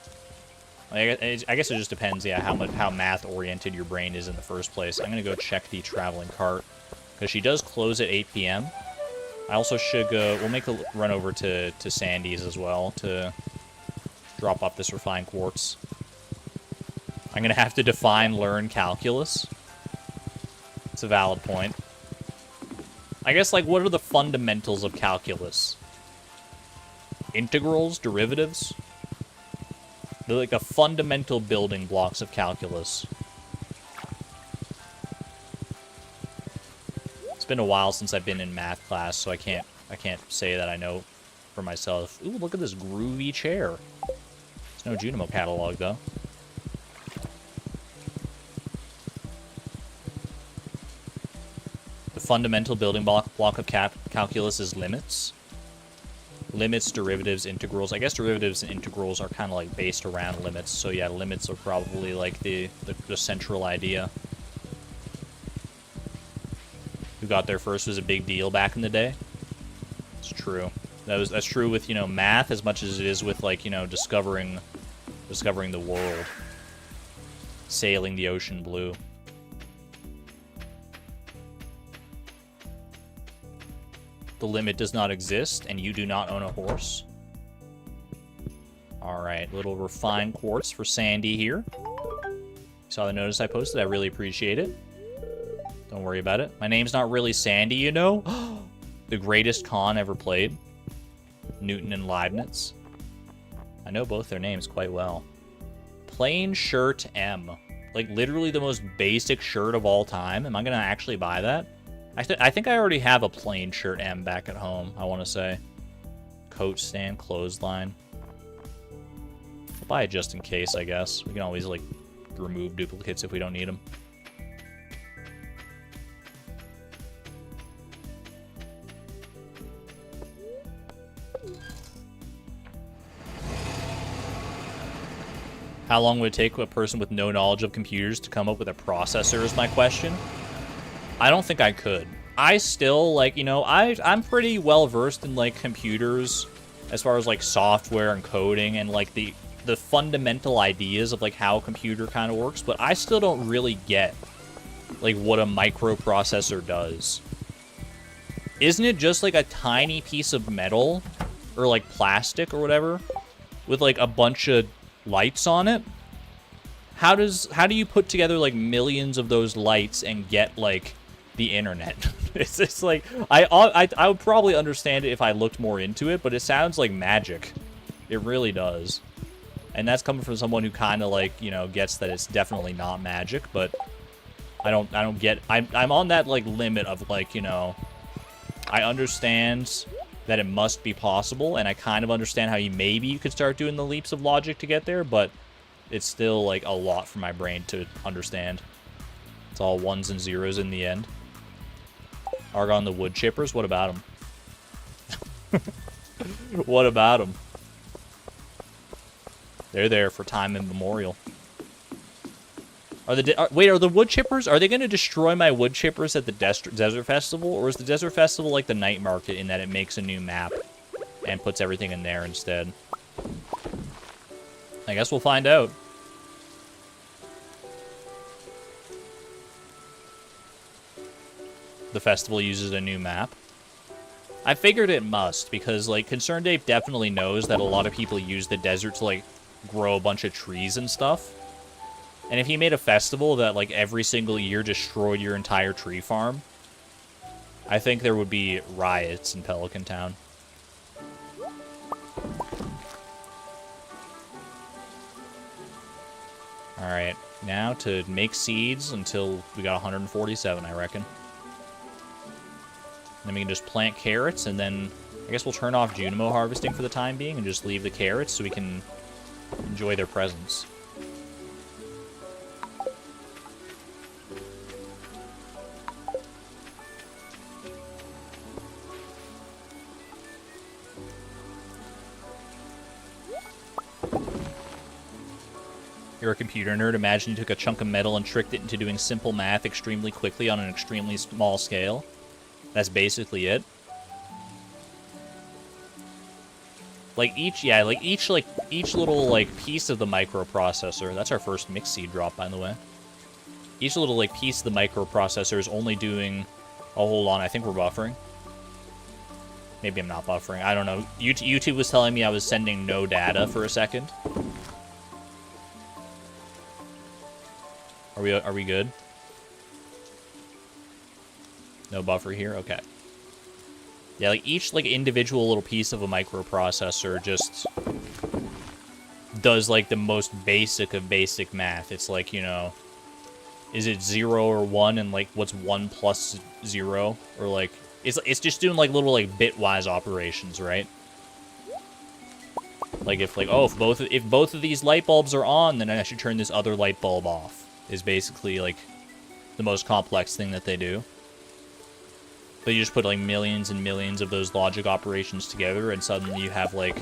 I guess it just depends, yeah, how math-oriented your brain is in the first place. I'm going to go check the traveling cart, because she does close at 8 p.m. I also should go... We'll make a run over to Sandy's as well to drop off this refined quartz. I'm going to have to learn calculus. It's a valid point. I guess, like, what are the fundamentals of calculus? Integrals? Derivatives? They're like the fundamental building blocks of calculus. It's been a while since I've been in math class, so I can't say that I know for myself. Ooh, look at this groovy chair. There's no Junimo catalog, though. The fundamental building block of calculus is limits. Limits, derivatives, integrals. I guess derivatives and integrals are kind of like based around limits. So yeah, limits are probably like the central idea. Who got there first was a big deal back in the day. It's true. That's true with, you know, math as much as it is with, like, you know, discovering the world. Sailing the ocean blue. The limit does not exist, and you do not own a horse. Alright, little refined quartz for Sandy here. Saw the notice I posted, I really appreciate it. Don't worry about it. My name's not really Sandy, you know? The greatest con ever played. Newton and Leibniz. I know both their names quite well. Plain shirt M. Like, literally the most basic shirt of all time. Am I gonna actually buy that? I think I already have a plain shirt M back at home, I want to say. Coat stand, clothesline. I'll buy it just in case, I guess. We can always, like, remove duplicates if we don't need them. How long would it take a person with no knowledge of computers to come up with a processor is my question. I don't think I could. I still, like, you know, I'm pretty well versed in, like, computers as far as, like, software and coding and, like, the fundamental ideas of, like, how a computer kind of works, but I still don't really get, like, what a microprocessor does. Isn't it just, like, a tiny piece of metal or, like, plastic or whatever with, like, a bunch of lights on it? How do you put together, like, millions of those lights and get, like, the internet? It's just like, I would probably understand it if I looked more into it, but it sounds like magic. It really does. And that's coming from someone who kind of, like, you know, gets that it's definitely not magic, but I don't get, I'm on that, like, limit of, like, you know, I understand that it must be possible, and I kind of understand how maybe you could start doing the leaps of logic to get there, but it's still, like, a lot for my brain to understand. It's all ones and zeros in the end. Argon the wood chippers, what about them? What about them? They're there for time immemorial. Are the wood chippers, are they going to destroy my wood chippers at the Desert Festival? Or is the Desert Festival like the night market in that it makes a new map and puts everything in there instead? I guess we'll find out. the festival uses a new map. I figured it must, because, like, Concerned Ape definitely knows that a lot of people use the desert to, like, grow a bunch of trees and stuff. And if he made a festival that, like, every single year destroyed your entire tree farm, I think there would be riots in Pelican Town. Alright, now to make seeds until we got 147, I reckon. Then we can just plant carrots, and then I guess we'll turn off Junimo harvesting for the time being and just leave the carrots so we can enjoy their presence. You're a computer nerd. Imagine you took a chunk of metal and tricked it into doing simple math extremely quickly on an extremely small scale. That's basically it. Like each little like piece of the microprocessor. That's our first mix seed drop, by the way. Each little like piece of the microprocessor is only doing. Oh, hold on. I think we're buffering. Maybe I'm not buffering. I don't know. YouTube was telling me I was sending no data for a second. Are we good? No buffer here? Okay. Yeah, like each like individual little piece of a microprocessor just does like the most basic of basic math. It's like, you know, is it 0 or 1 and like what's 1 plus 0? Or like it's just doing like little like bitwise operations, right? Like if like, oh, if both of these light bulbs are on, then I should turn this other light bulb off. Is basically like the most complex thing that they do. But you just put like millions and millions of those logic operations together, and suddenly you have like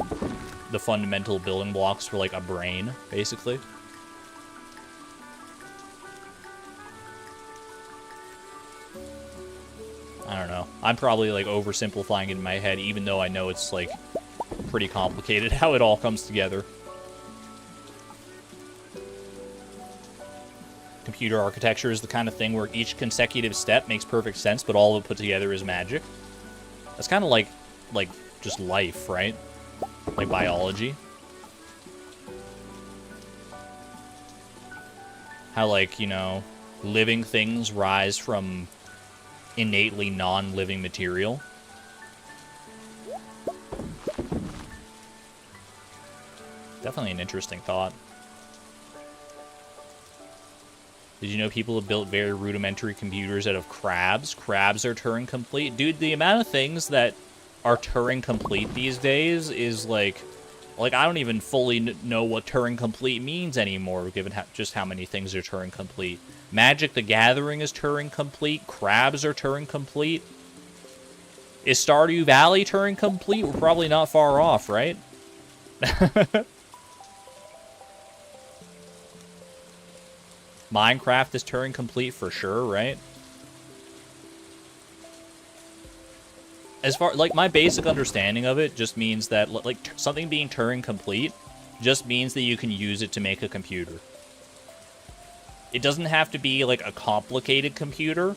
the fundamental building blocks for like a brain, basically. I don't know. I'm probably like oversimplifying it in my head, even though I know it's like pretty complicated how it all comes together. Computer architecture is the kind of thing where each consecutive step makes perfect sense, but all of it put together is magic. That's kind of like just life, right? Like biology. How, like, you know, living things rise from innately non-living material. Definitely an interesting thought. Did you know people have built very rudimentary computers out of crabs? Crabs are Turing complete. Dude, the amount of things that are Turing complete these days is like I don't even fully know what Turing complete means anymore, given just how many things are Turing complete. Magic the Gathering is Turing complete. Crabs are Turing complete. Is Stardew Valley Turing complete? We're probably not far off, right? Minecraft is Turing complete for sure, right? As far, like, my basic understanding of it just means that, like, something being Turing complete just means that you can use it to make a computer. It doesn't have to be, like, a complicated computer,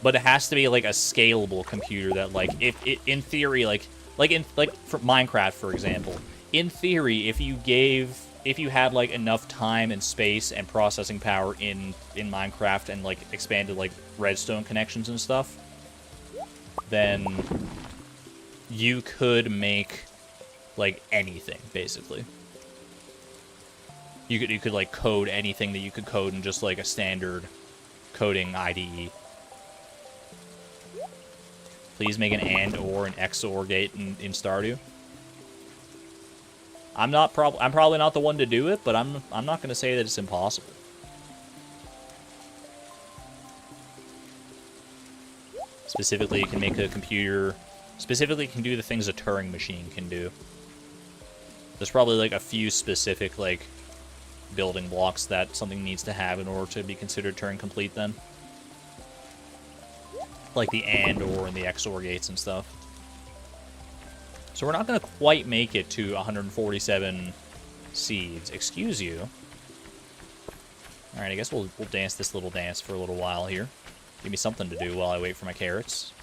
but it has to be, like, a scalable computer that, like, if it, in theory, like for Minecraft, for example, in theory, if you had, like, enough time and space and processing power in Minecraft and, like, expanded, like, redstone connections and stuff, then you could make, like, anything, basically. You could, like, code anything that you could code in just, like, a standard coding IDE. Please make an AND or an XOR gate in Stardew. I'm probably not the one to do it, but I'm not going to say that it's impossible. Specifically, you can make a computer. Specifically, it can do the things a Turing machine can do. There's probably like a few specific like building blocks that something needs to have in order to be considered Turing complete. Then, like the AND, OR, and the XOR gates and stuff. So we're not going to quite make it to 147 seeds. Excuse you. Alright, I guess we'll dance this little dance for a little while here. Give me something to do while I wait for my carrots.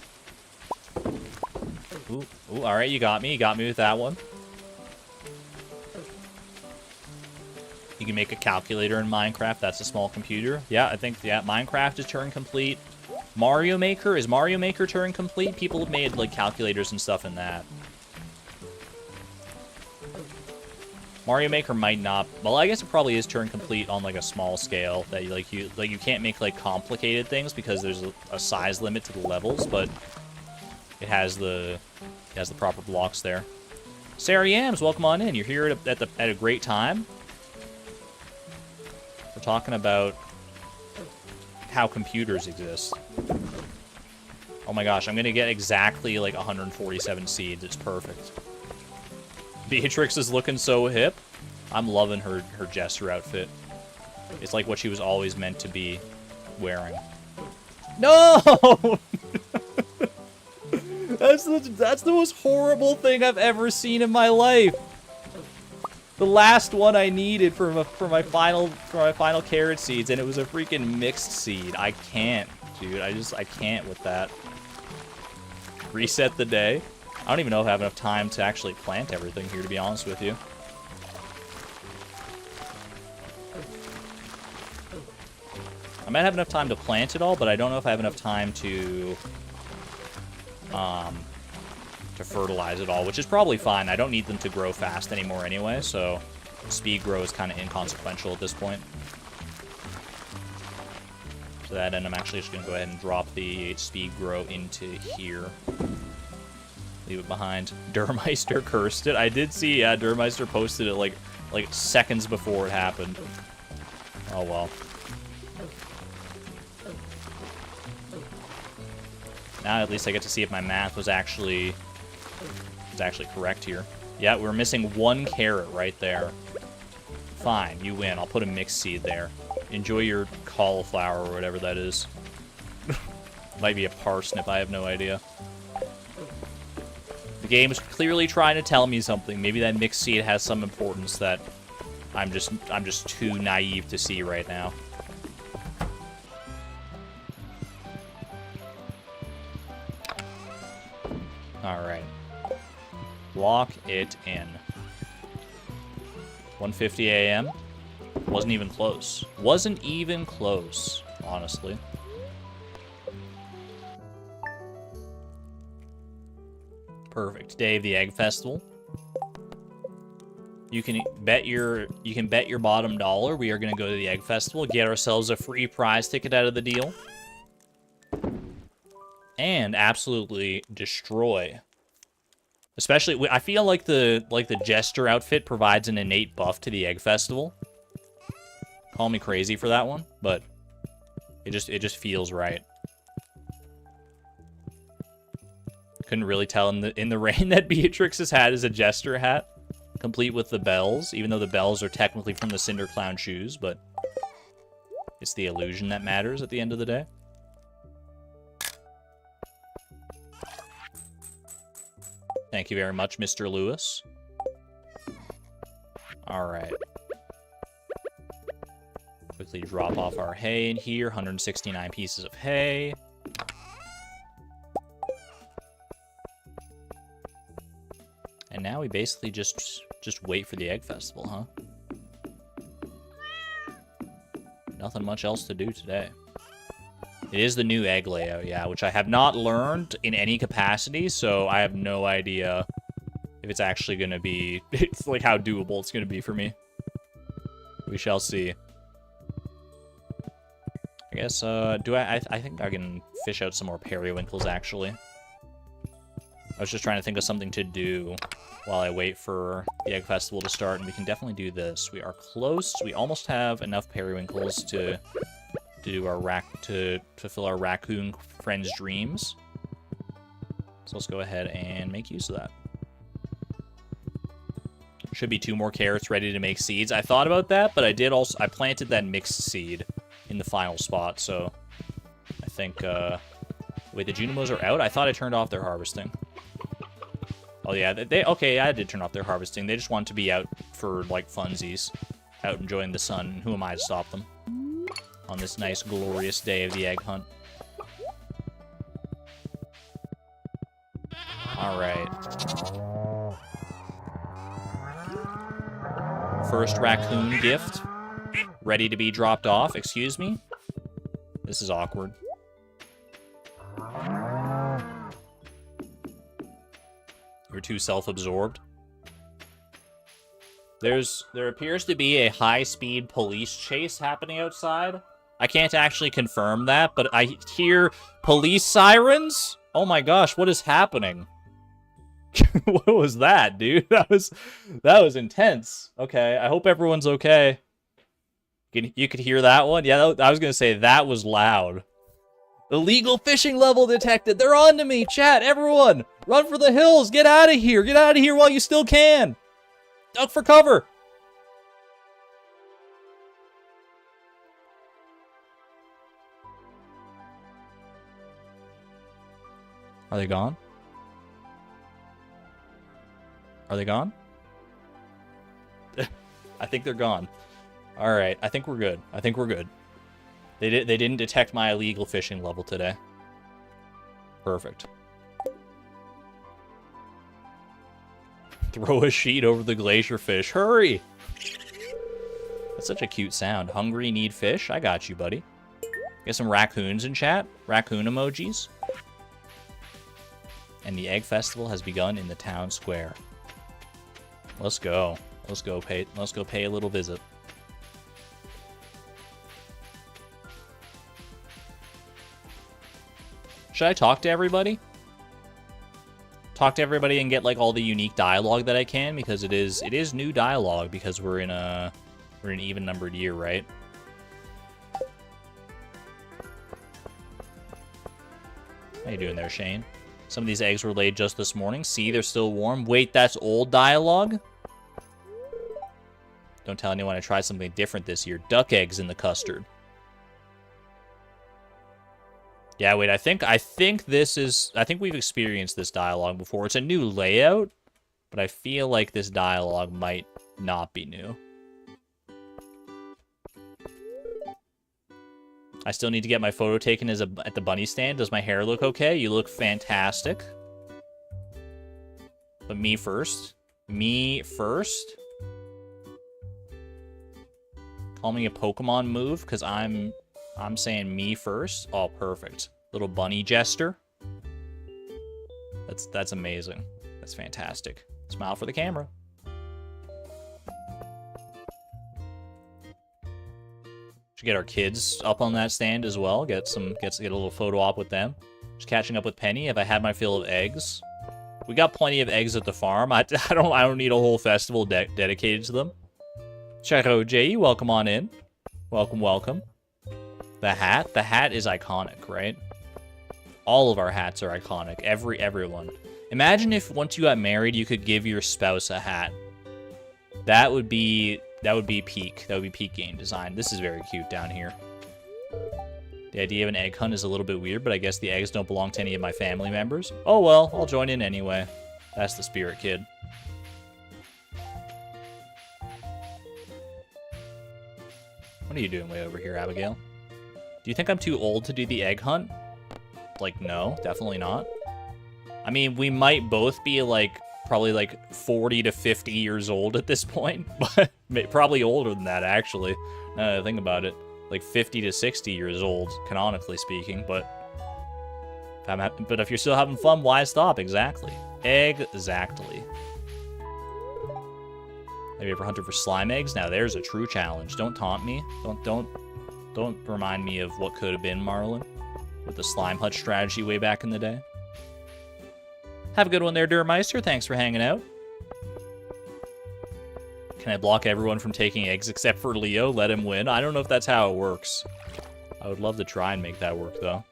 Ooh, ooh, alright, you got me. You got me with that one. You can make a calculator in Minecraft. That's a small computer. Yeah, I think, yeah, Minecraft is Turing complete. Mario Maker, is Mario Maker Turing complete? People have made, like, calculators and stuff in that. Mario Maker might not. Well, I guess it probably is Turing complete on, like, a small scale. That, you can't make, like, complicated things because there's a size limit to the levels, but it has the proper blocks there. Sarah Yams, welcome on in. You're here at a great time. We're talking about how computers exist. Oh my gosh, I'm gonna get exactly like 147 seeds. It's perfect. Beatrix is looking so hip. I'm loving her jester outfit. It's like what she was always meant to be wearing. No! That's the most horrible thing I've ever seen in my life. The last one I needed for my final carrot seeds, and it was a freaking mixed seed. I can't, dude. I can't with that. Reset the day. I don't even know if I have enough time to actually plant everything here, to be honest with you. I might have enough time to plant it all, but I don't know if I have enough time to fertilize it all, which is probably fine. I don't need them to grow fast anymore anyway, so speed grow is kind of inconsequential at this point. So that end, I'm actually just going to go ahead and drop the speed grow into here. Leave it behind. Durmeister cursed it. I did see, yeah, Durmeister posted it like seconds before it happened. Oh well. Now at least I get to see if my math was actually correct here. Yeah, we're missing one carrot right there. Fine, you win. I'll put a mixed seed there. Enjoy your cauliflower or whatever that is. Might be a parsnip, I have no idea. The game's clearly trying to tell me something. Maybe that mixed seed has some importance that I'm just too naive to see right now. Alright. Lock it in. 1:50 a.m. Wasn't even close. Wasn't even close, honestly. Perfect. Day of the Egg Festival. You can bet your bottom dollar we are going to go to the Egg Festival, get ourselves a free prize ticket out of the deal, and absolutely destroy. Especially, I feel like the Jester outfit provides an innate buff to the Egg Festival. Call me crazy for that one, but it just feels right. Couldn't really tell in the rain that Beatrix's hat is a Jester hat, complete with the bells, even though the bells are technically from the Cinder Clown shoes, but it's the illusion that matters at the end of the day. Thank you very much, Mr. Lewis. Alright. Quickly drop off our hay in here. 169 pieces of hay. And now we basically just wait for the Egg Festival, huh? Nothing much else to do today. It is the new egg layout, yeah, which I have not learned in any capacity, so I have no idea if it's actually going to be, it's like how doable it's going to be for me. We shall see. I guess, I think I can fish out some more periwinkles, actually. I was just trying to think of something to do while I wait for the Egg Festival to start, and we can definitely do this. We are close. We almost have enough periwinkles to do our to fulfill our raccoon friend's dreams. So let's go ahead and make use of that. Should be 2 more carrots ready to make seeds. I thought about that, but I planted that mixed seed in the final spot, so I think, wait, the Junimos are out? I thought I turned off their harvesting. Oh yeah, okay, I did turn off their harvesting. They just want to be out for, like, funsies. Out enjoying the sun. Who am I to stop them? On this nice, glorious day of the egg hunt. All right. First raccoon gift. Ready to be dropped off. Excuse me? This is awkward. You're too self-absorbed. There appears to be a high-speed police chase happening outside. I can't actually confirm that, but I hear police sirens. Oh my gosh, what is happening? What was that, dude? That was intense. Okay, I hope everyone's okay. You could hear that one? Yeah, I was gonna say that was loud. Illegal fishing level detected. They're on to me, chat. Everyone, run for the hills. Get out of here. Get out of here while you still can. Duck for cover. Are they gone? Are they gone? I think they're gone. All right, I think we're good. I think we're good. They didn't detect my illegal fishing level today. Perfect. Throw a sheet over the glacier fish. Hurry! That's such a cute sound. Hungry, need fish? I got you, buddy. Get some raccoons in chat. Raccoon emojis. And the egg festival has begun in the town square. Let's go. Let's go pay a little visit. Should I talk to everybody? Talk to everybody and get like all the unique dialogue that I can, because it is new dialogue because we're in an even numbered year, right? How you doing there, Shane? Some of these eggs were laid just this morning. See, they're still warm. Wait, that's old dialogue? Don't tell anyone I tried something different this year. Duck eggs in the custard. Yeah, wait, I think we've experienced this dialogue before. It's a new layout, but I feel like this dialogue might not be new. I still need to get my photo taken at the bunny stand. Does my hair look okay? You look fantastic. But me first. Me first? Call me a Pokemon move, because I'm saying me first. Oh, perfect. Little bunny jester. That's amazing. That's fantastic. Smile for the camera. Should get our kids up on that stand as well. Get a little photo op with them. Just catching up with Penny. Have I had my fill of eggs? We got plenty of eggs at the farm. I don't need a whole festival dedicated to them. Checo J, welcome on in. Welcome, welcome. The hat is iconic, right? All of our hats are iconic. Everyone. Imagine if once you got married, you could give your spouse a hat. That would be peak. That would be peak game design. This is very cute down here. The idea of an egg hunt is a little bit weird, but I guess the eggs don't belong to any of my family members. Oh well, I'll join in anyway. That's the spirit, kid. What are you doing way over here, Abigail? Do you think I'm too old to do the egg hunt? Like, no, definitely not. I mean, we might both be like, probably like 40 to 50 years old at this point, but probably older than that, actually. Now that I think about it. Like 50 to 60 years old, canonically speaking, but if you're still having fun, why stop? Exactly. Exactly. Have you ever hunted for slime eggs? Now there's a true challenge. Don't taunt me. Don't remind me of what could have been, Marlon, with the slime hut strategy way back in the day. Have a good one there, Durmeister. Thanks for hanging out. Can I block everyone from taking eggs except for Leo? Let him win? I don't know if that's how it works. I would love to try and make that work, though.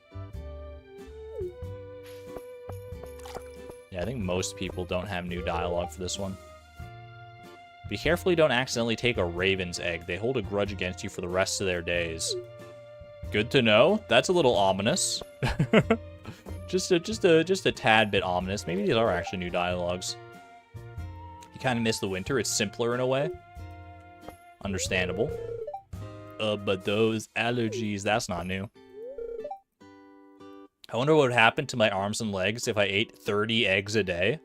Yeah, I think most people don't have new dialogue for this one. Be careful you don't accidentally take a raven's egg. They hold a grudge against you for the rest of their days. Good to know. That's a little ominous. just a tad bit ominous. Maybe these are actually new dialogues. You kind of miss the winter. It's simpler in a way. Understandable. But those allergies, that's not new. I wonder what would happen to my arms and legs if I ate 30 eggs a day.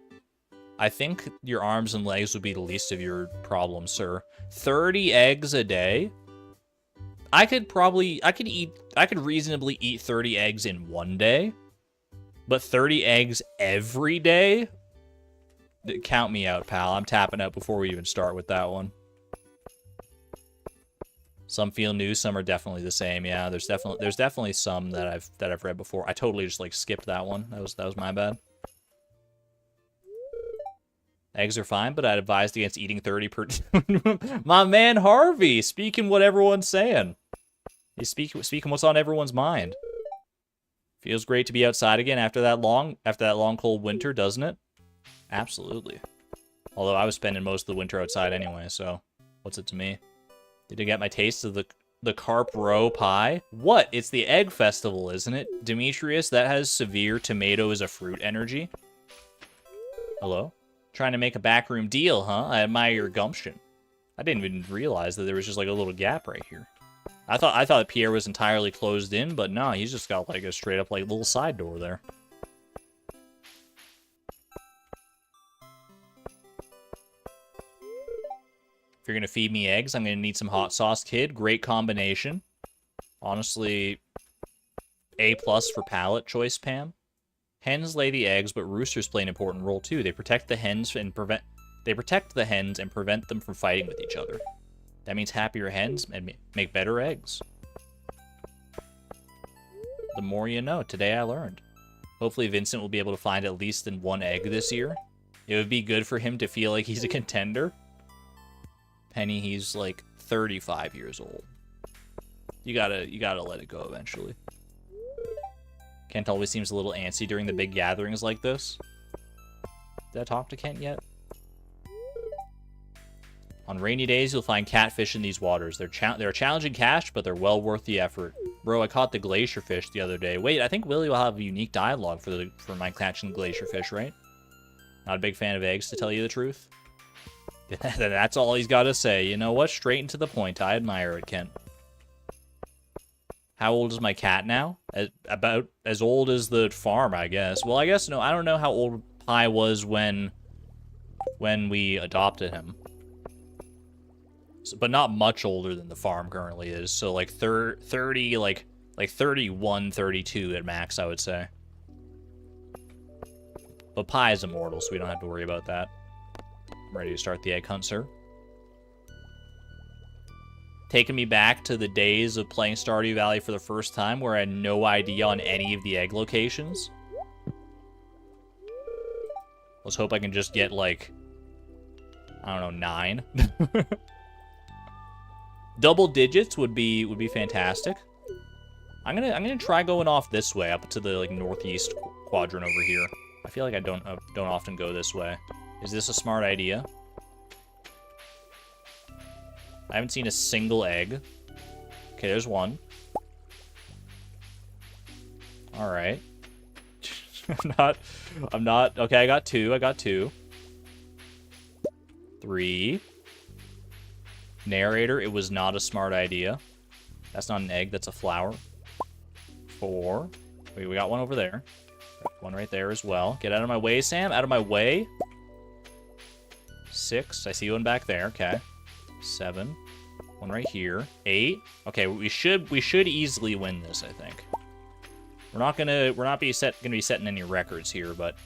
I think your arms and legs would be the least of your problems, sir. 30 eggs a day? I could reasonably eat 30 eggs in one day. But 30 eggs every day? Count me out, pal. I'm tapping out before we even start with that one. Some feel new, some are definitely the same. Yeah, there's definitely some that I've read before. I totally just like skipped that one. That was my bad. Eggs are fine, but I'd advised against eating 30 per... My man Harvey, speaking what everyone's saying. He's speaking what's on everyone's mind. Feels great to be outside again after that long cold winter, doesn't it? Absolutely. Although I was spending most of the winter outside anyway, so what's it to me? Did I get my taste of the carp roe pie? What? It's the egg festival, isn't it? Demetrius, that has severe tomato as a fruit energy. Hello? Trying to make a backroom deal, huh? I admire your gumption. I didn't even realize that there was just like a little gap right here. I thought Pierre was entirely closed in, but no, he's just got like a straight up like little side door there. If you're gonna feed me eggs, I'm gonna need some hot sauce, kid. Great combination. Honestly, A+ for palate choice, Pam. Hens lay the eggs, but roosters play an important role too. They protect the hens and prevent them from fighting with each other. That means happier hens and make better eggs. The more you know. Today I learned. Hopefully Vincent will be able to find at least one egg this year. It would be good for him to feel like he's a contender. Penny, he's like 35 years old. You gotta let it go eventually. Kent always seems a little antsy during the big gatherings like this. Did I talk to Kent yet? On rainy days, you'll find catfish in these waters. They're a challenging catch, but they're well worth the effort. Bro, I caught the glacier fish the other day. Wait, I think Willie will have a unique dialogue for my catching glacier fish, right? Not a big fan of eggs, to tell you the truth. That's all he's got to say. You know what? Straight and to the point. I admire it, Kent. How old is my cat now? About as old as the farm, I guess. Well, I guess, no, I don't know how old Pi was when we adopted him. So, but not much older than the farm currently is. So, like, 30, like 31, 32 at max, I would say. But Pi is immortal, so we don't have to worry about that. I'm ready to start the egg hunt, sir. Taking me back to the days of playing Stardew Valley for the first time where I had no idea on any of the egg locations. Let's hope I can just get, like, I don't know, 9. Double digits would be fantastic. I'm gonna try going off this way up to the like northeast quadrant over here. I feel like I don't often go this way. Is this a smart idea? I haven't seen a single egg. Okay, there's one. All right. I'm not. Okay, I got 2. 3. Narrator, it was not a smart idea. That's not an egg, that's a flower. 4. Wait, we got one over there. One right there as well. Get out of my way, Sam. Out of my way. 6. I see one back there. Okay. 7. One right here. 8. Okay, we should easily win this, I think. We're not gonna be setting any records here, but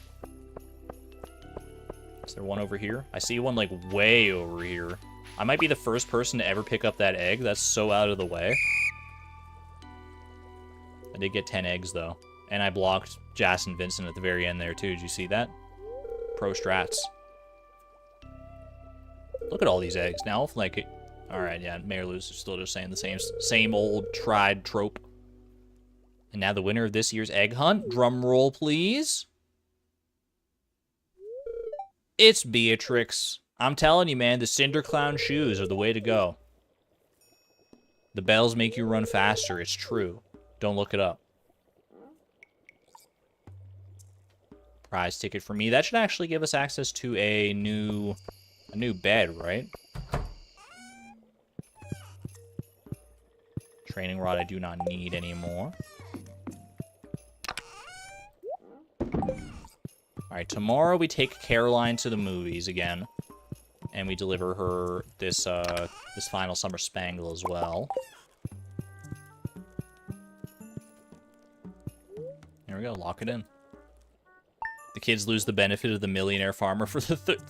is there one over here? I see one like way over here. I might be the first person to ever pick up that egg. That's so out of the way. I did get 10 eggs, though. And I blocked Jas and Vincent at the very end there, too. Did you see that? Pro strats. Look at all these eggs. Now, like... Alright, yeah, Mayor Lewis is still just saying the same old tried trope. And now the winner of this year's egg hunt. Drum roll, please. It's Beatrix. I'm telling you, man, the Cinder Clown shoes are the way to go. The bells make you run faster. It's true. Don't look it up. Prize ticket for me. That should actually give us access to a new bed, right? Training rod I do not need anymore. Alright, tomorrow we take Caroline to the movies again. And we deliver her this this final summer spangle as well. There we go, lock it in. The kids lose the benefit of the millionaire farmer for the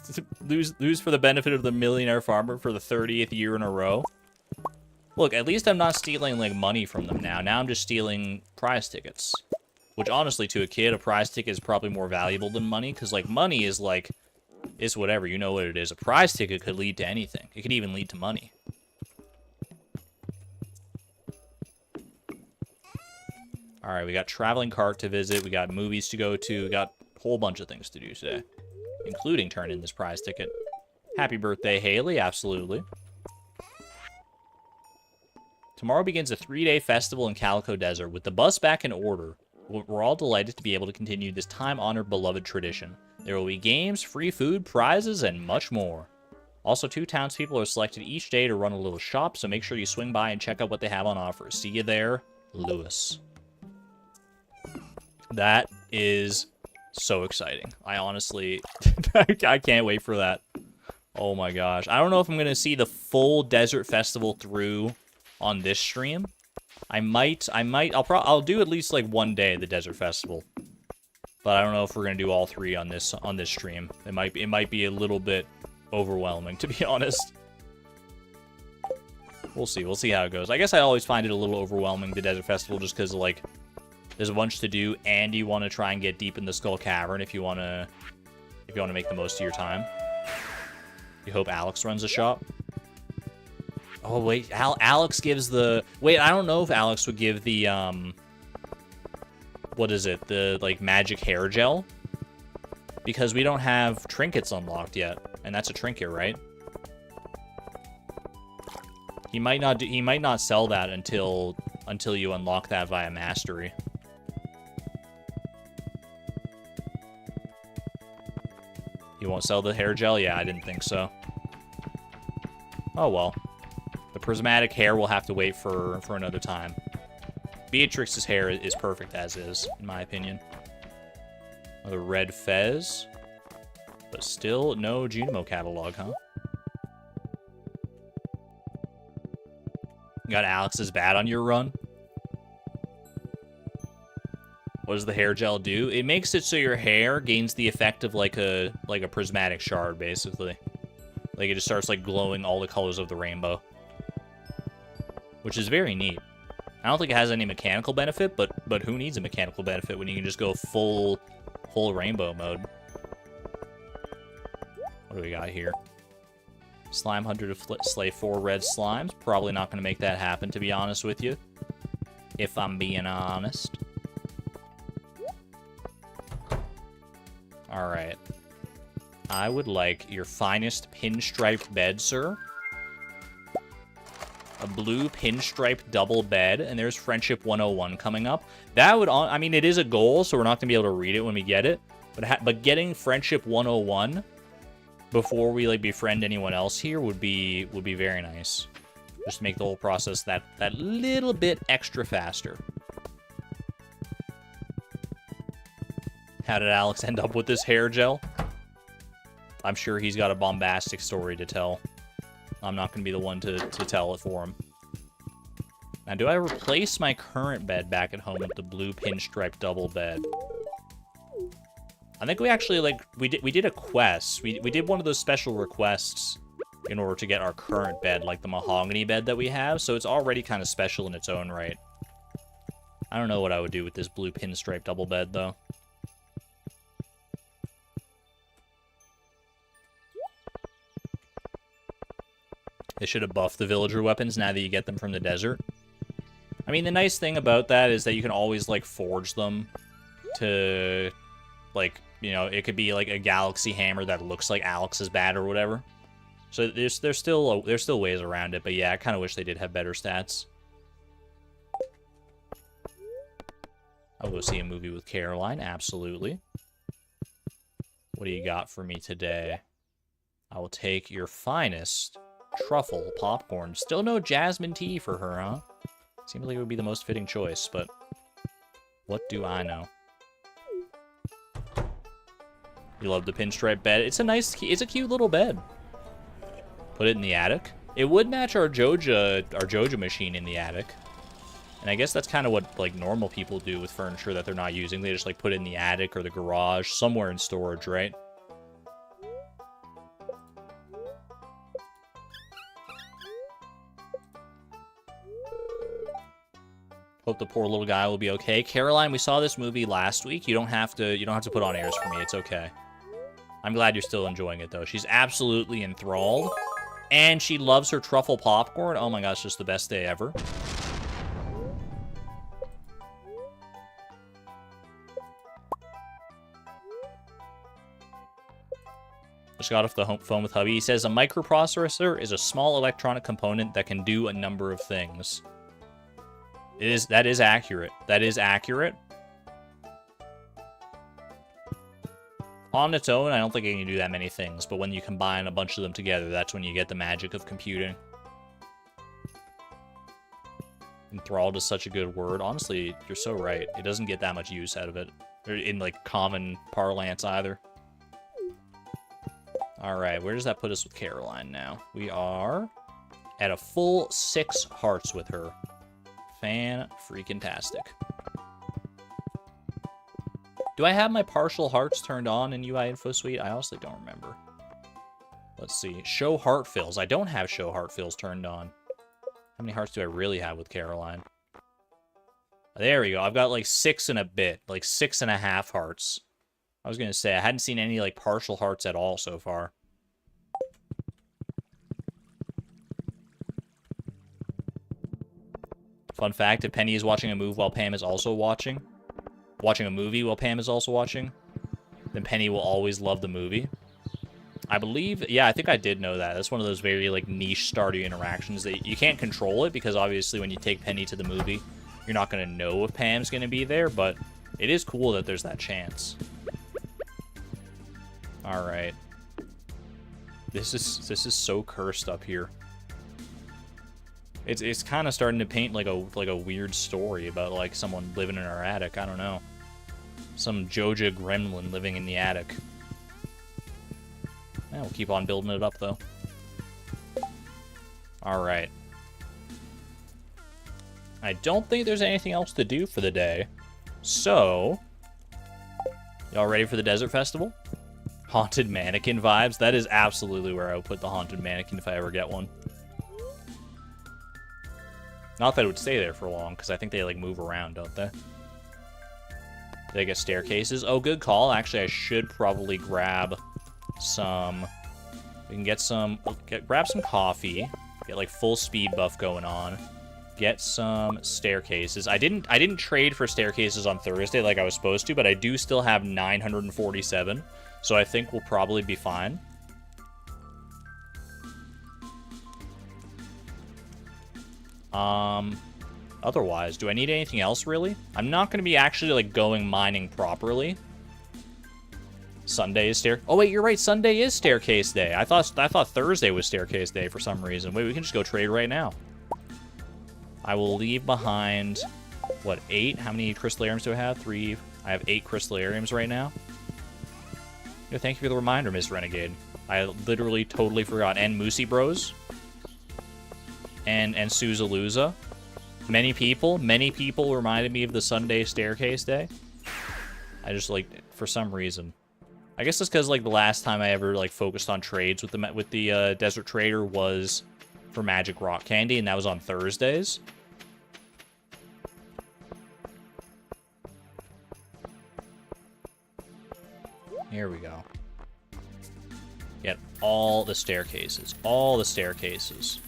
lose for the benefit of the millionaire farmer for the 30th year in a row. Look, at least I'm not stealing like money from them now. Now I'm just stealing prize tickets. Which honestly, to a kid, a prize ticket is probably more valuable than money, because like money is like, it's whatever, you know what it is. A prize ticket could lead to anything. It could even lead to money. Alright, we got traveling cart to visit, we got movies to go to, we got a whole bunch of things to do today. Including turn in this prize ticket. Happy birthday, Haley, absolutely. Tomorrow begins a 3-day festival in Calico Desert. With the bus back in order, we're all delighted to be able to continue this time-honored beloved tradition. There will be games, free food, prizes, and much more. Also, 2 townspeople are selected each day to run a little shop, so make sure you swing by and check out what they have on offer. See you there, Lewis. That is so exciting. I honestly, I can't wait for that. Oh my gosh. I don't know if I'm going to see the full Desert Festival through on this stream. I'll do at least like one day the Desert Festival. But I don't know if we're going to do all 3 on this stream. It might be a little bit overwhelming, to be honest. We'll see. We'll see how it goes. I guess I always find it a little overwhelming, the Desert Festival, just because, like, there's a bunch to do, and you want to try and get deep in the Skull Cavern if you want to make the most of your time. You hope Alex runs a shop. Oh, wait. Alex gives the... Wait, I don't know if Alex would give the, what is it? The, like, magic hair gel? Because we don't have trinkets unlocked yet. And that's a trinket, right? He might not sell that until you unlock that via mastery. You won't sell the hair gel? Yeah, I didn't think so. Oh, well. The prismatic hair will have to wait for another time. Beatrix's hair is perfect as is, in my opinion. Another red fez. But still no Junimo catalog, huh? Got Alex's bat on your run? What does the hair gel do? It makes it so your hair gains the effect of like a prismatic shard, basically. Like it just starts like glowing all the colors of the rainbow. Which is very neat. I don't think it has any mechanical benefit, but who needs a mechanical benefit when you can just go full rainbow mode? What do we got here? Slime Hunter to slay 4 red slimes. Probably not going to make that happen, to be honest with you. If I'm being honest. Alright. I would like your finest pinstriped bed, sir. A blue pinstripe double bed, and there's Friendship 101 coming up. That would, I mean, it is a goal, so we're not going to be able to read it when we get it. But getting Friendship 101 before we like befriend anyone else here would be very nice. Just to make the whole process that little bit extra faster. How did Alex end up with this hair gel? I'm sure he's got a bombastic story to tell. I'm not going to be the one to tell it for him. Now, do I replace my current bed back at home with the blue pinstripe double bed? I think we actually, like, we did a quest. We did one of those special requests in order to get our current bed, like the mahogany bed that we have, so it's already kind of special in its own right. I don't know what I would do with this blue pinstripe double bed, though. They should have buffed the villager weapons now that you get them from the desert. I mean, the nice thing about that is that you can always, like, forge them to, like, you know, it could be, like, a galaxy hammer that looks like Alex's bat or whatever. So there's still ways around it, but yeah, I kind of wish they did have better stats. I'll go see a movie with Caroline, absolutely. What do you got for me today? I will take your finest truffle popcorn. Still no jasmine tea for her, huh? Seems like it would be the most fitting choice, but what do I know? You love the pinstripe bed. It's a cute little bed. Put it in the attic. It would match our Joja machine in the attic. And I guess that's kind of what, like, normal people do with furniture that they're not using. They just, like, put it in the attic or the garage, somewhere in storage, right? Hope the poor little guy will be okay. Caroline, we saw this movie last week. You don't have to put on airs for me. It's okay. I'm glad you're still enjoying it, though. She's absolutely enthralled. And she loves her truffle popcorn. Oh my gosh, just the best day ever. Just got off the phone with hubby. He says a microprocessor is a small electronic component that can do a number of things. That is accurate. That is accurate. On its own, I don't think it can do that many things, but when you combine a bunch of them together, that's when you get the magic of computing. Enthralled is such a good word. Honestly, you're so right. It doesn't get that much use out of it. In, like, common parlance either. Alright, where does that put us with Caroline now? We are at a full 6 hearts with her. Fan-freaking-tastic. Do I have my partial hearts turned on in UI Info Suite? I honestly don't remember. Let's see. Show heart fills. I don't have show heart fills turned on. How many hearts do I really have with Caroline? There we go. I've got like 6 and a bit. Like 6.5 hearts. I was going to say, I hadn't seen any like partial hearts at all so far. Fun fact, if Penny is watching a movie while Pam is also watching a movie while Pam is also watching, then Penny will always love the movie. I believe, yeah, I think I did know that. That's one of those very, like, niche Stardew interactions that you can't control it, because obviously when you take Penny to the movie, you're not going to know if Pam's going to be there, but it is cool that there's that chance. Alright. This is so cursed up here. It's kind of starting to paint like a weird story about like someone living in our attic. I don't know. Some Joja gremlin living in the attic. Yeah, we'll keep on building it up though. Alright. I don't think there's anything else to do for the day. So, y'all ready for the Desert Festival? Haunted mannequin vibes. That is absolutely where I would put the haunted mannequin if I ever get one. Not that it would stay there for long, because I think they, like, move around, don't they? They get staircases. Oh, good call. Actually, I should probably grab some... We can get some... grab some coffee. Get, like, full speed buff going on. Get some staircases. I didn't trade for staircases on Thursday like I was supposed to, but I do still have 947. So I think we'll probably be fine. Otherwise, do I need anything else, really? I'm not going to be actually, like, going mining properly. Sunday is Oh, wait, you're right. Sunday is staircase day. I thought Thursday was staircase day for some reason. Wait, we can just go trade right now. I will leave behind, what, 8? How many crystallariums do I have? 3. I have 8 crystallariums right now. Yeah, thank you for the reminder, Miss Renegade. I literally totally forgot. And Moosey Bros. And Suzalooza. Many people reminded me of the Sunday staircase day. I just, like, for some reason. I guess it's because, like, the last time I ever, like, focused on trades with the Desert Trader was for Magic Rock Candy, and that was on Thursdays. Here we go. Get all the staircases. All the staircases.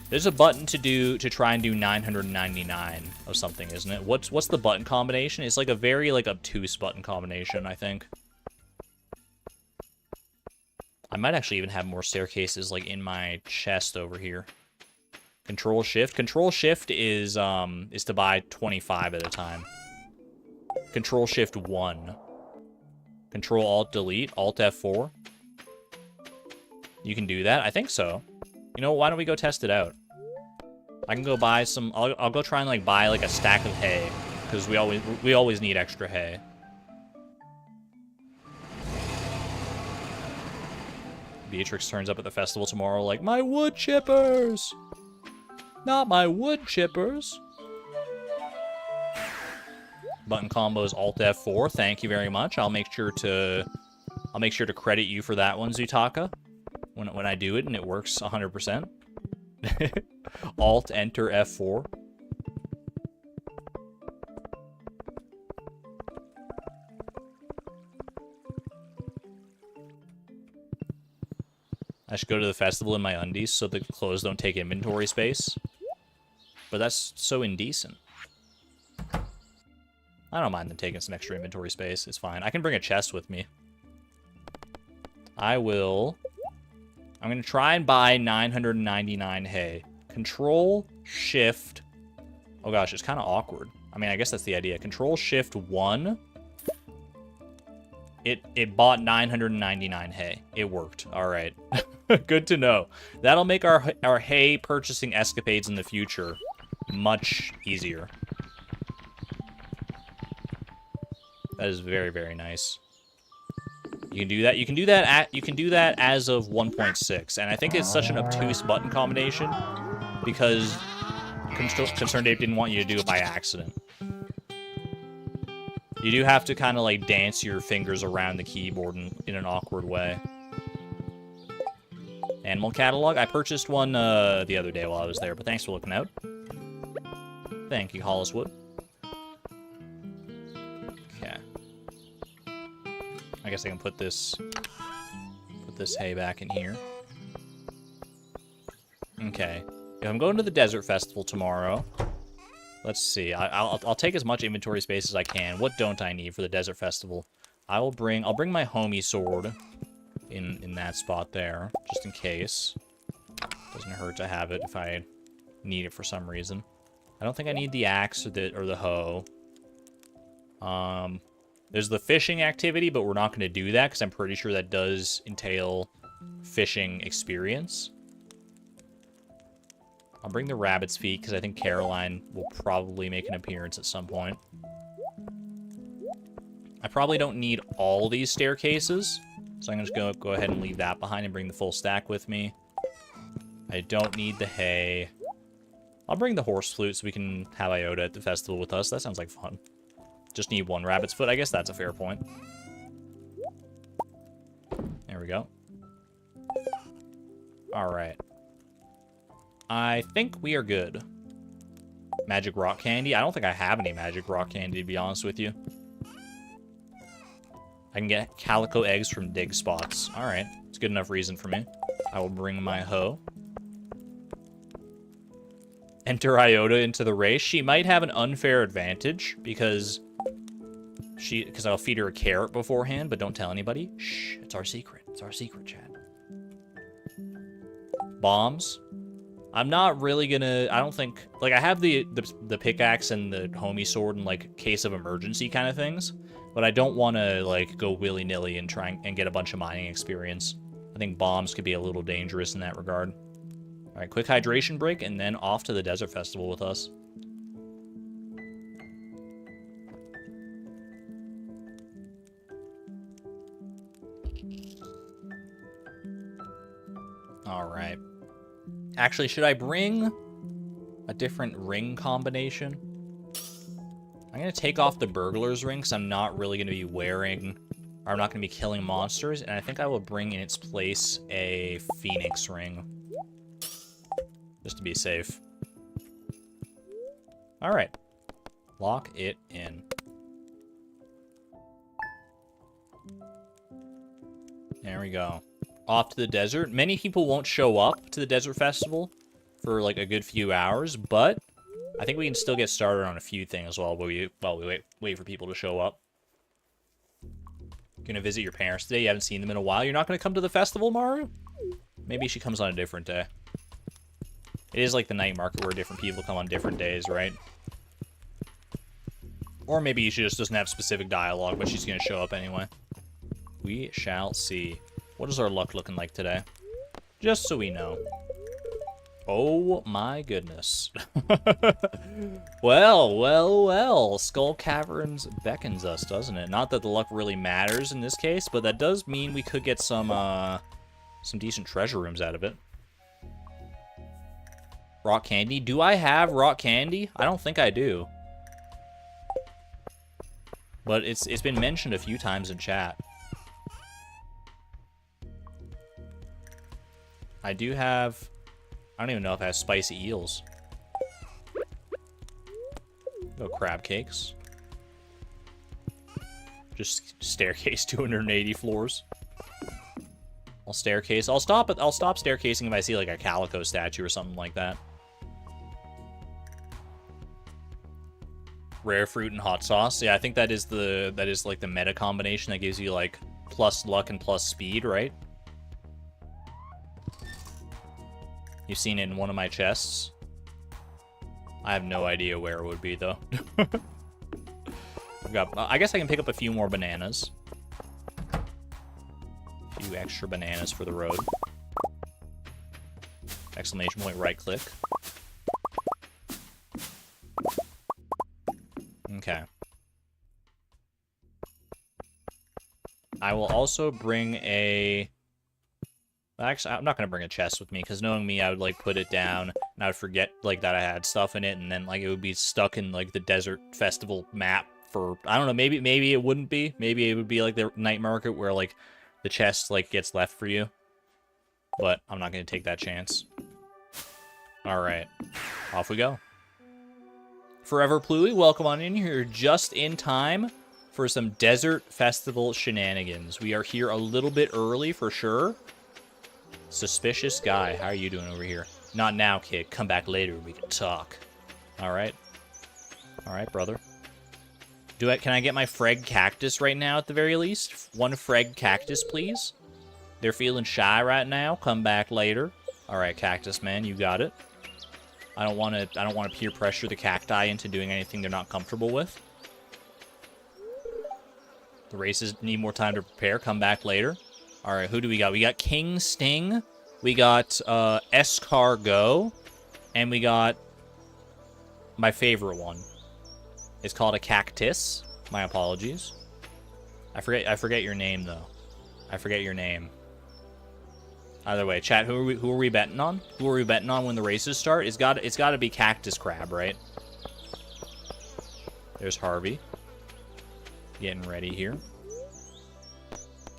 There's a button to try and do 999 of something, isn't it? What's the button combination? It's like a very, like, obtuse button combination, I think. I might actually even have more staircases, like, in my chest over here. Control Shift. Control Shift is to buy 25 at a time. Control Shift 1. Control Alt Delete. Alt F4. You can do that? I think so. You know, why don't we go test it out? I can go buy some... I'll go try and, like, buy, like, a stack of hay. Because we always need extra hay. Beatrix turns up at the festival tomorrow like, my wood chippers! Not my wood chippers! Button combo is Alt F4. Thank you very much. I'll make sure to credit you for that one, Zutaka. When I do it and it works 100%. Alt Enter F4. I should go to the festival in my undies so the clothes don't take inventory space. But that's so indecent. I don't mind them taking some extra inventory space. It's fine. I can bring a chest with me. I'm going to try and buy 999 hay. Control, Shift. Oh gosh, it's kind of awkward. I mean, I guess that's the idea. Control, Shift, 1. It bought 999 hay. It worked. All right. Good to know. That'll make our hay purchasing escapades in the future much easier. That is very, very nice. You can do that. You can do that as of 1.6, and I think it's such an obtuse button combination because Concerned Ape didn't want you to do it by accident. You do have to kind of like dance your fingers around the keyboard in an awkward way. Animal catalog. I purchased one the other day while I was there, but thanks for looking out. Thank you, Holliswood. Okay. I guess I can put this hay back in here. Okay. If I'm going to the Desert Festival tomorrow, let's see. I'll take as much inventory space as I can. What don't I need for the Desert Festival? I'll bring my homie sword in that spot there, just in case. Doesn't hurt to have it if I need it for some reason. I don't think I need the axe or the hoe. There's the fishing activity, but we're not going to do that because I'm pretty sure that does entail fishing experience. I'll bring the rabbit's feet because I think Caroline will probably make an appearance at some point. I probably don't need all these staircases, so I'm going to just go ahead and leave that behind and bring the full stack with me. I don't need the hay. I'll bring the horse flute so we can have Iota at the festival with us. That sounds like fun. Just need one rabbit's foot. I guess that's a fair point. There we go. Alright. I think we are good. Magic rock candy. I don't think I have any magic rock candy, to be honest with you. I can get calico eggs from dig spots. Alright. It's good enough reason for me. I will bring my hoe. Enter Iota into the race. She might have an unfair advantage because I'll feed her a carrot beforehand, but don't tell anybody. Shh, it's our secret. It's our secret, chat. Bombs. I'm not really gonna, I don't think, like, I have the pickaxe and the homie sword in, like, case of emergency kind of things, but I don't want to, like, go willy-nilly and try and get a bunch of mining experience. I think bombs could be a little dangerous in that regard. All right, quick hydration break, and then off to the Desert Festival with us. All right. Actually, should I bring a different ring combination? I'm going to take off the burglar's ring because I'm not really going to be wearing, or I'm not going to be killing monsters, and I think I will bring in its place a phoenix ring. Just to be safe. Alright. Lock it in. There we go. Off to the desert. Many people won't show up to the Desert Festival for like a good few hours, but I think we can still get started on a few things while we wait for people to show up. Gonna visit your parents today? You haven't seen them in a while. You're not gonna come to the festival, Maru? Maybe she comes on a different day. It is like the night market where different people come on different days, right? Or maybe she just doesn't have specific dialogue, but she's going to show up anyway. We shall see. What is our luck looking like today? Just so we know. Oh my goodness. Well. Skull Caverns beckons us, doesn't it? Not that the luck really matters in this case, but that does mean we could get some some decent treasure rooms out of it. Rock candy. Do I have rock candy? I don't think I do. But it's been mentioned a few times in chat. I do have... I don't even know if I have spicy eels. Go crab cakes. Just staircase 280 floors. I'll staircase. I'll stop staircasing if I see like a calico statue or something like that. Rare fruit and hot sauce. Yeah, I think that is like the meta combination that gives you like plus luck and plus speed, right? You've seen it in one of my chests. I have no idea where it would be though. I guess I can pick up a few more bananas. A few extra bananas for the road. Exclamation point, right click. Okay. I will also bring a... Actually, I'm not going to bring a chest with me, because knowing me, I would, like, put it down, and I would forget, like, that I had stuff in it, and then, like, it would be stuck in, like, the desert festival map for... I don't know, maybe it wouldn't be. Maybe it would be, like, the night market where, like, the chest, like, gets left for you. But I'm not going to take that chance. Alright. Off we go. Forever Pluie, welcome on in here just in time for some Desert Festival shenanigans. We are here a little bit early for sure. Suspicious guy, how are you doing over here? Not now, kid. Come back later, we can talk. Alright. Alright, brother. Can I get my Freg Cactus right now at the very least? One Freg Cactus, please. They're feeling shy right now. Come back later. Alright, Cactus Man, you got it. I don't want to peer pressure the cacti into doing anything they're not comfortable with. The races need more time to prepare. Come back later. All right, who do we got? We got King Sting. We got Escargot. And we got my favorite one. It's called a cactus. My apologies. I forget your name though. I forget your name. Either way, chat, who are we betting on? Who are we betting on when the races start? It's got to be Cactus Crab, right? There's Harvey. Getting ready here.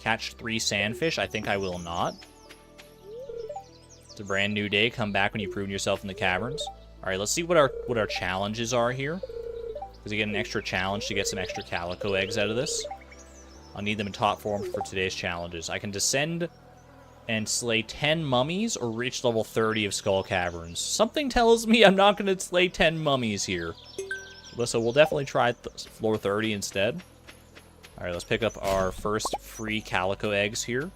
Catch 3 sandfish. I think I will not. It's a brand new day. Come back when you've proven yourself in the caverns. All right, let's see what our challenges are here. Because you get an extra challenge to get some extra calico eggs out of this. I'll need them in top form for today's challenges. I can descend and slay 10 mummies or reach level 30 of Skull Caverns. Something tells me I'm not going to slay 10 mummies here. So we'll definitely try floor 30 instead. Alright, let's pick up our first free calico eggs here.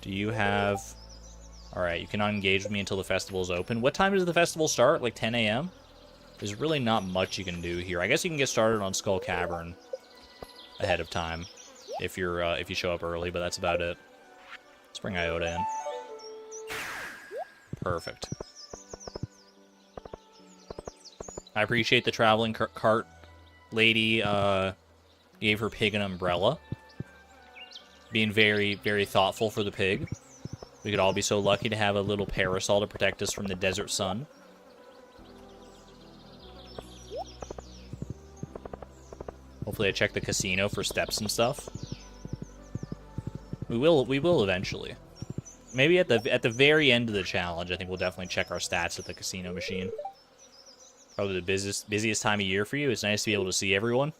Do you have... Alright, you cannot engage with me until the festival is open. What time does the festival start? Like 10 a.m.? There's really not much you can do here. I guess you can get started on Skull Cavern ahead of time if you show up early, but that's about it. Let's bring Iota in. Perfect. I appreciate the traveling cart lady gave her pig an umbrella. Being very, very thoughtful for the pig. We could all be so lucky to have a little parasol to protect us from the desert sun. Hopefully I check the casino for steps and stuff. We will eventually. Maybe at the very end of the challenge, I think we'll definitely check our stats at the casino machine. Probably the busiest time of year for you. It's nice to be able to see everyone.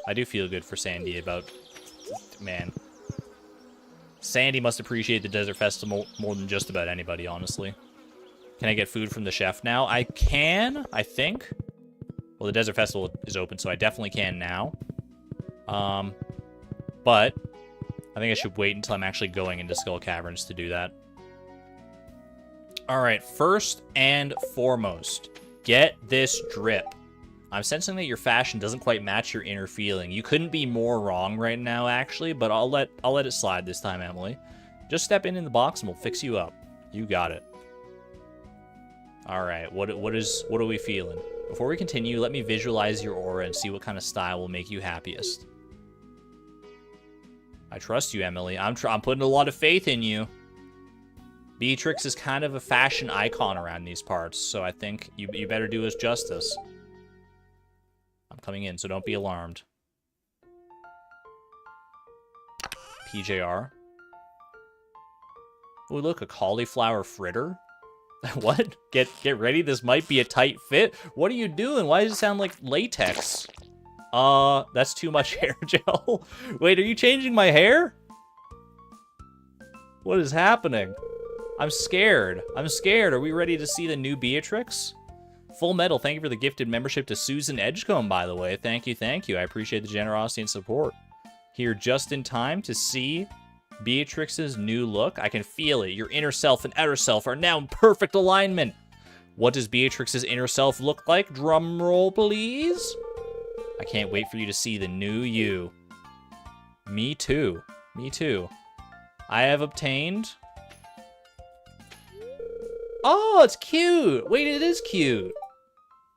I do feel good for Sandy about... Man. Sandy must appreciate the Desert Festival more than just about anybody, honestly. Can I get food from the chef now? I can, I think. Well, the Desert Festival is open, so I definitely can now. But I think I should wait until I'm actually going into Skull Caverns to do that. Alright, first and foremost, get this drip. I'm sensing that your fashion doesn't quite match your inner feeling. You couldn't be more wrong right now, actually, but I'll let it slide this time, Emily. Just step in the box and we'll fix you up. You got it. Alright, what are we feeling? Before we continue, let me visualize your aura and see what kind of style will make you happiest. I trust you, Emily. I'm putting a lot of faith in you. Beatrix is kind of a fashion icon around these parts, so I think you better do us justice. I'm coming in, so don't be alarmed. PJR. Oh, look, a cauliflower fritter. What? Get ready, this might be a tight fit. What are you doing? Why does it sound like latex? That's too much hair gel. Wait, are you changing my hair? What is happening? I'm scared. I'm scared. Are we ready to see the new Beatrix? Full Metal, thank you for the gifted membership to Susan Edgecombe, by the way. Thank you, thank you. I appreciate the generosity and support. Here just in time to see Beatrix's new look. I can feel it. Your inner self and outer self are now in perfect alignment. What does Beatrix's inner self look like? Drum roll, please. I can't wait for you to see the new you. Me too. Me too. I have obtained... Oh, it's cute. Wait, it is cute.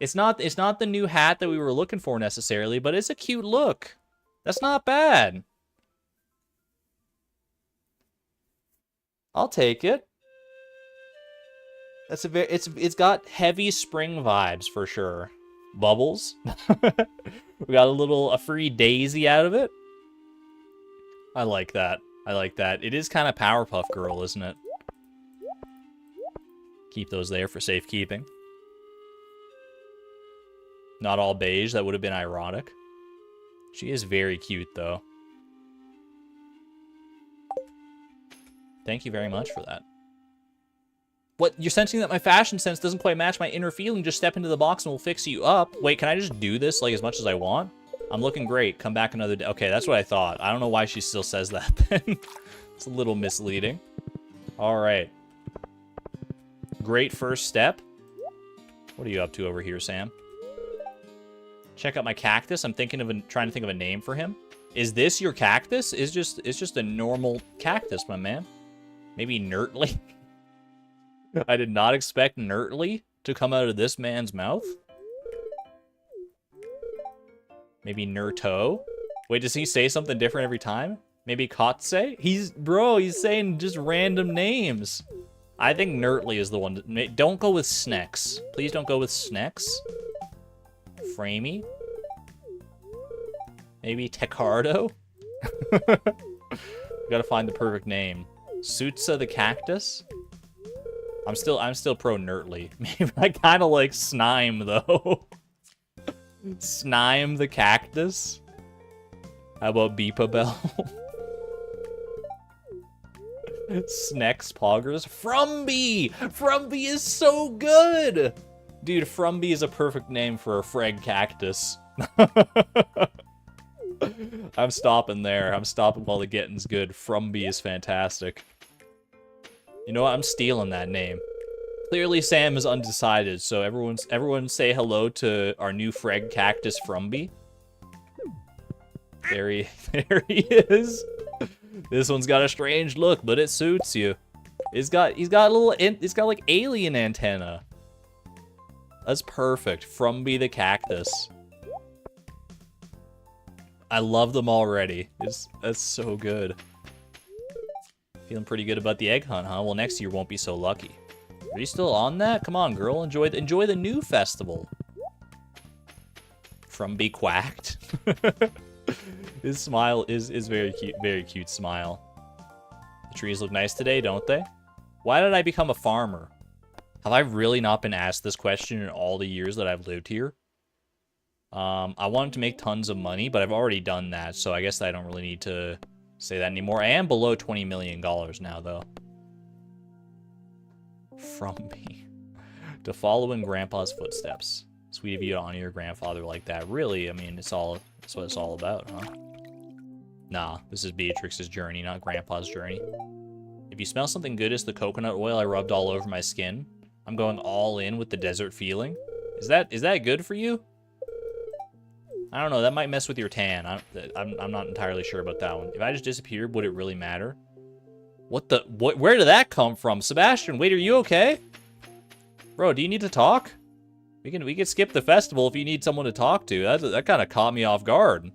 It's not the new hat that we were looking for necessarily, but it's a cute look. That's not bad. I'll take it. That's it's got heavy spring vibes for sure. Bubbles. We got a free daisy out of it. I like that. I like that. It is kind of Powerpuff Girl, isn't it? Keep those there for safekeeping. Not all beige. That would have been ironic. She is very cute, though. Thank you very much for that. What? You're sensing that my fashion sense doesn't quite match my inner feeling? Just step into the box and we'll fix you up. Wait, can I just do this like as much as I want? I'm looking great. Come back another day. Okay, that's what I thought. I don't know why she still says that then. It's a little misleading. All right. Great first step. What are you up to over here, Sam? Check out my cactus. I'm trying to think of a name for him. Is this your cactus? It's just a normal cactus, my man. Maybe Nertly? I did not expect Nertly to come out of this man's mouth. Maybe Nerto? Wait, does he say something different every time? Maybe Kotse? He's saying just random names. I think Nertly is the one. Don't go with Snex. Please don't go with Snex. Framey? Maybe Tecardo? Gotta find the perfect name. Sutsa the cactus? I'm still pro Nertly. Maybe I kinda like Snime though. Snime the cactus? How about Beepa Bell? Snex Poggers? Frumby! Frumby is so good! Dude, Frumby is a perfect name for a Freg cactus. I'm stopping there. I'm stopping while the getting's good. Frumby is fantastic. You know what? I'm stealing that name. Clearly Sam is undecided, so everyone say hello to our new Freg cactus Frumby. There he is. This one's got a strange look, but it suits you. He's got like alien antenna. That's perfect. Frumby the cactus. I love them already. That's so good. Feeling pretty good about the egg hunt, huh? Well, next year won't be so lucky. Are you still on that? Come on, girl. Enjoy the new festival. Frumby quacked. His smile is very cute smile. The trees look nice today, don't they? Why did I become a farmer? Have I really not been asked this question in all the years that I've lived here? I wanted to make tons of money, but I've already done that, so I guess I don't really need to say that anymore. I am below $20 million now, though. Frumby. To follow in Grandpa's footsteps. Sweet of you to honor your grandfather like that. Really, I mean, that's what it's all about, huh? Nah, this is Beatrix's journey, not Grandpa's journey. If you smell something good, it's the coconut oil I rubbed all over my skin. I'm going all in with the desert feeling. Is that good for you? I don't know, that might mess with your tan. I'm not entirely sure about that one. If I just disappeared, would it really matter? Where did that come from? Sebastian, wait, are you okay? Bro, do you need to talk? We can skip the festival if you need someone to talk to. That kind of caught me off guard.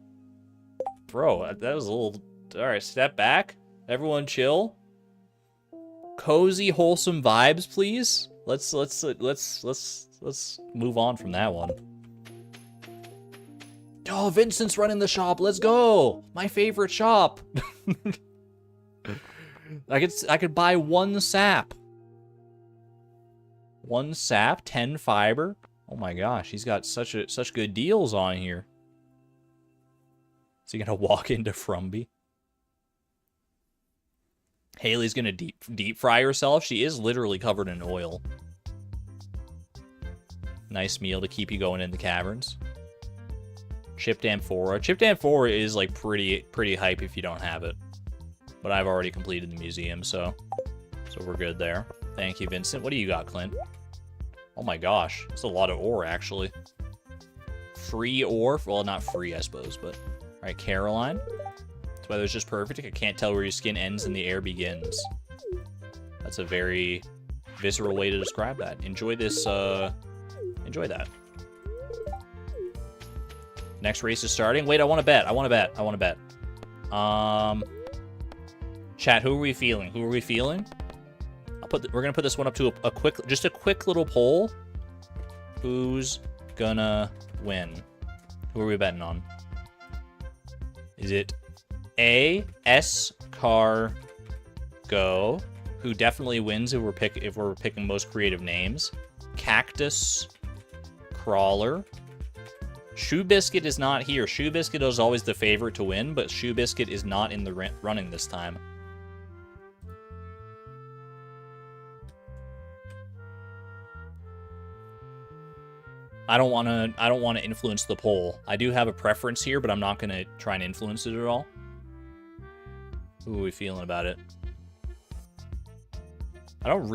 Bro, that was a All right, step back. Everyone chill. Cozy, wholesome vibes, please. Let's move on from that one. Oh, Vincent's running the shop. Let's go. My favorite shop. I could buy 1 sap. 1 sap, 10 fiber. Oh my gosh, he's got such good deals on here. Is he gonna walk into Frumby? Haley's gonna deep fry herself. She is literally covered in oil. Nice meal to keep you going in the caverns. Chipped amphora. Chipped amphora is like pretty hype if you don't have it. But I've already completed the museum, so we're good there. Thank you, Vincent. What do you got, Clint? Oh my gosh, that's a lot of ore actually. Free ore? Well, not free, I suppose, but all right, Caroline. This weather's just perfect. I can't tell where your skin ends and the air begins. That's a very visceral way to describe that. Enjoy this. Enjoy that. Next race is starting. Wait, I want to bet. I want to bet. Chat, who are we feeling? Who are we feeling? We're gonna put this one up to a quick little poll. Who's gonna win? Who are we betting on? Is it A, Escargo, who definitely wins if we're picking most creative names? Cactus Crawler. Shoe Biscuit is not here. Shoe Biscuit is always the favorite to win, but Shoe Biscuit is not in the running this time. I don't want to influence the poll. I do have a preference here, but I'm not going to try and influence it at all. Who are we feeling about it? I don't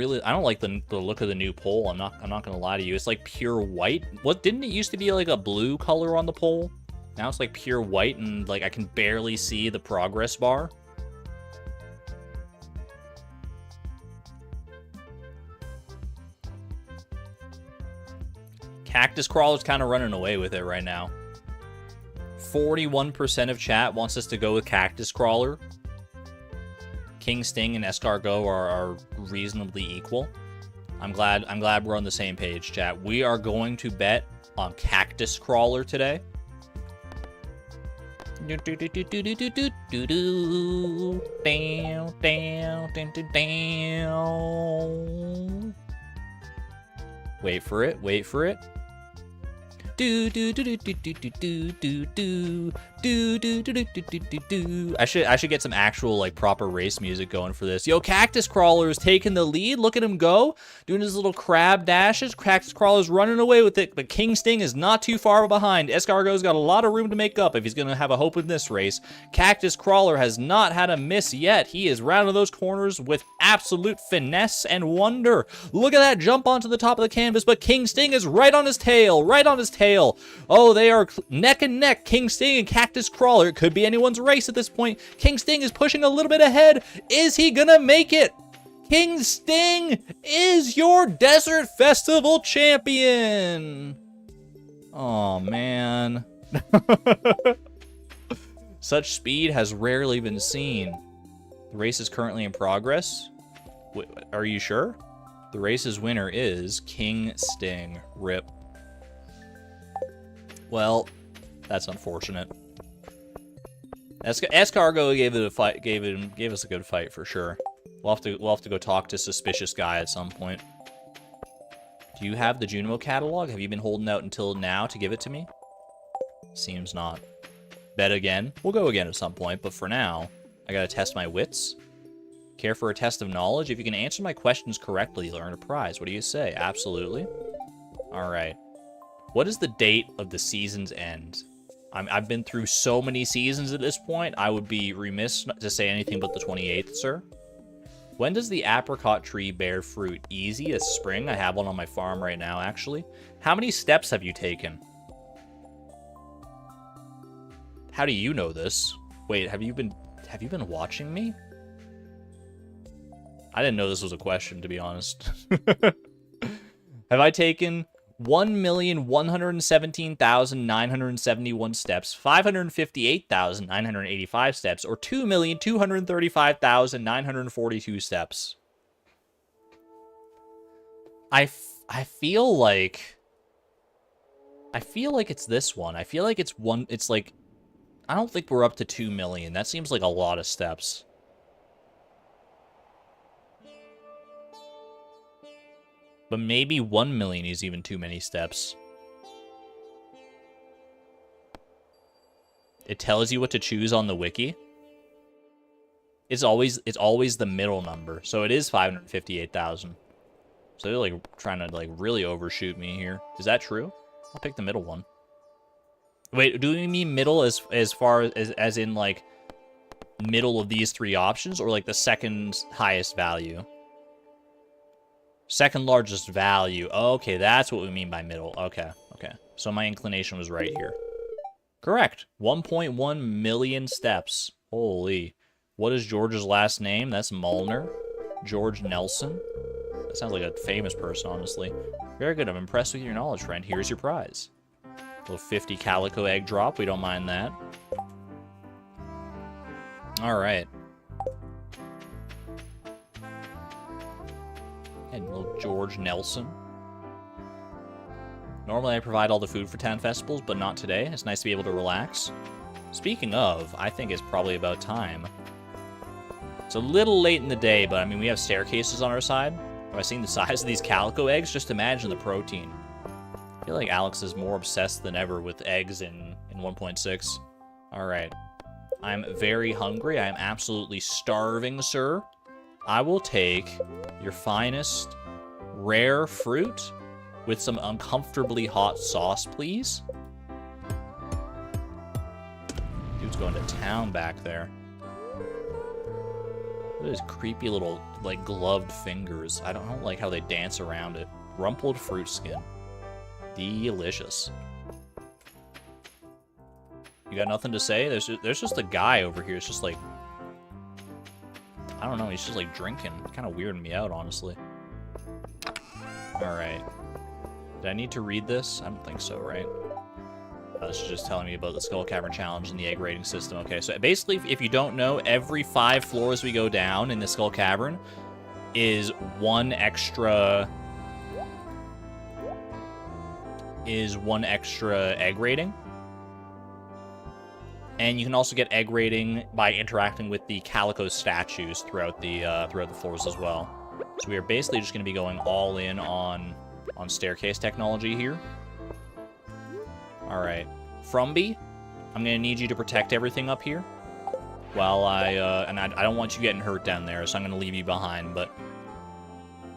like the look of the new poll. I'm not going to lie to you. It's like pure white. What, didn't it used to be like a blue color on the poll? Now it's like pure white and like I can barely see the progress bar. Cactus Crawler's kind of running away with it right now. 41% of chat wants us to go with Cactus Crawler. King Sting and Escargot are reasonably equal. I'm glad we're on the same page, chat. We are going to bet on Cactus Crawler today. Wait for it. Wait for it. I should get some actual like proper race music going for this. Yo, Cactus Crawler is taking the lead. Look at him go, doing his little crab dashes. Cactus Crawler's running away with it, but King Sting is not too far behind. Escargot's got a lot of room to make up if he's gonna have a hope in this race. Cactus Crawler has not had a miss yet. He is rounding those corners with absolute finesse and wonder. Look at that jump onto the top of the canvas, but King Sting is right on his tail, Oh, they are neck and neck, King Sting and Cactus Crawler. It could be anyone's race at this point. King Sting is pushing a little bit ahead. Is he gonna make it? King Sting is your Desert Festival champion. Oh, man. Such speed has rarely been seen. The race is currently in progress. Are you sure? The race's winner is King Sting. RIP. Well, that's unfortunate. Escargot gave it a fight. Gave us a good fight for sure. We'll have to go talk to Suspicious Guy at some point. Do you have the Junimo catalog? Have you been holding out until now to give it to me? Seems not. Bet again. We'll go again at some point, but for now, I gotta test my wits. Care for a test of knowledge? If you can answer my questions correctly, you'll earn a prize. What do you say? Absolutely. All right. What is the date of the season's end? I've been through so many seasons at this point, I would be remiss not to say anything but the 28th, sir. When does the apricot tree bear fruit? Easy as spring. I have one on my farm right now, actually. How many steps have you taken? How do you know this? Wait, have you been watching me? I didn't know this was a question, to be honest. Have I taken 1,117,971 steps, 558,985 steps, or 2,235,942 steps. I feel like it's this one. I feel like it's like, I don't think we're up to 2 million. That seems like a lot of steps. But maybe 1 million is even too many steps. It tells you what to choose on the wiki. It's always the middle number. So it is 558,000. So they're like trying to like really overshoot me here. Is that true? I'll pick the middle one. Wait, do we mean middle as far as in like middle of these three options, or like the second highest value? Second largest value. Okay, that's what we mean by middle. Okay. So my inclination was right here. Correct. 1.1 million steps. Holy. What is George's last name? That's Mullner. George Nelson. That sounds like a famous person, honestly. Very good. I'm impressed with your knowledge, friend. Here's your prize. Little 50 calico egg drop. We don't mind that. All right. And little George Nelson. Normally I provide all the food for town festivals, but not today. It's nice to be able to relax. Speaking of, I think it's probably about time. It's a little late in the day, but I mean, we have staircases on our side. Have I seen the size of these calico eggs? Just imagine the protein. I feel like Alex is more obsessed than ever with eggs in 1.6. All right. I'm very hungry. I am absolutely starving, sir. I will take your finest rare fruit with some uncomfortably hot sauce, please. Dude's going to town back there. Look at his creepy little, like, gloved fingers. I don't like how they dance around it. Rumpled fruit skin. Delicious. You got nothing to say? There's just a guy over here. It's just like, I don't know. He's just like drinking. Kind of weirding me out, honestly. All right. Did I need to read this? I don't think so, right? This is just telling me about the Skull Cavern Challenge and the egg rating system. Okay, so basically, if you don't know, every 5 floors we go down in the Skull Cavern is one extra egg rating. And you can also get egg rating by interacting with the calico statues throughout the floors as well. So we are basically just going to be going all in on staircase technology here. All right, Frumby, I'm going to need you to protect everything up here. While I don't want you getting hurt down there, so I'm going to leave you behind. But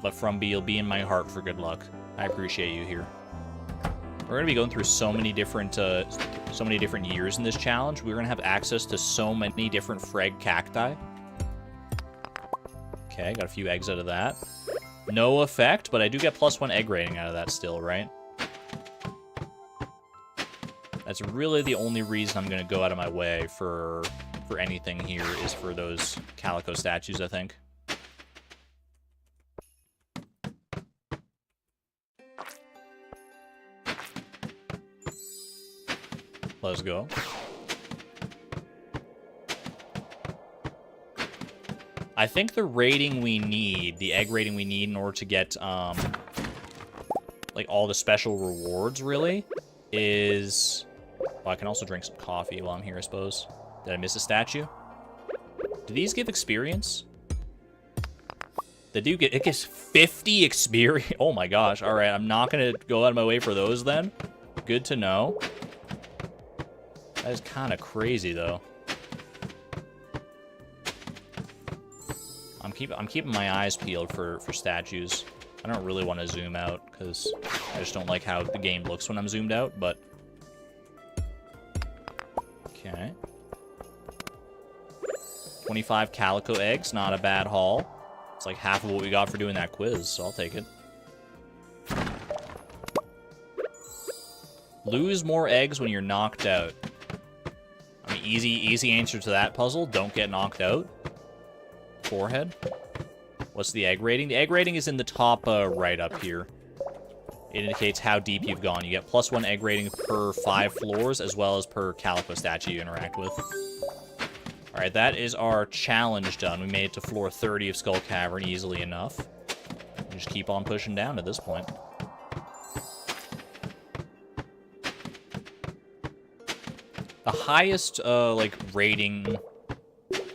Frumby, you'll be in my heart for good luck. I appreciate you here. We're going to be going through so many different years in this challenge. We're going to have access to so many different frag cacti. Okay, got a few eggs out of that. No effect, but I do get +1 egg rating out of that still, right? That's really the only reason I'm going to go out of my way for anything here is for those calico statues, I think. Let's go. I think the rating we need, the egg rating we need in order to get, like, all the special rewards, really, is... Well, I can also drink some coffee while I'm here, I suppose. Did I miss a statue? Do these give experience? They do get... It gives 50 experience. Oh, my gosh. All right, I'm not going to go out of my way for those, then. Good to know. That is kind of crazy, though. I'm keeping my eyes peeled for statues. I don't really want to zoom out, because I just don't like how the game looks when I'm zoomed out, but... Okay. 25 calico eggs, not a bad haul. It's like half of what we got for doing that quiz, so I'll take it. Lose more eggs when you're knocked out. I mean, easy answer to that puzzle. Don't get knocked out. Forehead. What's the egg rating? The egg rating is in the top right up here. It indicates how deep you've gone. You get +1 egg rating per 5 floors, as well as per calico statue you interact with. Alright, that is our challenge done. We made it to floor 30 of Skull Cavern easily enough. We just keep on pushing down at this point. The highest, like, rating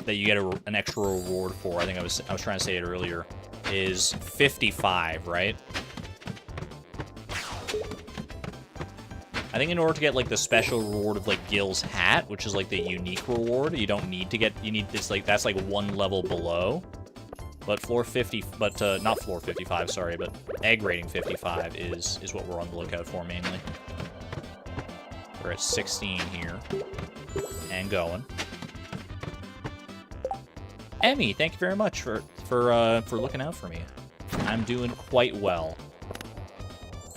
that you get an extra reward for, I think I was trying to say it earlier, is 55, right? I think in order to get, like, the special reward of, like, Gil's hat, which is, like, the unique reward, you don't need to get, you need this, like, that's, like, 1 level below. But floor 50, but, not floor 55, sorry, but egg rating 55 is what we're on the lookout for, mainly. We're at 16 here. And going. Emmy, thank you very much for looking out for me. I'm doing quite well.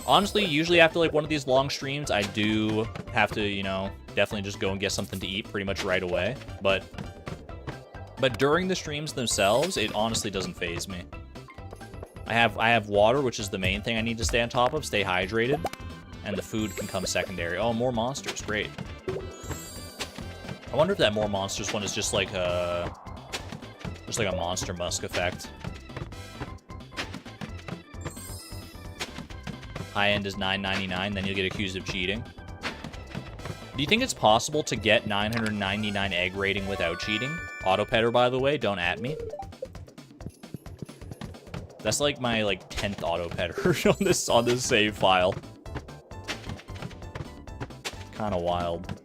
Honestly, usually after, like, one of these long streams, I do have to, you know, definitely just go and get something to eat pretty much right away. But during the streams themselves, it honestly doesn't faze me. I have water, which is the main thing I need to stay on top of, stay hydrated, and the food can come secondary. Oh, more monsters, great. I wonder if that more monsters one is just like a Monster Musk effect. High end is $9.99, then you'll get accused of cheating. Do you think it's possible to get 999 egg rating without cheating? Autopetter, by the way, don't at me. That's like my 10th autopetter on this save file. Kind of wild.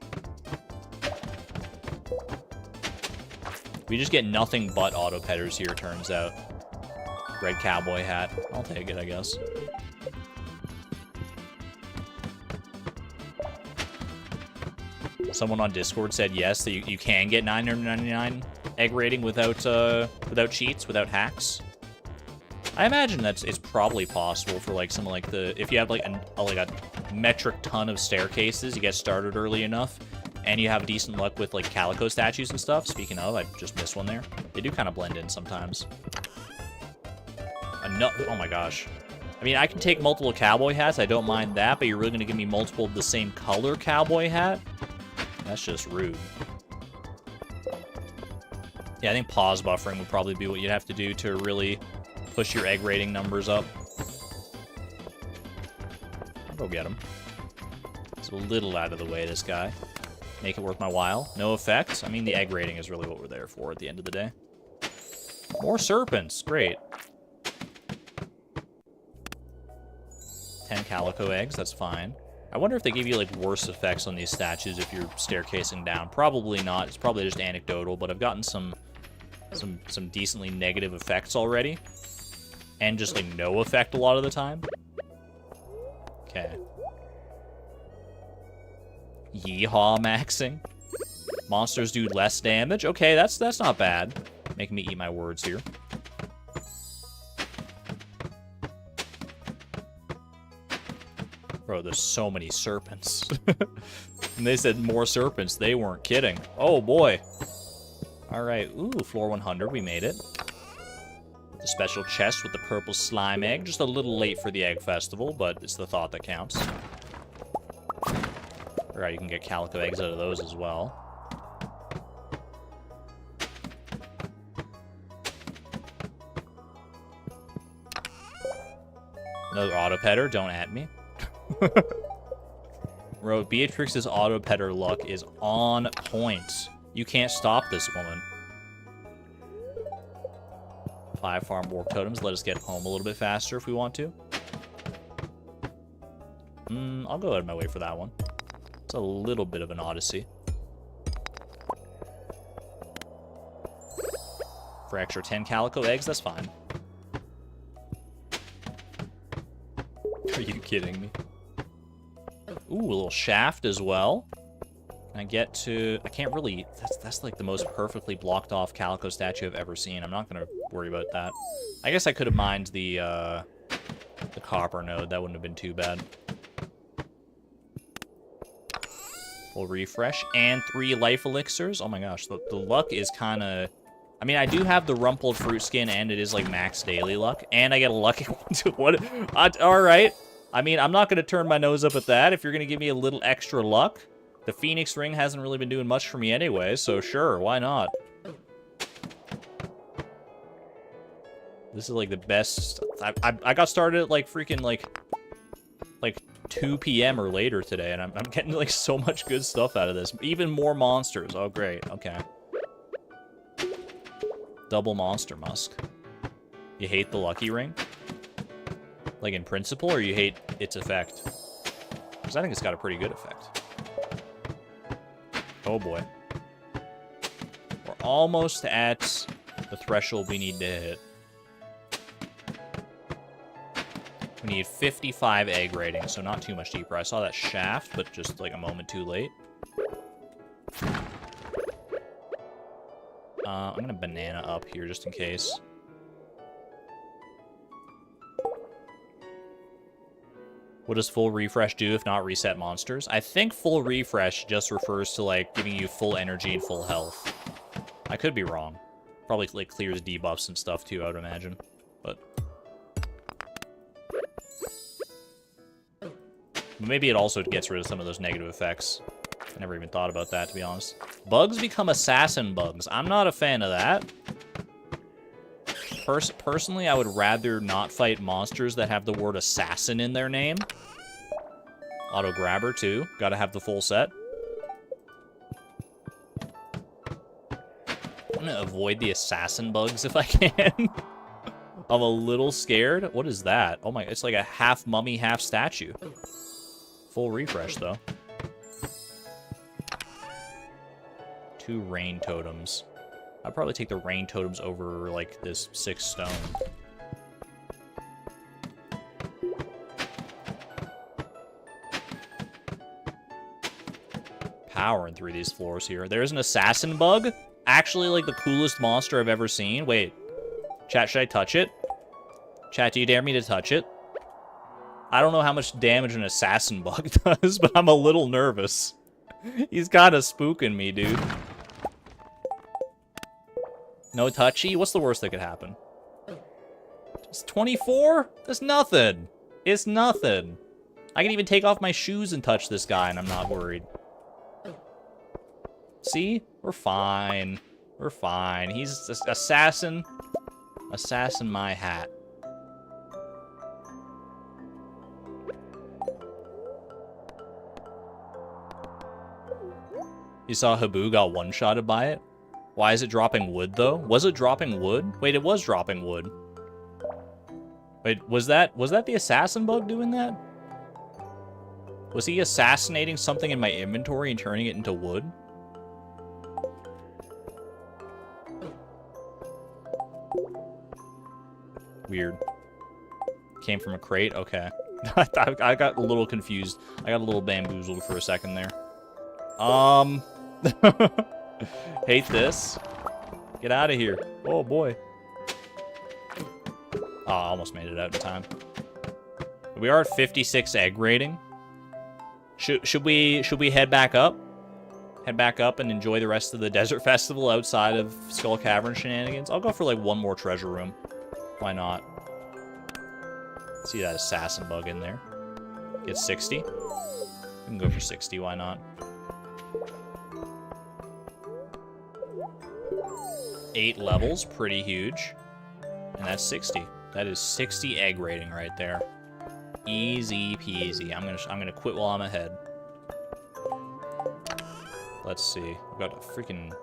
We just get nothing but autopetters here, turns out. Red cowboy hat. I'll take it, I guess. Someone on Discord said yes, that you can get 999 egg rating without cheats, without hacks. I imagine it's probably possible for like someone like if you have like a metric ton of staircases, you get started early enough, and you have decent luck with like calico statues and stuff. Speaking of, I just missed one there. They do kind of blend in sometimes. Oh my gosh. I mean, I can take multiple cowboy hats, I don't mind that, but you're really gonna give me multiple of the same color cowboy hat? That's just rude. Yeah, I think pause buffering would probably be what you'd have to do to really push your egg rating numbers up. I'll go get him. It's a little out of the way, this guy. Make it worth my while. No effect. I mean, the egg rating is really what we're there for at the end of the day. More serpents. Great. 10 calico eggs. That's fine. I wonder if they give you, like, worse effects on these statues if you're staircasing down. Probably not. It's probably just anecdotal, but I've gotten some decently negative effects already. And just, like, no effect a lot of the time. Okay. Yeehaw maxing. Monsters do less damage. Okay, that's not bad. Making me eat my words here. Bro, there's so many serpents. And they said more serpents. They weren't kidding. Oh, boy. All right. Ooh, floor 100. We made it. The special chest with the purple slime egg. Just a little late for the egg festival, but it's the thought that counts. All right, you can get calico eggs out of those as well. Another autopetter. Don't at me. Bro, Beatrix's autopetter luck is on point. You can't stop this woman. 5 farm warp totems. Let us get home a little bit faster if we want to. I'll go out of my way for that one. It's a little bit of an odyssey. For extra 10 calico eggs, that's fine. Are you kidding me? Ooh, a little shaft as well. Can I get to... I can't really... That's like the most perfectly blocked off calico statue I've ever seen. I'm not going to worry about that. I guess I could have mined the copper node. That wouldn't have been too bad. Full refresh. And 3 life elixirs. Oh my gosh, the luck is kind of... I mean, I do have the rumpled fruit skin, and it is like max daily luck. And I get a lucky one too. What? All right. I mean, I'm not going to turn my nose up at that if you're going to give me a little extra luck. The Phoenix Ring hasn't really been doing much for me anyway, so sure, why not? This is like the best. I got started at like freaking like 2 p.m. or later today, and I'm getting like so much good stuff out of this. Even more monsters. Oh, great. Okay. Double monster musk. You hate the lucky ring? Like in principle, or you hate its effect? Because I think it's got a pretty good effect. Oh boy. We're almost at the threshold we need to hit. We need 55 egg rating, so not too much deeper. I saw that shaft, but just like a moment too late. I'm gonna banana up here just in case. What does full refresh do if not reset monsters? I think full refresh just refers to like giving you full energy and full health. I could be wrong. Probably like clears debuffs and stuff too, I would imagine. But maybe it also gets rid of some of those negative effects. I never even thought about that, to be honest. Bugs become assassin bugs. I'm not a fan of that. Personally, I would rather not fight monsters that have the word assassin in their name. Auto grabber, too. Gotta have the full set. I'm gonna avoid the assassin bugs if I can. I'm a little scared. What is that? Oh my, it's like a half mummy, half statue. Full refresh, though. 2 rain totems. I'd probably take the rain totems over, like, this 6 stone. Powering through these floors here. There's an assassin bug? Actually, like, the coolest monster I've ever seen. Wait. Chat, should I touch it? Chat, do you dare me to touch it? I don't know how much damage an assassin bug does, but I'm a little nervous. He's kind of spooking me, dude. No touchy? What's the worst that could happen? It's 24? That's nothing. It's nothing. I can even take off my shoes and touch this guy, and I'm not worried. See? We're fine. We're fine. He's assassin. Assassin my hat. You saw Habu got one-shotted by it? Why is it dropping wood, though? Was it dropping wood? Wait, it was dropping wood. Wait, was that the assassin bug doing that? Was he assassinating something in my inventory and turning it into wood? Weird. Came from a crate? Okay. I got a little confused. I got a little bamboozled for a second there. Hate this. Get out of here. Oh, boy. Oh, I almost made it out in time. We are at 56 egg rating. Should we head back up? Head back up and enjoy the rest of the Desert Festival outside of Skull Cavern shenanigans? I'll go for, like, one more treasure room. Why not? See that assassin bug in there. Get 60. We can go for 60, why not? 8 levels, pretty huge. And that's 60. That is 60 egg rating right there. Easy peasy. I'm gonna quit while I'm ahead. Let's see. I've got a freaking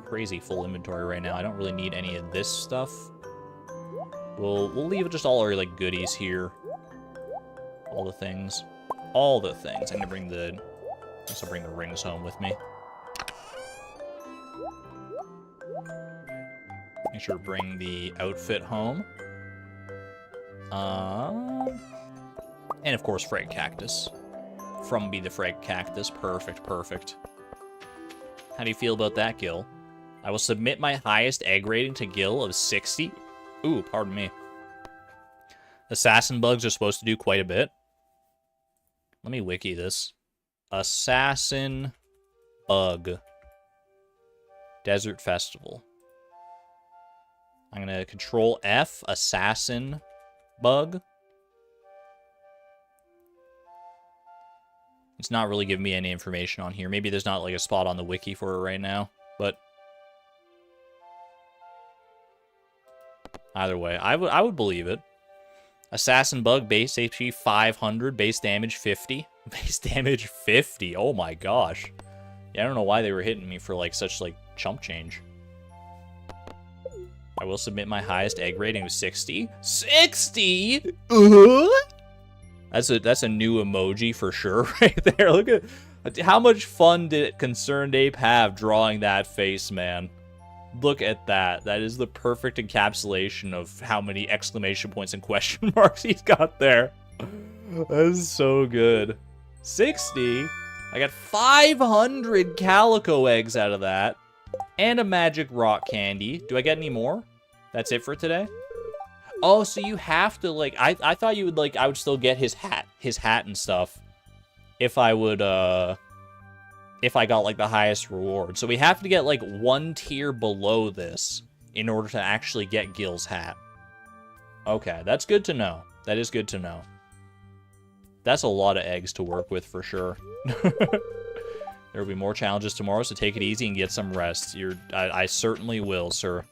crazy full inventory right now. I don't really need any of this stuff. We'll leave just all our like goodies here. All the things. All the things. I'm gonna bring the rings home with me. Make sure to bring the outfit home. And of course, Frag Cactus. From Be the Frag Cactus. Perfect, perfect. How do you feel about that, Gil? I will submit my highest egg rating to Gil of 60. Ooh, pardon me. Assassin bugs are supposed to do quite a bit. Let me wiki this. Assassin bug. Desert Festival. I'm going to control F, assassin bug. It's not really giving me any information on here. Maybe there's not like a spot on the wiki for it right now, but either way, I would believe it. Assassin bug, base HP 500, base damage 50. Base damage 50. Oh my gosh. Yeah, I don't know why they were hitting me for like such like chump change. I will submit my highest egg rating of 60. 60? That's a new emoji for sure right there. Look at how much fun did Concerned Ape have drawing that face, man. Look at that. That is the perfect encapsulation of how many exclamation points and question marks he's got there. That is so good. 60? I got 500 calico eggs out of that. And a magic rock candy. Do I get any more? That's it for today? Oh, so you have to, like, I thought you would, like, I would still get his hat and stuff if I would, if I got, like, the highest reward. So we have to get, like, one tier below this in order to actually get Gil's hat. Okay, that's good to know. That is good to know. That's a lot of eggs to work with for sure. There will be more challenges tomorrow, so take it easy and get some rest. I certainly will, sir.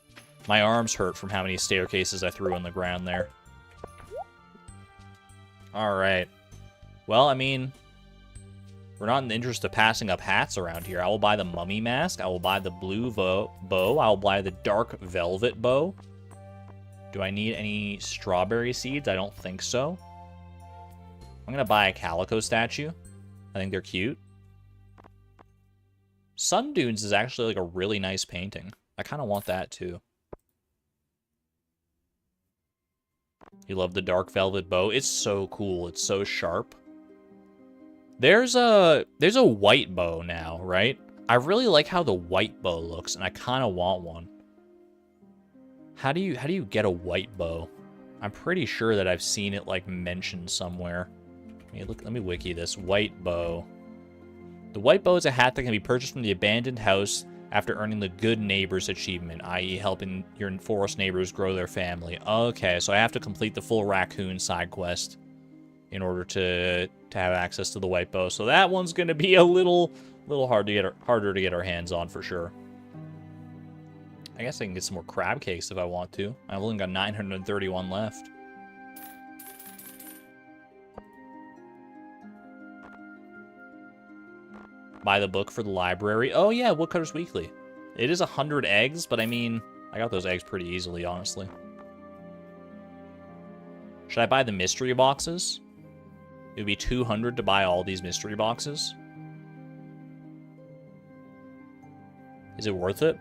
My arms hurt from how many staircases I threw on the ground there. Alright. Well, I mean, we're not in the interest of passing up hats around here. I will buy the mummy mask. I will buy the blue bow. I will buy the dark velvet bow. Do I need any strawberry seeds? I don't think so. I'm going to buy a calico statue. I think they're cute. Sun Dunes is actually like a really nice painting. I kind of want that too. You love the dark velvet bow? It's so cool. It's so sharp. There's a white bow now, right? I really like how the white bow looks, and I kind of want one. How do you get a white bow? I'm pretty sure that I've seen it like mentioned somewhere. Let me wiki this. White bow. The white bow is a hat that can be purchased from the abandoned house after earning the Good Neighbors achievement, i.e. helping your forest neighbors grow their family. Okay, so I have to complete the full raccoon side quest in order to have access to the white bow. So that one's going to be a little harder to get our hands on for sure. I guess I can get some more crab cakes if I want to. I've only got 931 left. Buy the book for the library. Oh yeah, Woodcutter's Weekly. It is 100 eggs, but I mean, I got those eggs pretty easily, honestly. Should I buy the mystery boxes? It would be 200 to buy all these mystery boxes. Is it worth it?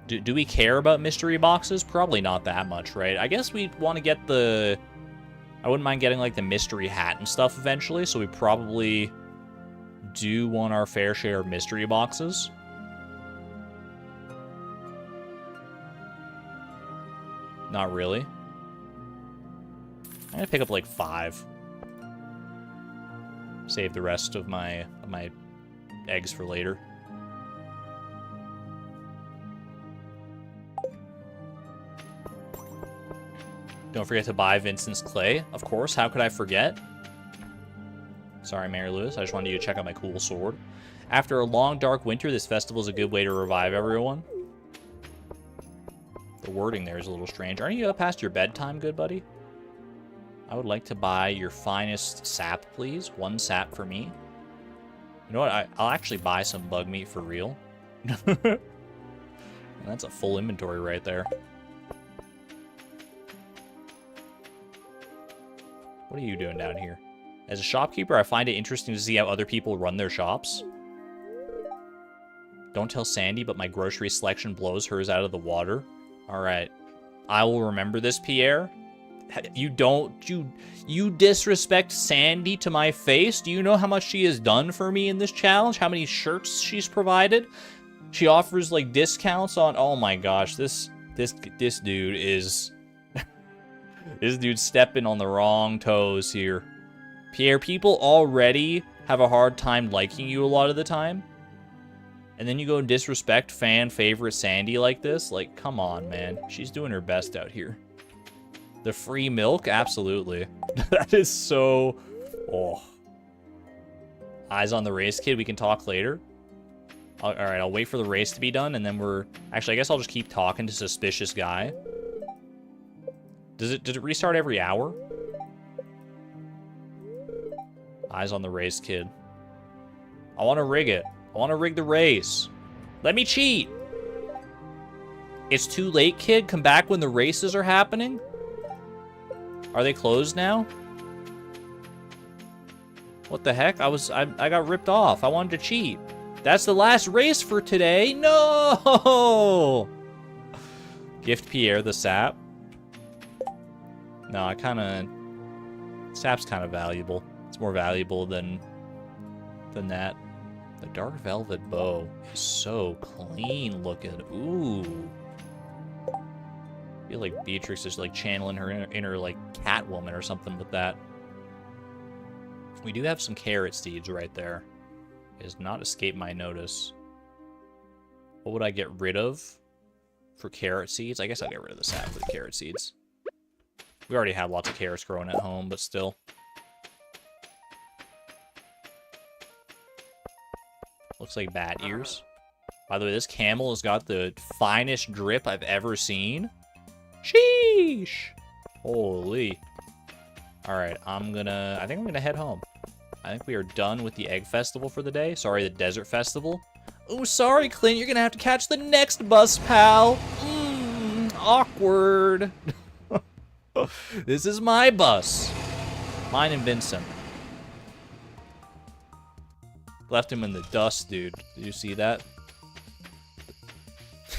Do we care about mystery boxes? Probably not that much, right? I guess we want to get the... I wouldn't mind getting, like, the mystery hat and stuff eventually, so we probably do want our fair share of mystery boxes. Not really. I'm gonna pick up, like, 5. Save the rest of my eggs for later. Don't forget to buy Vincent's Clay. Of course, how could I forget? Sorry, Mary Lewis. I just wanted you to check out my cool sword. After a long, dark winter, this festival is a good way to revive everyone. The wording there is a little strange. Aren't you up past your bedtime, good buddy? I would like to buy your finest sap, please. 1 sap for me. You know what? I'll actually buy some bug meat for real. That's a full inventory right there. What are you doing down here? As a shopkeeper, I find it interesting to see how other people run their shops. Don't tell Sandy, but my grocery selection blows hers out of the water. Alright. I will remember this, Pierre. You disrespect Sandy to my face? Do you know how much she has done for me in this challenge? How many shirts she's provided? She offers, like, discounts on... Oh my gosh, this dude is... This dude's stepping on the wrong toes here. Pierre, people already have a hard time liking you a lot of the time. And then you go and disrespect fan favorite Sandy like this? Like, come on, man. She's doing her best out here. The free milk? Absolutely. That is so... Oh. Eyes on the race, kid. We can talk later. All right, I'll wait for the race to be done, and then we're... Actually, I guess I'll just keep talking to suspicious guy. Does it restart every hour? Eyes on the race, kid. I want to rig it. I want to rig the race. Let me cheat. It's too late, kid. Come back when the races are happening. Are they closed now? What the heck? I got ripped off. I wanted to cheat. That's the last race for today. No! Gift Pierre the sap. No, sap's kind of valuable. It's more valuable than that. The dark velvet bow is so clean looking. Ooh. I feel like Beatrix is like channeling her inner like Catwoman or something with that. We do have some carrot seeds right there. It has not escaped my notice. What would I get rid of for carrot seeds? I guess I'll get rid of the sap for the carrot seeds. We already have lots of carrots growing at home, but still. Looks like bat ears. By the way, this camel has got the finest drip I've ever seen. Sheesh! Holy. Alright, I think I'm gonna head home. I think we are done with the egg festival for the day. Sorry, the desert festival. Oh, sorry, Clint. You're gonna have to catch the next bus, pal. Awkward. This is my bus. Mine and Vincent. Left him in the dust, dude. Did you see that?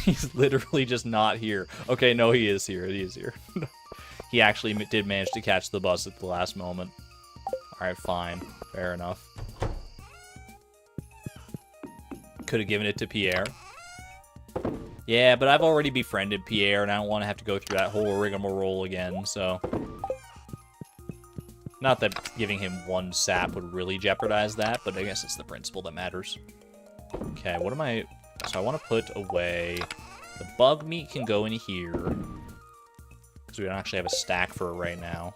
He's literally just not here. Okay, no, he is here. He is here. He actually did manage to catch the bus at the last moment. Alright, fine. Fair enough. Could have given it to Pierre. Yeah, but I've already befriended Pierre, and I don't want to have to go through that whole rigmarole again, so... Not that giving him one sap would really jeopardize that, but I guess it's the principle that matters. Okay, what am I... So I want to put away... The bug meat can go in here. Because we don't actually have a stack for it right now.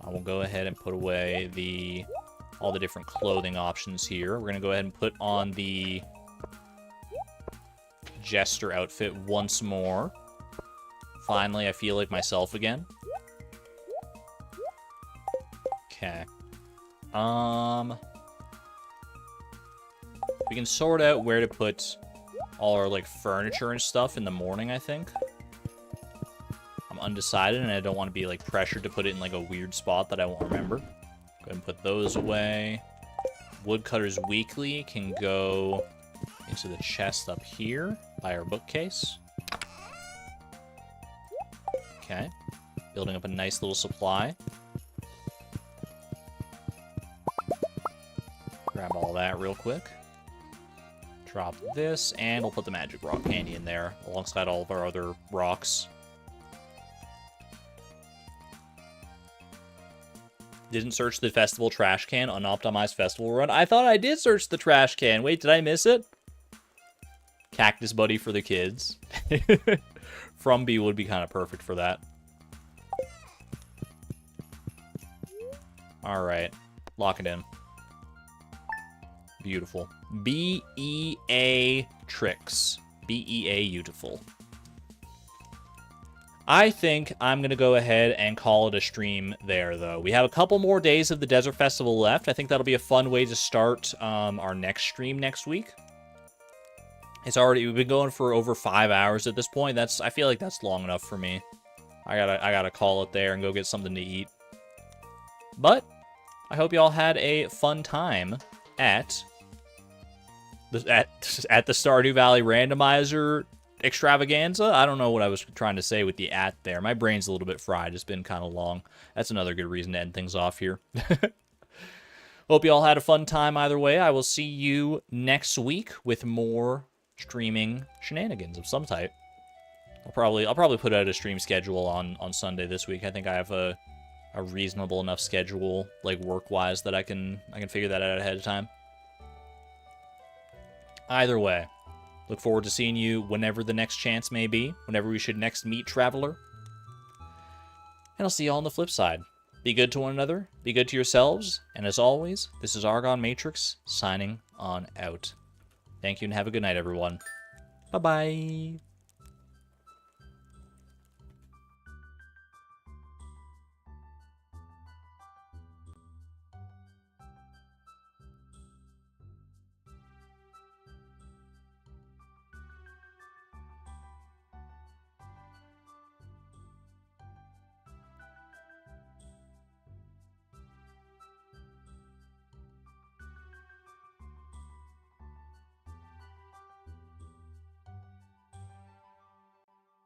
I will go ahead and put away all the different clothing options here. We're going to go ahead and put on the Jester outfit once more. Finally, I feel like myself again. Okay. We can sort out where to put all our, like, furniture and stuff in the morning, I think. I'm undecided, and I don't want to be, like, pressured to put it in, like, a weird spot that I won't remember. Go ahead and put those away. Woodcutter's Weekly can go into the chest up here by our bookcase. Okay. Building up a nice little supply. Grab all that real quick. Drop this, and we'll put the magic rock candy in there, alongside all of our other rocks. Didn't search the festival trash can, unoptimized festival run. I thought I did search the trash can. Wait, did I miss it? Cactus Buddy for the kids. Frumby would be kind of perfect for that. Alright. Lock it in. Beautiful. B-E-A Tricks. B-E-A Beautiful. I think I'm going to go ahead and call it a stream there, though. We have a couple more days of the Desert Festival left. I think that'll be a fun way to start our next stream next week. We've been going for over 5 hours at this point. I feel like that's long enough for me. I gotta call it there and go get something to eat. But I hope y'all had a fun time at the Stardew Valley Randomizer extravaganza. I don't know what I was trying to say with the "at" there. My brain's a little bit fried. It's been kind of long. That's another good reason to end things off here. Hope you all had a fun time either way. I will see you next week with more streaming shenanigans of some type. I'll probably put out a stream schedule on Sunday this week. I think I have a reasonable enough schedule, like work-wise, that I can figure that out ahead of time. Either way, look forward to seeing you whenever the next chance may be, whenever we should next meet Traveler. And I'll see you all on the flip side. Be good to one another, be good to yourselves, and as always, this is Argon Matrix signing on out. Thank you and have a good night, everyone. Bye-bye.